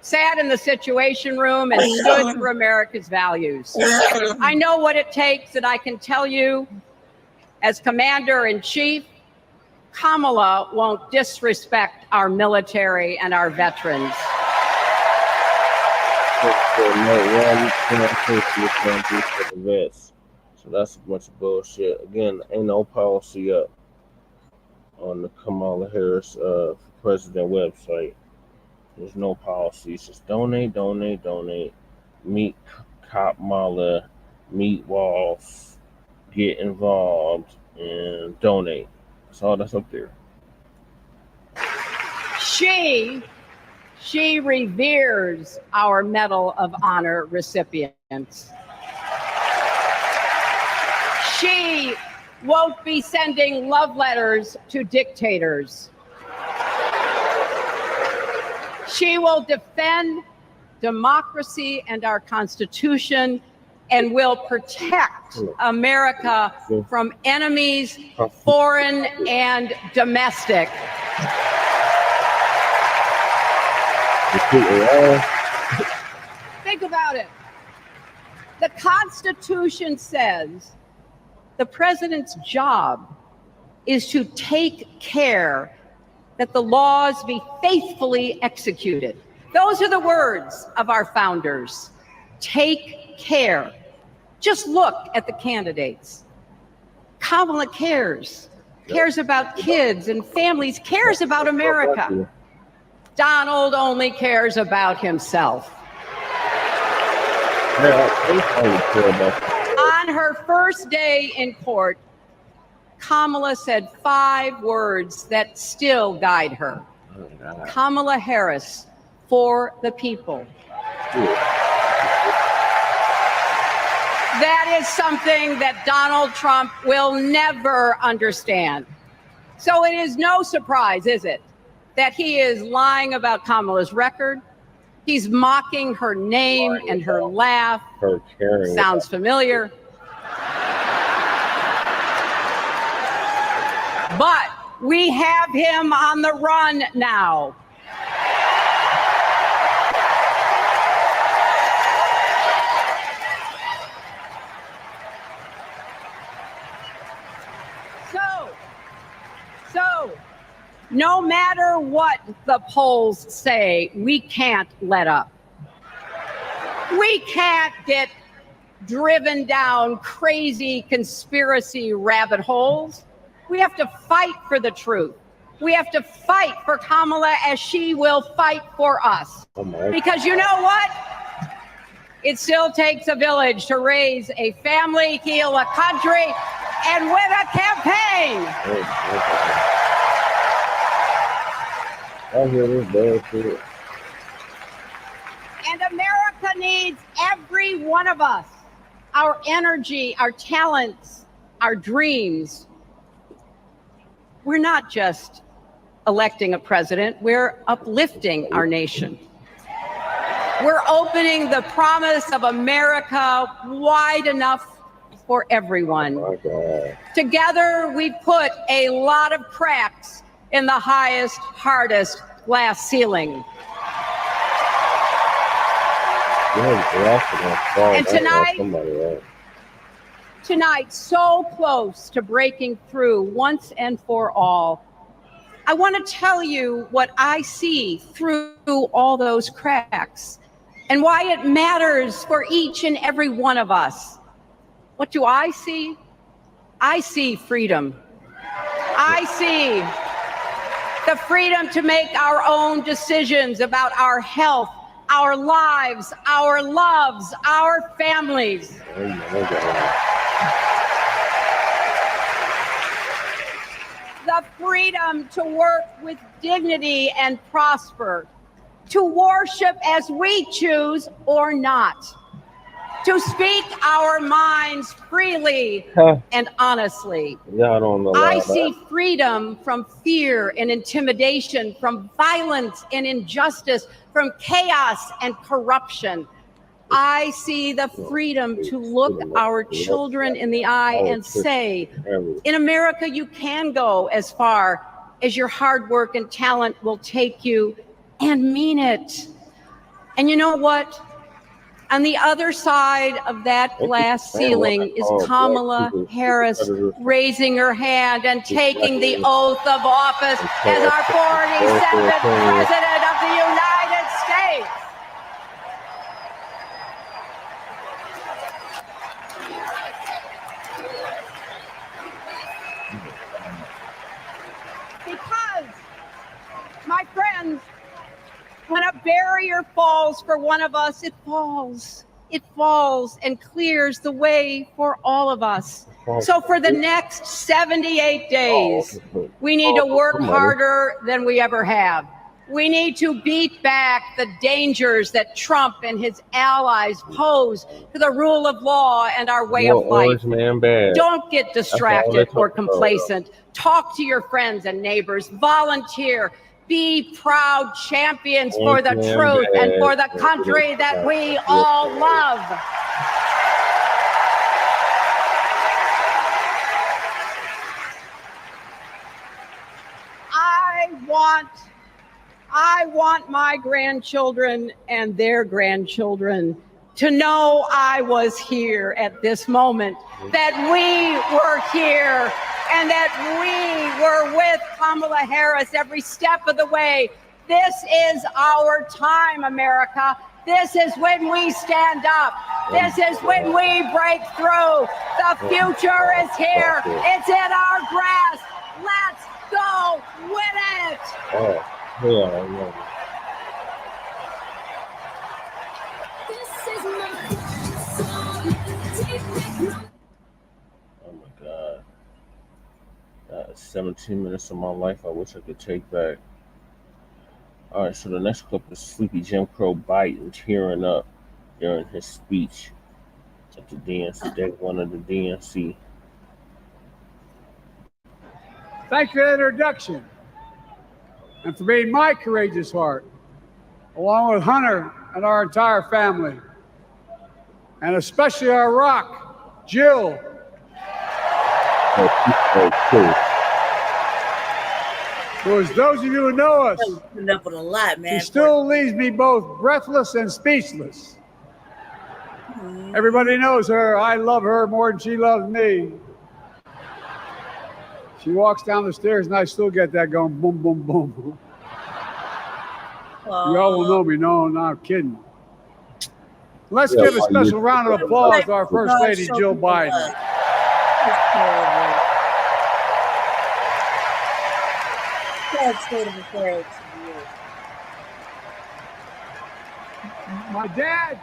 sat in the Situation Room and stood for America's values. I know what it takes, and I can tell you, as commander-in-chief, Kamala won't disrespect our military and our veterans. So that's a bunch of bullshit. Again, ain't no policy up on the Kamala Harris for president website. There's no policies. Just donate, donate, donate. Meet Kamala, meet Walls, get involved, and donate. That's all that's up there. She reveres our Medal of Honor recipients. She won't be sending love letters to dictators. She will defend democracy and our Constitution and will protect America from enemies, foreign and domestic. Think about it. The Constitution says the president's job is to take care that the laws be faithfully executed. Those are the words of our founders. Take care. Just look at the candidates. Kamala cares about kids and families, cares about America. Donald only cares about himself. On her first day in court, Kamala said 5 words that still guide her. Kamala Harris, for the people. That is something that Donald Trump will never understand. So it is no surprise, is it, that he is lying about Kamala's record. He's mocking her name and her laugh. Sounds familiar. But we have him on the run now. So, no matter what the polls say, we can't let up. We can't get driven down crazy conspiracy rabbit holes. We have to fight for the truth. We have to fight for Kamala as she will fight for us. Because you know what? It still takes a village to raise a family, heal a country, and win a campaign. And America needs every one of us, our energy, our talents, our dreams. We're not just electing a president, we're uplifting our nation. We're opening the promise of America wide enough for everyone. Together, we put a lot of cracks in the highest, hardest glass ceiling. And tonight, so close to breaking through once and for all, I want to tell you what I see through all those cracks and why it matters for each and every one of us. What do I see? I see freedom. I see the freedom to make our own decisions about our health, our lives, our loves, our families. The freedom to work with dignity and prosper, to worship as we choose or not, to speak our minds freely and honestly. I see freedom from fear and intimidation, from violence and injustice, from chaos and corruption. I see the freedom to look our children in the eye and say, in America, you can go as far as your hard work and talent will take you, and mean it. And you know what? On the other side of that glass ceiling is Kamala Harris raising her hand and taking the oath of office as our 47th President of the United States. Because, my friends, When a barrier falls for one of us, it falls. It falls and clears the way for all of us. So for the next 78 days, we need to work harder than we ever have. We need to beat back the dangers that Trump and his allies pose to the rule of law and our way of life. Don't get distracted or complacent. Talk to your friends and neighbors. Volunteer. Be proud champions for the truth and for the country that we all love. I want my grandchildren and their grandchildren to know I was here at this moment, that we were here, and that we were with Kamala Harris every step of the way. This is our time, America. This is when we stand up. This is when we break through. The future is here. It's in our grasp. Let's go win it. Oh, yeah. Oh my God. That's 17 minutes of my life I wish I could take back. All right, so the next clip is Sleepy Jim Crow Biden tearing up during his speech at the DNC, day one of the DNC. Thanks for the introduction and for being my courageous heart, along with Hunter and our entire family, and especially our rock, Jill. For as those of you who know us, up with a lot, man. she still leaves me both breathless and speechless. Everybody knows her. I love her more than she loves me. She walks down the stairs and I still get that going boom, boom, boom. Y'all will know me. No, I'm not kidding. Let's give a special round of applause to our First Lady, Jill Biden. State of affairs. My dad.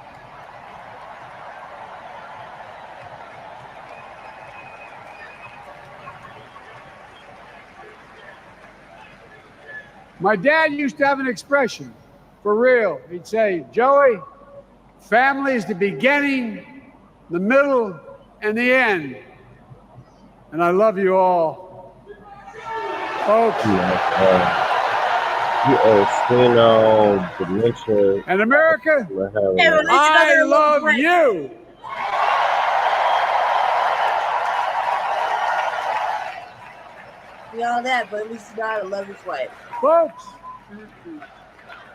My dad used to have an expression, for real. He'd say, Joey, family is the beginning, the middle, and the end. And I love you all. Folks. Dementia. And America, I love you. Beyond that, but at least he died to love his wife. Folks,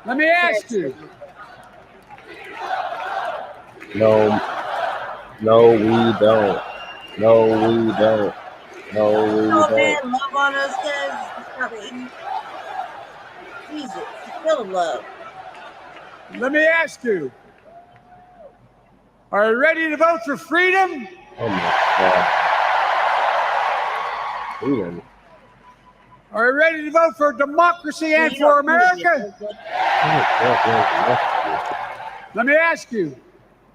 let me ask you. No, we don't. No, we don't. No, we don't. Man, love on us, guys. Jesus, he's still in love. Let me ask you. Are you ready to vote for freedom? Oh my God. Freedom. Are you ready to vote for democracy and for America? Let me ask you.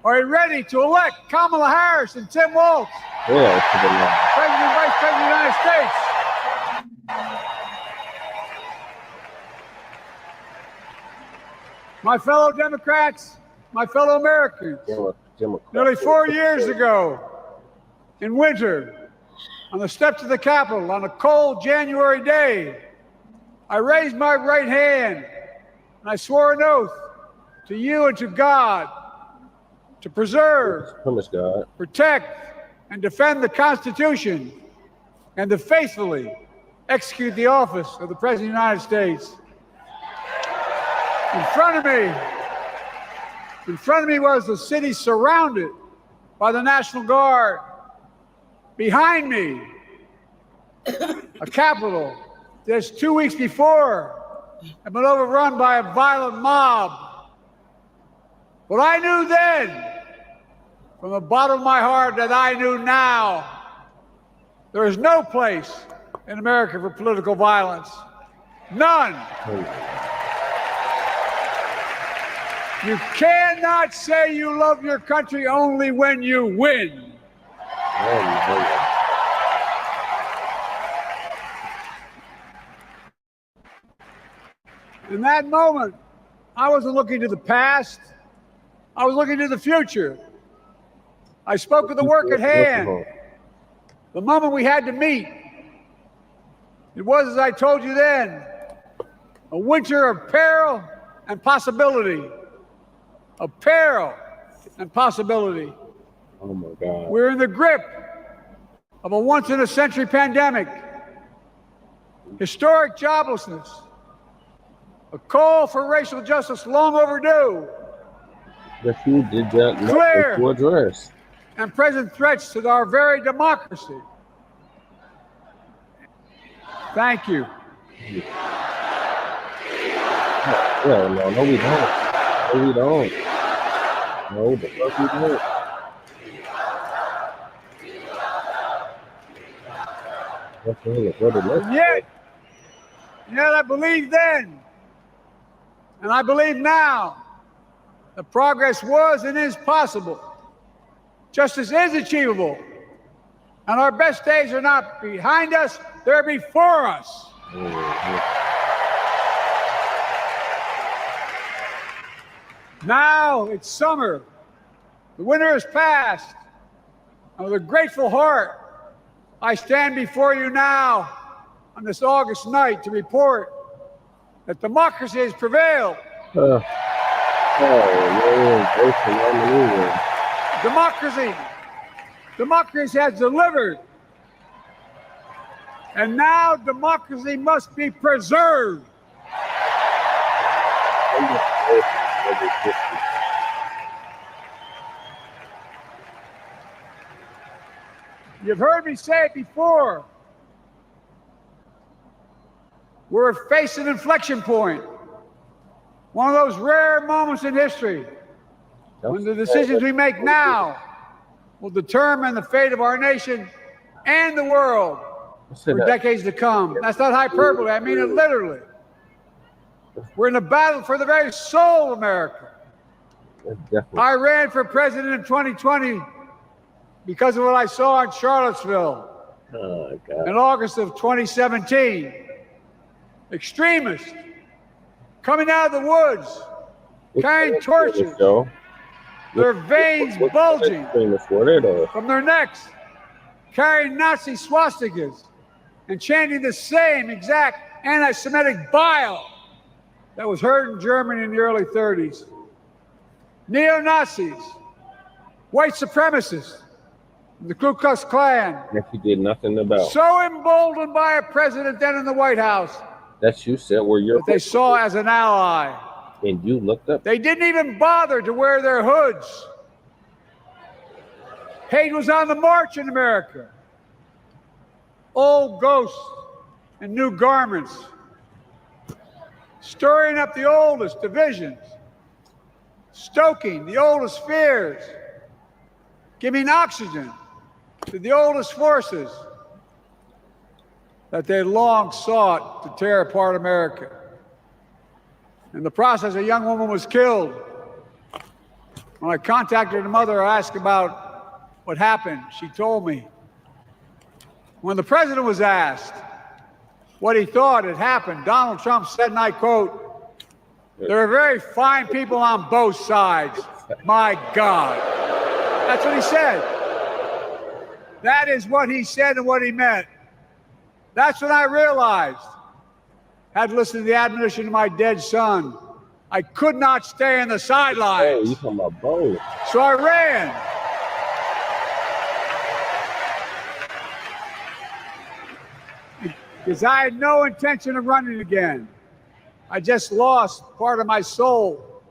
Are you ready to elect Kamala Harris and Tim Walz? Yeah, President, Vice President of the United States. My fellow Democrats, my fellow Americans, nearly 4 years ago, in winter, on the steps of the Capitol, on a cold January day, I raised my right hand and I swore an oath to you and to God to preserve, protect, and defend the Constitution and to faithfully execute the office of the President of the United States. In front of me was the city surrounded by the National Guard. Behind me, a Capitol just 2 weeks before had been overrun by a violent mob. But I knew then, from the bottom of my heart, that I knew now, there is no place in America for political violence. None. You cannot say you love your country only when you win. In that moment, I wasn't looking to the past. I was looking to the future. I spoke of the work at hand, the moment we had to meet. It was, as I told you then, a winter of peril and possibility. Of peril and possibility. Oh my God. We're in the grip of a once-in-a-century pandemic, historic joblessness, a call for racial justice long overdue. But you did that Clear to address. And present threats to our very democracy. Thank you. Well, no, we don't. No, we don't. No, the fuck we don't. Yet I believe then, and I believe now, that progress was and is possible. Justice is achievable. And our best days are not behind us, they're before us. Now it's summer. The winter is past. And with a grateful heart, I stand before you now on this August night to report that democracy has prevailed. Democracy has delivered. And now democracy must be preserved. You've heard me say it before. We're facing an inflection point. One of those rare moments in history when the decisions we make now will determine the fate of our nation and the world for decades to come. That's not hyperbole, I mean it literally. We're in a battle for the very soul of America. I ran for president in 2020 because of what I saw in Charlottesville in August of 2017. Extremists coming out of the woods, carrying torches, their veins bulging from their necks, carrying Nazi swastikas, and chanting the same exact anti-Semitic bile that was heard in Germany in the early 30s. Neo-Nazis, white supremacists, the Ku Klux Klan. That you did nothing about. So emboldened by a president then in the White House. That you said were your. That they saw as an ally. And you looked up. They didn't even bother to wear their hoods. Hate was on the march in America. Old ghosts and new garments. Stirring up the oldest divisions. Stoking the oldest fears. Giving oxygen to the oldest forces that they long sought to tear apart America. In the process, a young woman was killed. When I contacted her mother, I asked about what happened. She told me. When the president was asked what he thought had happened, Donald Trump said, and I quote, "There are very fine people on both sides. My God." That's what he said. That is what he said and what he meant. That's when I realized, had listened to the admonition of my dead son, I could not stay in the sidelines. Oh, you talking about both. So I ran. Because I had no intention of running again. I just lost part of my soul.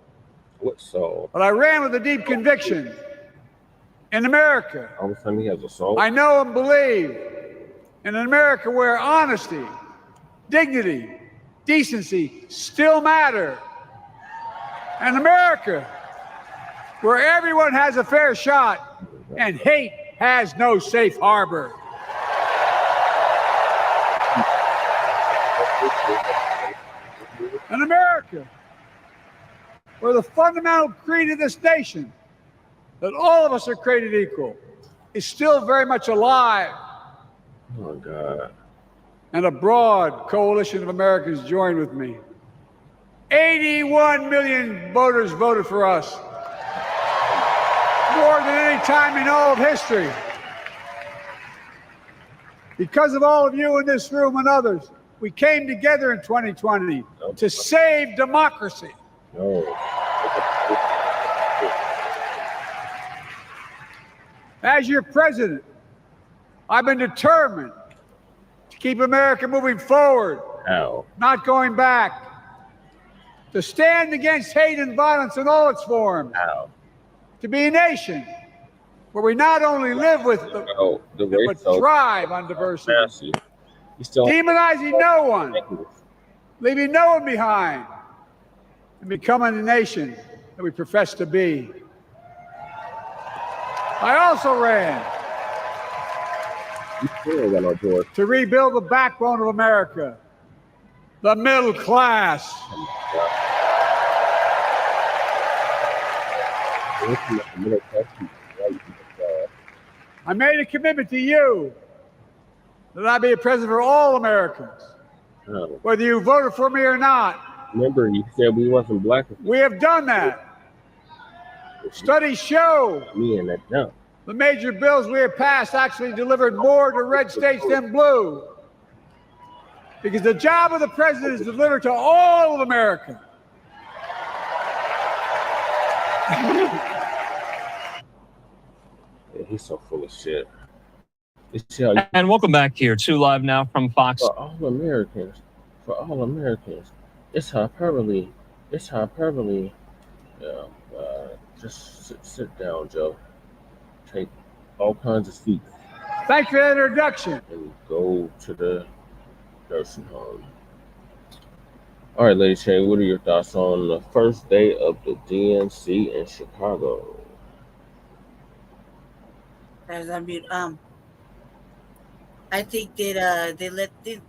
What soul? But I ran with a deep conviction. In America, all of a sudden he has a soul. I know and believe in an America where honesty, dignity, decency still matter. An America where everyone has a fair shot and hate has no safe harbor. An America where the fundamental creed of this nation, that all of us are created equal, is still very much alive. Oh, God. And a broad coalition of Americans joined with me. 81 million voters voted for us, more than any time in all of history. Because of all of you in this room and others, we came together in 2020 to save democracy. As your president, I've been determined to keep America moving forward, not going back, to stand against hate and violence in all its forms, to be a nation where we not only live with but thrive on diversity, demonizing no one, leaving no one behind, and becoming the nation that we profess to be. I also ran to rebuild the backbone of America, the middle class. I made a commitment to you that I'd be a president for all Americans, whether you voted for me or not. Remember, you said we wasn't black. We have done that. Studies show the major bills we have passed actually delivered more to red states than blue. Because the job of the president is to deliver to all of America. He's so full of shit. And welcome back here to Live Now from Fox. For all Americans. It's hyperbole. Yeah, just sit down, Joe. Take all kinds of seats. Thanks for the introduction. And go to the nursing home. All right, Lady Shay, what are your thoughts on the first day of the DNC in Chicago? As I mean, I think that they let the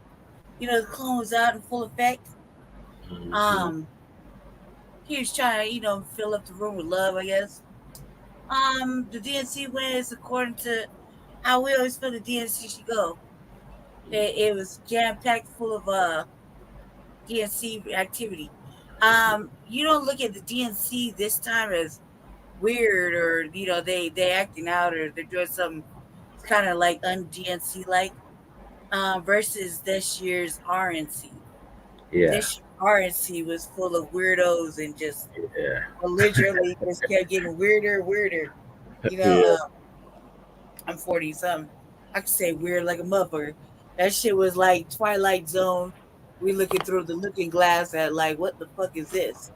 clone was out in full effect. He was trying to, fill up the room with love, I guess. The DNC wins according to how we always feel the DNC should go. It was jam-packed full of DNC activity. You don't look at the DNC this time as weird or they acting out or they're doing something kind of like un-DNC like versus this year's RNC. Yeah. This RNC was full of weirdos and just belligerently just kept getting weirder. I'm 40 something. I could say weird like a motherfucker. That shit was like Twilight Zone. We looking through the looking glass at like, what the fuck is this?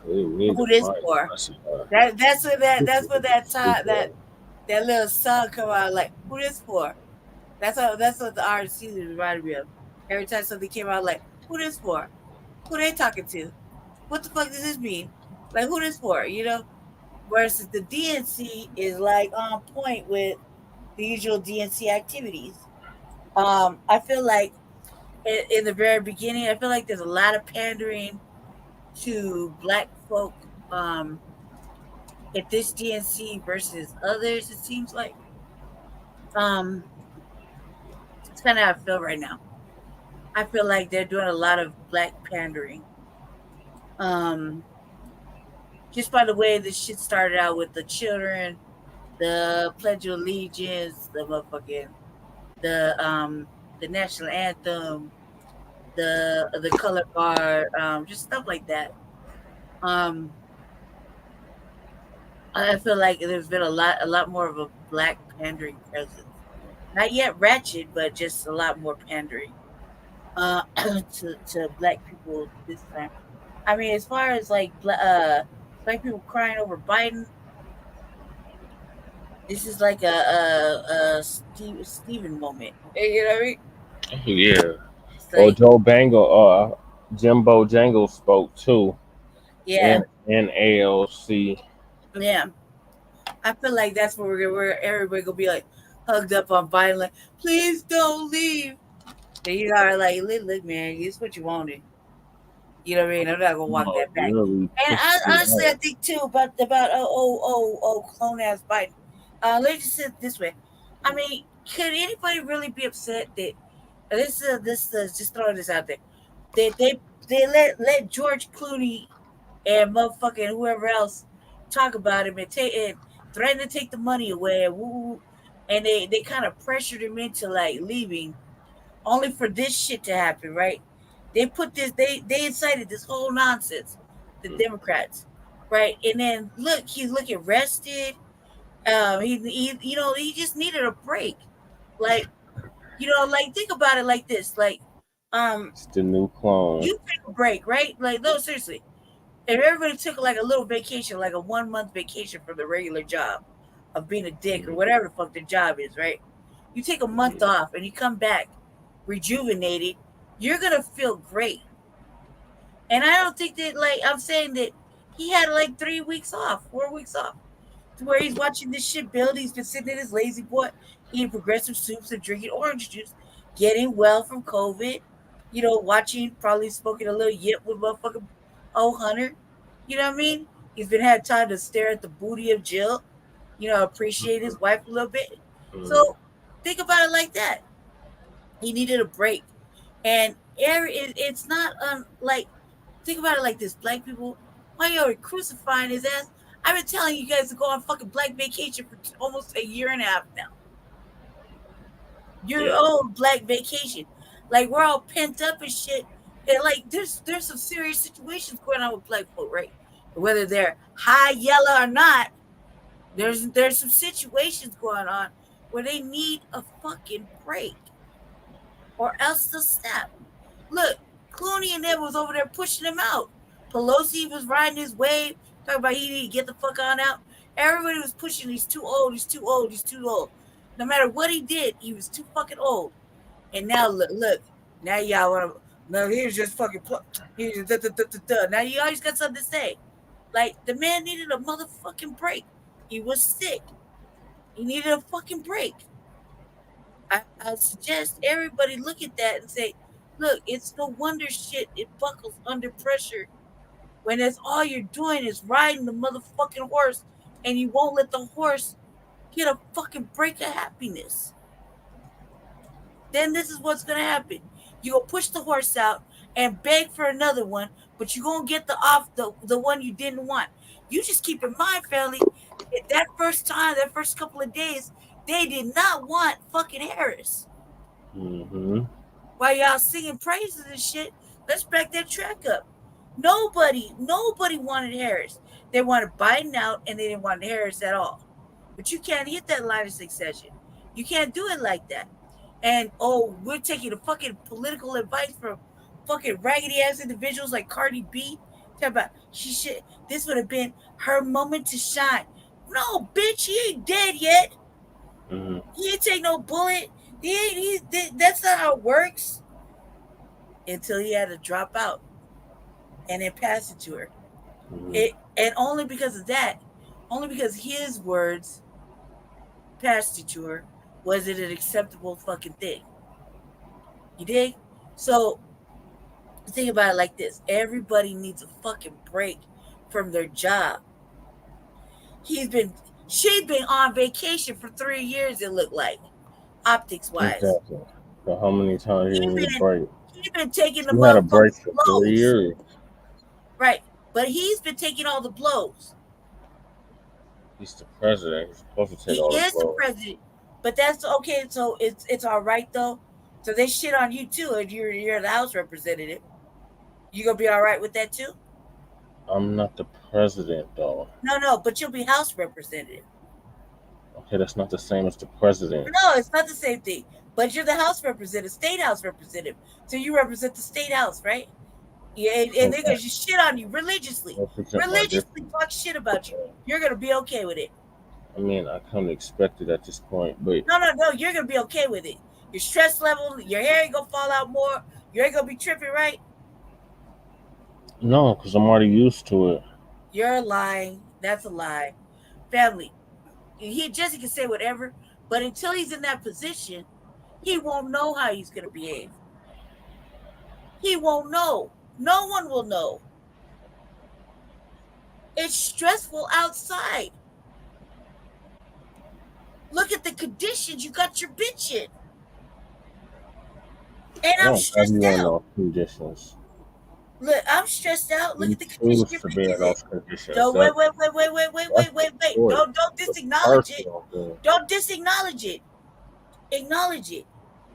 Who this for? That's what that little song come out like. Who this for? That's what the RNC reminded me of. Every time something came out, like, who this for? Who they talking to? What the fuck does this mean? Like, who this for? Versus the DNC is like on point with the usual DNC activities. I feel like in the very beginning, I feel like there's a lot of pandering to Black folk at this DNC versus others. It seems like it's kind of how I feel right now. I feel like they're doing a lot of Black pandering. Just by the way this shit started out with the children, the Pledge of Allegiance, the motherfucking the national anthem, the color guard, just stuff like that. I feel like there's been a lot more of a Black pandering presence. Not yet ratchet, but just a lot more pandering to Black people this time. I mean, as far as like Black people crying over Biden, this is like a Stephen moment. You know what I mean? Yeah. Like, Joe Bangle, Jimbo Jangle spoke too. Yeah. And AOC. Yeah. I feel like that's where everybody gonna be like hugged up on Biden, like, please don't leave. And you are like, look, man, it's what you wanted. You know what I mean? I'm not gonna walk that back. Really And honestly, I think too about clone ass Biden. Let's just say it this way. I mean, could anybody really be upset that this just throwing this out there? They let George Clooney and motherfucking whoever else talk about him and threaten to take the money away and they kind of pressured him into like leaving, only for this shit to happen, right? They put this, they incited this whole nonsense, the Democrats, right? And then look, he's looking rested. He just needed a break. Like, like think about it like this, like, it's the new clone. you take a break, right? Like, no, seriously. If everybody took like a little vacation, like a 1 month vacation from the regular job of being a dick or whatever the fuck the job is, right? You take a month off and you come back rejuvenated, you're gonna feel great. And I don't think that, like, I'm saying that he had like 3 weeks off, 4 weeks off, to where he's watching this shit build. He's been sitting in his lazy boy, eating progressive soups and drinking orange juice, getting well from COVID, watching, probably smoking a little yip with motherfucking Hunter. You know what I mean? He's been had time to stare at the booty of Jill, appreciate his wife a little bit. So think about it like that. He needed a break. And it's not like, think about it like this, black people, why y'all crucifying his ass? I've been telling you guys to go on fucking black vacation for almost a year and a half now. Your own black vacation. Like, we're all pent up and shit. And like, there's some serious situations going on with black folk, right? Whether they're high yellow or not, there's some situations going on where they need a fucking break, or else they'll snap. Look, Clooney and them was over there pushing him out. Pelosi was riding his wave, talking about he need to get the fuck on out. Everybody was pushing, he's too old, he's too old, he's too old. No matter what he did, he was too fucking old. And now look, now y'all want to, no, here's just fucking, now you always got something to say. Like, the man needed a motherfucking break. He was sick. He needed a fucking break. I suggest everybody look at that and say, look, it's no wonder shit, it buckles under pressure when that's all you're doing is riding the motherfucking horse, and you won't let the horse get a fucking break of happiness. Then this is what's going to happen. You're going to push the horse out and beg for another one, but you're going to get the one you didn't want. You just keep in mind, family, that first couple of days, they did not want fucking Harris. While y'all singing praises and shit, let's back that track up. Nobody wanted Harris. They wanted Biden out, and they didn't want Harris at all. But you can't hit that line of succession. You can't do it like that. And we're taking the fucking political advice from fucking raggedy ass individuals like Cardi B. Talk about this would have been her moment to shine. No, bitch, he ain't dead yet. He ain't take no bullet. That's not how it works. Until he had to drop out and then pass it to her. And only because of that, only because his words passed it to her, was it an acceptable fucking thing. You dig? So think about it like this. Everybody needs a fucking break from their job. She's been on vacation for 3 years, it looked like, optics wise. Exactly. So how many times you need a break? He's been taking the You had a break for blows. 3 years. Right. But he's been taking all the blows. He's the president. He's supposed to take all the blows. He is the president. But that's okay. So it's all right though. So they shit on you too. If you're the House representative, you gonna be all right with that too? I'm not the president though. No, but you'll be House representative. Okay, that's not the same as the president. No, it's not the same thing. But you're the House representative, State House representative. So you represent the State House, right? Yeah, and they're gonna just shit on you religiously. Religiously talk shit about you. You're gonna be okay with it. I mean, I kind of expect it at this point, but No, you're gonna be okay with it. Your stress level, your hair ain't gonna fall out more. You ain't gonna be tripping, right? no, because I'm already used to it. You're lying. That's a lie. Family. Jesse can say whatever, but until he's in that position, he won't know how he's gonna behave. He won't know. No one will know. It's stressful outside. Look at the conditions you got your bitch in. And I'm stressed out. Conditions. Look, I'm stressed out. Look at the conditions you're in. Don't wait. Don't disacknowledge it. Don't disacknowledge it. Acknowledge it.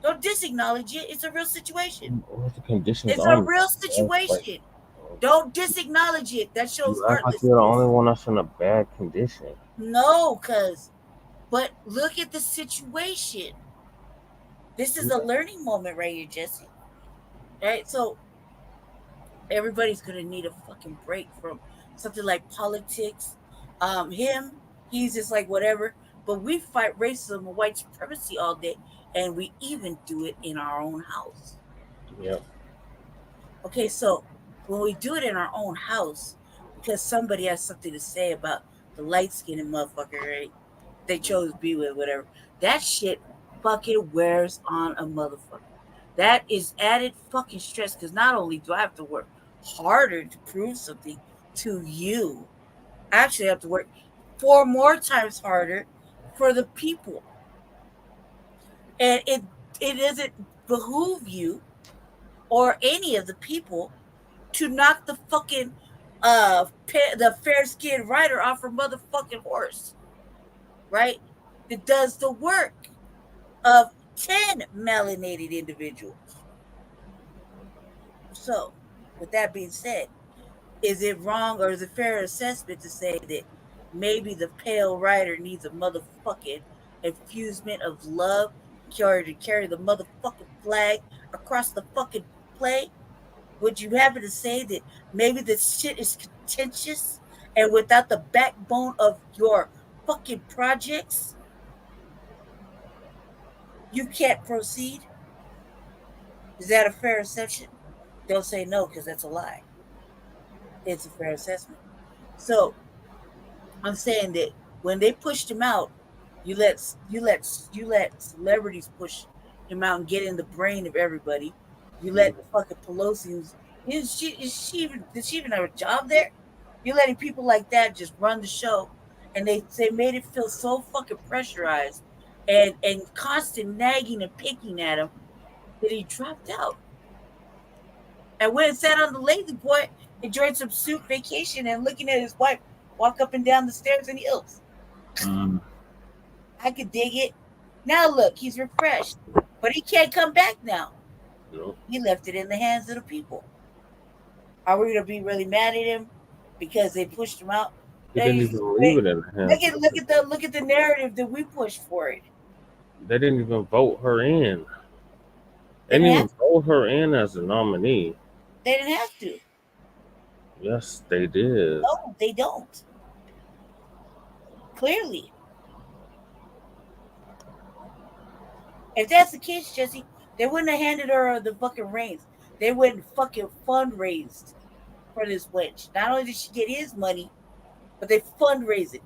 Don't disacknowledge it. It's a real situation. It's a real situation. Don't disacknowledge it. That shows heartlessness. You're the only one that's in a bad condition. No, but look at the situation. This is a learning moment right here, Jesse. Right? So everybody's gonna need a fucking break from something like politics. He's just like whatever. But we fight racism and white supremacy all day, and we even do it in our own house. Yep. Okay, so when we do it in our own house, because somebody has something to say about the light-skinned motherfucker, right? They chose to be with, whatever. That shit fucking wears on a motherfucker. That is added fucking stress, because not only do I have to work harder to prove something to you, I actually have to work 4 more times harder for the people. And it doesn't behoove you or any of the people to knock the fucking the fair-skinned rider off her motherfucking horse, right? That does the work of 10 melanated individuals. So, with that being said, is it wrong or is it fair assessment to say that maybe the pale rider needs a motherfucking infusement of love to carry the motherfucking flag across the fucking play? Would you happen to say that maybe this shit is contentious and without the backbone of your fucking projects, you can't proceed? Is that a fair assessment? Don't say no, because that's a lie. It's a fair assessment. So I'm saying that when they pushed him out, you let celebrities push him out and get in the brain of everybody. You let fucking Pelosi, did she even have a job there? You're letting people like that just run the show, and they made it feel so fucking pressurized and constant nagging and picking at him that he dropped out. And went and sat on the lazy boy, enjoyed some suit vacation, and looking at his wife walk up and down the stairs in heels. I could dig it. Now look, he's refreshed, but he can't come back now. Nope. He left it in the hands of the people. Are we gonna be really mad at him because they pushed him out? They didn't even leave it in the hands. Look at the narrative that we pushed for it. They didn't even vote her in. They didn't even vote her in as a nominee. They didn't have to. Yes, they did. No, they don't. Clearly. If that's the case, Jesse, they wouldn't have handed her the fucking reins. They wouldn't fucking fundraised for this wench. Not only did she get his money, but they fundraised it.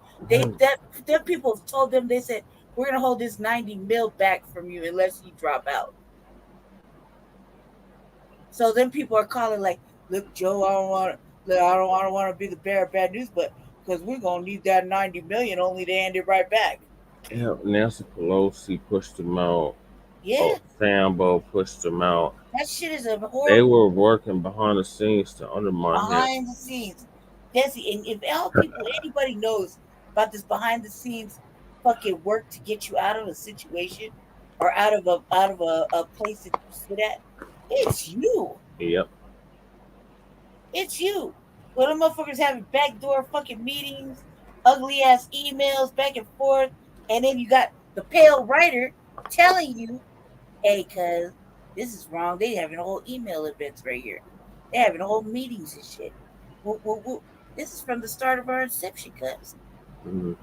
Them people have told them, they said, we're gonna hold this 90 mil back from you unless you drop out. So then people are calling like, look, Joe, I don't want to be the bearer of bad news, but because we're gonna need that 90 million only to hand it right back. Yeah, Nancy Pelosi pushed him out. Yeah. Sambo pushed him out. That shit is a horrible. They were working behind the scenes to undermine him. Behind the scenes. Jesse, and if anybody knows about this behind the scenes fucking work to get you out of a situation or out of a place that you sit at, it's you. Yep. It's you. Well, the motherfuckers having backdoor fucking meetings, ugly ass emails back and forth, and then you got the pale writer telling you, hey, cuz this is wrong. They having a whole email events right here. They having a whole meetings and shit. Woo. This is from the start of our inception, cuz. Mm-hmm.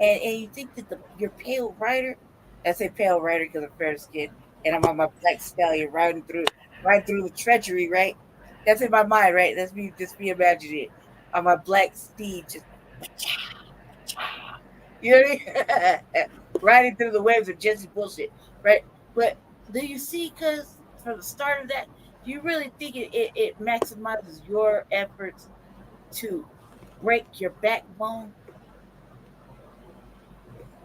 And you think that your pale writer, I say pale writer because I'm fair skinned, and I'm on my black stallion riding through the treachery, right? That's in my mind, right? That's me, just me imagining it. On my black steed, just you know what I mean? Riding through the waves of Jesse bullshit, right? But do you see, because from the start of that, you really think it maximizes your efforts to break your backbone?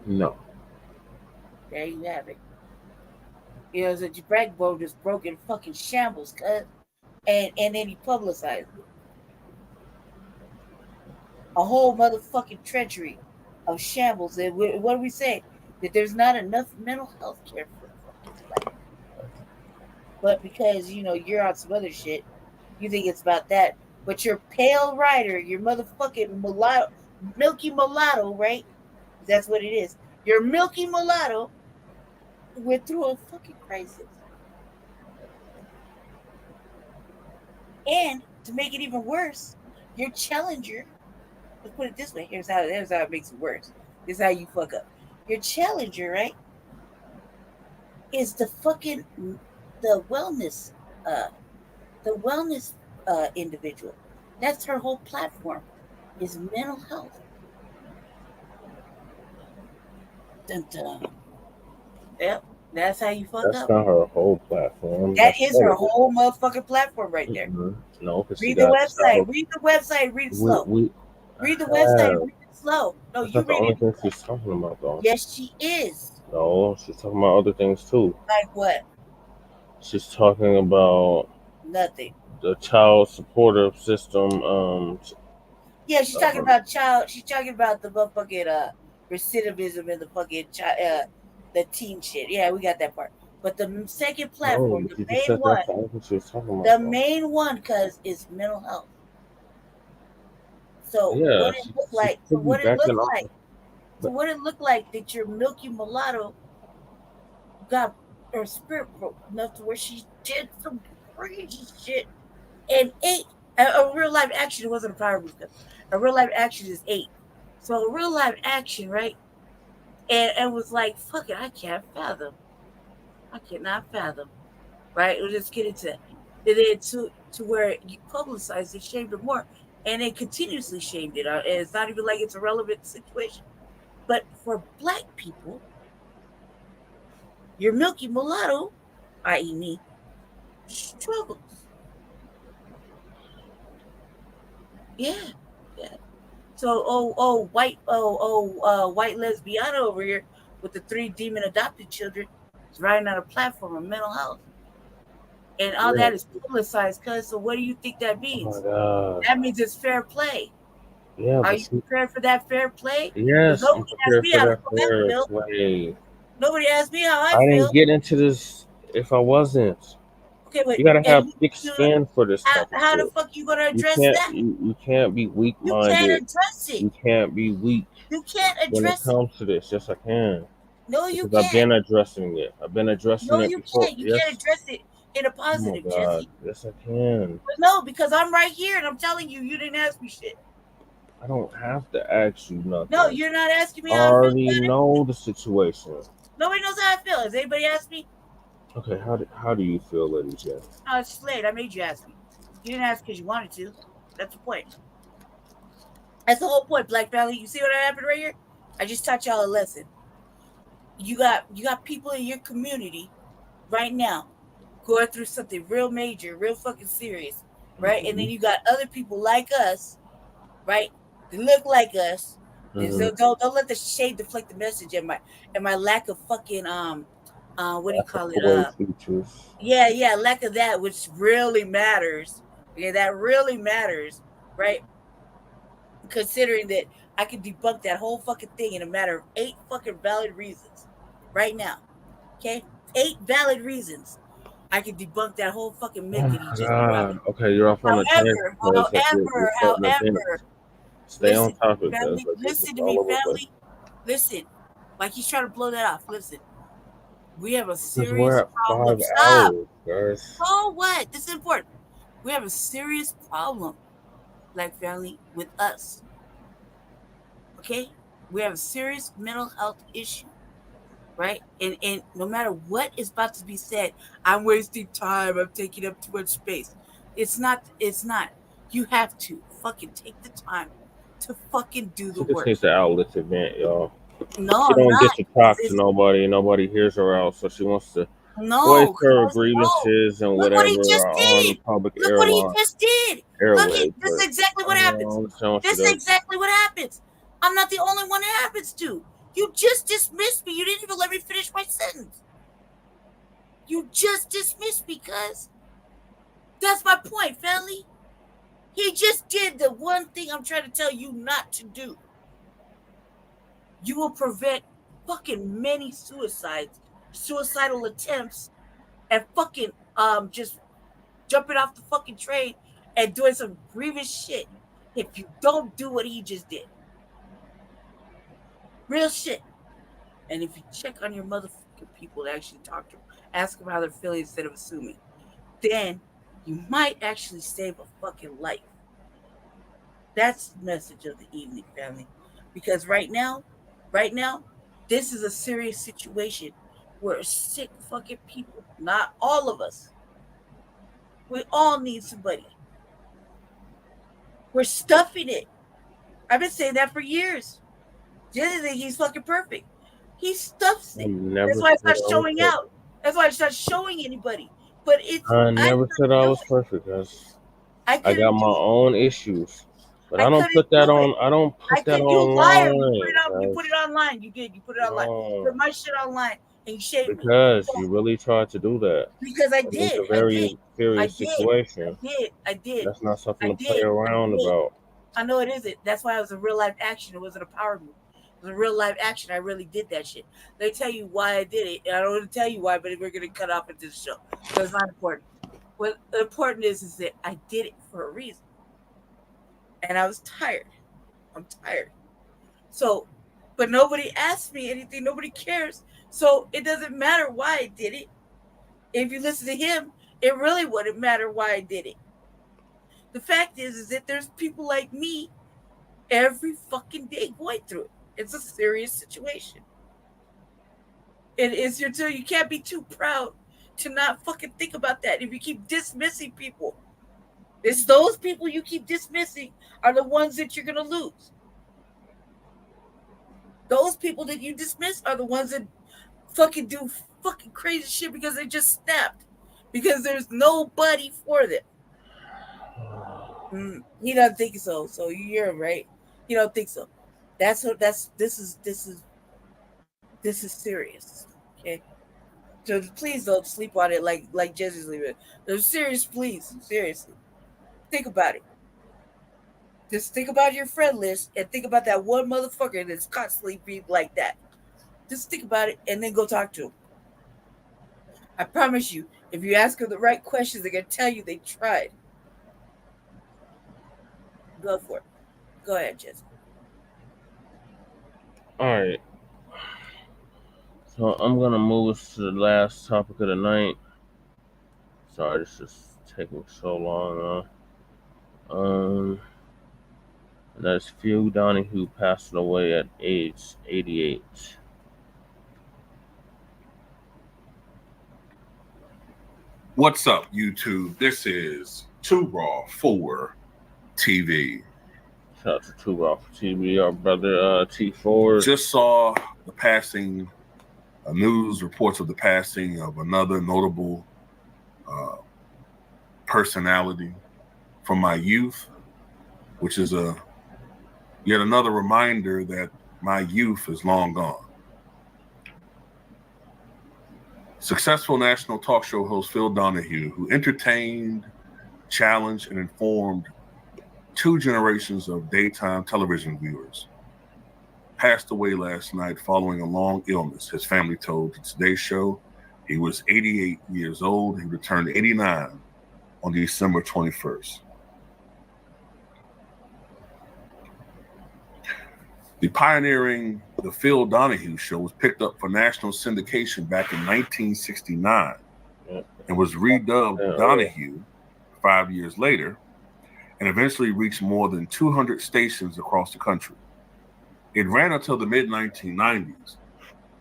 No. There you have it. You know, that your backbone is broken fucking shambles, cuz. And then he publicized it. A whole motherfucking treachery of shambles. And what do we say? That there's not enough mental health care for fucking black people. But because, you know, you're on some other shit, you think it's about that. But your pale rider, your motherfucking mulatto, milky mulatto, right? That's what it is. Your milky mulatto went through a fucking crisis. And to make it even worse, your challenger, let's put it this way, here's how it makes it worse. This is how you fuck up. Your challenger, right, is the fucking wellness individual. That's her whole platform, is mental health. Dun, dun. Yep, that's how you fuck up. That's not her whole platform. That is her whole motherfucking platform right there. Mm-hmm. No, read the website. Read the website. Read it slow. Read the website. Read it slow. No, that's you not the read only it. thing she's talking about, though. Yes, she is. No, she's talking about other things too. Like what? She's talking about nothing. The child supportive system. Yeah, she's talking about child. She's talking about the motherfucking recidivism and the fucking the teen shit. Yeah, we got that part. But the second platform, the main one, the main one, cause is mental health. So yeah, what it looked like, what it looked like that your milky mulatto got her spirit broke enough to where she did some crazy shit and ate. A real life action, it wasn't a power move. A real life action is 8. So a real life action, right? And was like, fuck it, I can't fathom. I cannot fathom. Right? We'll just get into it. To where you publicized it, shamed it more. And they continuously shamed it. And it's not even like it's a relevant situation. But for black people, your milky mulatto, i.e. me, struggles. Yeah. So white lesbiana over here with the 3 demon adopted children is riding on a platform of mental health. And all that is publicized, cuz. So what do you think that means? That means it's fair play. Yeah. Are you prepared for that fair play? Yes, I'm prepared for that fair play. Nobody asked me how I feel. I didn't get into this if I wasn't. Okay, but you gotta have thick skin for this stuff. How the fuck you gonna address that? You can't be weak-minded. You can't address it. You can't be weak. You can't address when it comes to this. Yes, I can. No, you because can't. I've been addressing it. I've been addressing it before. Can't. You can't address it in a positive, Jesse. Yes, I can. But no, because I'm right here and I'm telling you, you didn't ask me shit. I don't have to ask you nothing. No, you're not asking me I how I feel. already know the situation. Nobody knows how I feel. Has anybody asked me? Okay, how do you feel, Lady J? No, it's late. I made you ask me. You didn't ask because you wanted to. That's the point. That's the whole point, Black Valley. You see what happened right here? I just taught y'all a lesson. You got people in your community right now going through something real major, real fucking serious, right? Mm-hmm. And then you got other people like us, right? They look like us. Mm-hmm. So don't let the shade deflect the message and my lack of fucking what do you call it? Yeah, lack of that, which really matters. Yeah, that really matters, right? Considering that I can debunk that whole fucking thing in a matter of 8 fucking valid reasons right now. Okay? 8 valid reasons. I can debunk that whole fucking myth that he just brought. Okay, you're off on the However, stay on topic. Family, listen to me, family. Listen. Like he's trying to blow that off. Listen. We have a serious problem. Stop. So what? This is important. We have a serious problem, Black family, with us. Okay? We have a serious mental health issue. Right? And no matter what is about to be said, I'm wasting time, I'm taking up too much space. It's not. You have to fucking take the time to fucking do the work. She just needs to outlet the event, y'all. No, she don't get to talk to nobody. Nobody hears her out, so she wants to voice No, her cuz, grievances and look what whatever he just on the did. public Look what he just did. Look, airways. this is exactly what happens. This is exactly what happens. I'm not the only one it happens to. You just dismissed me. You didn't even let me finish my sentence. You just dismissed me, cuz. That's my point, family. He just did the one thing I'm trying to tell you not to do. You will prevent fucking many suicides, suicidal attempts, and fucking just jumping off the fucking train and doing some grievous shit if you don't do what he just did. Real shit. And if you check on your motherfucking people to actually talk to them, ask them how they're feeling instead of assuming, then you might actually save a fucking life. That's the message of the evening, family. Because right now, this is a serious situation. We're sick fucking people. Not all of us. We all need somebody. We're stuffing it. I've been saying that for years. Jenny think he's fucking perfect. He stuffs it. That's why it's not showing out. That's why it's not showing anybody. But it's. I never said I was perfect, guys. I got my own issues, but I don't put that on. I don't put that online. You put it online. You did. You put it online. You put my shit online, and you shaved me. Because you really tried to do that. Because I did. It's a very serious situation. I did. That's not something to play around about. I know it isn't. That's why it was a real life action. It wasn't a power move. It was a real life action. I really did that shit. They tell you why I did it. And I don't want to tell you why, but we're going to cut off into the show. So it's not important. What important is that I did it for a reason. And I was tired. I'm tired. So, but nobody asked me anything. Nobody cares. So it doesn't matter why I did it. If you listen to him, it really wouldn't matter why I did it. The fact is that there's people like me every fucking day going through it. It's a serious situation. It is you can't be too proud to not fucking think about that. If you keep dismissing people, it's those people you keep dismissing are the ones that you're gonna lose. Those people that you dismiss are the ones that fucking do fucking crazy shit because they just snapped. Because there's nobody for them. He doesn't think so. So you hear him, right? He don't think so. This is serious. Okay. So please don't sleep on it like Jesse's leaving. There's serious, please. Seriously. Think about it. Just think about your friend list and think about that one motherfucker that's constantly being like that. Just think about it and then go talk to him. I promise you, if you ask them the right questions, they're gonna tell you they tried. Go for it. Go ahead, Jesse. All right. So I'm gonna move us to the last topic of the night. Sorry, this is taking so long. And that's Phil Donahue passing away at age 88. What's up, YouTube? This is Too Raw for TV. Shout out to Too Raw for TV, our brother T4. Just saw the passing, news reports of the passing of another notable personality from my youth, which is yet another reminder that my youth is long gone. Successful national talk show host Phil Donahue, who entertained, challenged, and informed two generations of daytime television viewers, passed away last night following a long illness. His family told the Today Show he was 88 years old. He returned 89 on December 21st. The pioneering The Phil Donahue Show was picked up for national syndication back in 1969 and was redubbed Donahue 5 years later and eventually reached more than 200 stations across the country. It ran until the mid-1990s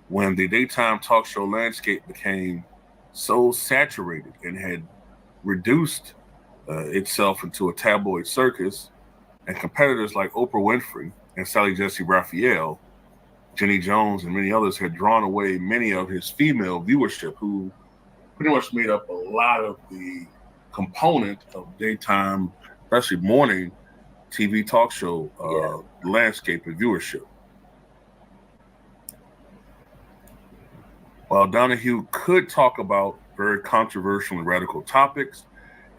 when the daytime talk show landscape became so saturated and had reduced itself into a tabloid circus, and competitors like Oprah Winfrey and Sally Jesse Raphael, Jenny Jones, and many others had drawn away many of his female viewership who pretty much made up a lot of the component of daytime, especially morning TV talk show landscape and viewership. While Donahue could talk about very controversial and radical topics,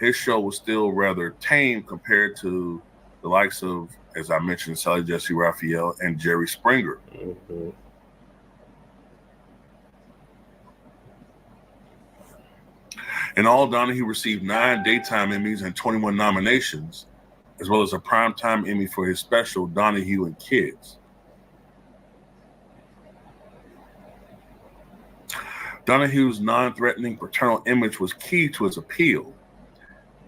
his show was still rather tame compared to the likes of, as I mentioned, Sally Jesse Raphael and Jerry Springer. Mm-hmm. In all, Donahue received 9 daytime Emmys and 21 nominations, as well as a primetime Emmy for his special Donahue and Kids. Donahue's non-threatening paternal image was key to his appeal,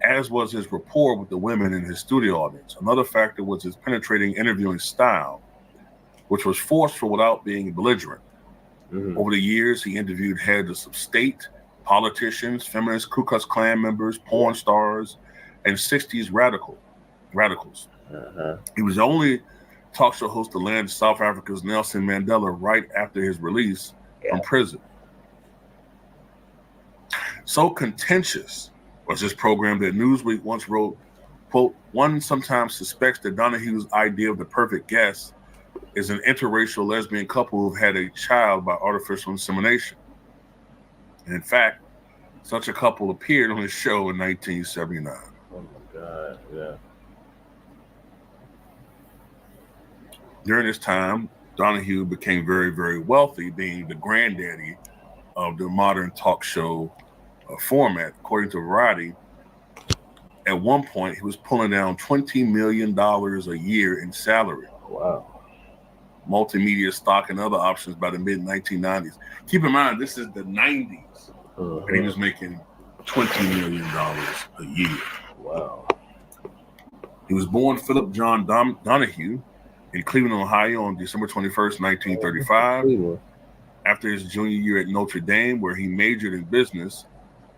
as was his rapport with the women in his studio audience. Another factor was his penetrating interviewing style, which was forceful without being belligerent. Mm-hmm. Over the years, he interviewed heads of state, politicians, feminist Ku Klux Klan members, porn stars, and 60s radicals. Uh-huh. He was the only talk show host to land South Africa's Nelson Mandela right after his release from prison. So contentious was this program that Newsweek once wrote, quote, "One sometimes suspects that Donahue's idea of the perfect guest is an interracial lesbian couple who've had a child by artificial insemination." And in fact, such a couple appeared on his show in 1979. Oh my God, yeah. During this time, Donahue became very, very wealthy, being the granddaddy of the modern talk show format. According to Variety, at one point, he was pulling down $20 million a year in salary. Wow. Multimedia stock and other options by the mid-1990s. Keep in mind, this is the 90s, and he was making $20 million a year. Wow. He was born Philip John Donahue in Cleveland, Ohio on December 21st, 1935. After his junior year at Notre Dame, where he majored in business,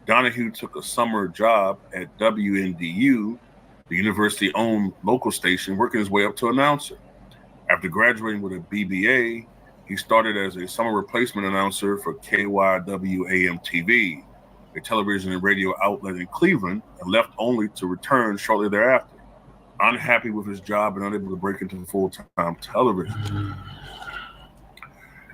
Donahue took a summer job at WNDU, the university-owned local station, working his way up to announcer. After graduating with a BBA, he started as a summer replacement announcer for KYW-AM-TV, a television and radio outlet in Cleveland, and left only to return shortly thereafter. Unhappy with his job and unable to break into full-time television.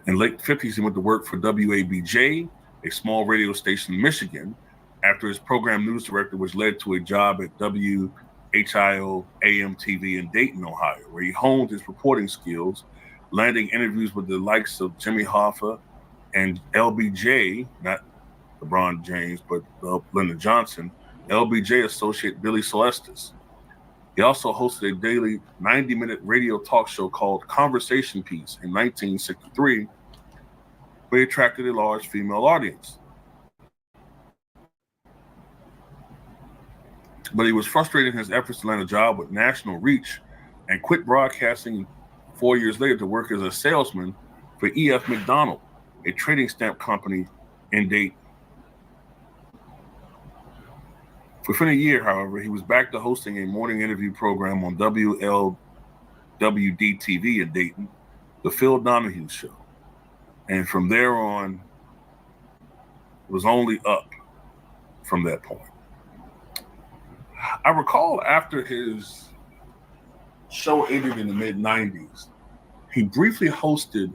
In late 50s, he went to work for WABJ, a small radio station in Michigan, after his program news director, which led to a job at WHIO AM-TV in Dayton, Ohio, where he honed his reporting skills, landing interviews with the likes of Jimmy Hoffa and LBJ, not LeBron James, but Lyndon Johnson, LBJ associate Billy Celestis. He also hosted a daily 90-minute radio talk show called Conversation Piece in 1963, where he attracted a large female audience. But he was frustrated in his efforts to land a job with national reach and quit broadcasting 4 years later to work as a salesman for E.F. McDonald, a trading stamp company in Dayton. Within a year, however, he was back to hosting a morning interview program on WLWD-TV in Dayton, The Phil Donahue Show. And from there on, it was only up from that point. I recall after his show ended in the mid-90s, he briefly hosted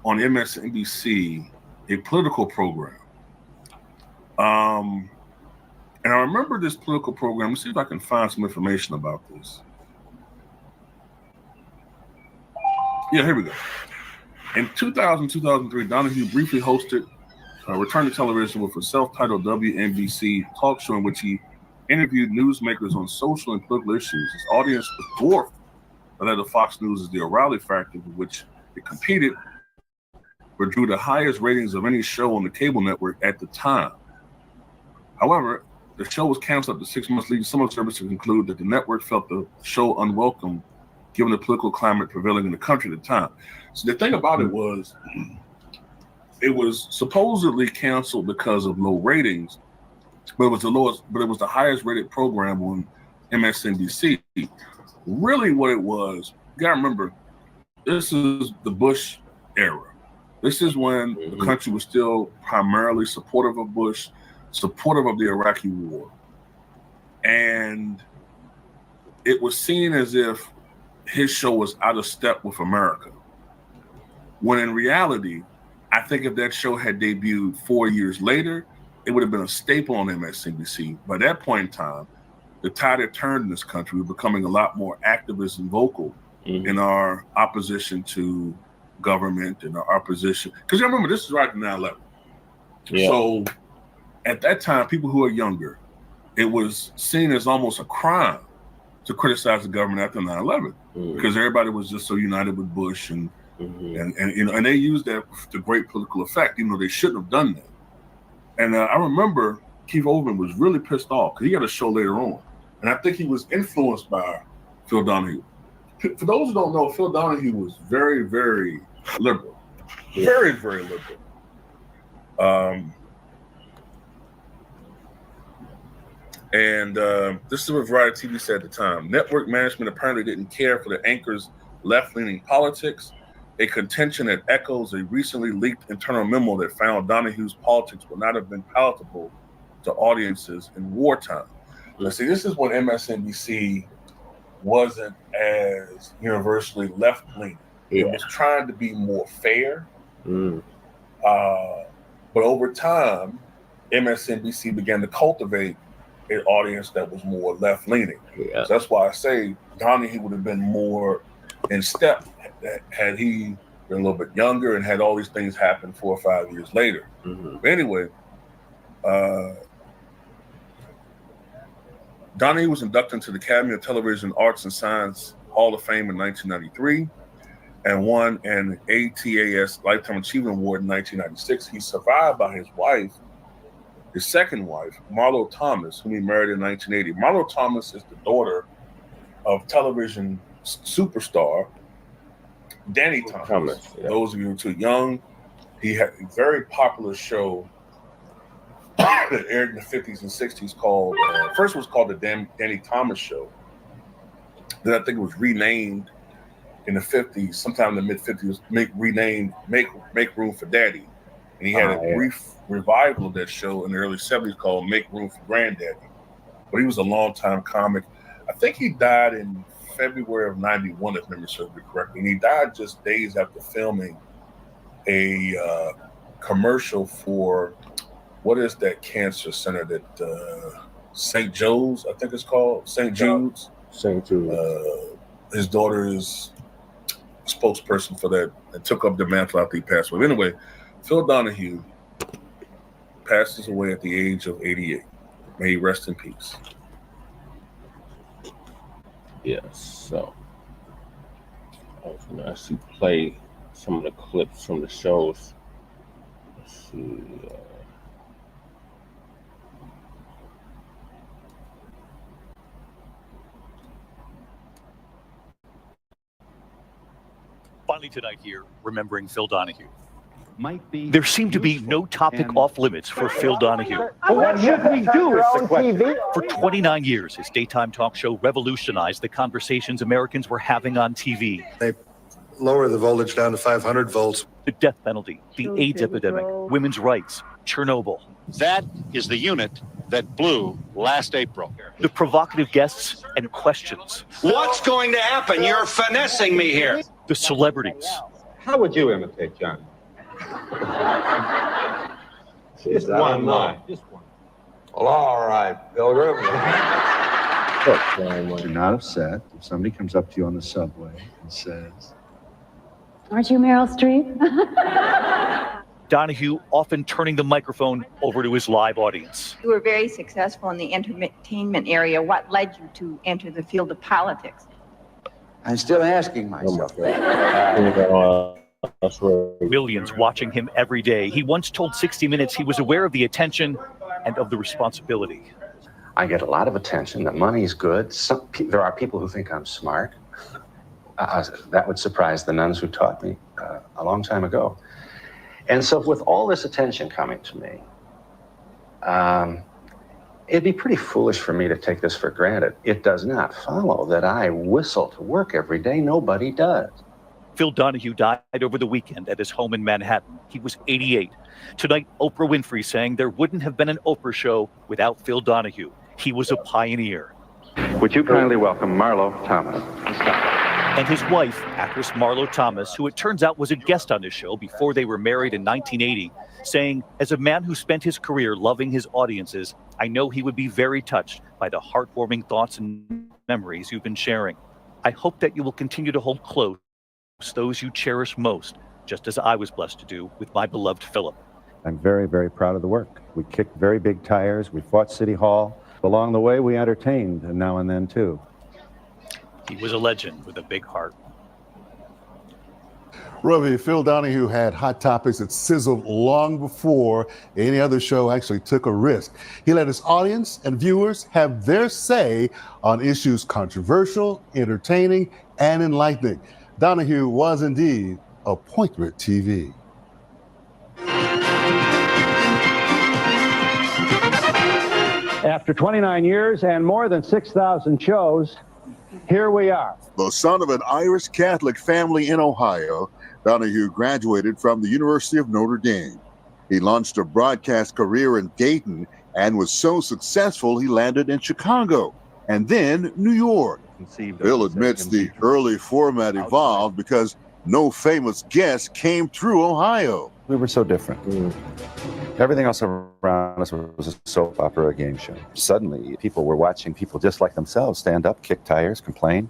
on MSNBC a political program. And I remember this political program. Let's see if I can find some information about this. Yeah, here we go. In 2003, Donahue briefly hosted Return to Television with a self-titled WNBC talk show in which he interviewed newsmakers on social and political issues. His audience was dwarfed by that of Fox News' The O'Reilly Factor, with which it competed, but drew the highest ratings of any show on the cable network at the time. However, the show was canceled after 6 months, leading some observers to conclude that the network felt the show unwelcome given the political climate prevailing in the country at the time. So the thing about it was supposedly canceled because of low ratings, but it was the highest rated program on MSNBC. Really what it was, you gotta remember, this is the Bush era. This is when the country was still primarily supportive of Bush. supportive of the Iraqi war. And it was seen as if his show was out of step with America. When in reality, I think if that show had debuted 4 years later, it would have been a staple on MSNBC. By that point in time, the tide had turned in this country. We were becoming a lot more activist and vocal in our opposition to government and our opposition. Because you remember, this is right after 9/11. Yeah. So at that time, people who are younger, it was seen as almost a crime to criticize the government after 9/11 because everybody was just so united with Bush and you know, and they used that to great political effect, even though they shouldn't have done that. And I remember Keith Olbermann was really pissed off because he had a show later on, and I think he was influenced by Phil Donahue. For those who don't know, Phil Donahue was very, very liberal, very, very liberal. This is what Variety TV said at the time. Network management apparently didn't care for the anchor's left-leaning politics, a contention that echoes a recently leaked internal memo that found Donahue's politics would not have been palatable to audiences in wartime. Now, see, this is when MSNBC wasn't as universally left-leaning. It was trying to be more fair. But over time, MSNBC began to cultivate an audience that was more left-leaning. So that's why I say Donahue would have been more in step had he been a little bit younger and had all these things happen 4 or 5 years later. But anyway, Donahue was inducted into the Academy of Television Arts and Science Hall of Fame in 1993 and won an ATAS Lifetime Achievement Award in 1996. He's survived by his wife, his second wife, Marlo Thomas, whom he married in 1980. Marlo Thomas is the daughter of television superstar Danny Thomas. Those of you who are too young, he had a very popular show that aired in the 50s and 60s called, first was called the Danny Thomas Show. Then I think it was renamed in the 50s, sometime in the mid-50s, renamed Make Room for Daddy. And he had a brief revival of that show in the early 70s called Make Room for Granddaddy. But he was a longtime comic. I think he died in February of 91, if memory serves me correctly. And he died just days after filming a commercial for, what is that cancer center that St. Joe's, I think it's called? St. Jude's? St. Jude's. His daughter is spokesperson for that and took up the mantle after he passed away. Anyway, Phil Donahue passes away at the age of 88. May he rest in peace. Yes, so I was going to actually play some of the clips from the shows. Let's see. Finally tonight here, remembering Phil Donahue. There seemed to be no topic off limits for Phil Donahue. What should we do is the question. For 29 years, his daytime talk show revolutionized the conversations Americans were having on TV. They lower the voltage down to 500 volts. The death penalty, the AIDS epidemic, women's rights, Chernobyl. That is the unit that blew last April. The provocative guests and questions. What's going to happen? You're finessing me here. The celebrities. How would you imitate John? Just one line. Just one. Well, all right, Pilgrim. You're not upset if somebody comes up to you on the subway and says, "Aren't you Meryl Streep?" Donahue often turning the microphone over to his live audience. You were very successful in the entertainment area. What led you to enter the field of politics? I'm still asking myself that. Millions watching him every day. He once told 60 Minutes he was aware of the attention and of the responsibility. I get a lot of attention. The money's good. There are people who think I'm smart. That would surprise the nuns who taught me a long time ago. And so with all this attention coming to me, it'd be pretty foolish for me to take this for granted. It does not follow that I whistle to work every day. Nobody does. Phil Donahue died over the weekend at his home in Manhattan. He was 88. Tonight, Oprah Winfrey saying there wouldn't have been an Oprah show without Phil Donahue. He was a pioneer. Would you kindly welcome Marlo Thomas? And his wife, actress Marlo Thomas, who it turns out was a guest on his show before they were married in 1980, saying, as a man who spent his career loving his audiences, I know he would be very touched by the heartwarming thoughts and memories you've been sharing. I hope that you will continue to hold close those you cherish most, just as I was blessed to do with my beloved Philip. I'm very, very proud of the work. We kicked very big tires. We fought City Hall. Along the way, we entertained now and then, too. He was a legend with a big heart. Ravi, Phil Donahue had hot topics that sizzled long before any other show actually took a risk. He let his audience and viewers have their say on issues controversial, entertaining, and enlightening. Donahue was indeed appointment TV. After 29 years and more than 6,000 shows, here we are. The son of an Irish Catholic family in Ohio, Donahue graduated from the University of Notre Dame. He launched a broadcast career in Dayton and was so successful he landed in Chicago and then New York. Phil admits the early format evolved because no famous guests came through Ohio. We were so different. Everything else around us was a soap opera game show. Suddenly, people were watching people just like themselves stand up, kick tires, complain.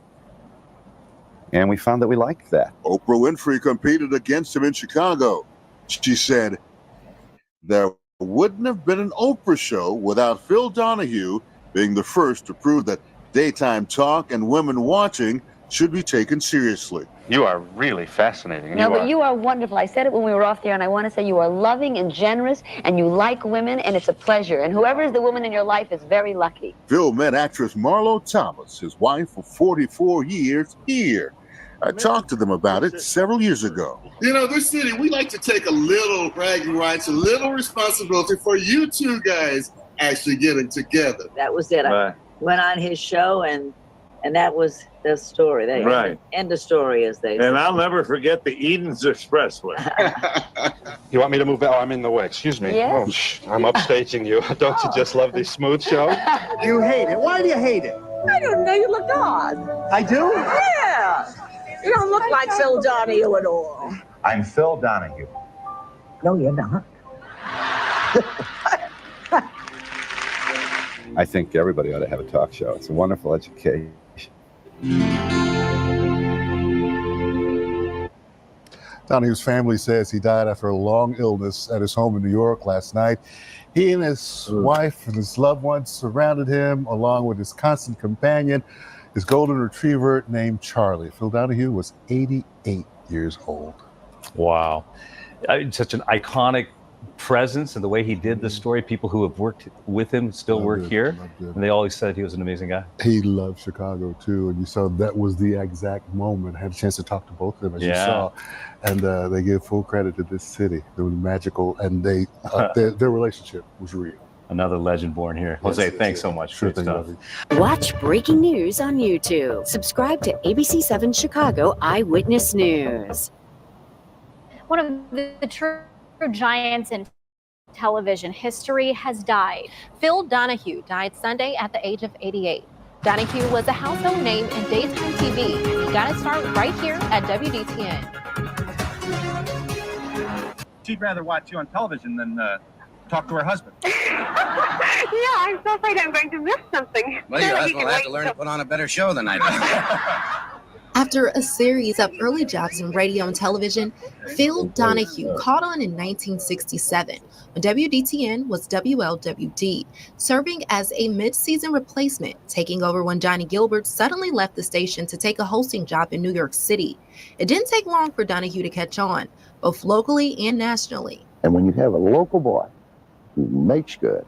And we found that we liked that. Oprah Winfrey competed against him in Chicago. She said, there wouldn't have been an Oprah show without Phil Donahue being the first to prove that daytime talk and women watching should be taken seriously. You are really fascinating. No, but you are wonderful. I said it when we were off there, and I want to say you are loving and generous, and you like women, and it's a pleasure. And whoever is the woman in your life is very lucky. Phil met actress Marlo Thomas, his wife for 44 years, here. I talked to them about it several years ago. You know, this city, we like to take a little bragging rights, a little responsibility for you two guys actually getting together. That was it. I went on his show, and that was the story. End of story, as they say. And I'll never forget the Eden's Expressway. You want me to move out? I'm in the way. Excuse me. Yes. Oh, I'm upstaging you. Don't you just love these smooth shows? You hate it. Why do you hate it? I don't know. You look odd. I do? Yeah. You don't look like Phil Donahue at all. I'm Phil Donahue. No, you're not. I think everybody ought to have a talk show. It's a wonderful education. Donahue's family says he died after a long illness at his home in New York last night. He and his wife and his loved ones surrounded him, along with his constant companion, his golden retriever named Charlie. Phil Donahue was 88 years old. Wow. Such an iconic presence and the way he did the story. People who have worked with him still work here, and they always said he was an amazing guy. He loved Chicago too, and you saw that was the exact moment. I had a chance to talk to both of them, as you saw, and they give full credit to this city. It was magical, and they their relationship was real. Another legend born here. Jose, thanks so much. Sure Great thing, stuff. Watch breaking news on YouTube. Subscribe to ABC7 Chicago Eyewitness News. One of the true giants in television history has died. Phil Donahue died Sunday at the age of 88. Donahue was a household name in daytime TV. He got his start right here at WDTN. She'd rather watch you on television than talk to her husband. Yeah, I'm so afraid I'm going to miss something. Well, your husband will have to learn to put on a better show than I do. After a series of early jobs in radio and television, Phil Donahue caught on in 1967 when WDTN was WLWD, serving as a mid-season replacement, taking over when Johnny Gilbert suddenly left the station to take a hosting job in New York City. It didn't take long for Donahue to catch on, both locally and nationally. And when you have a local boy who makes good,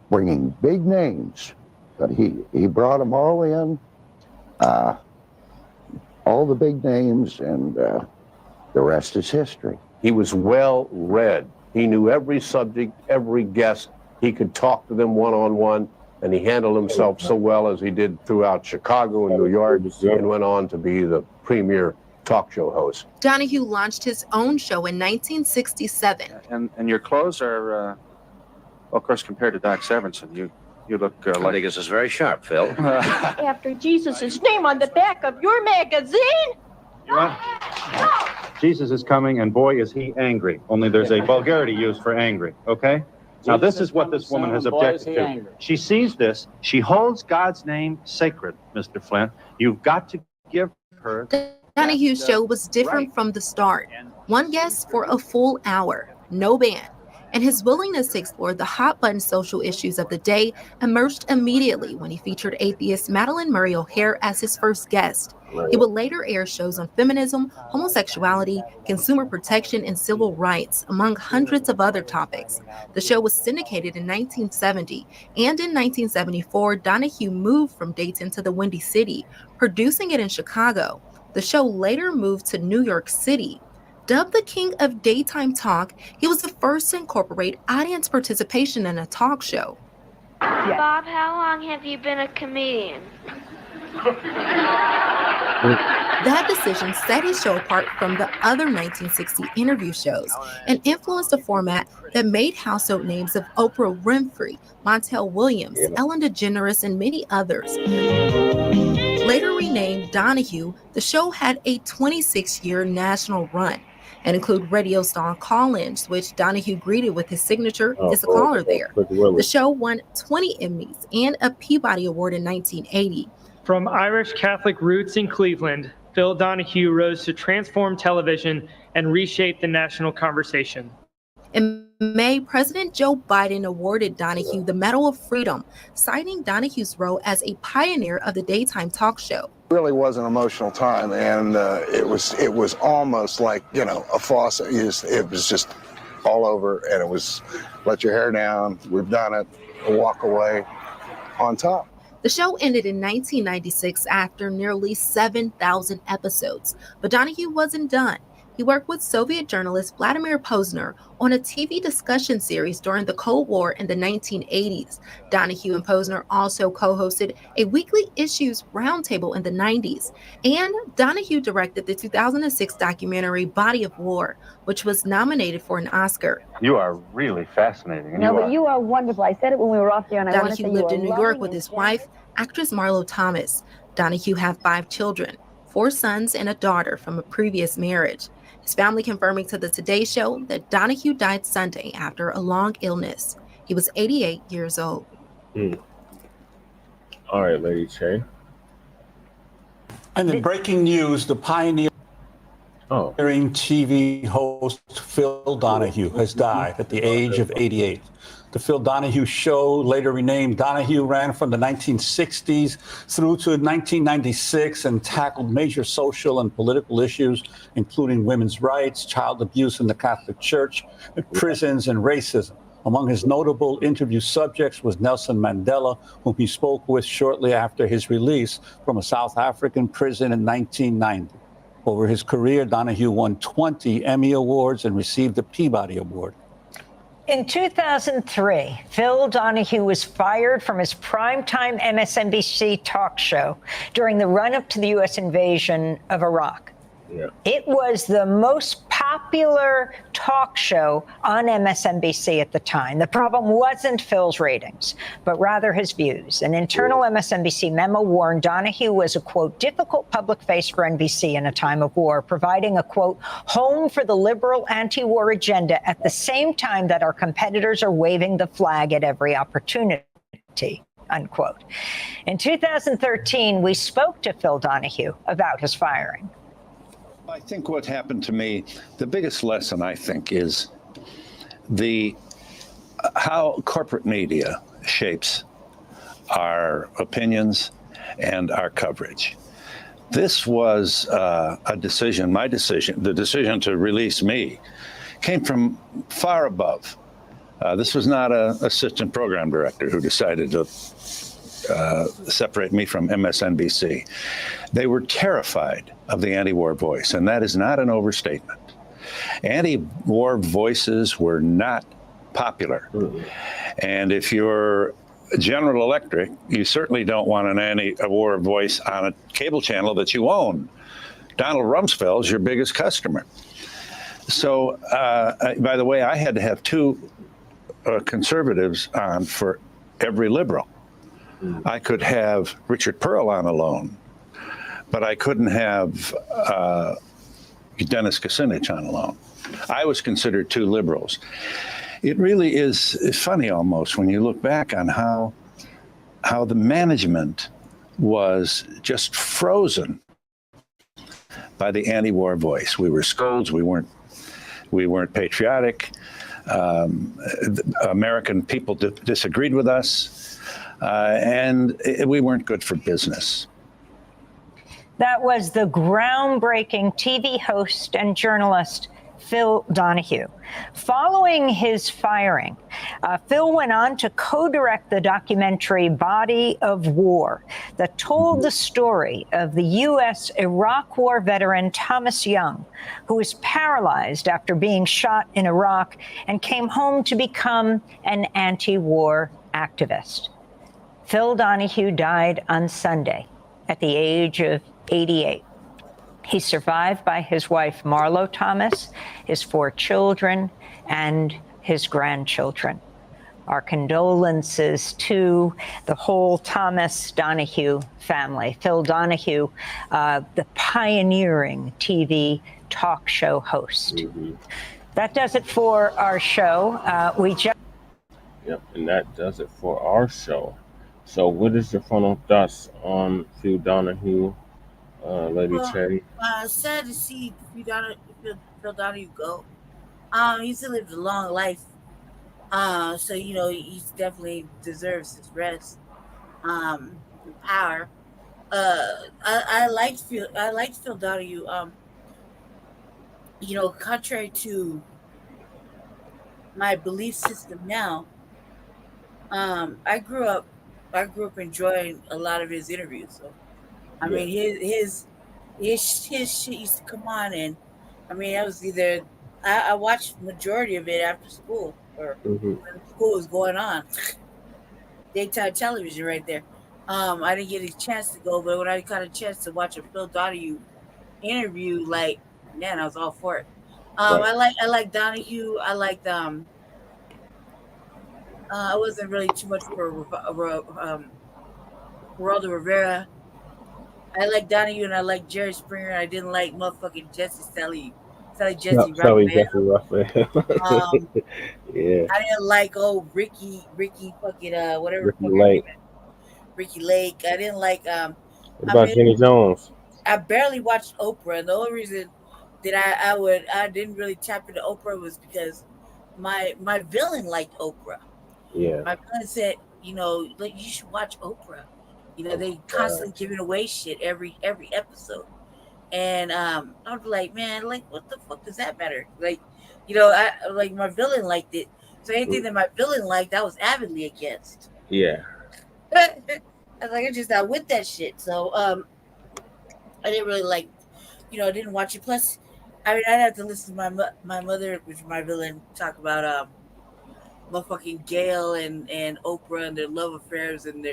bringing big names, but he brought them all in, all the big names, and the rest is history. He was well read. He knew every subject, every guest. He could talk to them one-on-one, and he handled himself so well as he did throughout Chicago and New York, and went on to be the premier talk show host. Donahue launched his own show in 1967. And your clothes are, well, of course, compared to Doc Severinsen, you look I like... think this is very sharp, Phil. After Jesus' name on the back of your magazine? Jesus is coming, and boy, is he angry. Only there's a vulgarity used for angry, okay? Now, this is what this woman has objected to. She sees this. She holds God's name sacred, Mr. Flint. You've got to give her... Donahue's show was different from the start. One guest for a full hour, no band. And his willingness to explore the hot-button social issues of the day emerged immediately when he featured atheist Madalyn Murray O'Hair as his first guest. He would later air shows on feminism, homosexuality, consumer protection, and civil rights, among hundreds of other topics. The show was syndicated in 1970, and in 1974, Donahue moved from Dayton to the Windy City, producing it in Chicago. The show later moved to New York City. Dubbed the king of daytime talk, he was the first to incorporate audience participation in a talk show. Bob, how long have you been a comedian? That decision set his show apart from the other 1960 interview shows and influenced a format that made household names of Oprah Winfrey, Montel Williams, Ellen DeGeneres, and many others. Later renamed Donahue, the show had a 26-year national run and include radio star call-ins, which Donahue greeted with his signature "Is a Caller There?" The show won 20 Emmys and a Peabody Award in 1980. From Irish Catholic roots in Cleveland, Phil Donahue rose to transform television and reshape the national conversation. In May, President Joe Biden awarded Donahue the Medal of Freedom, citing Donahue's role as a pioneer of the daytime talk show. Really was an emotional time, and it was almost like, you know, a faucet. It was just all over, and it was let your hair down, we've done it, walk away on top. The show ended in 1996 after nearly 7,000 episodes, but Donahue wasn't done. He worked with Soviet journalist Vladimir Posner on a TV discussion series during the Cold War in the 1980s. Donahue and Posner also co-hosted a weekly issues roundtable in the 90s. And Donahue directed the 2006 documentary Body of War, which was nominated for an Oscar. You are really fascinating. No, but you are wonderful. I said it when we were off there, and I want to say Donahue lived in New York with his wife, actress Marlo Thomas. Donahue had 5 children, 4 sons and a daughter from a previous marriage. His family confirming to the Today Show that Donahue died Sunday after a long illness. He was 88 years old. All right, Lady Che. And in breaking news, the pioneering TV host Phil Donahue has died at the age of 88. The Phil Donahue Show, later renamed Donahue, ran from the 1960s through to 1996 and tackled major social and political issues, including women's rights, child abuse in the Catholic Church, prisons, and racism. Among his notable interview subjects was Nelson Mandela, whom he spoke with shortly after his release from a South African prison in 1990. Over his career, Donahue won 20 Emmy Awards and received a Peabody Award. In 2003, Phil Donahue was fired from his primetime MSNBC talk show during the run-up to the U.S. invasion of Iraq. Yeah. It was the most popular talk show on MSNBC at the time. The problem wasn't Phil's ratings, but rather his views. An internal MSNBC memo warned Donahue was a, quote, difficult public face for NBC in a time of war, providing a, quote, home for the liberal anti-war agenda at the same time that our competitors are waving the flag at every opportunity, unquote. In 2013, we spoke to Phil Donahue about his firing. I think what happened to me, the biggest lesson, I think, is how corporate media shapes our opinions and our coverage. This was a decision, my decision, the decision to release me, came from far above. This was not an assistant program director who decided to separate me from MSNBC. They were terrified of the anti-war voice, and that is not an overstatement. Anti-war voices were not popular. And if you're General Electric, you certainly don't want an anti-war voice on a cable channel that you own. Donald Rumsfeld's your biggest customer. So, by the way, I had to have two conservatives on for every liberal. I could have Richard Pearl on alone, but I couldn't have Dennis Kucinich on alone. I was considered two liberals. It really is funny almost when you look back on how the management was just frozen by the anti-war voice. We were scolds. We weren't patriotic. American people disagreed with us, and we weren't good for business. That was the groundbreaking TV host and journalist Phil Donahue. Following his firing, Phil went on to co-direct the documentary Body of War that told the story of the U.S. Iraq War veteran Thomas Young, who was paralyzed after being shot in Iraq and came home to become an anti-war activist. Phil Donahue died on Sunday at the age of 88. He's survived by his wife, Marlo Thomas, his 4 children, and his grandchildren. Our condolences to the whole Thomas Donahue family. Phil Donahue, the pioneering TV talk show host. That does it for our show. Yep, and that does it for our show. So what is your final thoughts on Phil Donahue? Lady Cherry. Sad to see Phil Donahue go. He still lived a long life. So he definitely deserves his rest. And power. I liked Phil Donahue. Contrary to my belief system now, I grew up enjoying a lot of his interviews. So I mean, his shit used to come on, and I mean, I was either I watched majority of it after school or when school was going on. Daytime television, right there. I didn't get a chance to go, but when I got a chance to watch a Phil Donahue interview, like, man, I was all for it. Right. I like Donahue. I liked I wasn't really too much for Geraldo Rivera. I like Donahue and I like Jerry Springer. I didn't like motherfucking Sally Jesse Raphael. Yeah. I didn't like Ricky fucking whatever. Ricky Lake. I didn't like What about Jenny Jones? I barely watched Oprah. The only reason that I didn't really tap into Oprah was because my villain liked Oprah. Yeah. My villain said, like, you should watch Oprah. They constantly giving away shit every episode. And I was like, man, like, what the fuck does that matter? Like, my villain liked it. So anything that my villain liked, I was avidly against. Yeah. I was like, I'm just not with that shit. So I didn't really like, I didn't watch it. Plus, I mean, I'd have to listen to my mother, which is my villain, talk about motherfucking Gail and Oprah and their love affairs and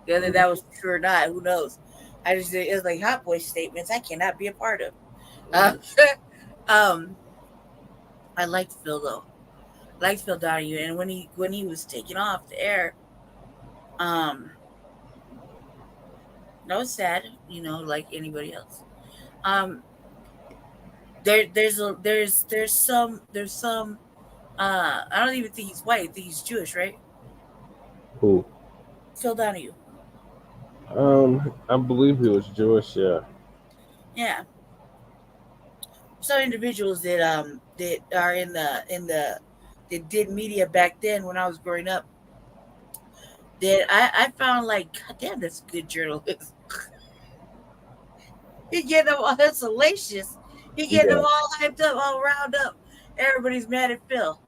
whether that was true or not, who knows? It was like hot boy statements I cannot be a part of. I liked Phil though. I liked Phil Donahue, and when he was taken off the air, I was sad, like anybody else. There's some I don't even think he's white. I think he's Jewish, right? Who? Phil Donahue. I believe he was Jewish. Yeah. Yeah. Some individuals that are in the that did media back then when I was growing up, that I found like, God damn, that's good journalism. He get them all, that's salacious. He get them all hyped up, all riled up. Everybody's mad at Phil.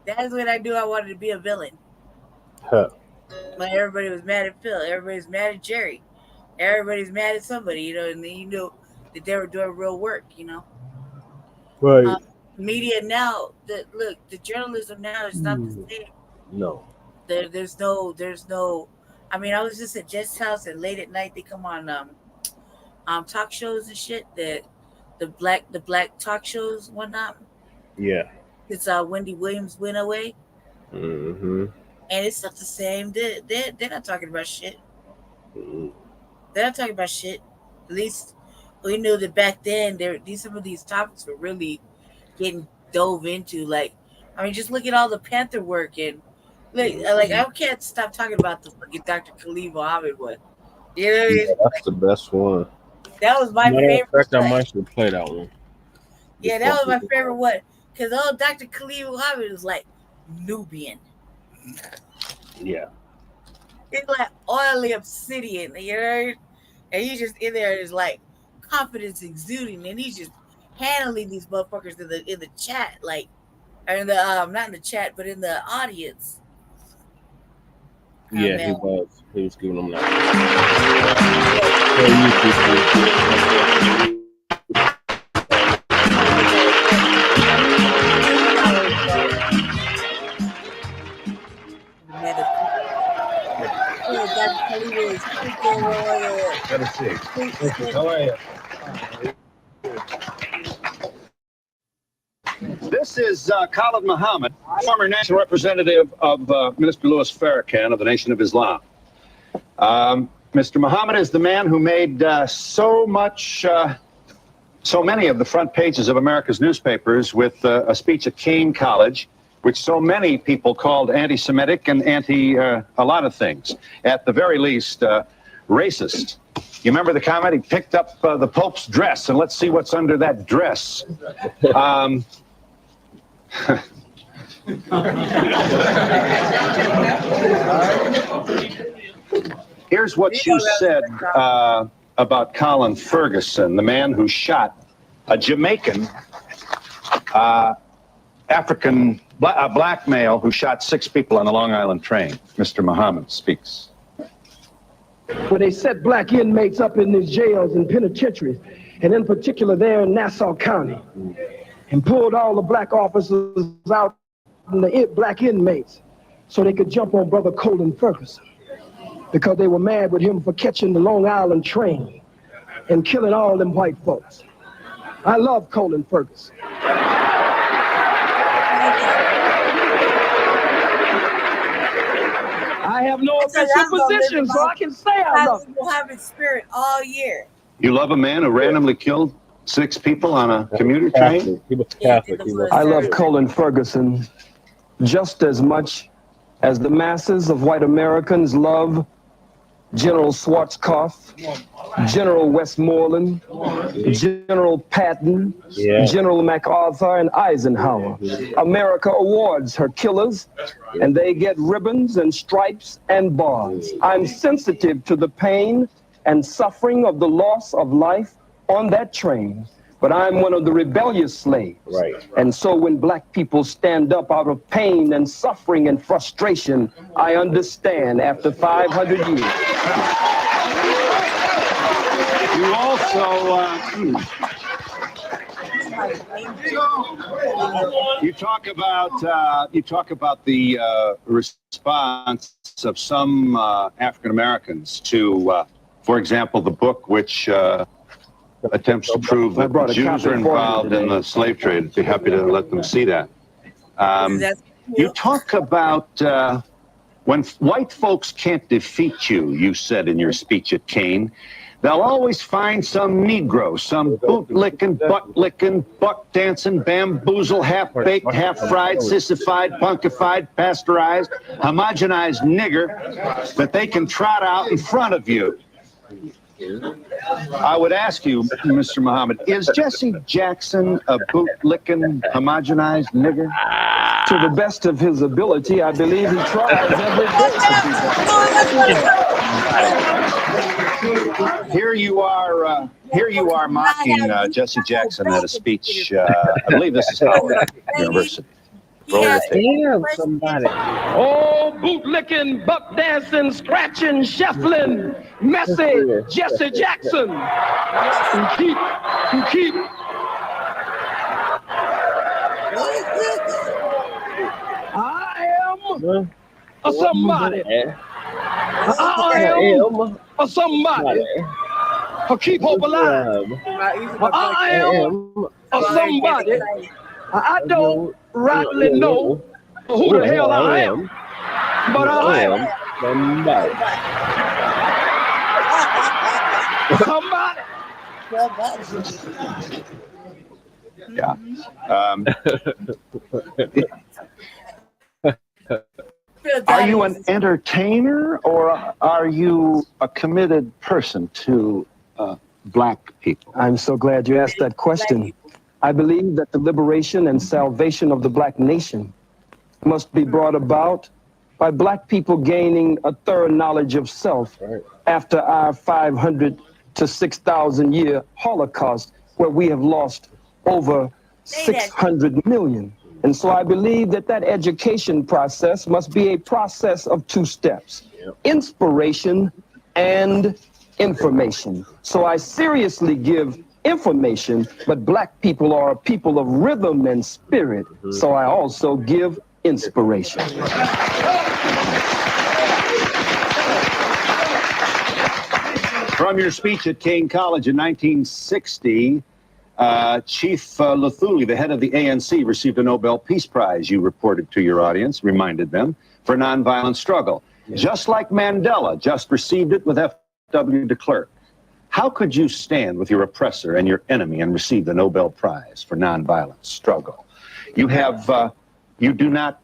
That's when I knew I wanted to be a villain. Like, everybody was mad at Phil. Everybody's mad at Jerry. Everybody's mad at somebody, and then you knew that they were doing real work, Right. Media now, the journalism now is not the same. No. There's no. I mean, I was just at Jess' house, and late at night they come on talk shows and shit, that the black talk shows and whatnot. Yeah. Since Wendy Williams went away. Mm-hmm. And it's not the same. They're not talking about shit. Mm-hmm. They're not talking about shit. At least we knew that back then some of these topics were really getting dove into. Like, I mean, just look at all the Panther work and like I can't stop talking about the fucking Dr. Khalid Muhammad one. You know what I mean? Yeah, that's the best one. That was my favorite. In fact, I might should play that one. Yeah, that was my favorite one. Because Dr. Khalid Muhammad was like Nubian. Yeah. It's like oily obsidian, you know? And he's just in there, is like confidence exuding, and he's just handling these motherfuckers in the chat, like, or in the not in the chat, but in the audience. Yeah, he was giving them that. How are you? This is Khalid Muhammad, former national representative of Minister Louis Farrakhan of the Nation of Islam. Mr. Muhammad is the man who made so many of the front pages of America's newspapers with a speech at Kane College, which so many people called anti-Semitic and a lot of things. At the very least, racist. You remember the comment? He picked up the Pope's dress, and let's see what's under that dress. Here's what you said about Colin Ferguson, the man who shot a Jamaican black male who shot 6 people on the Long Island train. Mr. Muhammad speaks. Where they set black inmates up in these jails and penitentiaries, and in particular there in Nassau County, and pulled all the black officers out and the black inmates so they could jump on Brother Colin Ferguson, because they were mad with him for catching the Long Island train and killing all them white folks. I love Colin Ferguson. I have no official position, so I can say I love him. Mohammed spirit all year. You love a man who randomly killed 6 people on a commuter train? He was Catholic. I love Colin Ferguson just as much as the masses of white Americans love General Schwarzkopf, General Westmoreland, General Patton, General MacArthur, and Eisenhower. America awards her killers, and they get ribbons and stripes and bars. I'm sensitive to the pain and suffering of the loss of life on that train, but I'm one of the rebellious slaves. Right. And so when black people stand up out of pain and suffering and frustration, I understand after 500 years. You also, you talk about the response of some African Americans to, for example, the book which attempts to prove that Jews are involved in the slave trade. I'd be happy to let them see that. You talk about when white folks can't defeat you, you said in your speech at Kane, they'll always find some Negro, some boot-licking, butt-licking, buck-dancing, bamboozle, half-baked, half-fried, sissified, punkified, pasteurized, homogenized nigger that they can trot out in front of you. I would ask you, Mr. Muhammad, is Jesse Jackson a boot-licking, homogenized nigger? To the best of his ability, I believe he tries every day to be. Here you are mocking Jesse Jackson at a speech. I believe this is Howard University. Damn somebody. Oh, boot-licking, buck-dancing, scratching, shuffling, messy Jesse Jackson. You keep. I am a somebody. I am a somebody. or keep hope alive. Or I am or somebody. I don't rightly know who the hell I am, but I am somebody. Yeah. Are you an entertainer or are you a committed person to black people? I'm so glad you asked that question. I believe that the liberation and salvation of the black nation must be brought about by black people gaining a thorough knowledge of self after our 500 to 6,000 year Holocaust, where we have lost over 600 million. And so I believe that that education process must be a process of two steps: inspiration and information. So I seriously give information, but black people are a people of rhythm and spirit. So I also give inspiration. From your speech at Kane College in 1960, Chief Luthuli, the head of the ANC, received a Nobel Peace Prize, you reported to your audience, reminded them, for nonviolent struggle. Just like Mandela just received it with F.W. de Klerk. How could you stand with your oppressor and your enemy and receive the Nobel Prize for nonviolent struggle? You have, you do not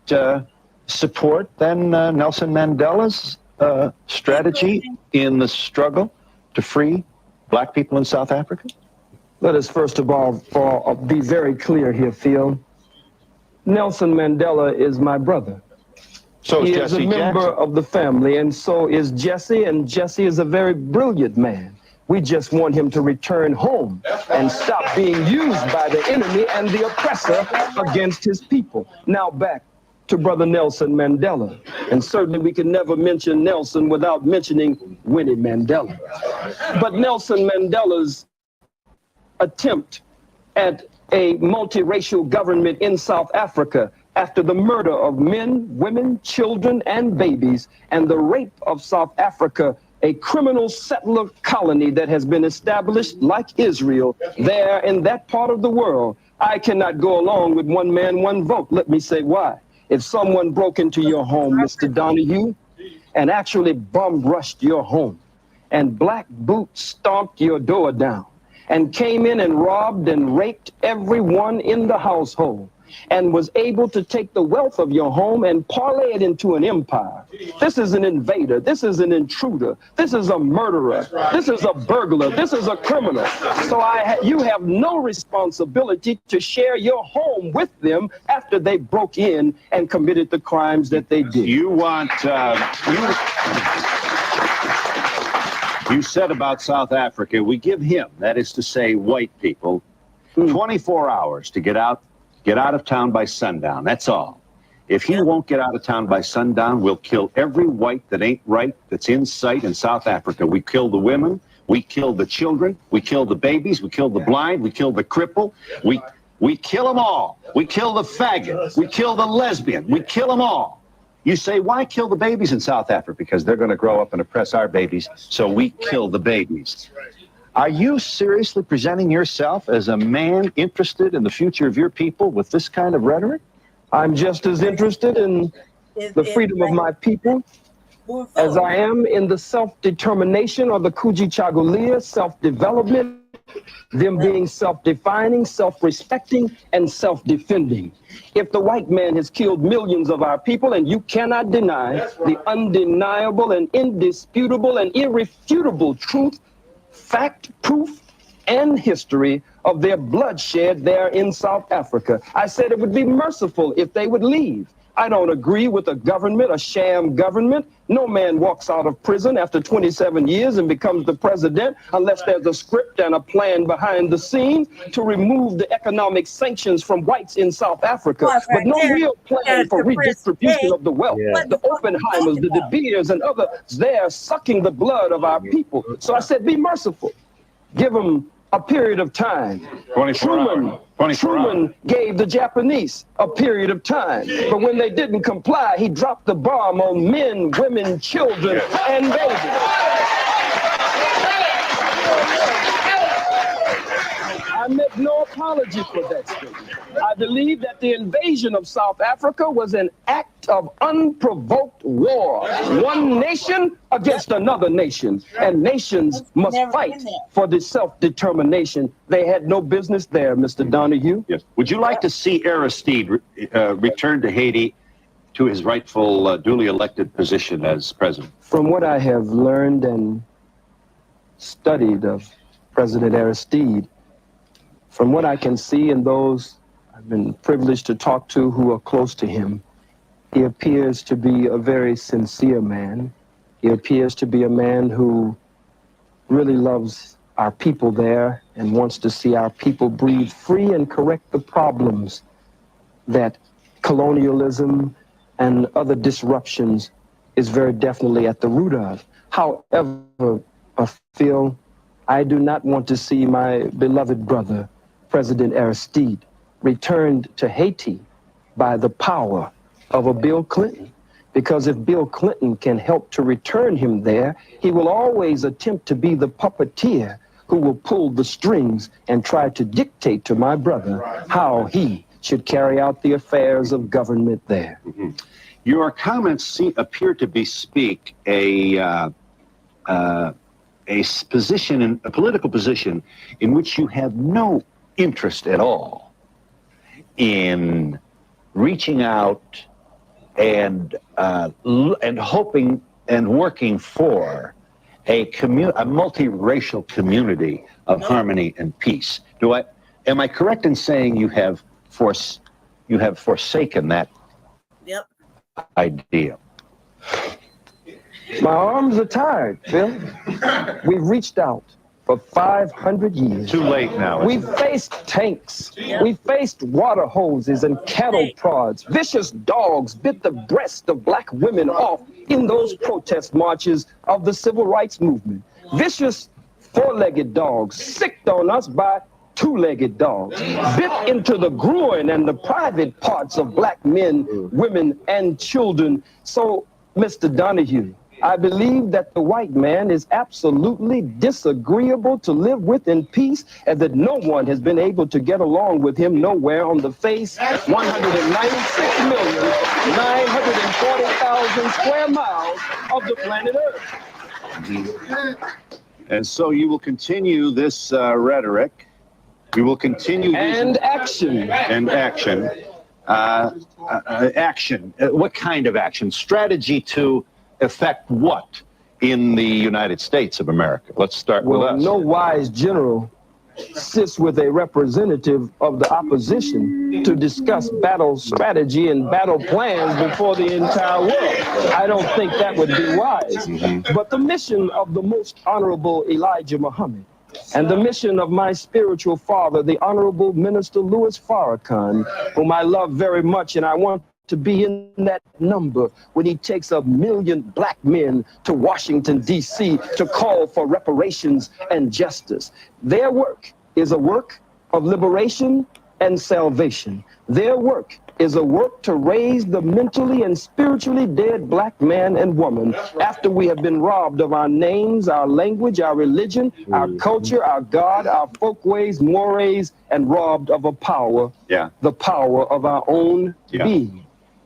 support then Nelson Mandela's strategy in the struggle to free black people in South Africa? Let us first of all be very clear here, Phil. Nelson Mandela is my brother. So is he Jesse is a member Jackson. of the family, and so is Jesse, and Jesse is a very brilliant man. We just want him to return home and stop being used by the enemy and the oppressor against his people. Now back to Brother Nelson Mandela. And certainly we can never mention Nelson without mentioning Winnie Mandela. But Nelson Mandela's attempt at a multiracial government in South Africa after the murder of men, women, children, and babies, and the rape of South Africa, a criminal settler colony that has been established like Israel there in that part of the world. I cannot go along with one man, one vote. Let me say why. If someone broke into your home, Mr. Donahue, and actually bum rushed your home, and black boots stomped your door down, and came in and robbed and raped everyone in the household, and was able to take the wealth of your home and parlay it into an empire. This is an invader. This is an intruder. This is a murderer. This is a burglar. This is a criminal. So you have no responsibility to share your home with them after they broke in and committed the crimes that they did. You want, you said about South Africa, we give him, that is to say white people, 24 hours to get out of town by sundown. That's all. If he won't get out of town by sundown, we'll kill every white that ain't right that's in sight in South Africa. We kill the women, we kill the children, we kill the babies, we kill the blind, we kill the cripple, we kill them all. We kill the faggot, we kill the lesbian, we kill them all. You say, why kill the babies in South Africa? Because they're going to grow up and oppress our babies, so we kill the babies. Are you seriously presenting yourself as a man interested in the future of your people with this kind of rhetoric? I'm just as interested in the freedom of my people as I am in the self-determination or the Kujichagulia, self-development, them being self-defining, self-respecting, and self-defending. If the white man has killed millions of our people, and you cannot deny the undeniable and indisputable and irrefutable truth, fact, proof, and history of their bloodshed there in South Africa. I said it would be merciful if they would leave. I don't agree with a government, a sham government. No man walks out of prison after 27 years and becomes the president unless there's a script and a plan behind the scenes to remove the economic sanctions from whites in South Africa. But no real plan for redistribution of the wealth. The Oppenheimers, the De Beers, and others there sucking the blood of our people. So I said, be merciful. Give them a period of time. Truman gave the Japanese a period of time, but when they didn't comply, he dropped the bomb on men, women, children, and babies. I make no apology for that statement. I believe that the invasion of South Africa was an act of unprovoked war. One nation against another nation. And nations must fight for the self-determination. They had no business there, Mr. Donahue. Yes. Would you like to see Aristide return to Haiti to his rightful, duly elected position as president? From what I have learned and studied of President Aristide, from what I can see and those I've been privileged to talk to who are close to him, he appears to be a very sincere man. He appears to be a man who really loves our people there and wants to see our people breathe free and correct the problems that colonialism and other disruptions is very definitely at the root of. However, Phil, I do not want to see my beloved brother, President Aristide, returned to Haiti by the power of a Bill Clinton. Because if Bill Clinton can help to return him there, he will always attempt to be the puppeteer who will pull the strings and try to dictate to my brother how he should carry out the affairs of government there. Mm-hmm. Your comments appear to bespeak a political position in which you have no interest at all in reaching out and hoping and working for a multiracial community of harmony and peace. Am I correct in saying you have forsaken that idea? My arms are tired, Phil. We've reached out for 500 years. Too late now. We've faced tanks. We've faced water hoses and cattle prods. Vicious dogs bit the breast of black women off in those protest marches of the civil rights movement. Vicious four-legged dogs sicked on us by two-legged dogs, bit into the groin and the private parts of black men, women, and children. So, Mr. Donahue, I believe that the white man is absolutely disagreeable to live with in peace, and that no one has been able to get along with him nowhere on the face 196,940,000 square miles of the planet Earth. And so you will continue this rhetoric. You will continue action. And action. Action. What kind of action? Strategy to affect what in the United States of America? Let's start with us. No wise general sits with a representative of the opposition to discuss battle strategy and battle plans before the entire world. I don't think that would be wise. But the mission of the most honorable Elijah Muhammad and the mission of my spiritual father, the Honorable Minister Louis Farrakhan, whom I love very much, and I want to be in that number when he takes 1 million black men to Washington, D.C. to call for reparations and justice. Their work is a work of liberation and salvation. Their work is a work to raise the mentally and spiritually dead black man and woman after we have been robbed of our names, our language, our religion, our culture, our God, our folkways, mores, and robbed of a power, the power of our own being.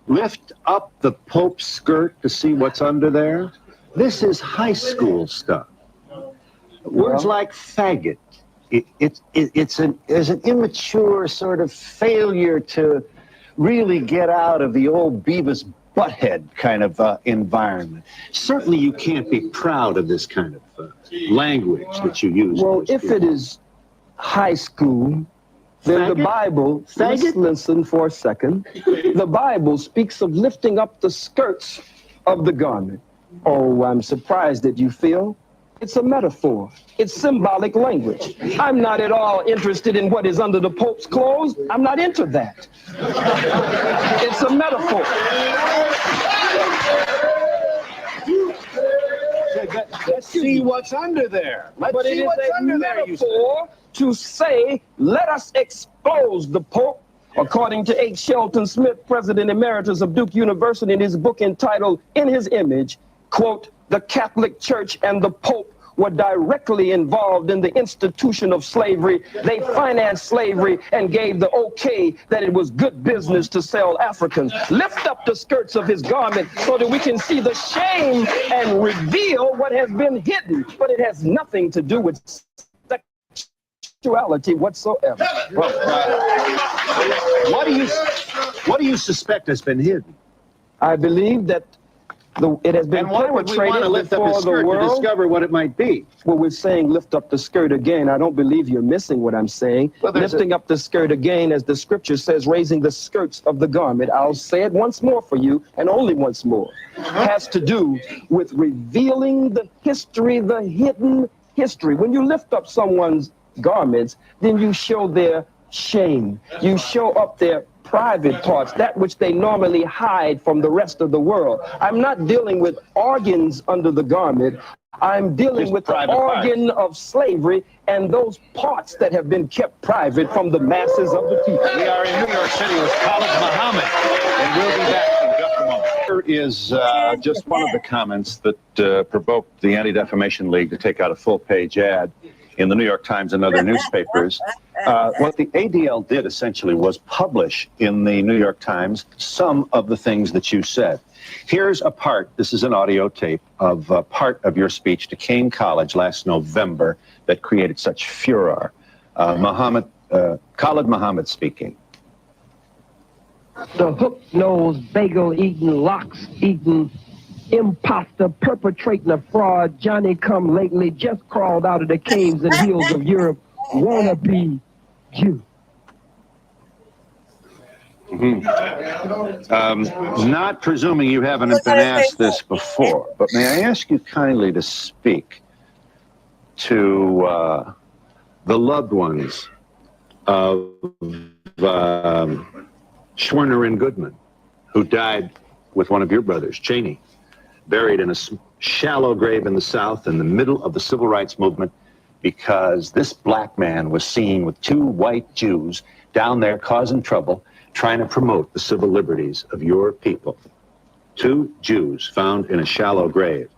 Lift up the Pope's skirt to see what's under there. This is high school stuff. Words like faggot. It's an immature sort of failure to really get out of the old Beavis Butthead kind of environment. Certainly you can't be proud of this kind of language that you use. Well, if it is high school, then the Bible, let's listen for a second. The Bible speaks of lifting up the skirts of the garment. Oh, I'm surprised that you feel. It's a metaphor. It's symbolic language. I'm not at all interested in what is under the Pope's clothes. I'm not into that. It's a metaphor. Let's see what's under there. But it is a metaphor to say, let us expose the Pope, according to H. Shelton Smith, President Emeritus of Duke University, in his book entitled In His Image, quote, "The Catholic Church and the Pope were directly involved in the institution of slavery. They financed slavery and gave the okay that it was good business to sell Africans. Lift up the skirts of his garment so that we can see the shame and reveal what has been hidden, but it has nothing to do with sexuality whatsoever. Well, what do you suspect has been hidden? I believe that it has been and why would we want to perpetrated lift up before his the skirt to world. discover what it might be? Well, we're saying lift up the skirt again. I don't believe you're missing what I'm saying. Well, Lifting up the skirt again, as the scripture says, raising the skirts of the garment. I'll say it once more for you, and only once more. Has to do with revealing the history, the hidden history. When you lift up someone's garments, then you show their shame. You show up their private parts, that which they normally hide from the rest of the world. I'm not dealing with organs under the garment. I'm dealing with the organ of slavery and those parts that have been kept private from the masses of the people. We are in New York City with Khalid Muhammad, and we'll be back in just a moment. Here is just one of the comments that provoked the Anti-Defamation League to take out a full-page ad in the New York Times and other newspapers. What the ADL did essentially was publish in the New York Times some of the things that you said. Here's a part, this is an audio tape of part of your speech to Kane College last November that created such furor. Khalid Muhammad speaking. The hook-nosed, bagel-eating, locks-eating, imposter perpetrating a fraud, Johnny-come-lately, just crawled out of the caves and hills of Europe, wannabe Jew. Not presuming you haven't been asked this before, but may I ask you kindly to speak to the loved ones of Schwerner and Goodman, who died with one of your brothers, Cheney, buried in a shallow grave in the South in the middle of the Civil Rights Movement, because this black man was seen with two white Jews down there causing trouble, trying to promote the civil liberties of your people. Two Jews found in a shallow grave.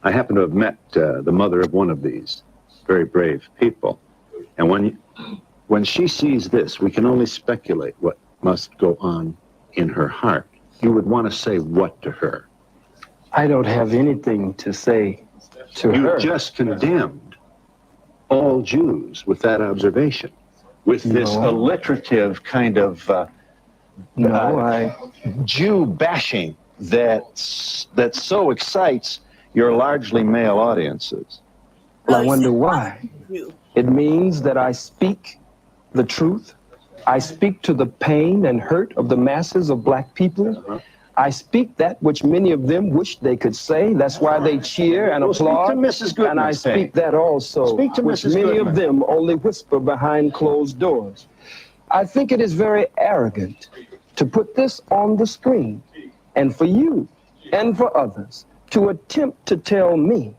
I happen to have met the mother of one of these very brave people. And when she sees this, we can only speculate what must go on in her heart. You would want to say what to her? I don't have anything to say to her. You just condemned all Jews with that observation, with this alliterative kind of Jew bashing that so excites your largely male audiences. Well, I wonder why. It means that I speak the truth. I speak to the pain and hurt of the masses of black people. I speak that which many of them wish they could say. That's why they cheer and applaud. Speak to Mrs. Goodman, and I speak that also, speak to which Mrs. many Goodman. of them only whisper behind closed doors. I think it is very arrogant to put this on the screen, and for you and for others to attempt to tell me,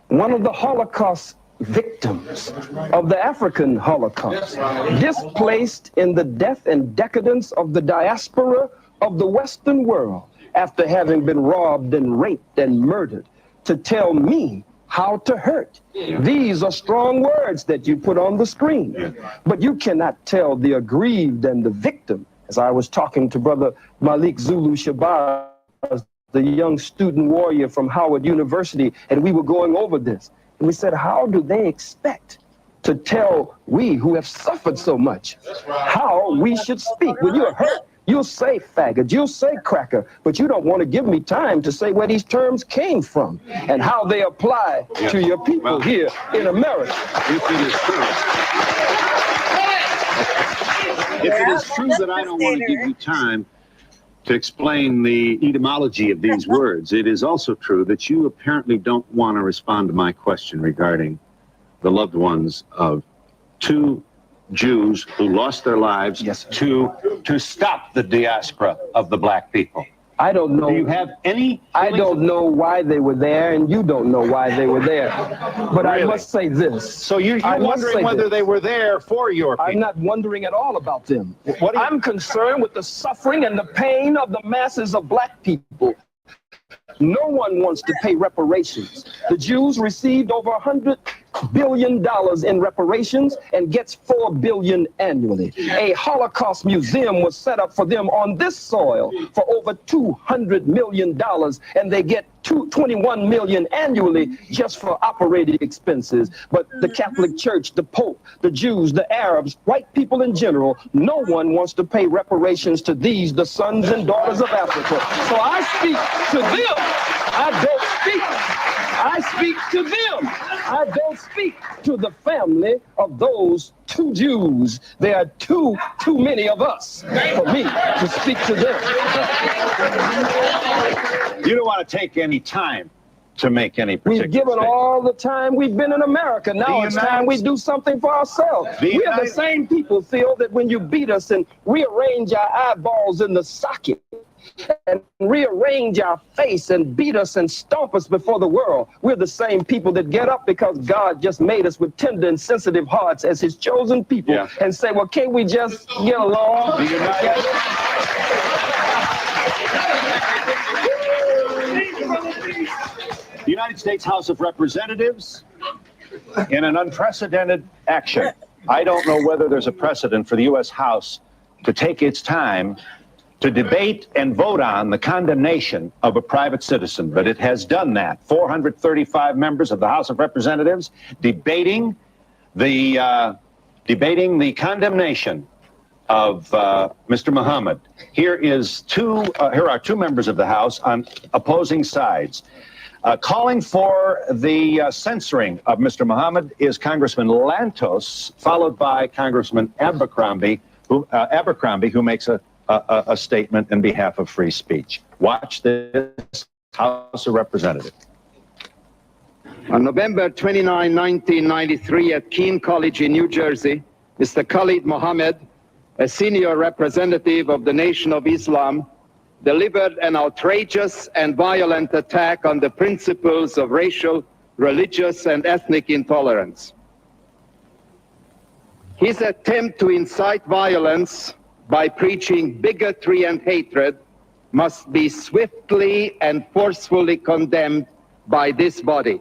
one of the Holocaust victims of the African Holocaust, displaced in the death and decadence of the diaspora of the Western world, after having been robbed and raped and murdered, to tell me how to hurt. These are strong words that you put on the screen, but you cannot tell the aggrieved and the victim. As I was talking to Brother Malik Zulu Shabazz, the young student warrior from Howard University, and we were going over this. And we said, how do they expect to tell we who have suffered so much how we should speak? When you're hurt, you'll say faggot, you'll say cracker, but you don't want to give me time to say where these terms came from and how they apply to your people here in America. If it is true that I don't want to give you time to explain the etymology of these words, it is also true that you apparently don't want to respond to my question regarding the loved ones of two Jews who lost their lives to stop the diaspora of the black people. I don't know. Do you have any? I don't know why they were there, and you don't know why they were there. But Really? I must say this. So you're wondering whether they were there for your people? I'm not wondering at all about them. I'm concerned with the suffering and the pain of the masses of black people No one wants to pay reparations. The Jews received over $100 billion in reparations and gets $4 billion annually. A Holocaust museum was set up for them on this soil for over $200 million, and they get $21 million annually just for operating expenses. But the Catholic Church, the Pope, the Jews, the Arabs, white people in general, no one wants to pay reparations to these, the sons and daughters of Africa. So I speak to them. I don't speak. I speak to them. I don't speak to the family of those two Jews. There are too many of us for me to speak to them. You don't want to take any time to make any particular We've given statement. all the time we've been in America. Now it's time we do something for ourselves. We are the same people, Phil, that when you beat us and rearrange our eyeballs in the socket and rearrange our face and beat us and stomp us before the world, we're the same people that get up because God just made us with tender and sensitive hearts as his chosen people and say, well, can't we just get along? The United States House of Representatives, in an unprecedented action. I don't know whether there's a precedent for the U.S. House to take its time to debate and vote on the condemnation of a private citizen, but it has done that. 435 members of the House of Representatives debating the condemnation of Mr. Muhammad. Here are two members of the House on opposing sides. Calling for the censoring of Mr. Muhammad is Congressman Lantos, followed by Congressman Abercrombie, who makes a statement in behalf of free speech. Watch this, House of Representatives. On November 29, 1993, at Keene College in New Jersey, Mr. Khalid Mohammed, a senior representative of the Nation of Islam, delivered an outrageous and violent attack on the principles of racial, religious, and ethnic intolerance. His attempt to incite violence by preaching bigotry and hatred must be swiftly and forcefully condemned by this body.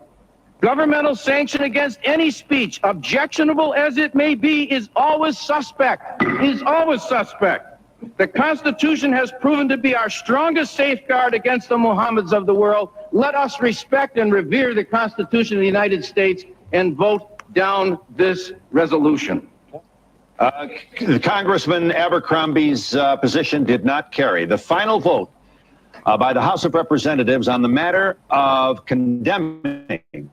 Governmental sanction against any speech, objectionable as it may be, is always suspect. The Constitution has proven to be our strongest safeguard against the Mohammeds of the world. Let us respect and revere the Constitution of the United States and vote down this resolution. Congressman Abercrombie's position did not carry. The final vote by the House of Representatives on the matter of condemning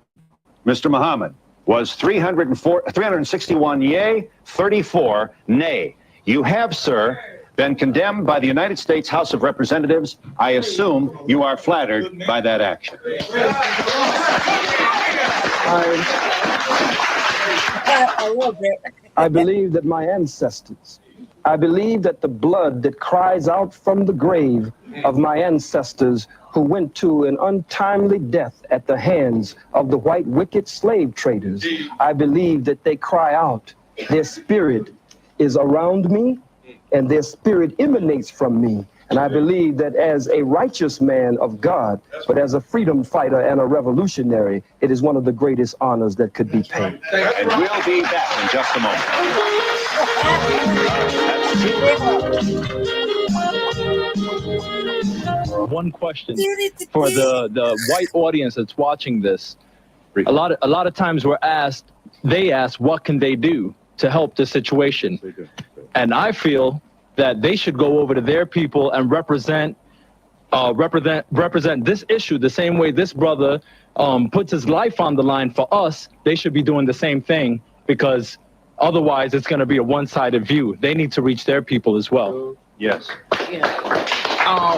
Mr. Muhammad was 361 yea, 34 nay. You have, sir, been condemned by the United States House of Representatives. I assume you are flattered by that action. I believe that my ancestors, I believe that the blood that cries out from the grave of my ancestors who went to an untimely death at the hands of the white wicked slave traders, I believe that they cry out. Their spirit is around me and their spirit emanates from me. And I believe that as a righteous man of God, but as a freedom fighter and a revolutionary, it is one of the greatest honors that could be paid. And we'll be back in just a moment. One question for the white audience that's watching this. A lot of times they ask, what can they do to help the situation? And I feel that they should go over to their people and represent this issue the same way this brother puts his life on the line for us. They should be doing the same thing, because otherwise it's going to be a one-sided view. They need to reach their people as well. Yes.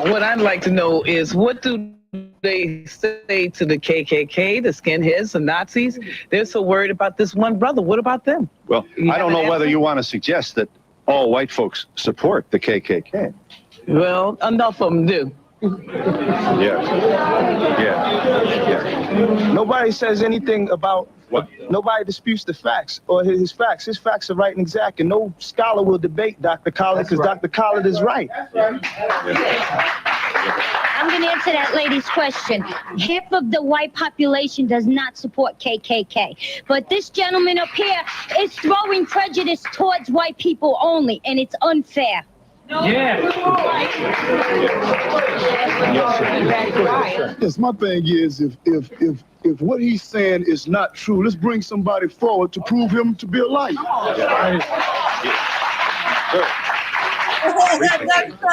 What I'd like to know is, what do they say to the KKK, the skinheads, the Nazis? They're so worried about this one brother. What about them? Well, I don't know whether you want to suggest that all white folks support the KKK. Well, enough of them do. Yes. Nobody says anything about what? Nobody disputes the facts or his facts. His facts are right and exact, and no scholar will debate Dr. Khalid, because Dr. Khalid is right. I'm going to answer that lady's question. Half of the white population does not support KKK. But this gentleman up here is throwing prejudice towards white people only, and it's unfair. Yes, my thing is, if what he's saying is not true, let's bring somebody forward to prove him to be a liar.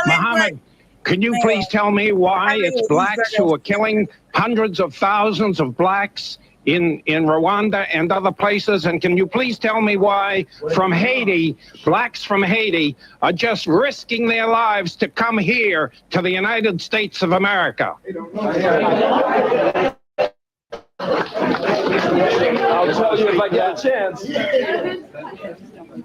Muhammad, can you please tell me why it's blacks who are killing hundreds of thousands of blacks in Rwanda and other places? And can you please tell me why from Haiti, blacks from Haiti are just risking their lives to come here to the United States of America? I'll tell you if I get a chance.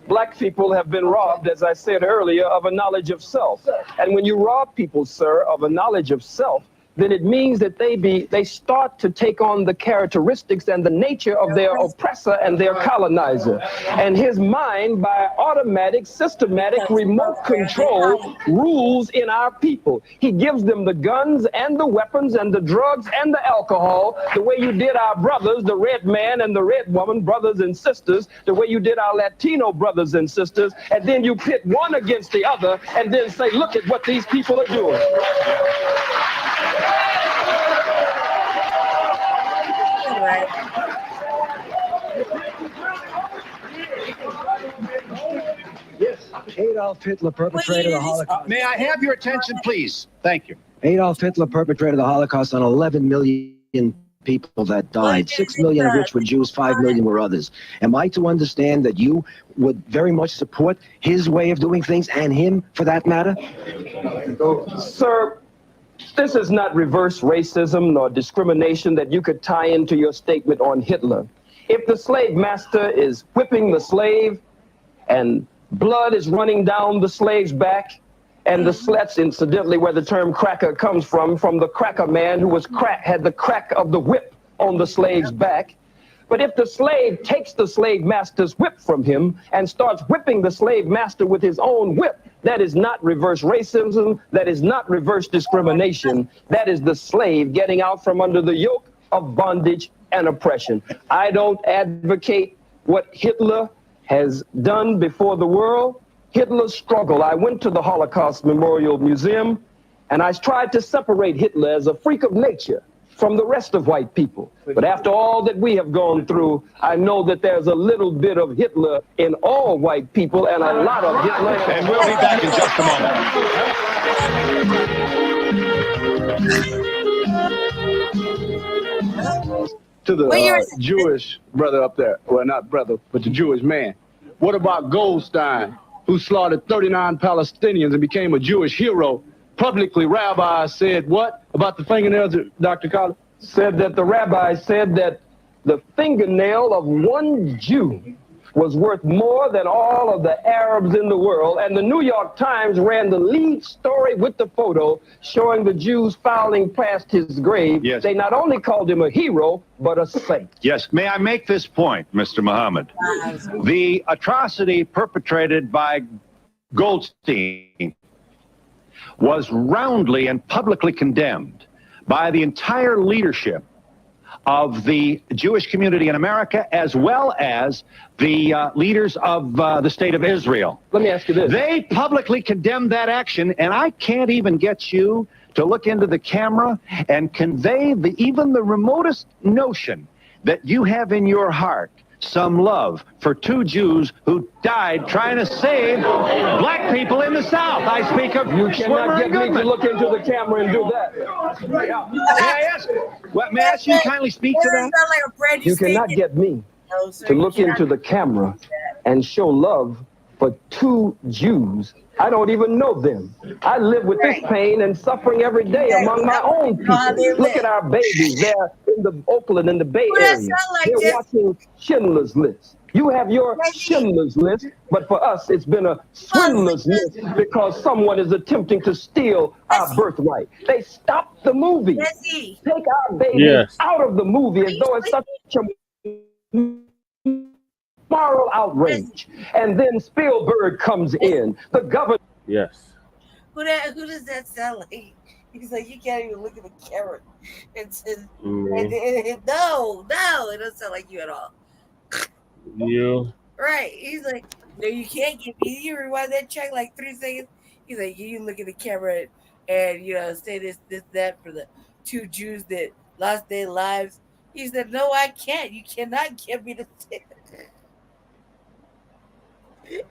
Black people have been robbed, as I said earlier, of a knowledge of self. And when you rob people, sir, of a knowledge of self, then it means that they start to take on the characteristics and the nature of their oppressor and their colonizer. And his mind, by automatic, systematic, remote control, rules in our people. He gives them the guns and the weapons and the drugs and the alcohol, the way you did our brothers, the red man and the red woman, brothers and sisters, the way you did our Latino brothers and sisters, and then you pit one against the other and then say, look at what these people are doing. Yes, Adolf Hitler perpetrated the Holocaust. May I have your attention, please? Thank you. Adolf Hitler perpetrated the Holocaust on 11 million people that died, 6 million of which were Jews, 5 million were others. Am I to understand that you would very much support his way of doing things, and him for that matter? Sir, this is not reverse racism nor discrimination that you could tie into your statement on Hitler. If the slave master is whipping the slave and blood is running down the slave's back, and that's incidentally where the term cracker comes from the cracker man who had the crack of the whip on the slave's back. But if the slave takes the slave master's whip from him and starts whipping the slave master with his own whip, that is not reverse racism, that is not reverse discrimination, that is the slave getting out from under the yoke of bondage and oppression. I don't advocate what Hitler has done before the world. Hitler's struggle. I went to the Holocaust Memorial Museum and I tried to separate Hitler as a freak of nature from the rest of white people. But after all that we have gone through, I know that there's a little bit of Hitler in all white people and a lot of Hitler. And we'll be back in just a moment. To the Jewish brother up there, well, not brother, but the Jewish man. What about Goldstein, who slaughtered 39 Palestinians and became a Jewish hero? Publicly, rabbis said what about the fingernails, Dr. Collins? Said that the rabbi said that the fingernail of one Jew was worth more than all of the Arabs in the world. And the New York Times ran the lead story with the photo showing the Jews filing past his grave. Yes. They not only called him a hero, but a saint. Yes, may I make this point, Mr. Muhammad? The atrocity perpetrated by Goldstein was roundly and publicly condemned by the entire leadership of the Jewish community in America, as well as the leaders of the state of Israel. Let me ask you this. They publicly condemned that action, and I can't even get you to look into the camera and convey even the remotest notion that you have in your heart some love for two Jews who died trying to save black people in the South. I speak of You cannot get me to look into the camera and do that. May I ask you to kindly speak to that? You cannot get me to look into the camera and show love for two Jews. I don't even know them. I live with this pain and suffering every day among my own people. Look at our babies. They're in the Oakland, in the Bay Area. They're watching Schindler's List. You have your Schindler's List, but for us, it's been a swindler's list because someone is attempting to steal our birthright. They stopped the movie. Take our babies out of the movie as though it's such a moral outrage. And then Spielberg comes in. The government. Yes. Who does that sound like? He's like, you can't even look at the camera. It's Mm-hmm. no, it doesn't sound like you at all. Yeah. Right. He's like, no, you can't give me. You rewind that track like 3 seconds. He's like, you look at the camera and say this, that for the 2 Jews that lost their lives. He said, no, I can't. You cannot get me to say that.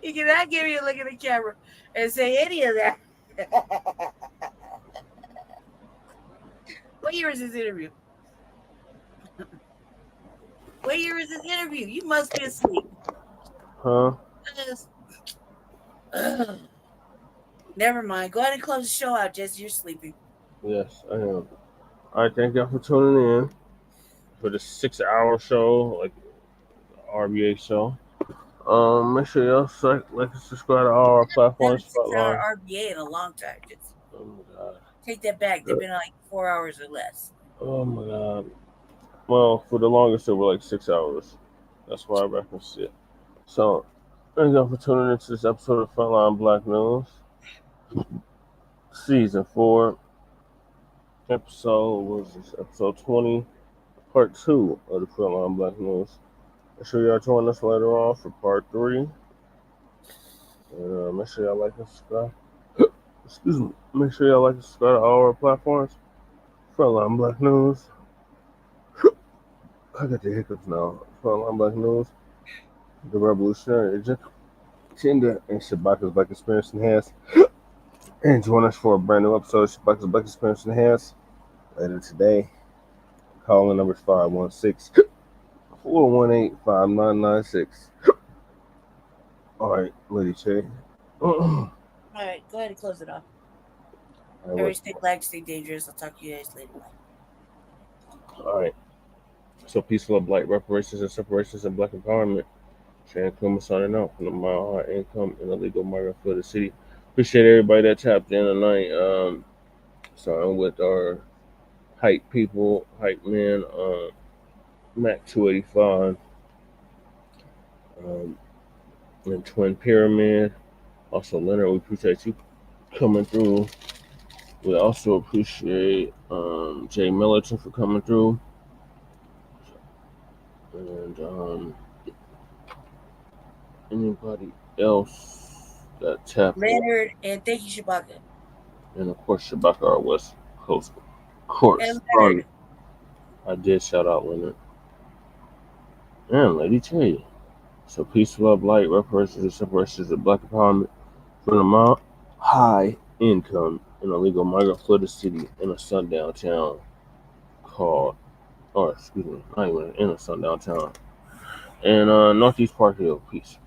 You cannot get me to look at the camera and say any of that. What year is this interview? What year is this interview? You must be asleep. Huh? Never mind. Go ahead and close the show out, Jesse. You're sleeping. Yes, I am. All right, thank y'all for tuning in for the 6-hour show, like RBA show. Make sure y'all like and subscribe to all our platforms. 6-hour RBA in a long time, Jesse. Oh my god. Take that back. They've been like 4 hours or less. Oh my god. Well, for the longest, it were like 6 hours. That's why I referenced it. So, thank y'all for tuning into this episode of Front Line Blacc News. Season 4. Episode 20. Part 2 of the Front Line Blacc News. Make sure y'all join us later on for part 3. And make sure y'all like and subscribe. Excuse me. Make sure y'all like and subscribe to all our platforms. Front Line Blacc News. I got the hiccups now. Front Line Blacc News. The Revolutionary Agenda and Shabaka's Black Experience Enhanced. And join us for a brand new episode of Shabaka's Black Experience Enhanced later today. Calling numbers 516-418-5996. All right, Lady Che. All right, go ahead and close it off. Everybody stay black, stay dangerous. I'll talk to you guys later. All right. So peaceful of blight, reparations and separations and black empowerment. Sharon Kuma signing out from the Mile High Income and Illegal Migrant for the city. Appreciate everybody that tapped in tonight. Starting with our hype people, hype men, Mac 285, and Twin Pyramid. Also, Leonard, we appreciate you coming through. We also appreciate Jay Milliton for coming through. And anybody else that tapped Leonard, and thank you, Shabaka. And of course, Shabaka, our West Coast correspondent. I did shout out Leonard. And Lady Che. So peace, love, light, reparations, and separations of black empowerment from the Mile High Income and Illegal Migrant flooded city in a sundown town called, not even in a sundown town, and Northeast Park Hill. Peace.